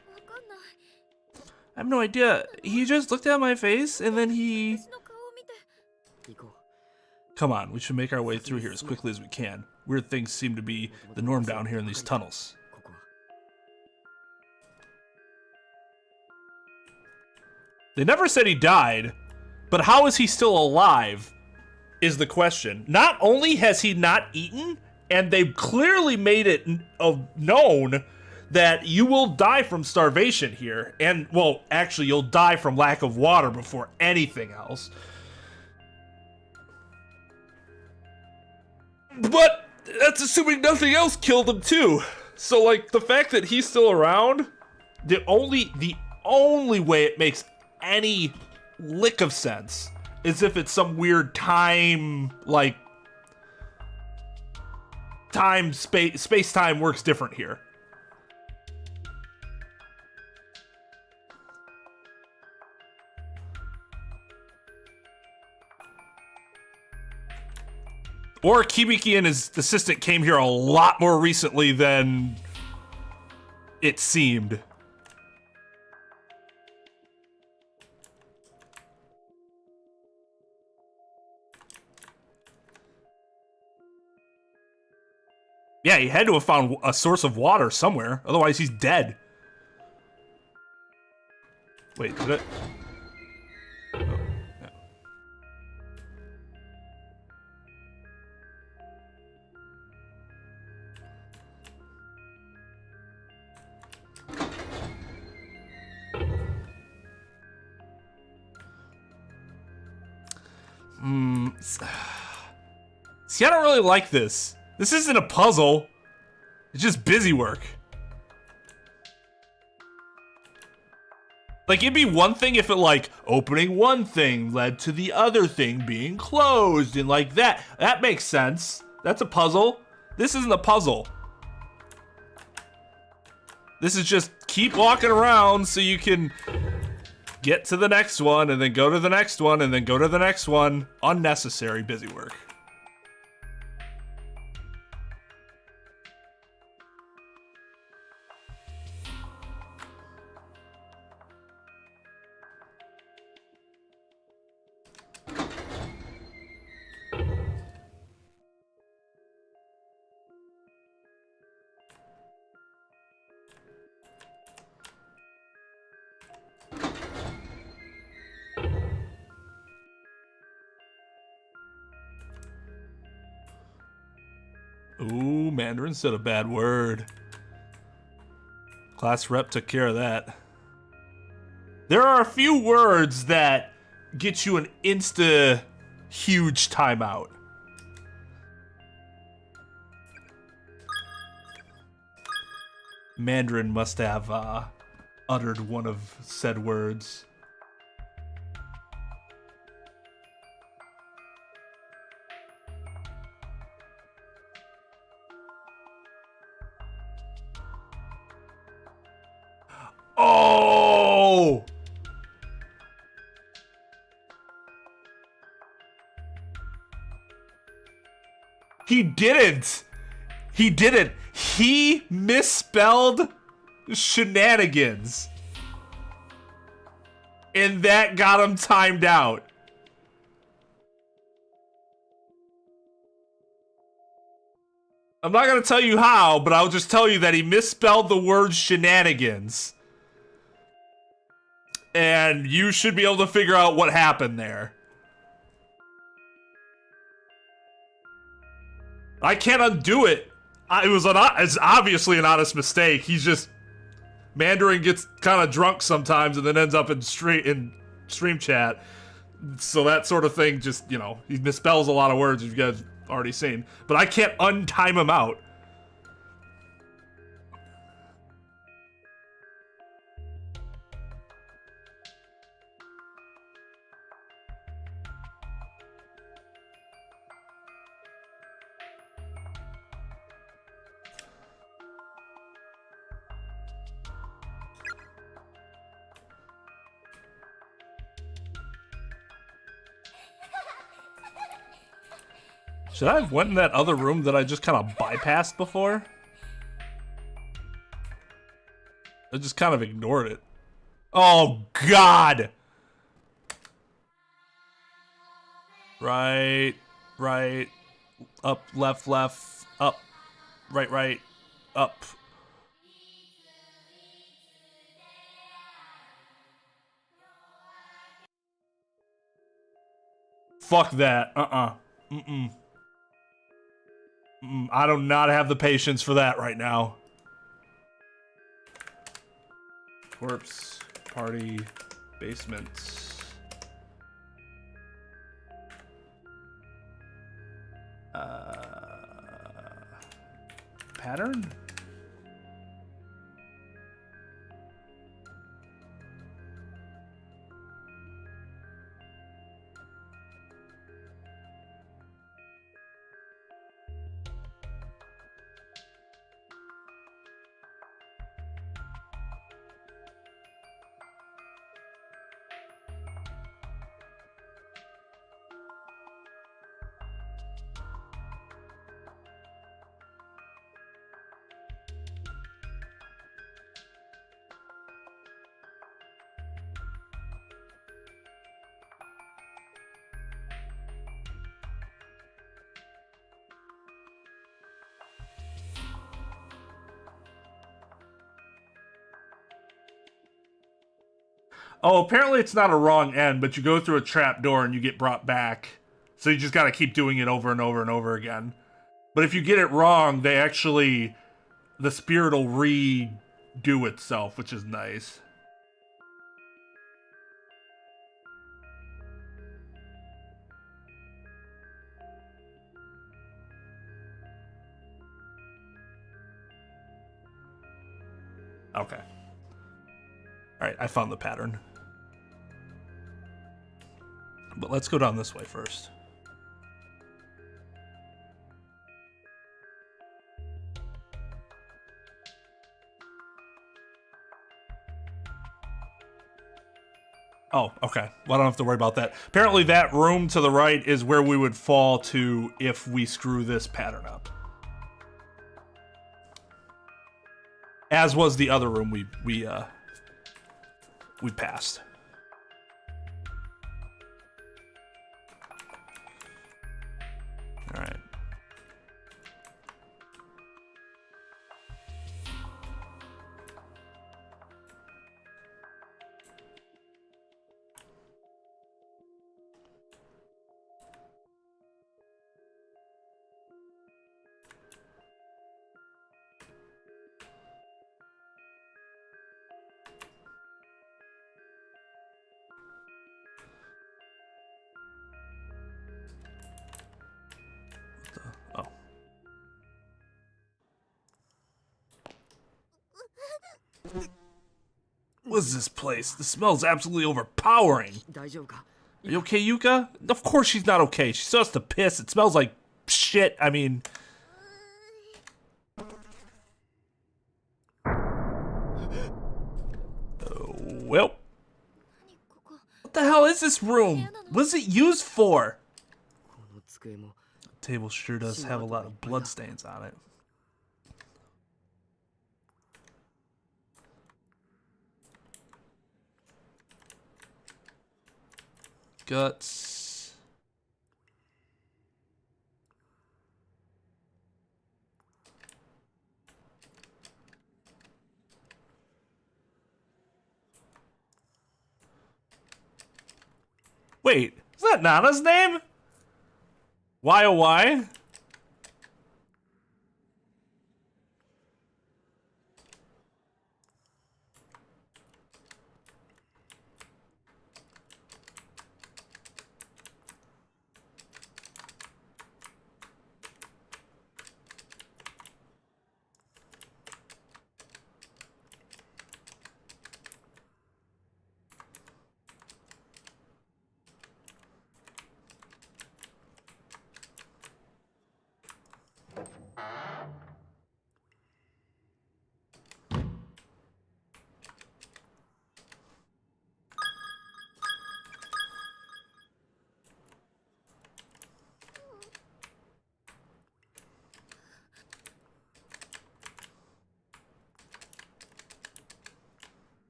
B: I have no idea. He just looked at my face and then he... Come on, we should make our way through here as quickly as we can. Weird things seem to be the norm down here in these tunnels. They never said he died, but how is he still alive is the question. Not only has he not eaten, and they've clearly made it known that you will die from starvation here. And, well, actually, you'll die from lack of water before anything else. But that's assuming nothing else killed him too. So like the fact that he's still around, the only way it makes any lick of sense is if it's some weird time, like space-time works different here. Or Kibiki and his assistant came here a lot more recently than it seemed. Yeah, he had to have found a source of water somewhere. Otherwise, he's dead. Wait, did it? Oh, yeah. See, I don't really like this. This isn't a puzzle. It's just busy work.
A: Like, it'd be one thing if it, like, opening one thing led to the other thing being closed and like that. That makes sense. That's a puzzle. This isn't a puzzle. This is just keep walking around so you can get to the next one and then go to the next one and then go to the next one. Unnecessary busy work. Ooh, Mandarin said a bad word. Class rep took care of that. There are a few words that get you an insta huge timeout. Mandarin must have uttered one of said words. Oh! He didn't. He didn't. He misspelled shenanigans. And that got him timed out. I'm not going to tell you how, but I'll just tell you that he misspelled the word shenanigans. And you should be able to figure out what happened there. I can't undo it. It's obviously an honest mistake. He's just... Mandarin gets kind of drunk sometimes and then ends up in stream chat. So that sort of thing just, you know, he misspells a lot of words, as you guys already seen. But I can't untime him out. Should I have went in that other room that I just kind of bypassed before? I just kind of ignored it. Oh, God! Right, up, left, up, right, up. Fuck that, mm-mm. I do not have the patience for that right now. Corpse, party, basement. Pattern? Oh, apparently it's not a wrong end, but you go through a trap door and you get brought back. So you just gotta keep doing it over and over and over again. But if you get it wrong, the spirit will redo itself, which is nice. Okay. Alright, I found the pattern. But let's go down this way first. Oh, okay. Well, I don't have to worry about that. Apparently that room to the right is where we would fall to if we screw this pattern up. As was the other room we passed. All right. Oh. What is this place? The smell's absolutely overpowering. Are you okay, Yuka? Of course she's not okay. She still has to piss. It smells like shit. I mean... well... what the hell is this room? What is it used for? The table sure does have a lot of bloodstains on it. Guts. Wait, is that Nana's name? Why oh why?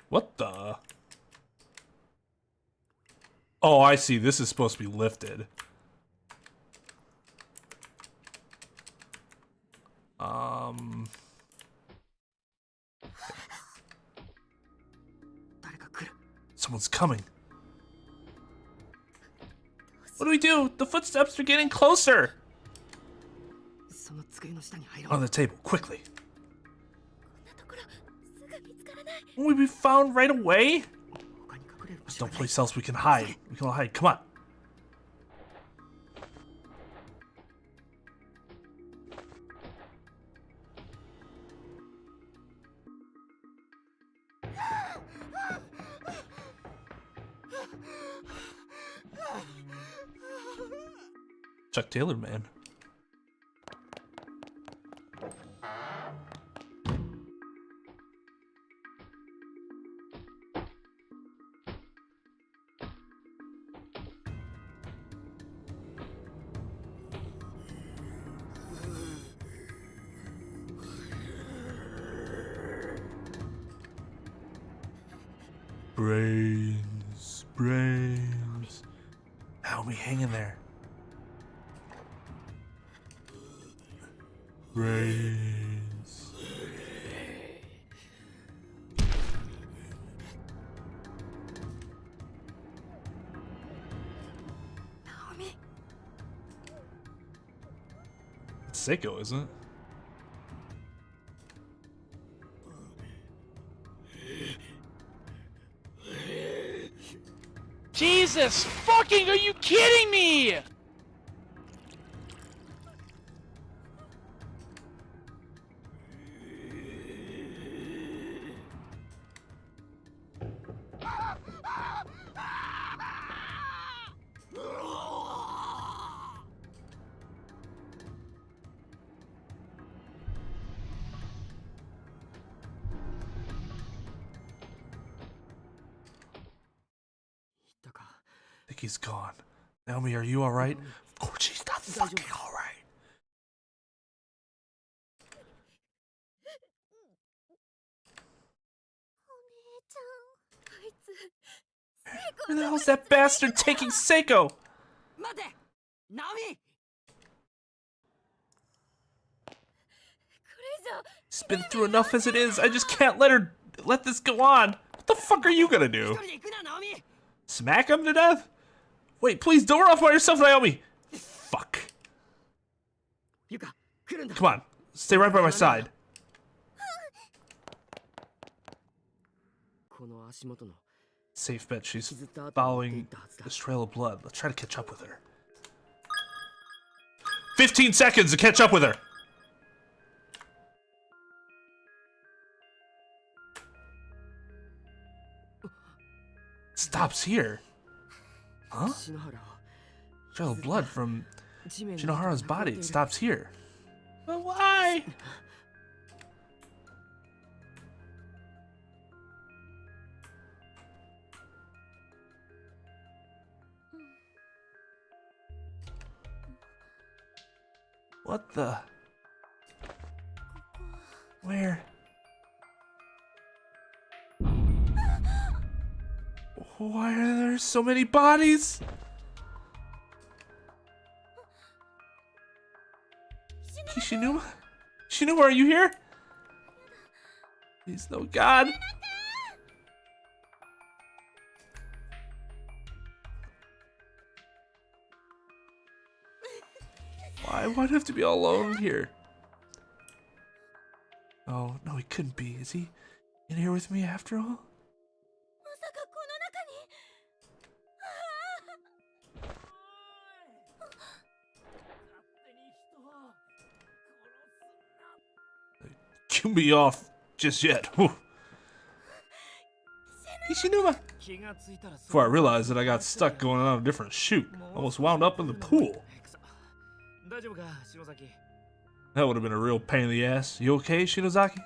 A: What the? Oh, I see. This is supposed to be lifted. Someone's coming. What do we do? The footsteps are getting closer. On the table, quickly. Will we be found right away? There's no place else we can hide. We can all hide. Come on. Chuck Taylor, man. Brains. How are we hanging there? Brains. It's Seiko, isn't it?
E: Jesus fucking, are you kidding me?
B: I think he's gone. Naomi, are you alright? Of course she's not fucking alright. Where the hell's that bastard taking Seiko? He's been through enough as it is. I just can't let this go on. What the fuck are you gonna do? Smack him to death? Wait, please don't run off by yourself, Naomi. Fuck. Come on, stay right by my side. Safe bet she's following this trail of blood. Let's try to catch up with her. 15 seconds to catch up with her. Stops here. Huh? Trail of blood from Shinohara's body. It stops here. But why? What the? Where? Why are there so many bodies? Kishinuma? Kishinuma, are you here? Please, no God. Why? Why'd I have to be all alone here? Oh, no, he couldn't be. Is he in here with me after all? Kill me off just yet. Whew. Kishinuma! Before I realized that I got stuck going on a different chute. Almost wound up in the pool. That would have been a real pain in the ass. You okay, Shinozaki?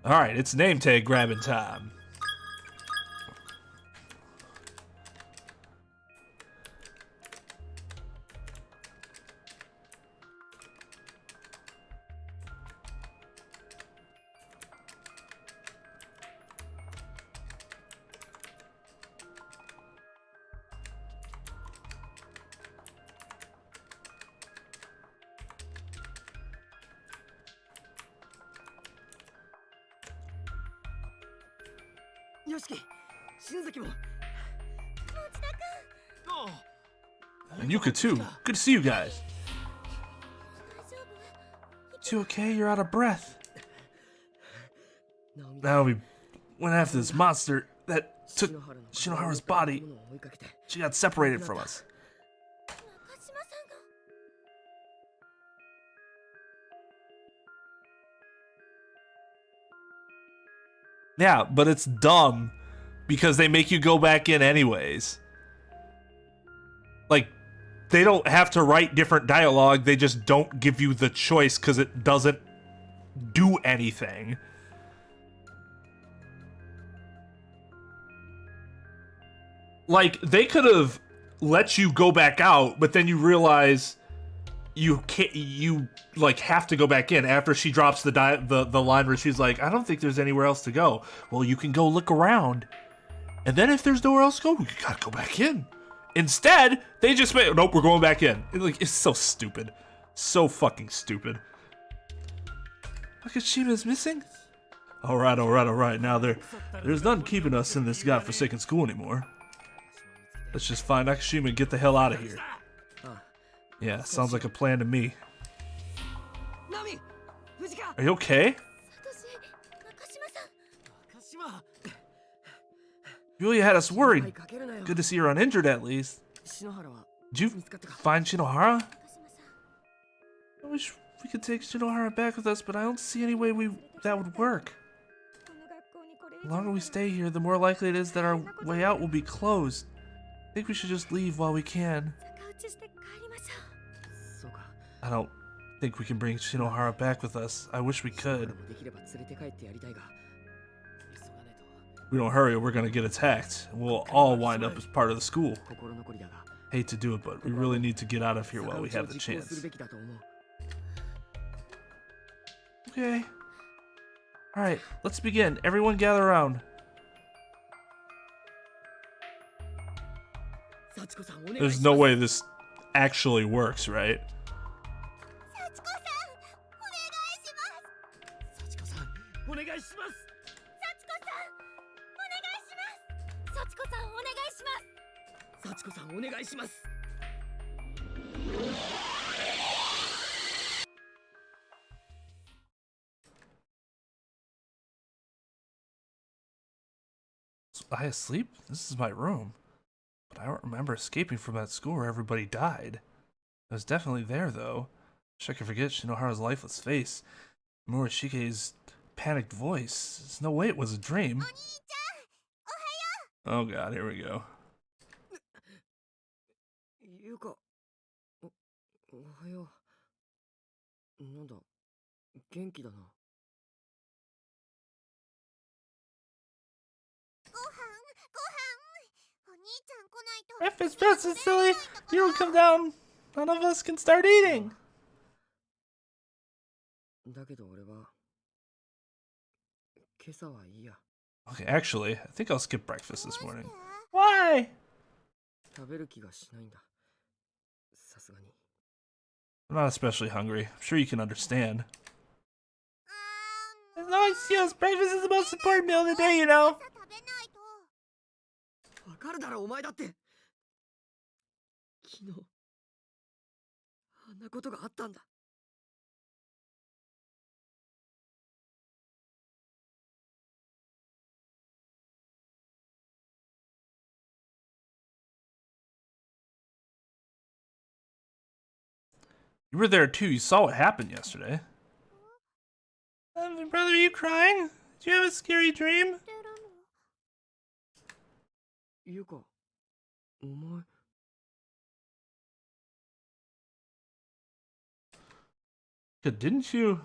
B: Alright, it's name tag grabbing time. And Yuka too. Good to see you guys. You okay? You're out of breath. Now we went after this monster that took Shinohara's body. She got separated from us. Yeah, but it's dumb because they make you go back in anyways. Like, they don't have to write different dialogue, they just don't give you the choice because it doesn't do anything. Like, they could have let you go back out, but then you realize you can't, you like have to go back in after she drops the line where she's like, I don't think there's anywhere else to go. Well, you can go look around, and then if there's nowhere else to go, you gotta go back in. Instead, they just made, nope, we're going back in. It's so stupid. So fucking stupid. Nakashima's missing? Alright. Now there's nothing keeping us in this godforsaken school anymore. Let's just find Nakashima and get the hell out of here. Yeah, sounds like a plan to me. Are you okay? You really had us worried. Good to see you're uninjured at least. Did you find Shinohara? I wish we could take Shinohara back with us, but I don't see any way that would work. The longer we stay here, the more likely it is that our way out will be closed. I think we should just leave while we can. I don't think we can bring Shinohara back with us. I wish we could.
A: we don't hurry, we're gonna get attacked. We'll all wind up as part of the school. Hate to do it, but we really need to get out of here while we have the chance. Okay. Alright, let's begin. Everyone gather around. There's no way this actually works, right? Was I asleep? This is my room. But I don't remember escaping from that school where everybody died. I was definitely there, though. Wish I could forget Shinohara's lifeless face. Morishike's panicked voice. There's no way it was a dream. Oh god, here we go. Breakfast, breakfast, silly! You don't come down, none of us can start eating! Okay, actually, I think I'll skip breakfast this morning. Why? I'm not especially hungry. I'm sure you can understand. No excuse, breakfast is the most important meal of the day, you know. You were there too. You saw what happened yesterday. Brother, are you crying? Did you have a scary dream? Didn't you?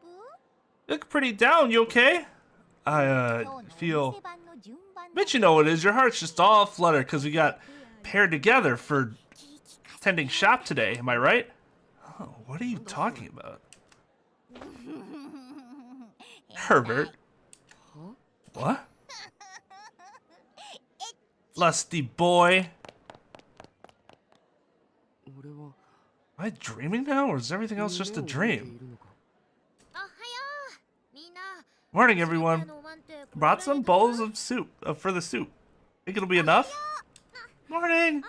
A: You look pretty down. You okay? I feel. Bet you know what it is. Your heart's just all fluttered because we got paired together for tending shop today. Am I right? Oh, what are you talking about? Herbert. What? Lusty boy. Am I dreaming now, or is everything else just a dream? Morning, everyone. Brought some bowls of soup for the soup. Think it'll be enough? Morning.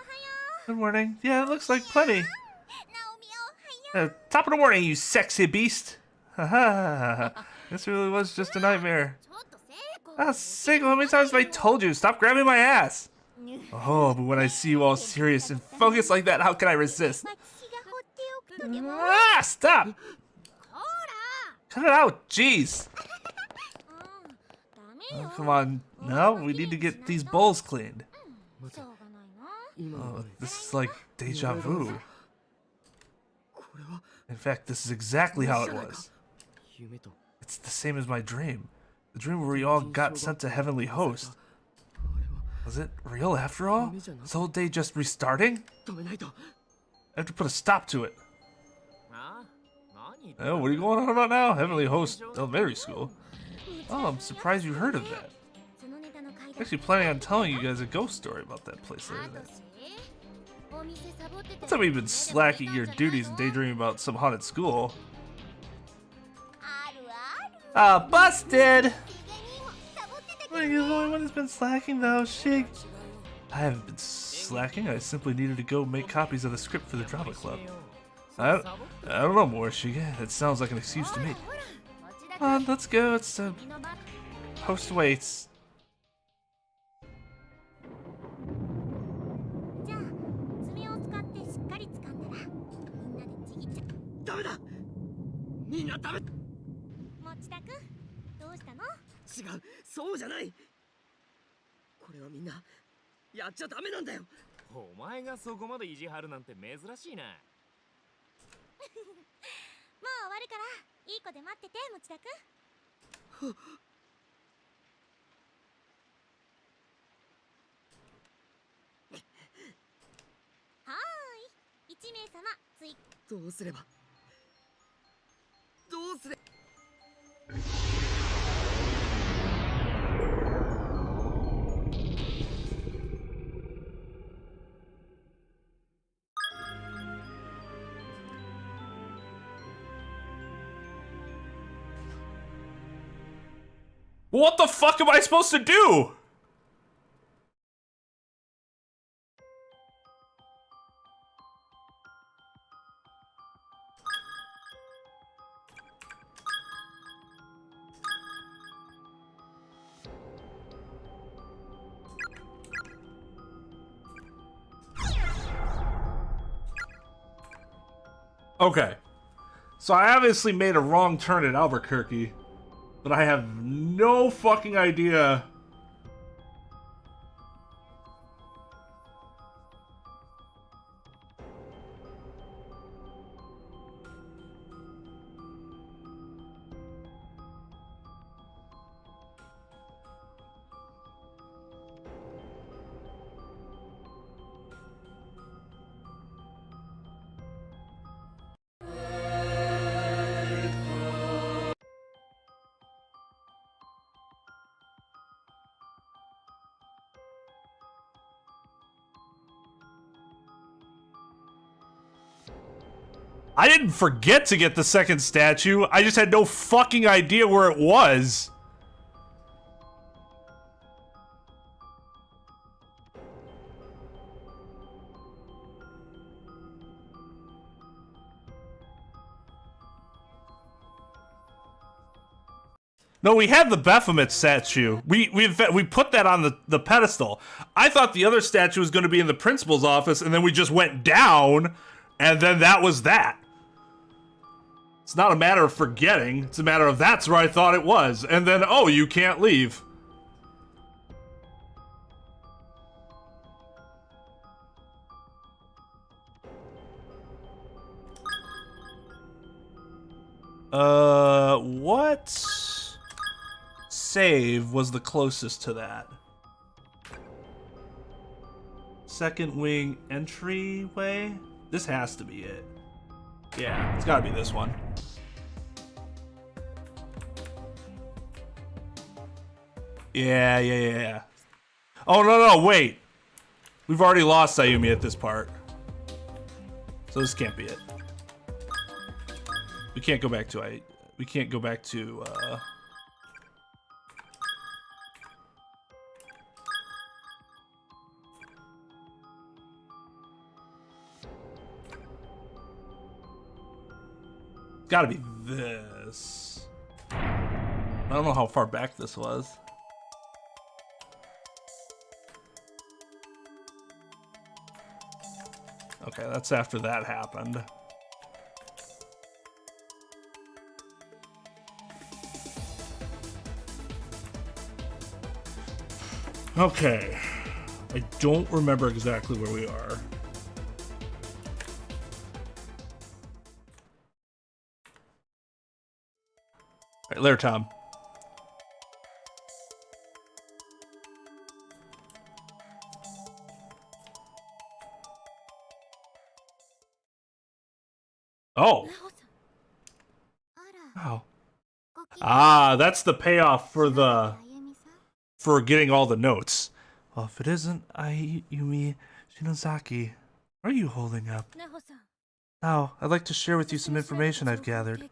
A: Good morning. Yeah, it looks like plenty. Top of the morning, you sexy beast. Haha. This really was just a nightmare. Ah, Seiko, how many times have I told you? Stop grabbing my ass. Oh, but when I see you all serious and focused like that, how can I resist? Ah, stop. Cut it out, jeez. Oh, come on, no, we need to get these bowls cleaned. Oh, this is like deja vu. In fact, this is exactly how it was. It's the same as my dream. The dream where we all got sent to Heavenly Host. Was it real after all? Is the whole day just restarting? I have to put a stop to it. Oh, what are you going on about now? Heavenly Host Elementary School? Oh, I'm surprised you heard of that. I'm actually planning on telling you guys a ghost story about that place later tonight. That's how we've been slacking your duties and daydreaming about some haunted school. Ah, busted! Well, you're the only one who's been slacking though, Shig. I haven't been slacking, I simply needed to go make copies of the script for the drama club. I don't know more, Shig. It sounds like an excuse to me. Come on, let's go, it's host waits.
C: お前がそこまで意地張るなんて珍しいな。
D: もう終わるからいい子で待ってて、持田くん。はーい、1名様追。
F: どうすればどうすれ
A: What the fuck am I supposed to do? Okay. So I obviously made a wrong turn at Albuquerque, but I have no fucking idea. I didn't forget to get the second statue. I just had no fucking idea where it was. No, we had the Baphomet statue. We put that on the pedestal. I thought the other statue was going to be in the principal's office, and then we just went down, and then that was that. It's not a matter of forgetting. It's a matter of that's where I thought it was. And then, oh, you can't leave. What save was the closest to that? Second wing entryway? This has to be it. Yeah, it's gotta be this one. Yeah. Oh, no, wait. We've already lost Ayumi at this part. So this can't be it. We can't go back to gotta be this. I don't know how far back this was. Okay, that's after that happened. Okay. I don't remember exactly where we are. All right, later, Tom. Oh. Oh. Ah, that's the payoff for getting all the notes. Well, if it isn't Ayumi Shinozaki, what are you holding up? Now, I'd like to share with you some information I've gathered.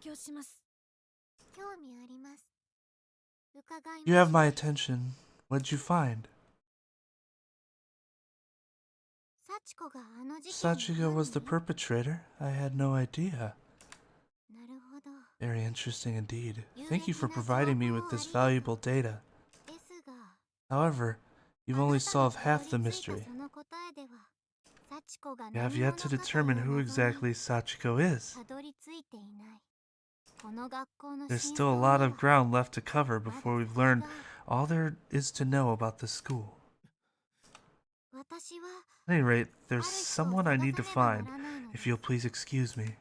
A: You have my attention. What'd you find? Sachiko was the perpetrator. I had no idea. Very interesting indeed. Thank you for providing me with this valuable data. However, you've only solved half the mystery. You have yet to determine who exactly Sachiko is. There's still a lot of ground left to cover before we've learned all there is to know about the school.
B: At any rate, there's someone I need to find. If you'll please excuse me.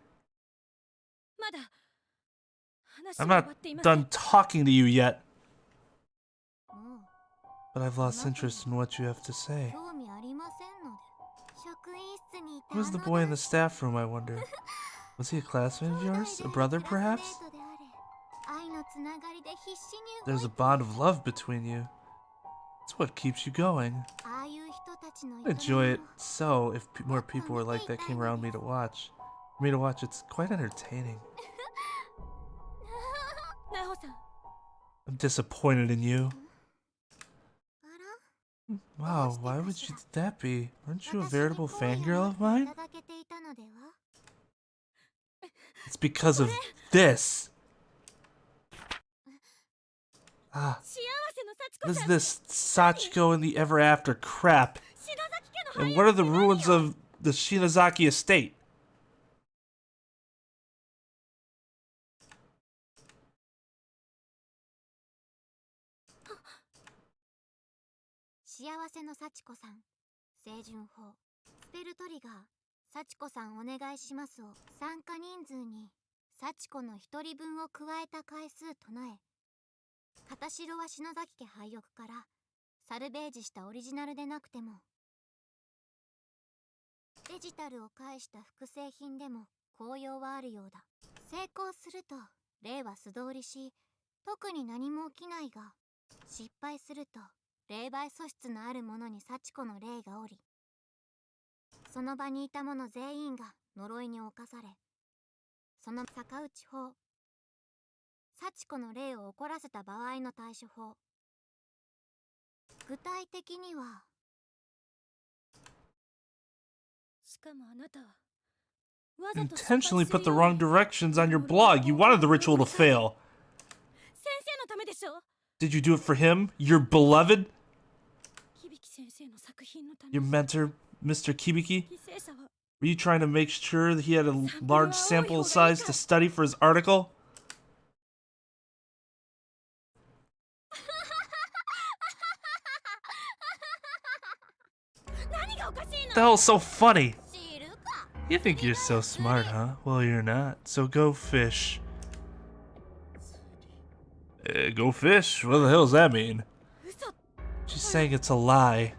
B: I'm not done talking to you yet. But I've lost interest in what you have to say. Who's the boy in the staff room, I wonder? Was he a classmate of yours? A brother, perhaps? There's a bond of love between you. It's what keeps you going. I'd enjoy it so if more people were like that came around me to watch. For me to watch, it's quite entertaining. I'm disappointed in you. Wow, why would that be? Aren't you a veritable fangirl of mine? It's because of this. Ah. What is this Sachiko and the Ever After crap? And what are the ruins of the Shinozaki estate? Intentionally put the wrong directions on your blog. You wanted the ritual to fail. Did you do it for him? Your beloved? Your mentor, Mr. Kibiki? Were you trying to make sure that he had a large sample size to study for his article? What the hell's so funny? You think you're so smart, huh? Well, you're not. So go fish. Go fish? What the hell does that mean? She's saying it's a lie.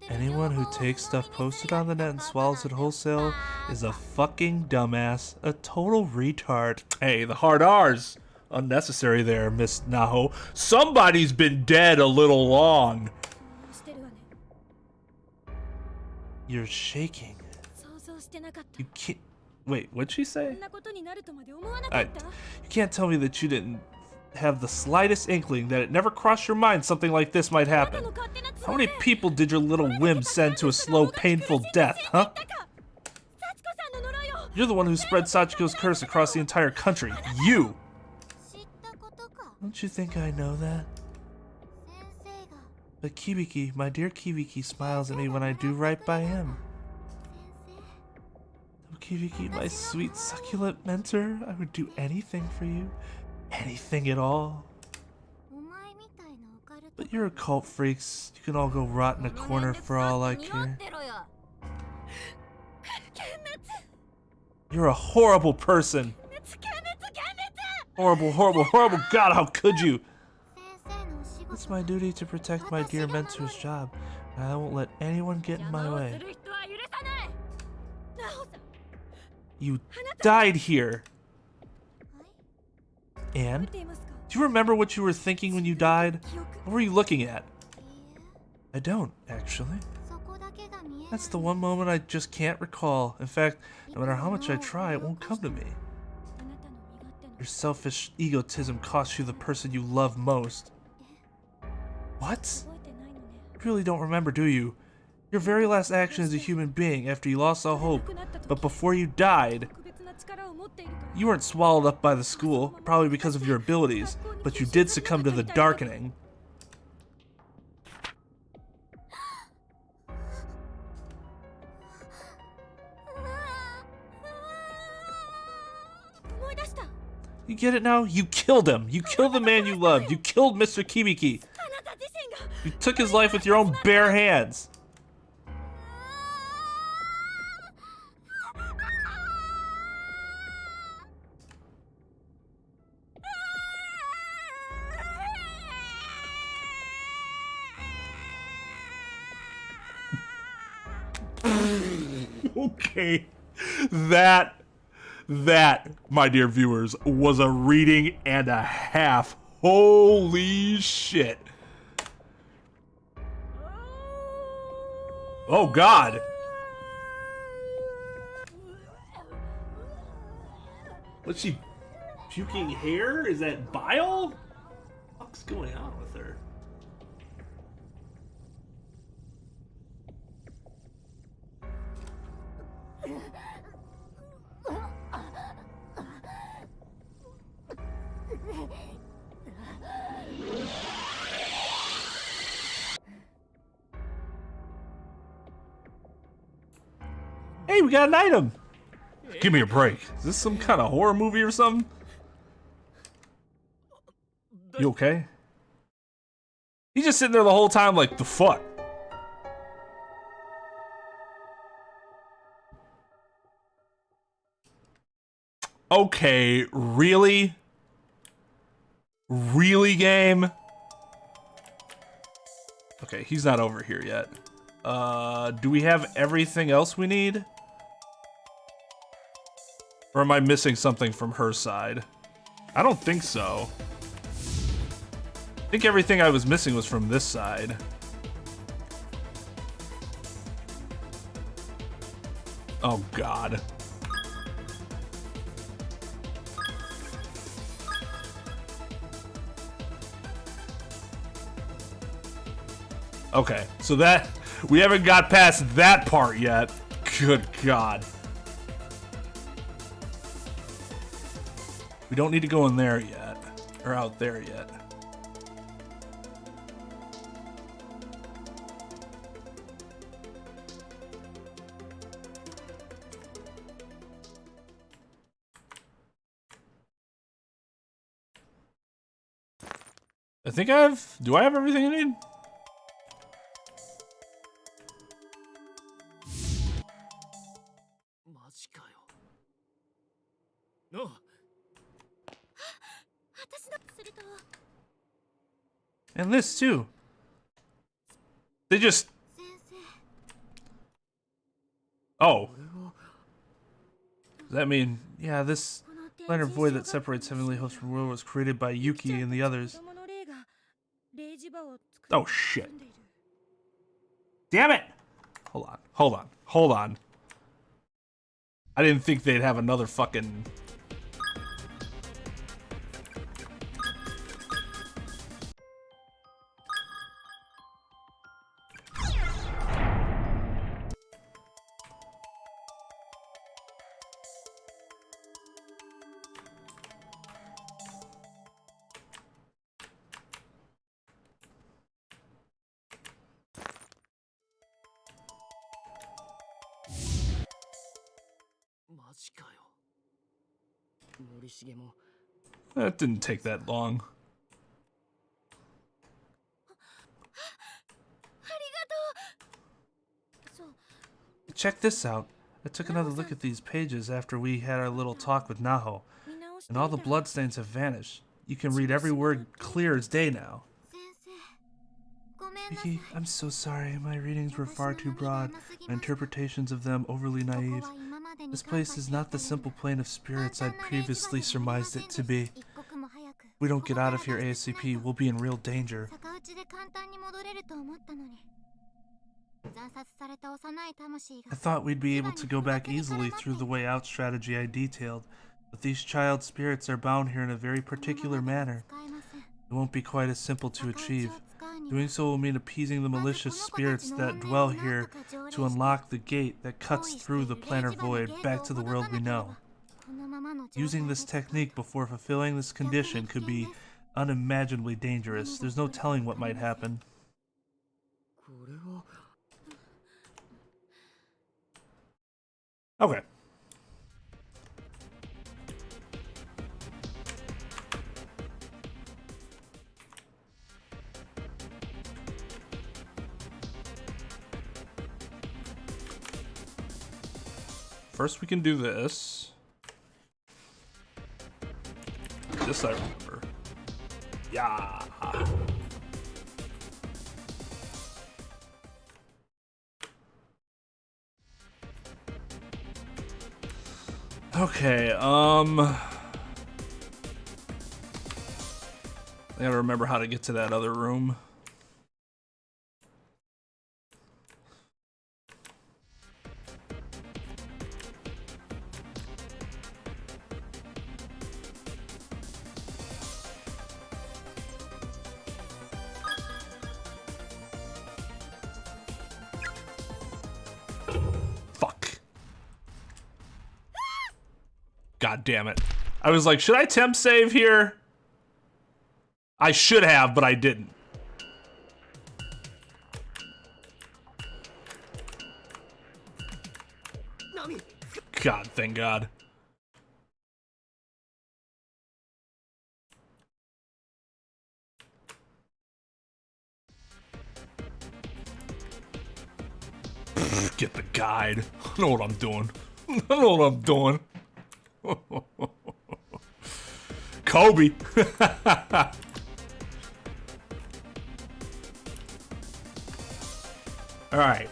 B: Anyone who takes stuff posted on the net and swallows it wholesale is a fucking dumbass. A total retard. Hey, the hard R's. Unnecessary there, Miss Naho. Somebody's been dead a little long. You're shaking. You can't... Wait, what'd she say? You can't tell me that you didn't have the slightest inkling that it never crossed your mind something like this might happen. How many people did your little whim send to a slow, painful death, huh? You're the one who spread Sachiko's curse across the entire country. You! Don't you think I know that? But Kibiki, my dear Kibiki, smiles at me when I do right by him. Oh, Kibiki, my sweet, succulent mentor, I would do anything for you. Anything at all. But you're cult freaks. You can all go rot in a corner for all I care. You're a horrible person. Horrible, horrible, horrible. God, how could you? It's my duty to protect my dear mentor's job, and I won't let anyone get in my way. You died here. Anne? Do you remember what you were thinking when you died? What were you looking at? I don't, actually. That's the one moment I just can't recall. In fact, no matter how much I try, it won't come to me. Your selfish egotism costs you the person you love most. What? You really don't remember, do you? Your very last action as a human being after you lost all hope, but before you died. You weren't swallowed up by the school, probably because of your abilities, but you did succumb to the darkening. You get it now? You killed him. You killed the man you loved. You killed Mr. Kibiki. You took his life with your own bare hands.
A: Okay. That, my dear viewers, was a reading and a half. Holy shit. Oh, God. What's she puking hair? Is that bile? What's going on with her? Hey, we got an item. Give me a break. Is this some kind of horror movie or something? You okay? He's just sitting there the whole time like, the fuck? Okay, really? Really, game? Okay, he's not over here yet. Do we have everything else we need? Or am I missing something from her side? I don't think so. I think everything I was missing was from this side. Oh, God. Okay, so that... we haven't got past that part yet. Good God. We don't need to go in there yet. Or out there yet. I think I have... do I have everything I need? And this too. They just... oh. Does that mean... yeah, this planar void that separates Heavenly Host from World was created by Yuki and the others. Oh shit. Damn it! Hold on, hold on, hold on. I didn't think they'd have another fucking... that didn't take that long. Check this out. I took another look at these pages after we had our little talk with Naho, and all the bloodstains have vanished. You can read every word clear as day now. Vicky, I'm so sorry. My readings were far too broad, my interpretations of them overly naive. This place is not the simple plane of spirits I'd previously surmised it to be. If we don't get out of here ASAP, we'll be in real danger. I thought we'd be able to go back easily through the way out strategy I detailed, but these child spirits are bound here in a very particular manner. It won't be quite as simple to achieve. Doing so will mean appeasing the malicious spirits that dwell here to unlock the gate that cuts through the planar void back to the world we know. Using this technique before fulfilling this condition could be unimaginably dangerous. There's no telling what might happen. Okay. First we can do this. This I remember. Yeah. Okay, I gotta remember how to get to that other room. Fuck. God damn it. I was like, should I temp save here? I should have, but I didn't. God, thank God. Get the guide. I know what I'm doing. I know what I'm doing. Kobe. All right.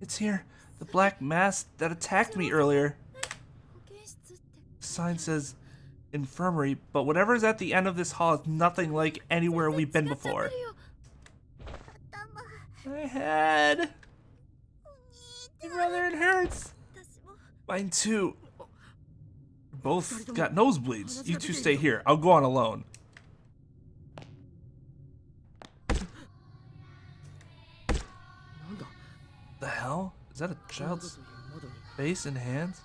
B: It's here. The black mask that attacked me earlier. The sign says infirmary, but whatever's at the end of this hall is nothing like anywhere we've been before. My head. My brother, it hurts. Mine too. Both got nosebleeds. You two stay here. I'll go on alone. The hell? Is that a child's face and hands?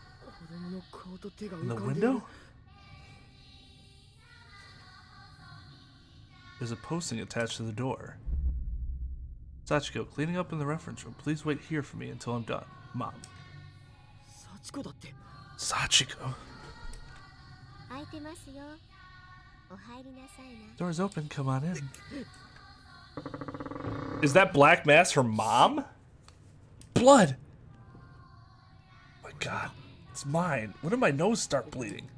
B: In the window? There's a posting attached to the door. Sachiko, cleaning up in the reference room. Please wait here for me until I'm done. Mom. Sachiko. Door's open, come on in.
A: Is that black mass her mom?
B: Blood!
A: My God, it's mine. When did my nose start bleeding?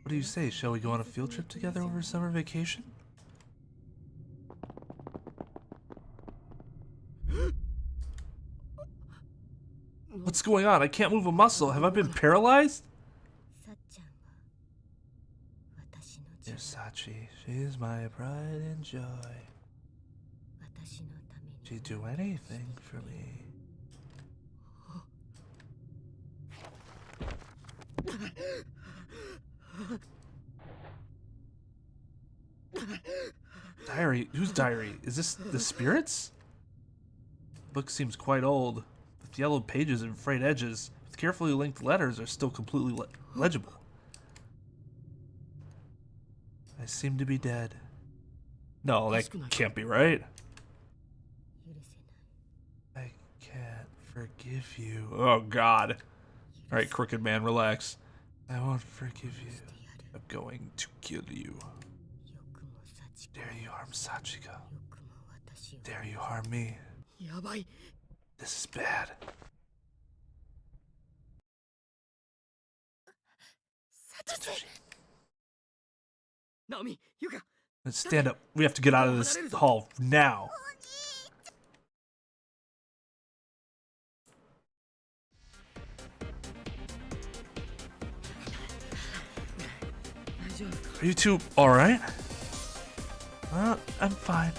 B: What do you say? Shall we go on a field trip together over summer vacation?
A: What's going on? I can't move a muscle. Have I been paralyzed?
B: Dear Sachi, she's my pride and joy. She'd do anything for me.
A: Diary? Whose diary? Is this the spirits? The book seems quite old, with yellow pages and frayed edges. With carefully linked letters are still completely legible.
B: I seem to be dead.
A: No, that can't be right.
B: I can't forgive you.
A: Oh, God. All right, Crooked Man, relax.
B: I won't forgive you.
A: I'm going to kill you.
B: Dare you harm Sachiko? Dare you harm me? This is bad.
A: Let's stand up. We have to get out of this hall now. Are you two alright?
B: Well, I'm fine.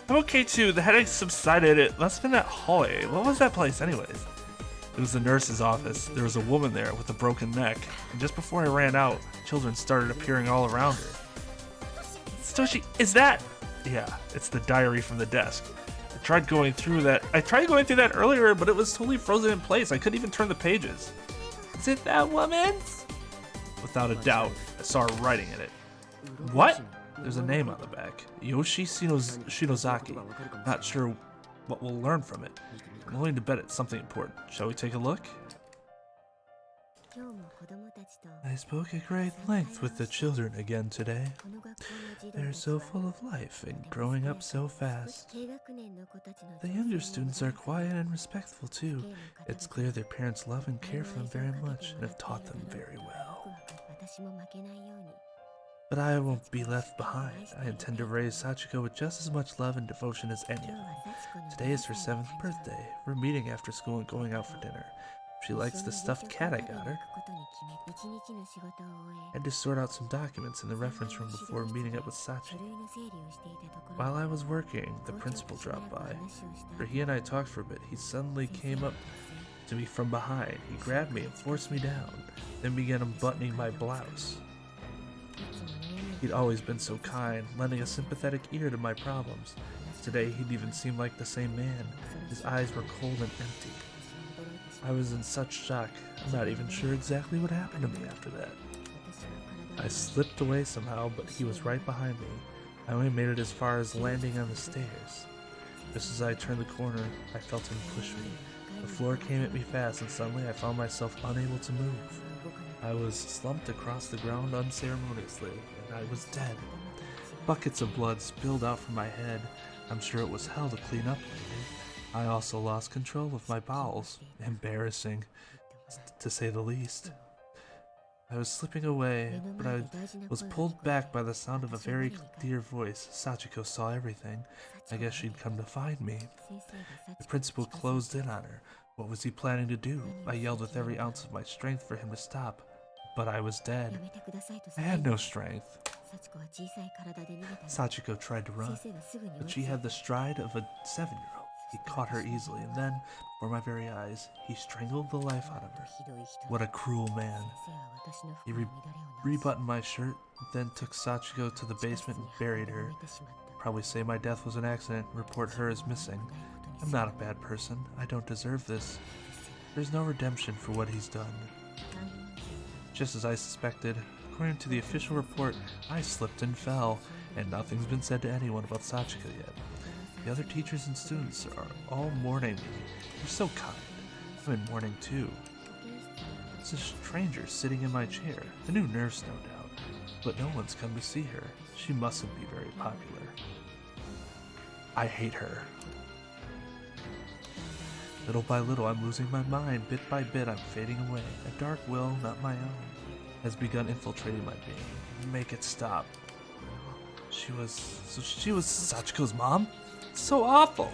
A: I'm okay too. The headache subsided. It must have been that hallway. What was that place anyways? It was the nurse's office. There was a woman there with a broken neck. And just before I ran out, children started appearing all around her. Stoshi, is that? Yeah, it's the diary from the desk. I tried going through that earlier, but it was totally frozen in place. I couldn't even turn the pages.
B: Is it that woman's?
A: Without a doubt, I saw her writing in it. What? There's a name on the back. Yoshi Shinozaki. Not sure what we'll learn from it. I'm willing to bet it's something important. Shall we take a look?
B: I spoke at great length with the children again today. They're so full of life and growing up so fast. The younger students are quiet and respectful too. It's clear their parents love and care for them very much and have taught them very well. But I won't be left behind. I intend to raise Sachiko with just as much love and devotion as any of them. Today is her 7th birthday. We're meeting after school and going out for dinner. She likes the stuffed cat I got her. I had to sort out some documents in the reference room before meeting up with Sachi. While I was working, the principal dropped by. After he and I talked for a bit, he suddenly came up to me from behind. He grabbed me and forced me down, then began unbuttoning my blouse. He'd always been so kind, lending a sympathetic ear to my problems. Today, he'd even seemed like the same man. His eyes were cold and empty. I was in such shock, I'm not even sure exactly what happened to me after that. I slipped away somehow, but he was right behind me. I only made it as far as landing on the stairs. Just as I turned the corner, I felt him push me. The floor came at me fast, and suddenly I found myself unable to move. I was slumped across the ground unceremoniously, and I was dead. Buckets of blood spilled out from my head. I'm sure it was hell to clean up later. I also lost control of my bowels. Embarrassing, to say the least. I was slipping away, but I was pulled back by the sound of a very clear voice. Sachiko saw everything. I guess she'd come to find me. The principal closed in on her. What was he planning to do? I yelled with every ounce of my strength for him to stop, but I was dead. I had no strength. Sachiko tried to run, but she had the stride of a 7-year-old. He caught her easily, and then, before my very eyes, he strangled the life out of her. What a cruel man. He rebuttoned my shirt, then took Sachiko to the basement and buried her. Probably say my death was an accident, report her as missing. I'm not a bad person. I don't deserve this. There's no redemption for what he's done. Just as I suspected, according to the official report, I slipped and fell, and nothing's been said to anyone about Sachiko yet. The other teachers and students are all mourning me. They're so kind. I'm in mourning too. There's a stranger sitting in my chair, a new nurse no doubt, but no one's come to see her. She mustn't be very popular. I hate her. Little by little, I'm losing my mind. Bit by bit, I'm fading away. A dark will, not my own, has begun infiltrating my being. Make it stop. She was Sachiko's mom? So awful.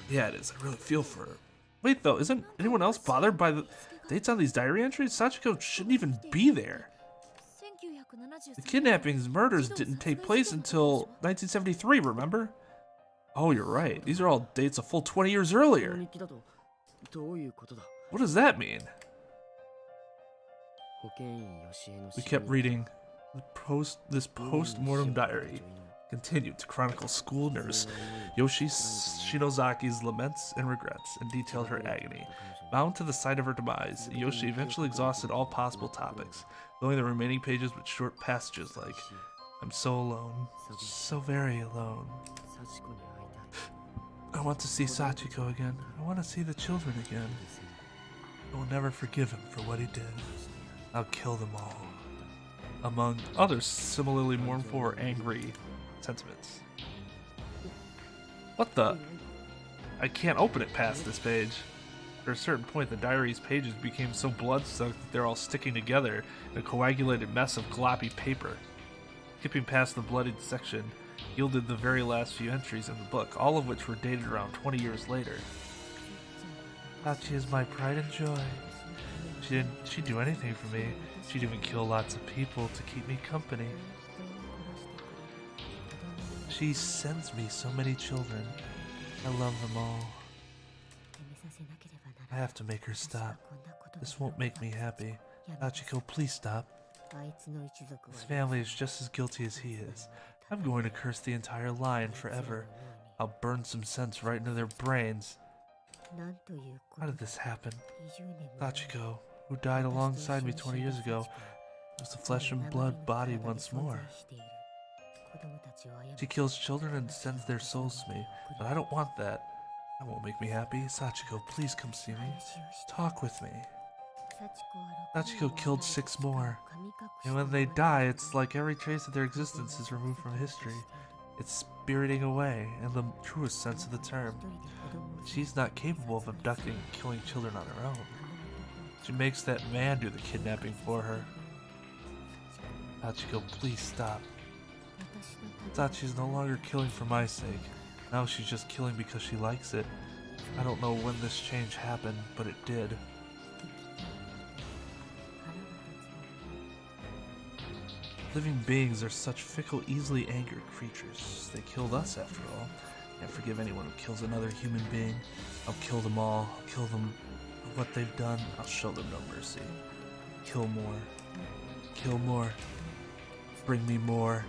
B: Yeah, it is. I really feel for her. Wait, though, isn't anyone else bothered by the dates on these diary entries? Sachiko shouldn't even be there. The kidnappings and murders didn't take place until 1973, remember? Oh, you're right. These are all dates a full 20 years earlier. What does that mean? We kept reading this post-mortem diary. Continued to chronicle school nurse Yoshi Shinozaki's laments and regrets and detailed her agony. Bound to the sight of her demise, Yoshi eventually exhausted all possible topics, filling the remaining pages with short passages like, I'm so alone, so very alone. I want to see Sachiko again. I want to see the children again. I will never forgive him for what he did. I'll kill them all. Among others similarly mournful or angry sentiments. What the? I can't open it past this page. At a certain point, the diary's pages became so blood-soaked that they're all sticking together in a coagulated mess of gloppy paper. Skipping past the bloodied section yielded the very last few entries in the book, all of which were dated around 20 years later. Sachi is my pride and joy. She'd do anything for me. She'd even kill lots of people to keep me company. She sends me so many children. I love them all. I have to make her stop. This won't make me happy. Sachiko, please stop. His family is just as guilty as he is. I'm going to curse the entire line forever. I'll burn some sense right into their brains. How did this happen? Sachiko, who died alongside me 20 years ago, was the flesh and blood body once more. She kills children and sends their souls to me, but I don't want that. That won't make me happy. Sachiko, please come see me. Talk with me. Sachiko killed 6 more. And when they die, it's like every trace of their existence is removed from history. It's spiriting away, in the truest sense of the term. But she's not capable of abducting and killing children on her own. She makes that man do the kidnapping for her. Sachiko, please stop. Sachi's no longer killing for my sake. Now she's just killing because she likes it. I don't know when this change happened, but it did. Living beings are such fickle, easily angered creatures. They killed us, after all. Can't forgive anyone who kills another human being. I'll kill them all. I'll kill them for what they've done. I'll show them no mercy. Kill more. Kill more. Bring me more.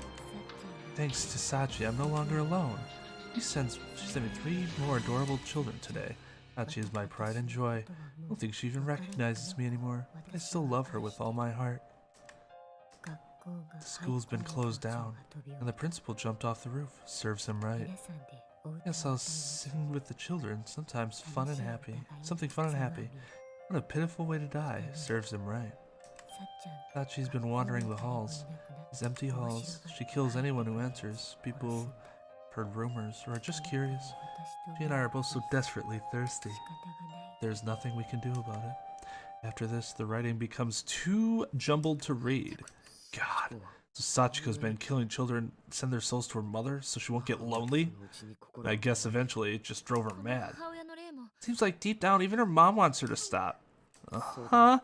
B: Thanks to Sachi, I'm no longer alone. She sent me 3 more adorable children today. Sachi is my pride and joy. I don't think she even recognizes me anymore, but I still love her with all my heart. The school's been closed down, and the principal jumped off the roof. Serves him right. Yes, I was sitting with the children, sometimes fun and happy. Something fun and happy. What a pitiful way to die. Serves him right. Sachi's been wandering the halls. These empty halls. She kills anyone who enters. People heard rumors, or are just curious. She and I are both so desperately thirsty. There's nothing we can do about it. After this, the writing becomes too jumbled to read. God. So Sachiko's been killing children, send their souls to her mother so she won't get lonely? And I guess eventually it just drove her mad. Seems like deep down even her mom wants her to stop. Uh-huh.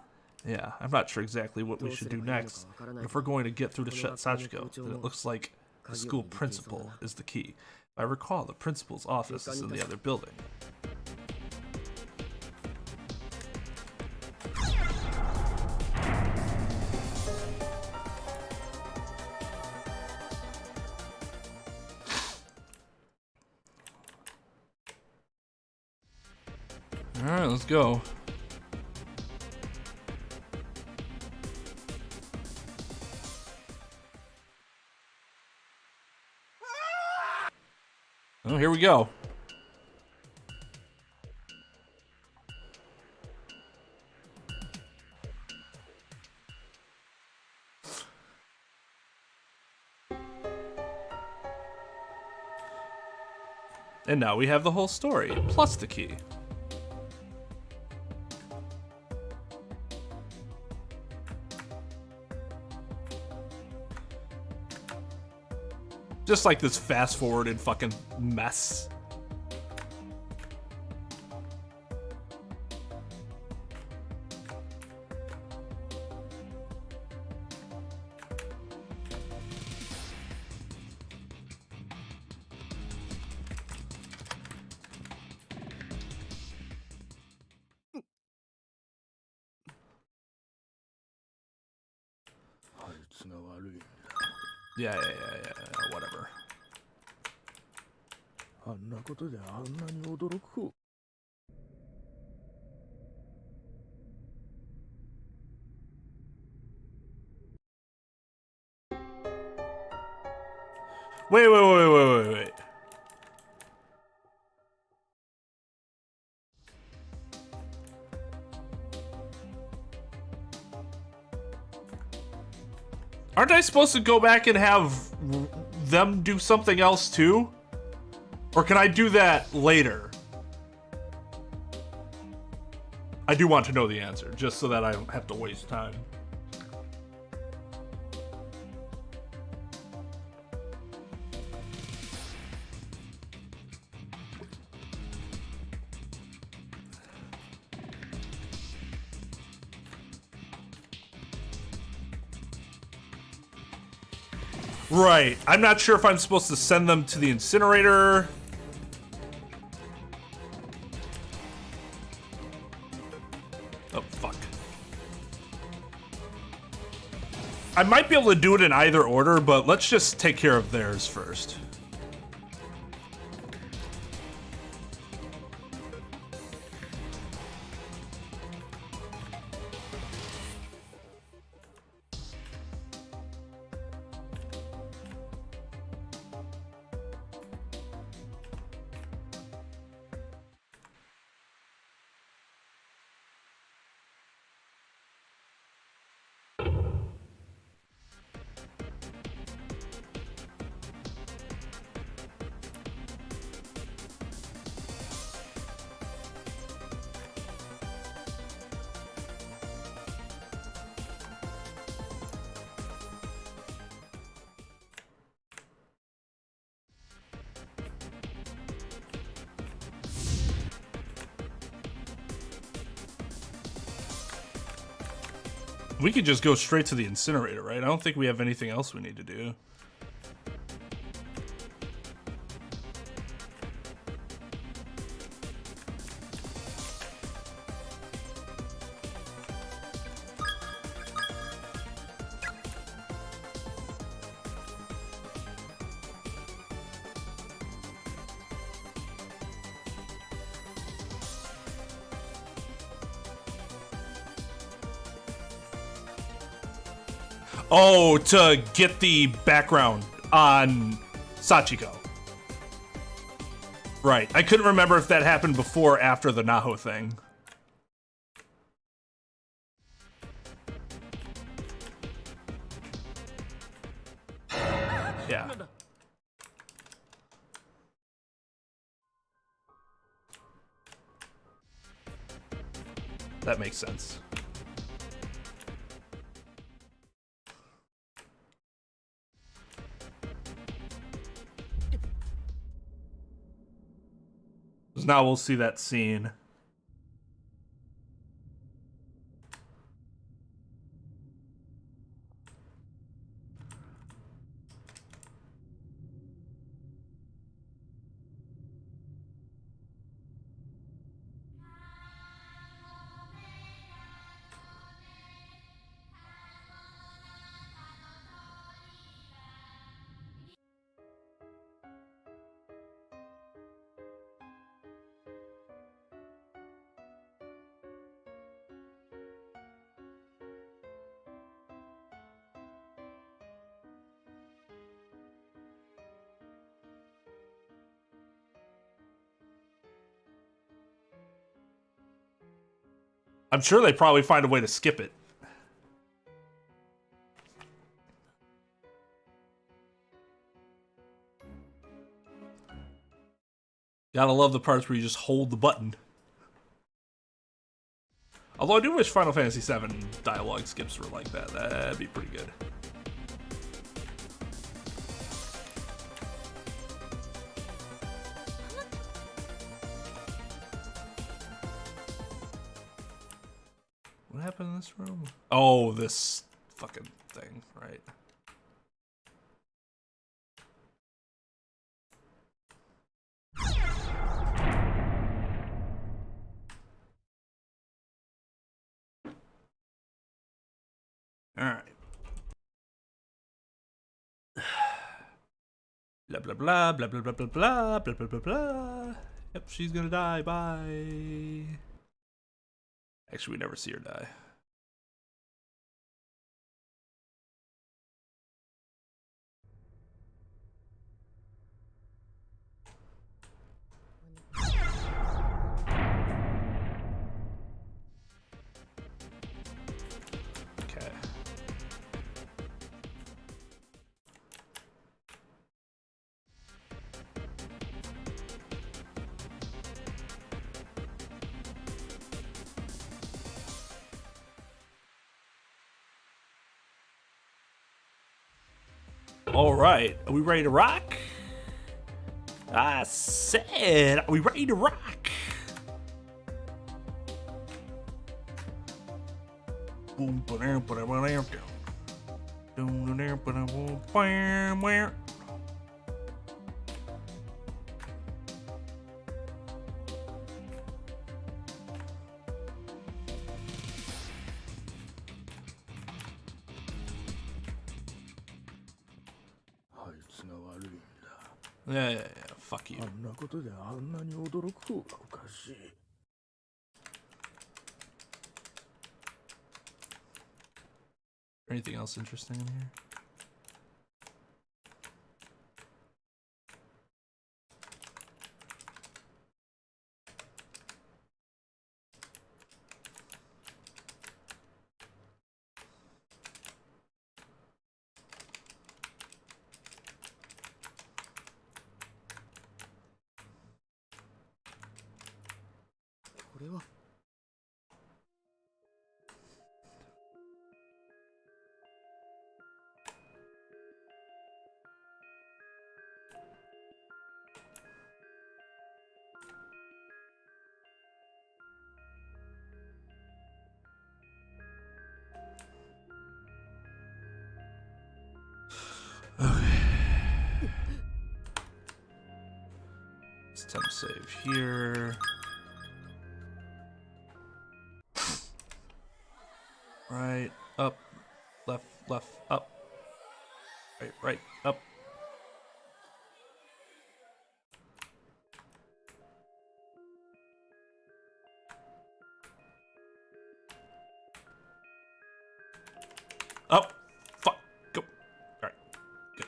B: Yeah, I'm not sure exactly what we should do next, but if we're going to get through to Sachiko, then it looks like the school principal is the key. If I recall, the principal's office is in the other building. Alright, let's go. Oh, here we go. And now we have the whole story, plus the key. Just like this fast-forwarded fucking mess. Yeah, whatever. Wait. Aren't I supposed to go back and have them do something else too? Or can I do that later? I do want to know the answer, just so that I don't have to waste time. Right. I'm not sure if I'm supposed to send them to the incinerator. Oh, fuck. I might be able to do it in either order, but let's just take care of theirs first.
A: We could just go straight to the incinerator, right? I don't think we have anything else we need to do. Oh, to get the background on Sachiko. Right. I couldn't remember if that happened before or after the Naho thing. Yeah. That makes sense. Now we'll see that scene. I'm sure they probably find a way to skip it. Gotta love the parts where you just hold the button. Although I do wish Final Fantasy VII dialogue skips were like that. That'd be pretty good. What happened in this room? Oh, this fucking thing, right? All right. Blah blah blah blah blah blah blah blah blah blah blah blah. Yep, she's gonna die. Bye. Actually, we never see her die. Okay. All right, are we ready to rock? I said, are we ready to rock? Boom, ba-dum, ba-dum, ba-dum, dum, ba-dum, ba-dum, bam, where? Yeah, fuck you. Anything else interesting in here? Temp save here. Right, up, left, up. Right, up. Up. Fuck. Go. Alright. Good.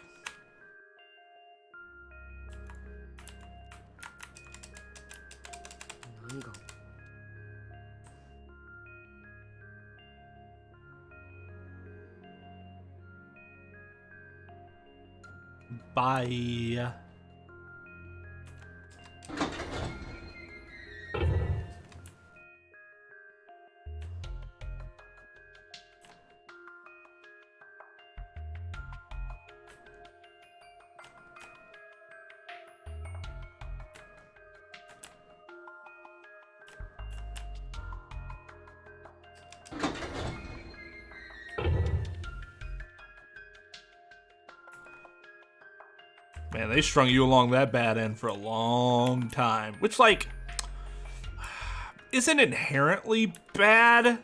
A: Bye. Man, they strung you along that bad end for a long time. Which, like, isn't inherently bad.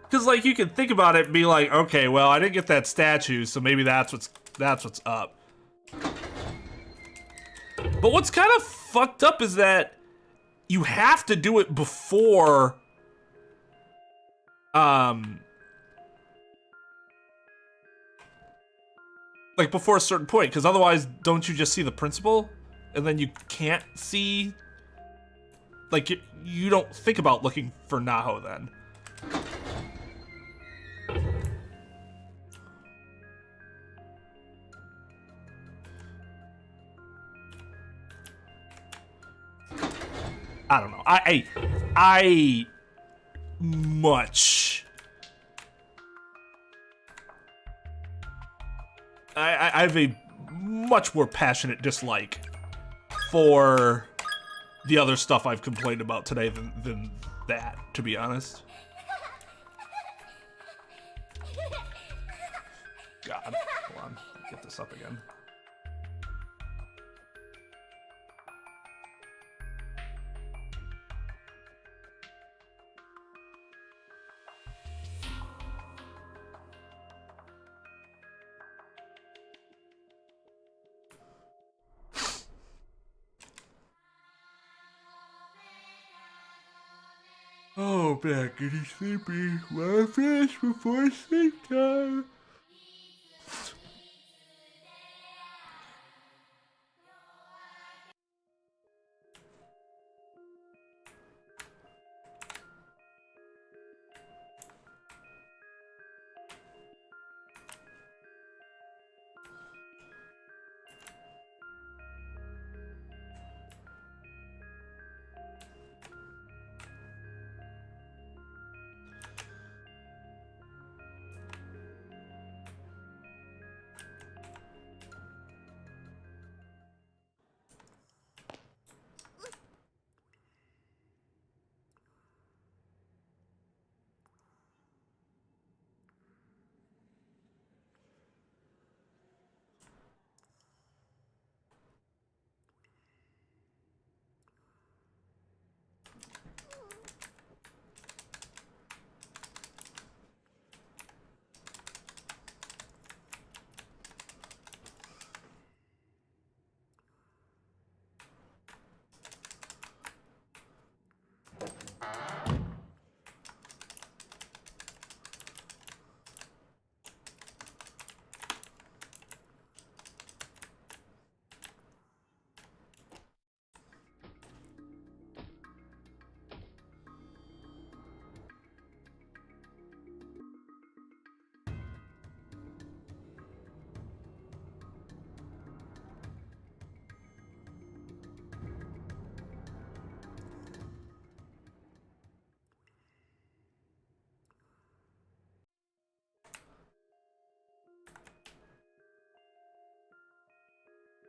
A: Because, like, you can think about it and be like, okay, well, I didn't get that statue, so maybe that's what's up. But what's kind of fucked up is that you have to do it before, like, before a certain point, because otherwise, don't you just see the principal? And then you can't see, like, you don't think about looking for Naho then. I don't know. I have a much more passionate dislike for the other stuff I've complained about today than that, to be honest. God, hold on, get this up again. Oh man, getting sleepy. Wanna finish before sleep time?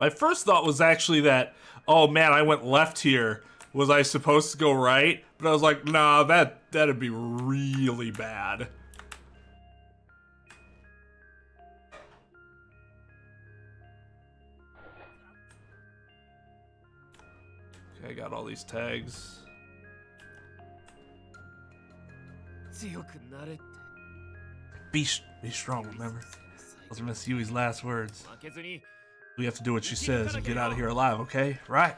A: My first thought was actually that, oh man, I went left here. Was I supposed to go right? But I was like, nah, that'd be really bad. I got all these tags. Be strong, remember? Those are Miss Yui's last words. We have to do what she says and get out of here alive, okay? Right?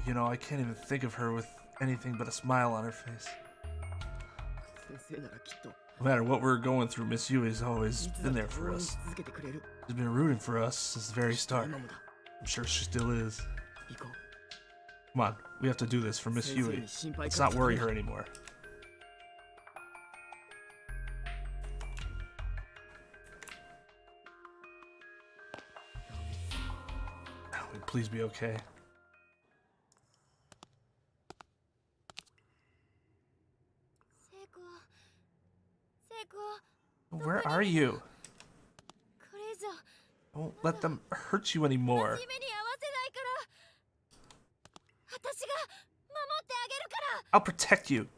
A: You know, I can't even think of her with anything but a smile on her face. No matter what we're going through, Miss Yui's always been there for us. She's been rooting for us since the very start. I'm sure she still is. Come on, we have to do this for Miss Yui. Let's not worry her anymore. Please be okay. Where are you? I won't let them hurt you anymore. I'll protect you.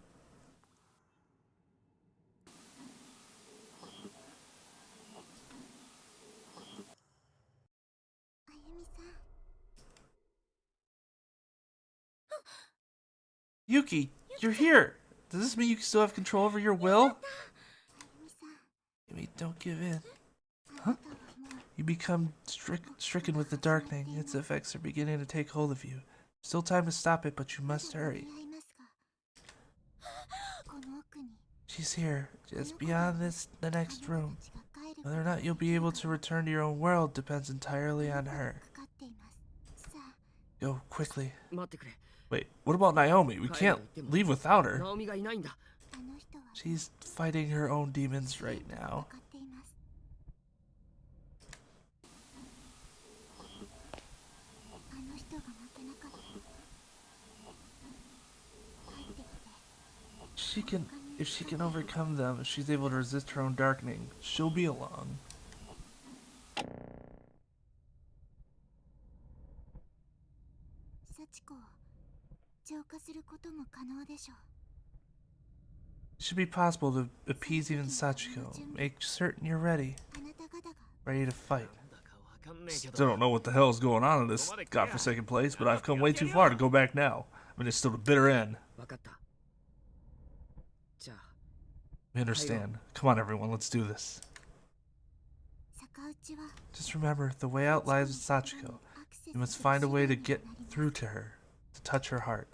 A: Yuki, you're here. Does this mean you still have control over your will? Maybe don't give in. Huh? You become stricken with the darkening. Its effects are beginning to take hold of you. Still time to stop it, but you must hurry. She's here, just beyond the next room. Whether or not you'll be able to return to your own world depends entirely on her. Go, quickly. Wait, what about Naomi? We can't leave without her. She's fighting her own demons right now. If she can overcome them, if she's able to resist her own darkening, she'll be along. It should be possible to appease even Sachiko. Make certain you're ready. Ready to fight. Still don't know what the hell is going on in this godforsaken place, but I've come way too far to go back now. I mean, it's still the bitter end. We understand. Come on, everyone, let's do this. Just remember, the way out lies with Sachiko. You must find a way to get through to her, to touch her heart.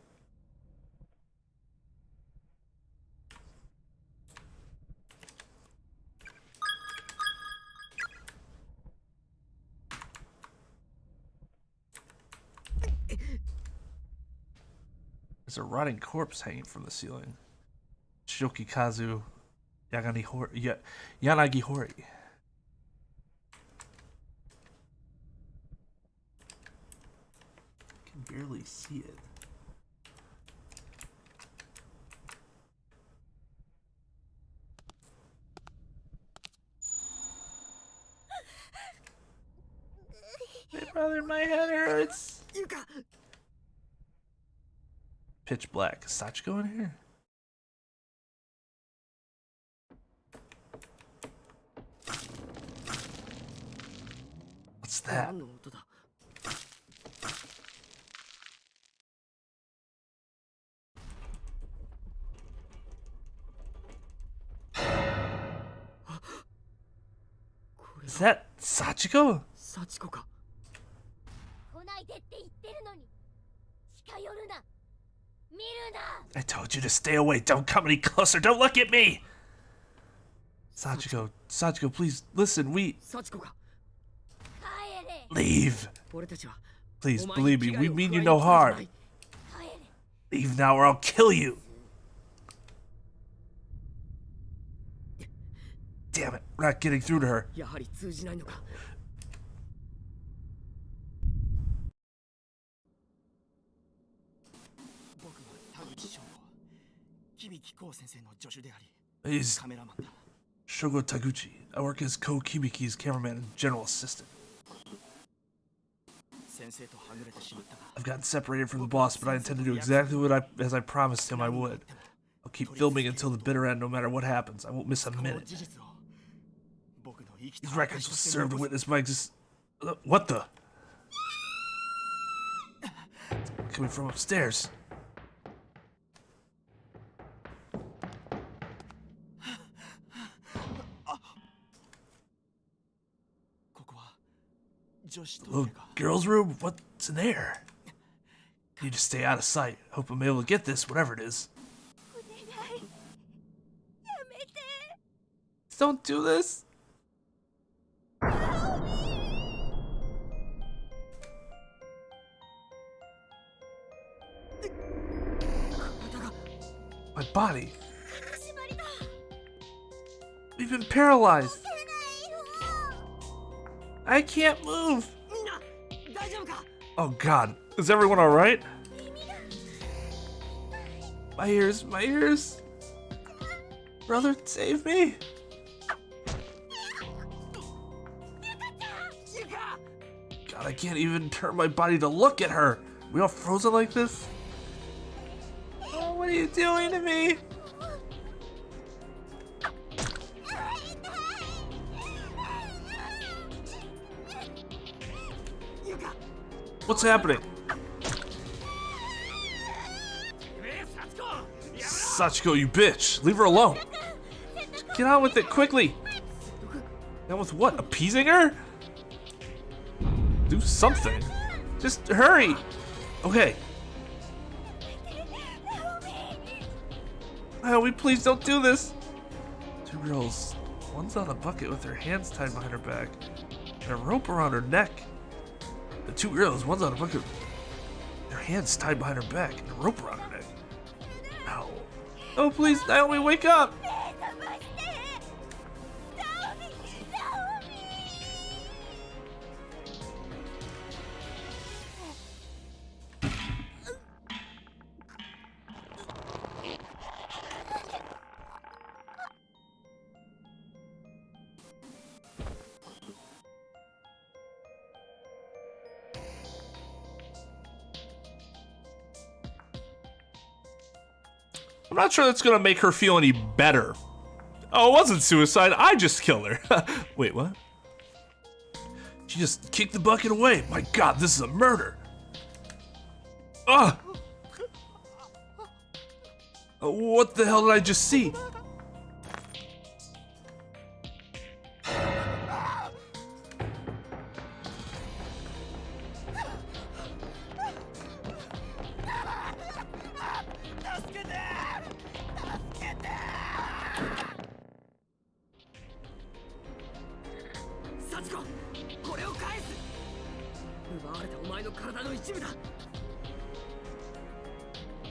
A: There's a rotting corpse hanging from the ceiling. Shokikazu Yanagihori. I can barely see it. Hey brother, my head hurts. Pitch black. Is Sachiko in here? What's that? Is that Sachiko? I told you to stay away. Don't come any closer. Don't look at me. Sachiko, please listen. Leave. Please believe me. We mean you no harm. Leave now or I'll kill you. Damn it. We're not getting through to her. He's Shogo Taguchi. I work as Ko Kibiki's cameraman and general assistant. I've gotten separated from the boss, but I intend to do exactly as I promised him I would. I'll keep filming until the bitter end, no matter what happens. I won't miss a minute. These records will serve to witness my what the?
B: coming from upstairs. Little girl's room? What's in there? Need to stay out of sight. Hope I'm able to get this, whatever it is. Don't do this. My body. We've been paralyzed. I can't move. Oh God, is everyone all right? My ears, my ears. Brother, save me. God, I can't even turn my body to look at her. We all frozen like this? Oh, what are you doing to me? What's happening? Sachiko, you bitch! Leave her alone! Get on with it, quickly! Get on with what? Appeasing her? Do something. Just hurry! Okay. Naomi, please don't do this! Two girls. One's on a bucket with her hands tied behind her back and a rope around her neck. The two girls, one's on a bucket, their hands tied behind her back and a rope around her neck. No. Oh, please, Naomi, wake up! I'm not sure that's gonna make her feel any better. Oh, it wasn't suicide, I just killed her. Wait, what? She just kicked the bucket away. My God, this is a murder. Ugh! What the hell did I just see?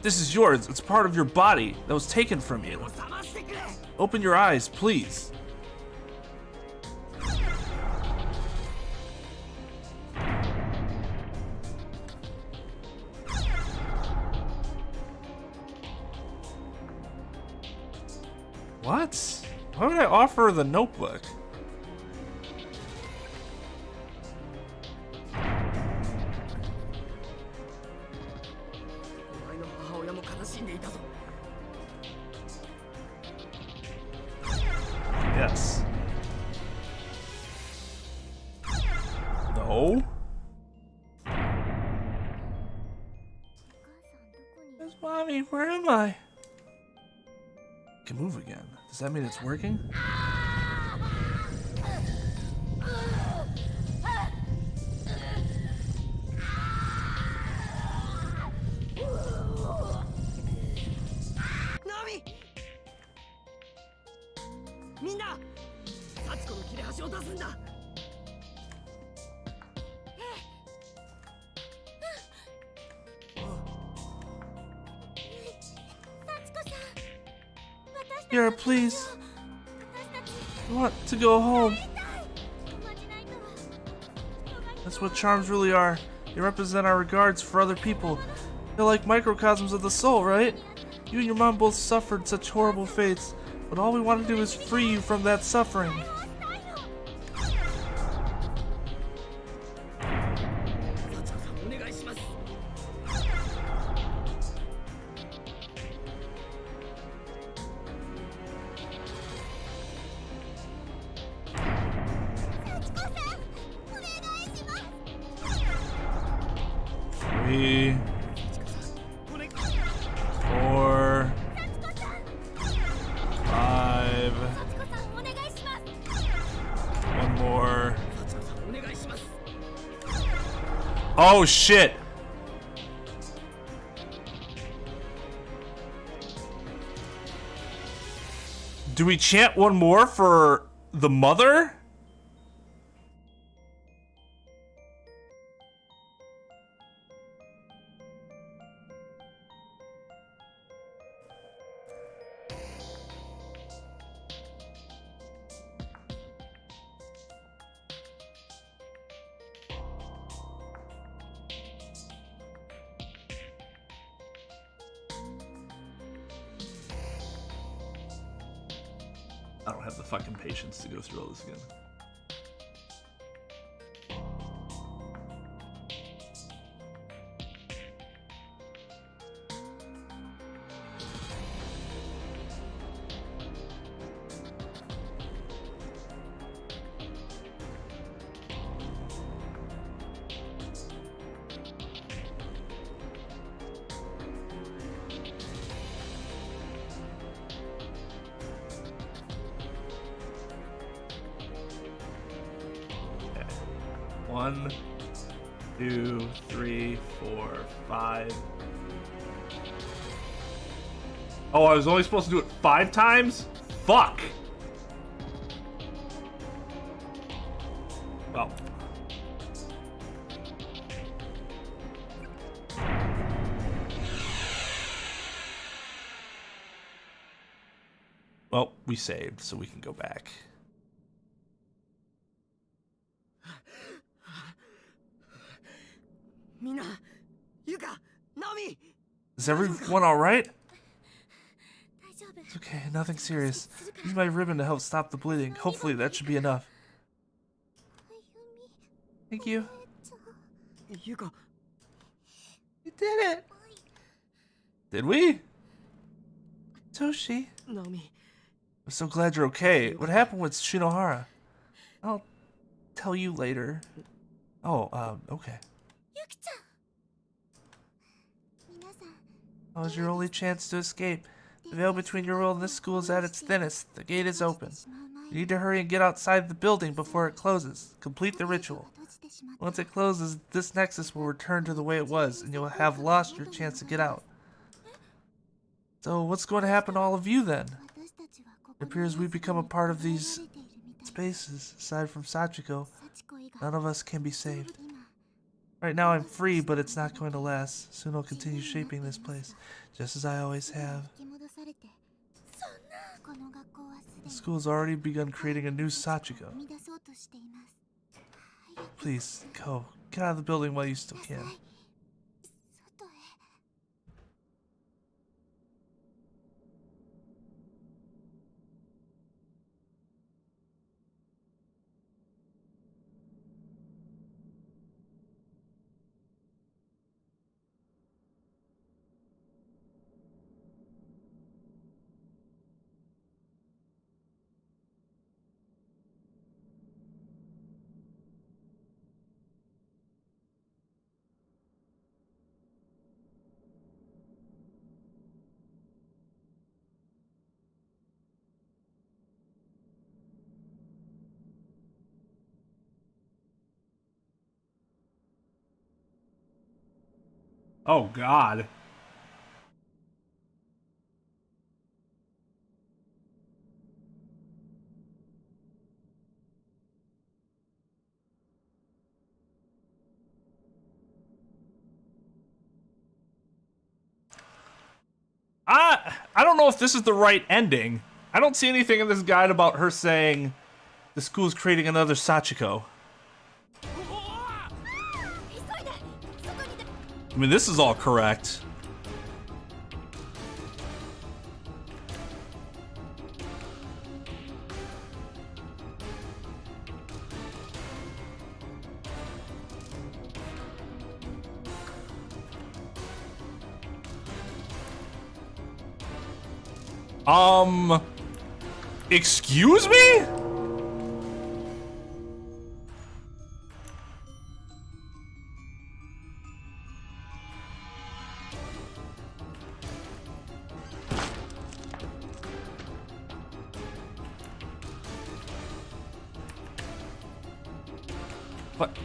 B: This is yours. It's part of your body that was taken from you. Open your eyes, please. What? Why would I offer her the notebook? Yes. No. Where's Mommy? Where am I? I can move again. Does that mean it's working? Yara, please. I want to go home. That's what charms really are. They represent our regards for other people. They're like microcosms of the soul, right? You and your mom both suffered such horrible fates, but all we want to do is free you from that suffering.
A: Oh shit. Do we chant one more for the mother? I don't have the fucking patience to go through all this again. One, 2, 3, 4, 5. Oh, I was only supposed to do it 5 times? Fuck! Well. Well, we saved, so we can go back. Is everyone alright? It's okay, nothing serious. Use my ribbon to help stop the bleeding. Hopefully that should be enough. Thank you. You did it! Did we? Toshi. I'm so glad you're okay. What happened with Shinohara? I'll tell you later. Oh, okay. That was your only chance to escape. The veil between your world and this school is at its thinnest. The gate is open. You need to hurry and get outside the building before it closes. Complete the ritual. Once it closes, this nexus will return to the way it was, and you'll have lost your chance to get out. So what's going to happen to all of you then? It appears we've become a part of these spaces. Aside from Sachiko, none of us can be saved. Right now I'm free, but it's not going to last. Soon I'll continue shaping this place, just as I always have. The school's already begun creating a new Sachiko. Please, go. Get out of the building while you still can. Oh, God. I don't know if this is the right ending. I don't see anything in this guide about her saying the school's creating another Sachiko. I mean, this is all correct. Excuse me? What?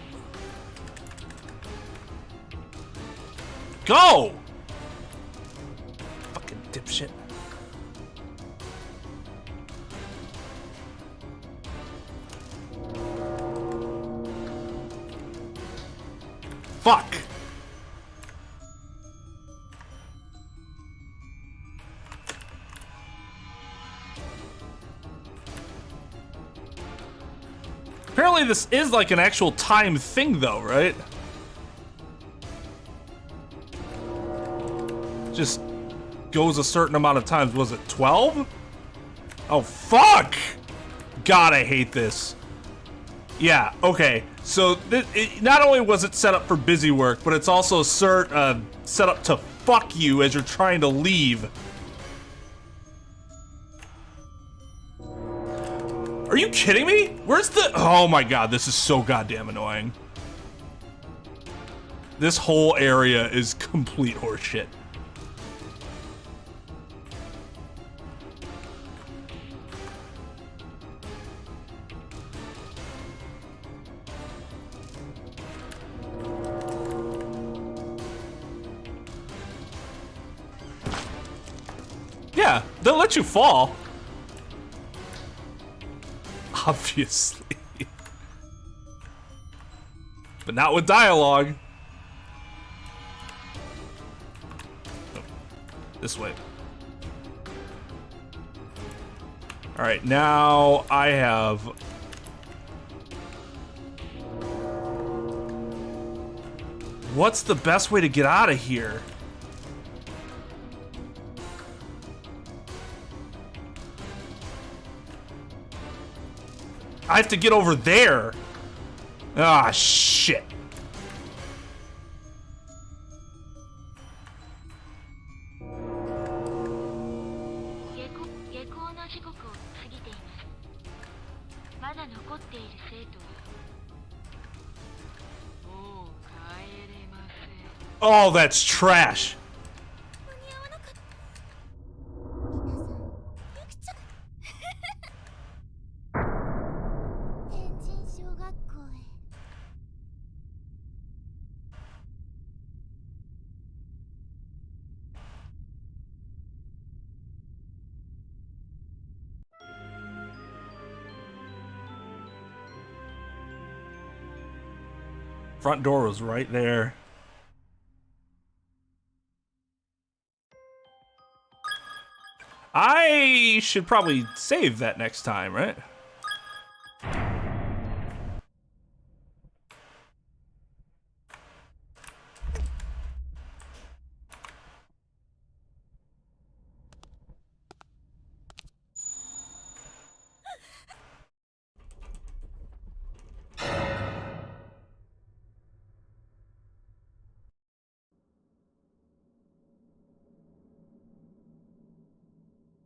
A: go! Fucking dipshit. Fuck! Apparently this is like an actual time thing though, right? Just goes a certain amount of times. Was it 12? Oh, fuck! God, I hate this. Yeah, okay. So, not only was it set up for busy work, but it's also set up to fuck you as you're trying to leave. Are you kidding me? Where's the... Oh my god, this is so goddamn annoying. This whole area is complete horseshit. Yeah, they'll let you fall. Obviously. But not with dialogue. Oh, this way. Alright, now I have... What's the best way to get out of here? I have to get over there. Ah, shit. Oh, that's trash. Front door was right there. I should probably save that next time, right?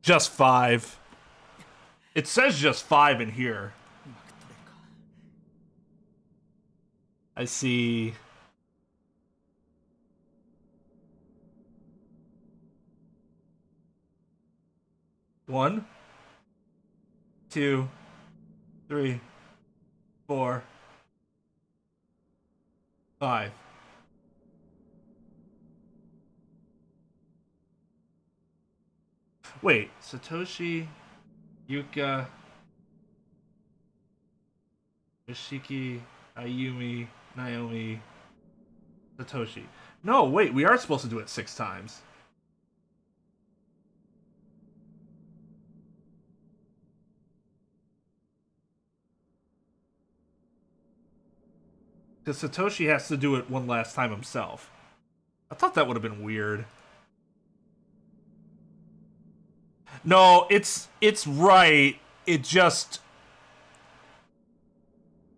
A: Just 5. It says just 5 in here. I see. One, 2, 3, 4, 5. Wait, Satoshi, Yuka, Yoshiki, Ayumi, Naomi, Satoshi. No, wait, we are supposed to do it 6 times. Because Satoshi has to do it one last time himself. I thought that would have been weird. No, it's right. It just...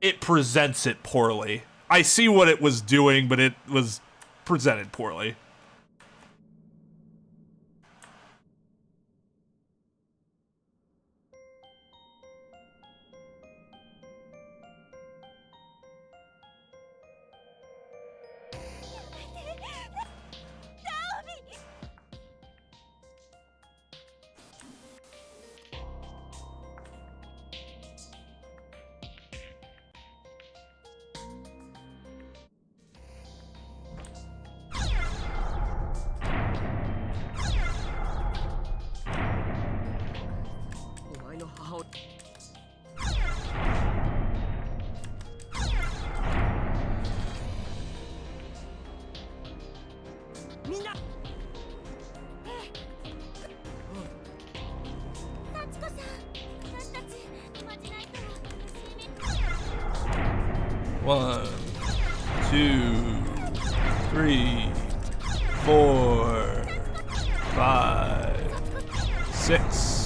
A: It presents it poorly. I see what it was doing, but it was presented poorly. 1, 2, 3, 4, 5, 6.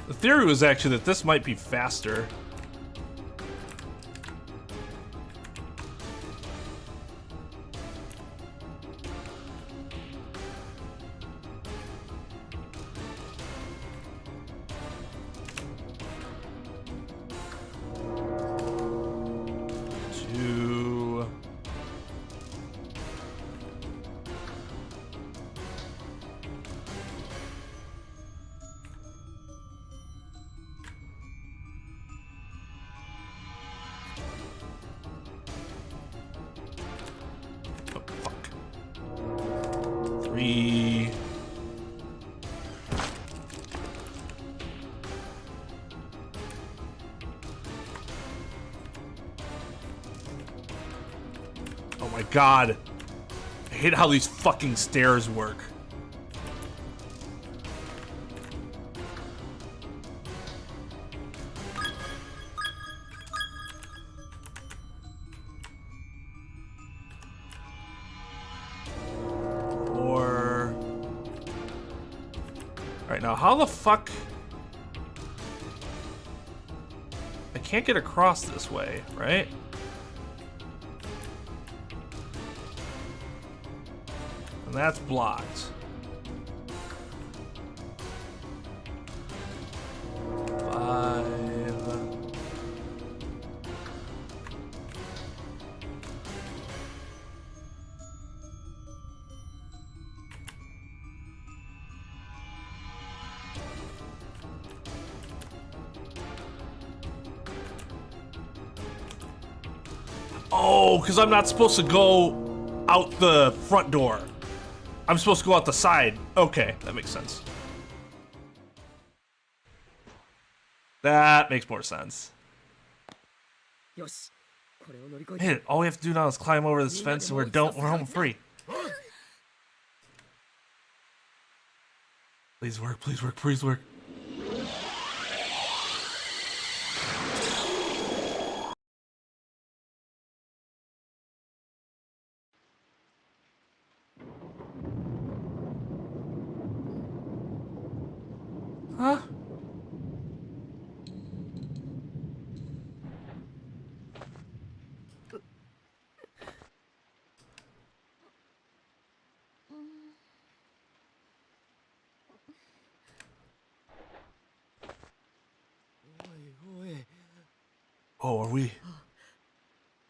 A: The theory was actually that this might be faster. Oh my god. I hate how these fucking stairs work. Alright, now how the fuck... I can't get across this way, right? And that's blocked. 5. Oh, because I'm not supposed to go out the front door. I'm supposed to go out the side. Okay, that makes sense. That makes more sense. Man, all we have to do now is climb over this fence and we're home free. Please work, please work, please work. Huh? Oh, are we?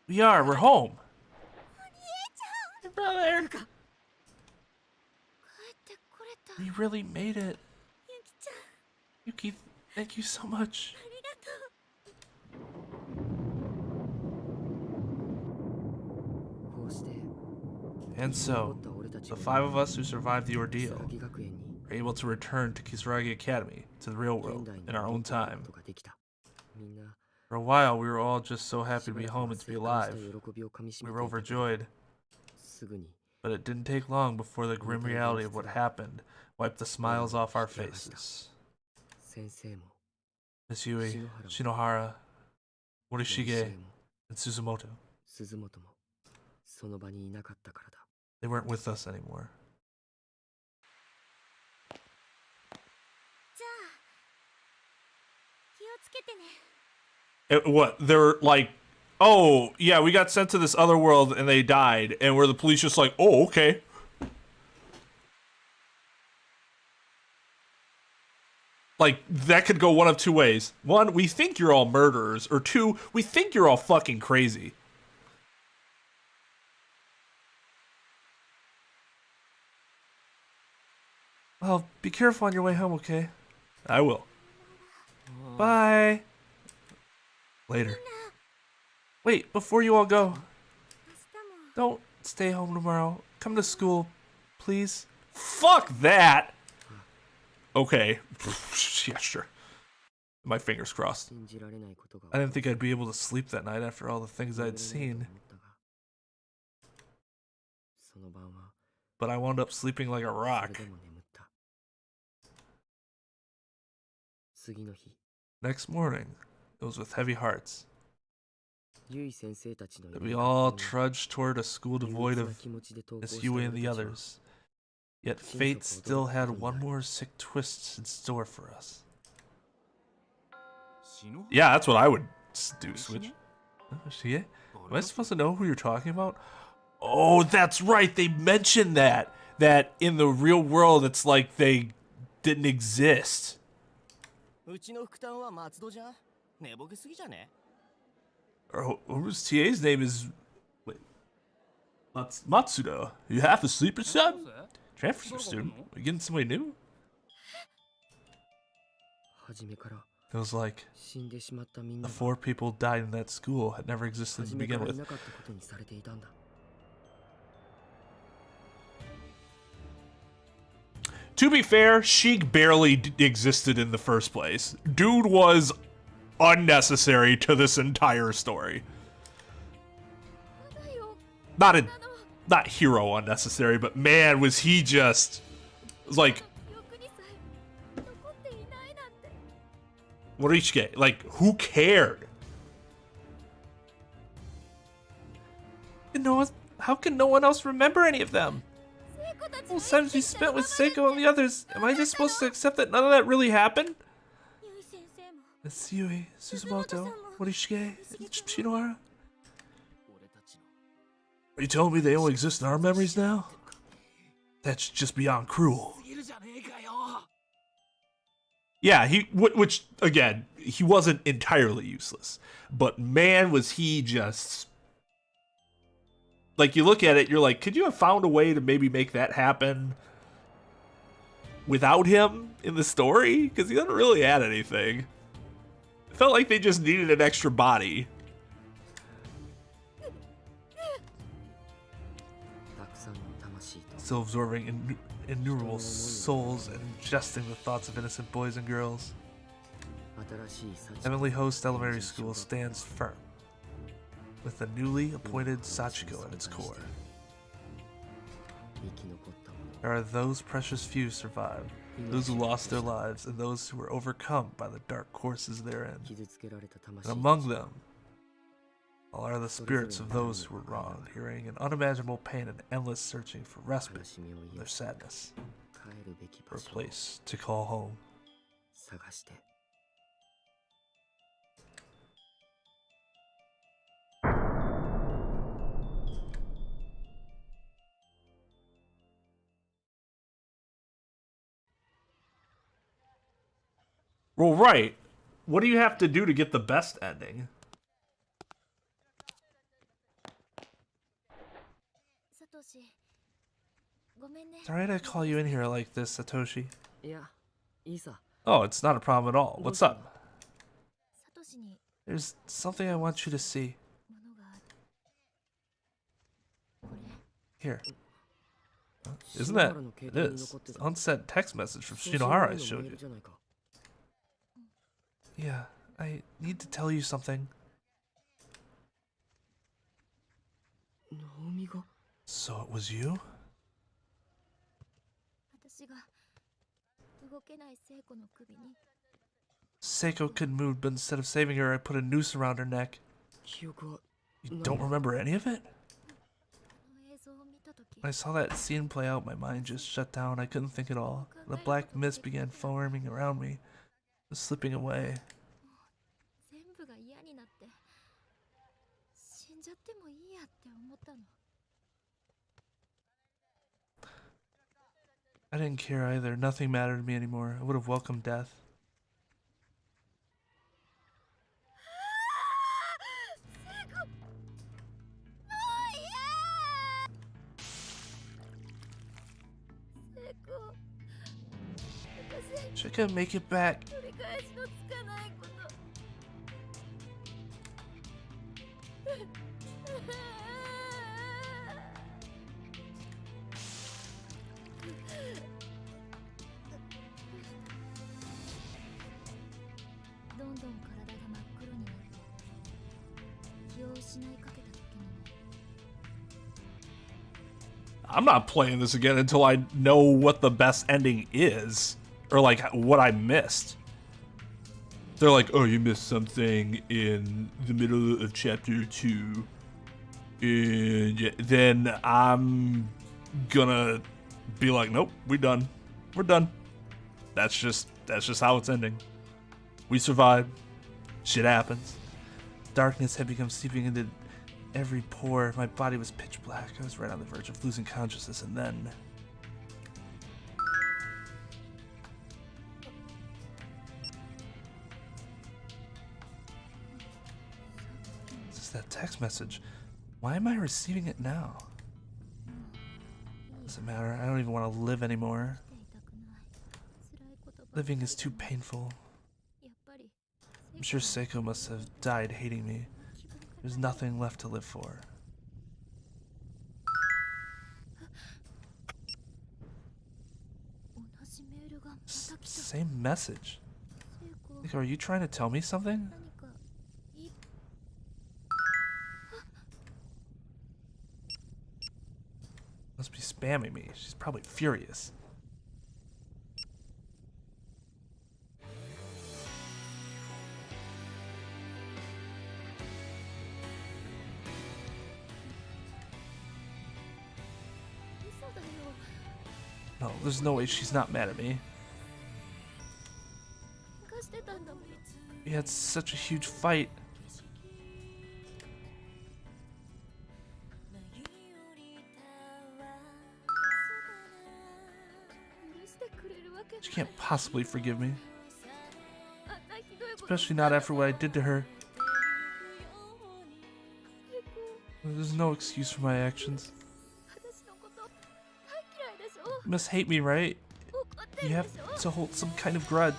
A: We are. We're home. Hey, brother. We really made it. Yuki, thank you so much. And so, the 5 of us who survived the ordeal were able to return to Kisaragi Academy, to the real world, in our own time. For a while, we were all just so happy to be home and to be alive. We were overjoyed. But it didn't take long before the grim reality of what happened wiped the smiles off our faces. Miss Yui, Shinohara, Morishige, and Suzumoto. They weren't with us anymore. What? They're like, oh, yeah, we got sent to this other world and they died. And where the police just like, oh, okay. Like, that could go one of two ways. One, we think you're all murderers. Or two, we think you're all fucking crazy.
B: Well, be careful on your way home, okay?
A: I will.
B: Bye. Later. Wait, before you all go, don't stay home tomorrow. Come to school, please.
A: Fuck that! Okay. Yeah, sure. My fingers crossed.
B: I didn't think I'd be able to sleep that night after all the things I'd seen. But I wound up sleeping like a rock. Next morning, it was with heavy hearts that we all trudged toward a school devoid of Miss Yui and the others. Yet fate still had one more sick twist in store for us.
A: Yeah, that's what I would do, Switch. Am I supposed to know who you're talking about? Oh, that's right, they mentioned that. That in the real world, it's like they didn't exist. Or who's TA's name is... Wait. Matsuda. You half asleep or something? Transfer student? Are you getting somebody new? It was like the 4 people died in that school had never existed to begin with. To be fair, Sheik barely existed in the first place. Dude was unnecessary to this entire story. Not hero unnecessary, but man, was he just like Ricochet. Like, who cared?
B: How can no one else remember any of them? All the times we spent with Seiko and the others, am I just supposed to accept that none of that really happened? It's Yui, Suzumoto, Morishige, Shinohara. Are you telling me they only exist in our memories now? That's just beyond cruel.
A: Yeah, which again, he wasn't entirely useless, but man, was he just like, you look at it, you're like, could you have found a way to maybe make that happen without him in the story? Because he doesn't really add anything. It felt like they just needed an extra body.
B: Still absorbing innumerable souls and ingesting the thoughts of innocent boys and girls. Heavenly Host Elementary School stands firm, with the newly appointed Sachiko at its core. There are those precious few survived, those who lost their lives, and those who were overcome by the dark courses therein. And among them all are the spirits of those who were wronged, hearing an unimaginable pain and endless searching for respite from their sadness, for a place to call home.
A: Well, right. What do you have to do to get the best ending?
B: It's alright I call you in here like this, Satoshi. Oh, it's not a problem at all. What's up? There's something I want you to see. Here. Isn't that... It is. It's an unsent text message from Shinohara I showed you. Yeah, I need to tell you something. So it was you? Seiko couldn't move, but instead of saving her, I put a noose around her neck. You don't remember any of it? When I saw that scene play out, my mind just shut down. I couldn't think at all. The black mist began forming around me, slipping away. I didn't care either. Nothing mattered to me anymore. I would have welcomed death. She can make it back.
D: 取り返しのつかないこと。どんどん体が真っ黒になって気を失いかけた時にね。
A: I'm not playing this again until I know what the best ending is. Or, like, what I missed. They're like, oh, you missed something in the middle of chapter 2. And then I'm gonna be like, nope, we're done. We're done. That's just how it's ending. We survived. Shit happens.
B: Darkness had become seeping into every pore. My body was pitch black. I was right on the verge of losing consciousness, and then... This is that text message. Why am I receiving it now? Doesn't matter. I don't even want to live anymore. Living is too painful. I'm sure Seiko must have died hating me. There's nothing left to live for. Same message. Seiko, are you trying to tell me something? Must be spamming me. She's probably furious. No, there's no way she's not mad at me. We had such a huge fight. She can't possibly forgive me. Especially not after what I did to her. There's no excuse for my actions. You must hate me, right? You have to hold some kind of grudge.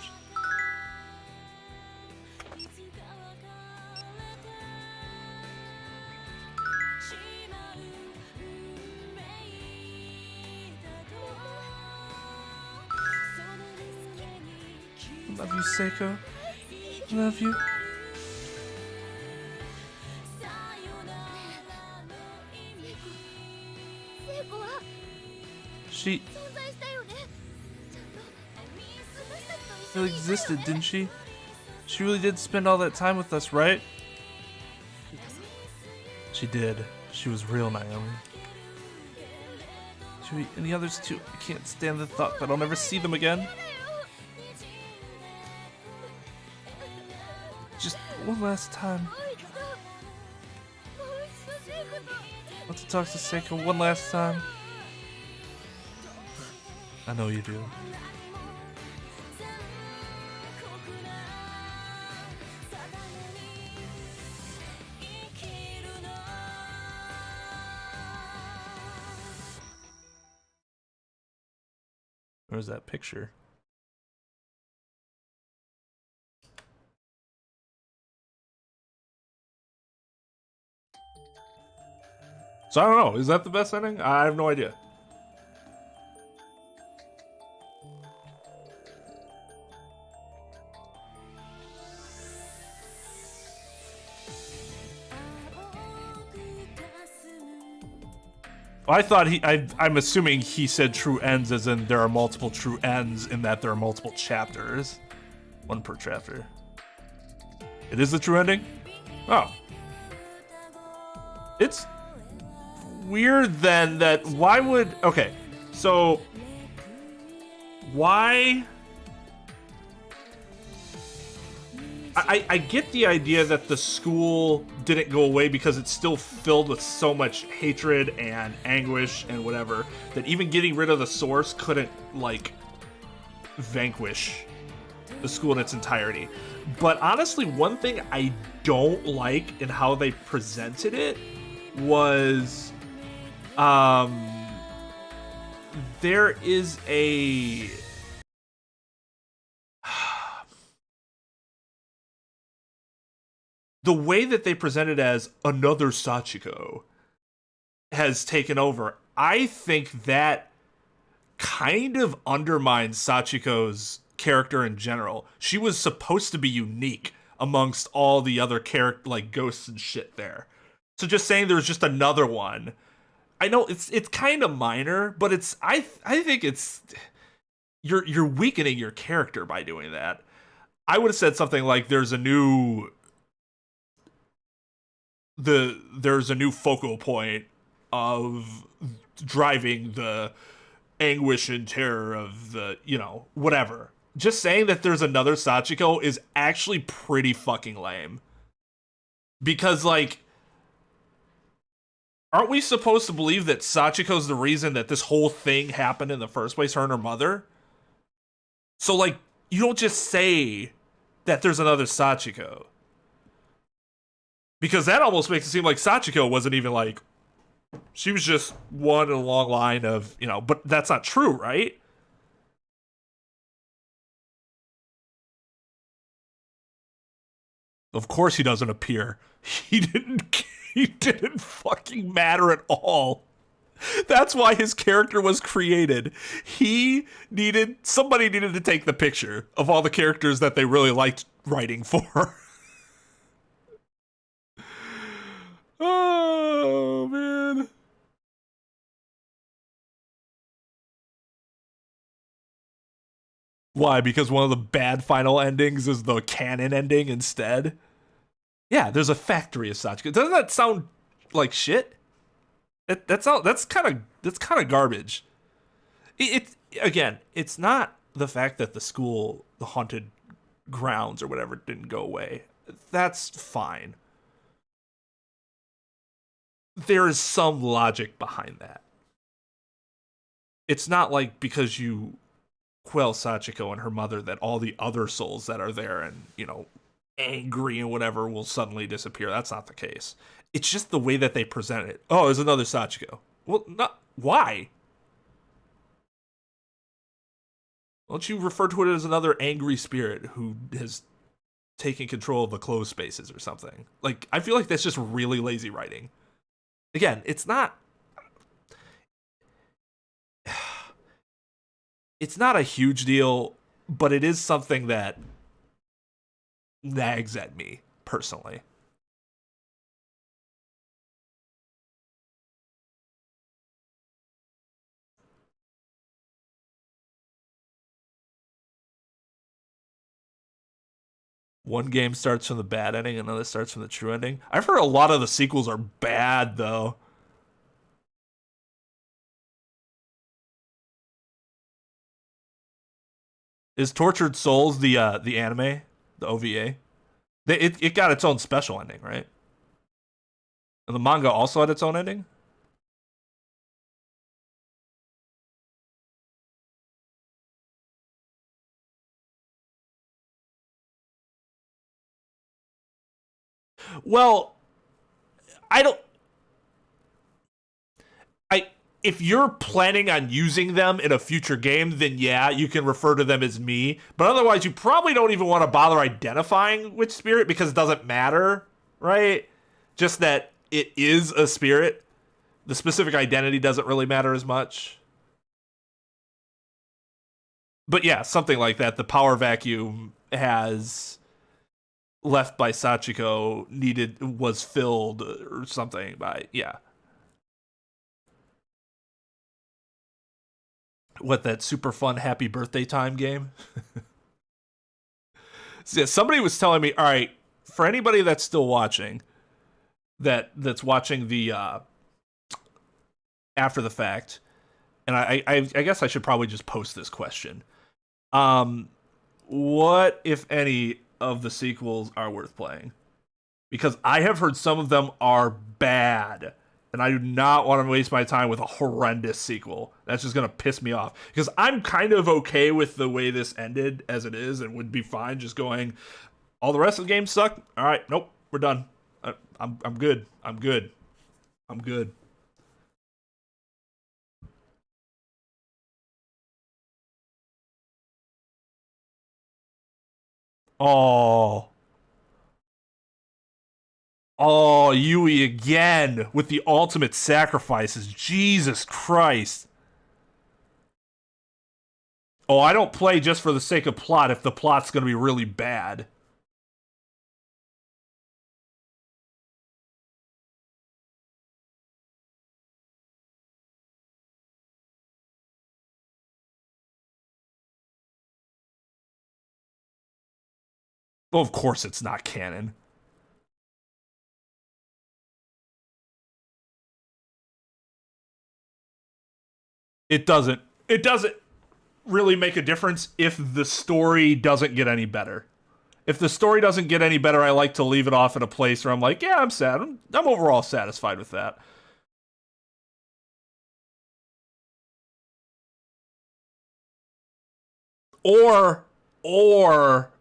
B: I love you, Seiko. I love you. She really existed, didn't she? She really did spend all that time with us, right? She did. She was real, Naomi. Chewie and the others too. I can't stand the thought that I'll never see them again. Just one last time. I want to talk to Seiko one last time. I know you do. Where's that picture? So I don't know. Is that the best ending? I have no idea. I thought I'm assuming he said true ends as in there are multiple true ends in that there are multiple chapters. One per chapter. It is the true ending? Oh. It's weird then that why would... Okay, so... Why... I get the idea that the school didn't go away because it's still filled with so much hatred and anguish and whatever that even getting rid of the source couldn't, like, vanquish the school in its entirety. But honestly, one thing I don't like in how they presented it was there is a
A: the way that they present it as another Sachiko has taken over, I think that kind of undermines Sachiko's character in general. She was supposed to be unique amongst all the other character like ghosts and shit there. So just saying there's just another one, I know it's kind of minor, but it's I think it's you're weakening your character by doing that. I would have said something like there's a new focal point of driving the anguish and terror of the, whatever. Just saying that there's another Sachiko is actually pretty fucking lame. Because, like, aren't we supposed to believe that Sachiko's the reason that this whole thing happened in the first place, her and her mother? So, like, you don't just say that there's another Sachiko. Because that almost makes it seem like Sachiko wasn't even, like, she was just one in a long line of, but that's not true, right? Of course he doesn't appear. He didn't fucking matter at all. That's why his character was created. Somebody needed to take the picture of all the characters that they really liked writing for. Oh, man. Why? Because one of the bad final endings is the canon ending instead? Yeah, there's a factory of Sachiko. Doesn't that sound like shit? That's kind of garbage. Again, it's not the fact that the haunted grounds or whatever didn't go away. That's fine. There is some logic behind that. It's not like because you quell Sachiko and her mother that all the other souls that are there and, angry and whatever will suddenly disappear. That's not the case. It's just the way that they present it. Oh, there's another Sachiko. Well, why? Why don't you refer to it as another angry spirit who has taken control of the closed spaces or something? Like, I feel like that's just really lazy writing. Again, it's not a huge deal, but it is something that nags at me personally. One game starts from the bad ending, another starts from the true ending. I've heard a lot of the sequels are bad, though. Is Tortured Souls the anime, the OVA? It got its own special ending, right? And the manga also had its own ending? Well, if you're planning on using them in a future game, then yeah, you can refer to them as me. But otherwise, you probably don't even want to bother identifying which spirit because it doesn't matter, right? Just that it is a spirit. The specific identity doesn't really matter as much. But yeah, something like that. The power vacuum has left by Sachiko was filled or something by, yeah. What, that super fun happy birthday time game? So yeah, somebody was telling me, all right, for anybody that's still watching, that's watching the after the fact, and I guess I should probably just post this question. What, if any, of the sequels are worth playing? Because I have heard some of them are bad. And I do not want to waste my time with a horrendous sequel. That's just going to piss me off. Because I'm kind of okay with the way this ended as it is and would be fine just going, all the rest of the games suck? All right, nope, we're done. I'm good. I'm good. I'm good. Oh. Oh, Yui again with the ultimate sacrifices. Jesus Christ. Oh, I don't play just for the sake of plot if the plot's going to be really bad. Well, of course it's not canon. It doesn't really make a difference if the story doesn't get any better. If the story doesn't get any better, I like to leave it off in a place where I'm like, yeah, I'm sad. I'm overall satisfied with that. Or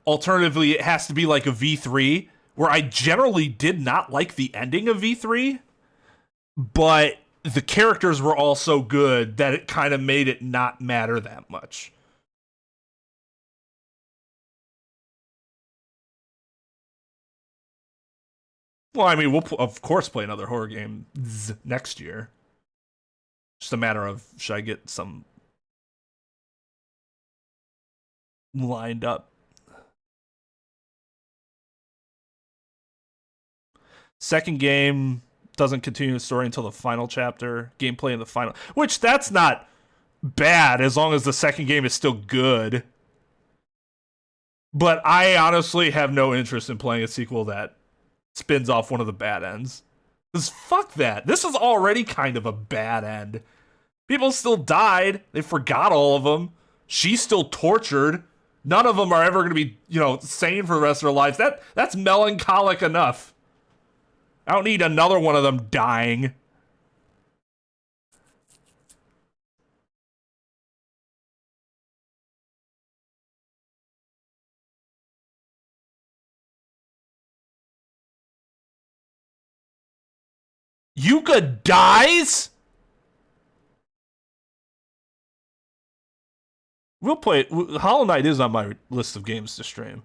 A: alternatively, it has to be like a V3, where I generally did not like the ending of V3, but the characters were all so good that it kind of made it not matter that much. Well, I mean, we'll of course play another horror game next year. Just a matter of, should I get some lined up? Second game doesn't continue the story until the final chapter. Gameplay in the final, which that's not bad as long as the second game is still good. But I honestly have no interest in playing a sequel that spins off one of the bad ends. Because fuck that. This is already kind of a bad end. People still died. They forgot all of them. She's still tortured. None of them are ever going to be, sane for the rest of their lives. That's melancholic enough. I don't need another one of them dying. Yuka dies? We'll play it. Hollow Knight is on my list of games to stream.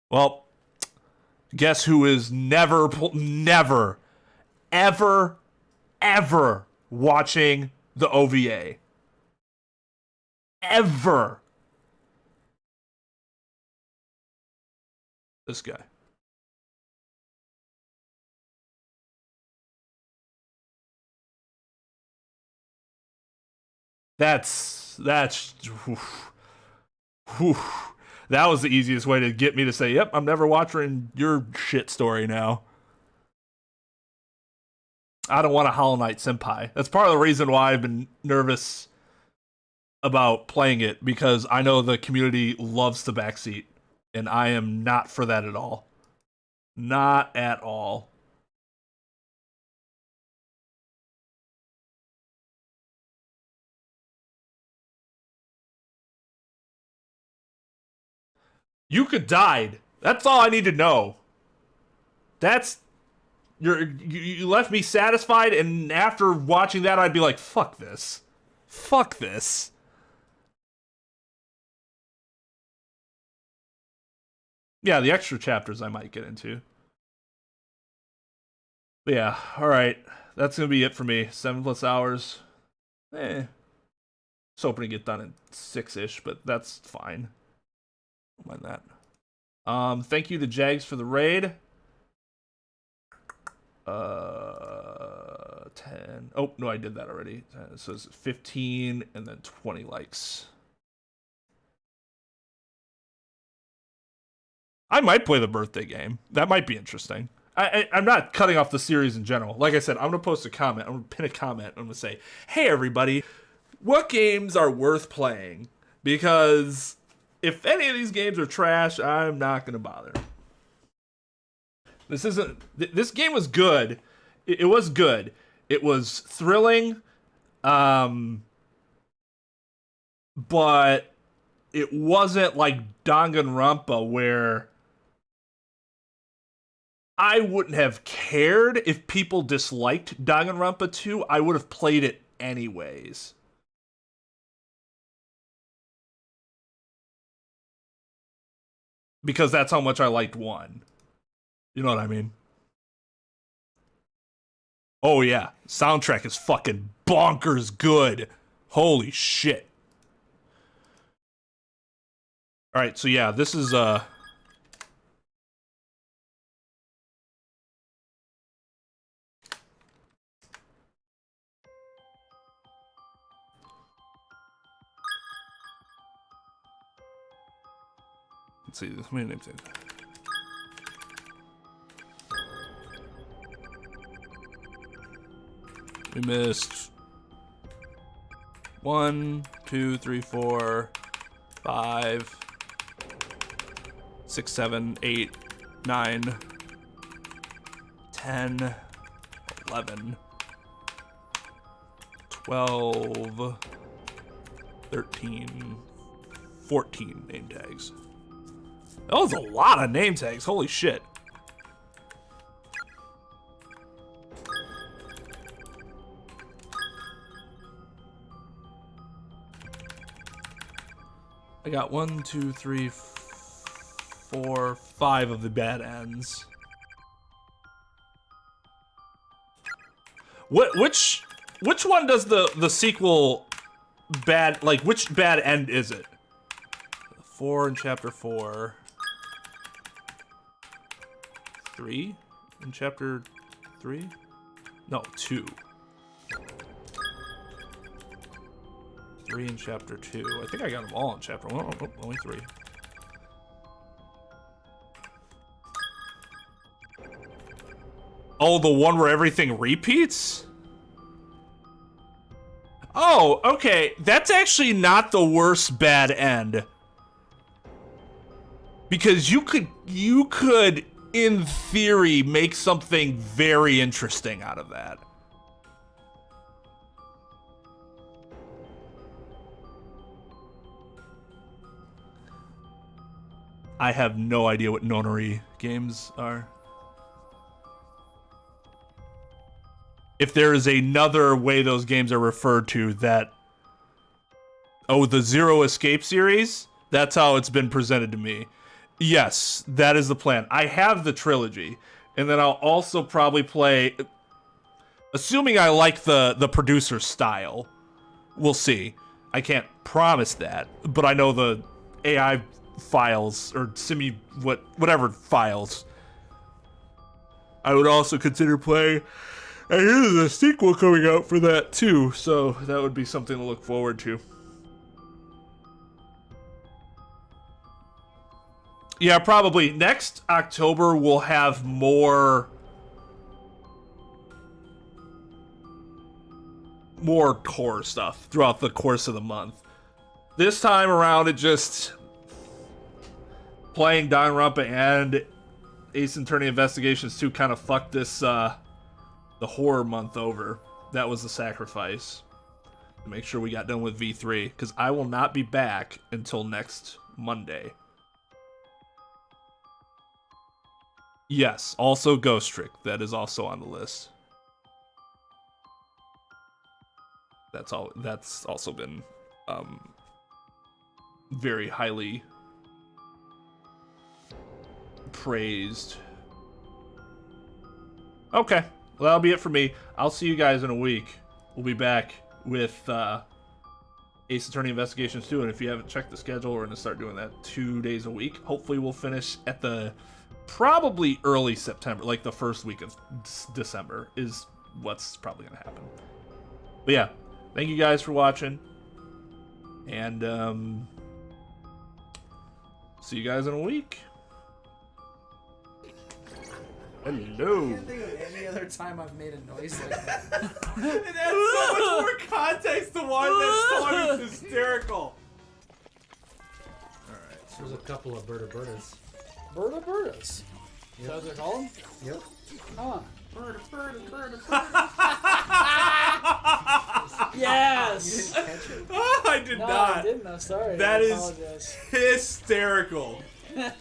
A: Well, guess who is never, ever watching the OVA? Ever. This guy. That's whew. That was the easiest way to get me to say, yep, I'm never watching your shit story now. I don't want a Hollow Knight senpai. That's part of the reason why I've been nervous about playing it, because I know the community loves the backseat, and I am not for that at all. Not at all. Yuka died. That's all I need to know. You left me satisfied, and after watching that, I'd be like, fuck this. Fuck this. Yeah, the extra chapters I might get into. But yeah, alright. That's gonna be it for me. 7+ hours. Was hoping to get done in 6-ish, but that's fine. Don't mind that. Thank you to Jags for the raid. 10. Oh, no, I did that already. So it's 15 and then 20 likes. I might play the birthday game. That might be interesting. I'm not cutting off the series in general. Like I said, I'm going to post a comment. I'm going to pin a comment. I'm going to say, hey, everybody, what games are worth playing? Because if any of these games are trash, I'm not going to bother. This game was good. It was good. It was thrilling. But it wasn't like Danganronpa, where I wouldn't have cared if people disliked Danganronpa 2. I would have played it anyways. because that's how much I liked 1. You know what I mean? Oh yeah, soundtrack is fucking bonkers good. Holy shit. All right, so yeah, this is let's see, this many names. We missed 1, 2, 3, 4, 5, 6, 7, 8, 9, 10, 11, 12, 13, 14 name tags. That was a lot of name tags, holy shit. I got 1, 2, 3, 4, 5 of the bad ends. Which one does the sequel bad, like which bad end is it? 4 in chapter 4. 3 in chapter 3? No, 2. 3 in chapter 2. I think I got them all in chapter 1. Oh, only 3. Oh, the one where everything repeats? Oh, okay. That's actually not the worst bad end. Because you could, in theory, make something very interesting out of that. I have no idea what nonary games are. If there is another way those games are referred to that... Oh, the Zero Escape series? That's how it's been presented to me. Yes, that is the plan. I have the trilogy. And then I'll also probably play... Assuming I like the producer's style. We'll see. I can't promise that. But I know the AI files, or whatever files. I would also consider playing... And there's a sequel coming out for that too, so that would be something to look forward to. Yeah, probably next October we'll have more core stuff throughout the course of the month. This time around, it just playing Danganronpa and Ace Attorney Investigations 2 kind of fucked this the horror month over. That was the sacrifice to make sure we got done with V3, because I will not be back until next Monday. Yes, also Ghost Trick. That is also on the list. That's also been very highly praised. Okay. Well, that'll be it for me. I'll see you guys in a week. We'll be back with Ace Attorney Investigations 2, and if you haven't checked the schedule, we're going to start doing that 2 days a week. Hopefully we'll finish at the probably early September, like the first week of December is what's probably going to happen. But yeah, thank you guys for watching, and see you guys in a week. Hello.
F: I can't think of any other time I've made a noise like that.
A: It adds so much more context to why that song is hysterical.
F: Alright, so there's a couple of Bertas.
E: Bertas.
F: Yep.
E: So they call them?
F: Yep.
E: Huh.
F: Berta.
E: Yes!
F: You didn't catch it?
A: Oh, I did
E: No,
A: not.
E: I didn't. I'm sorry.
A: That
E: I
A: is
E: apologize.
A: hysterical.
E: Berta.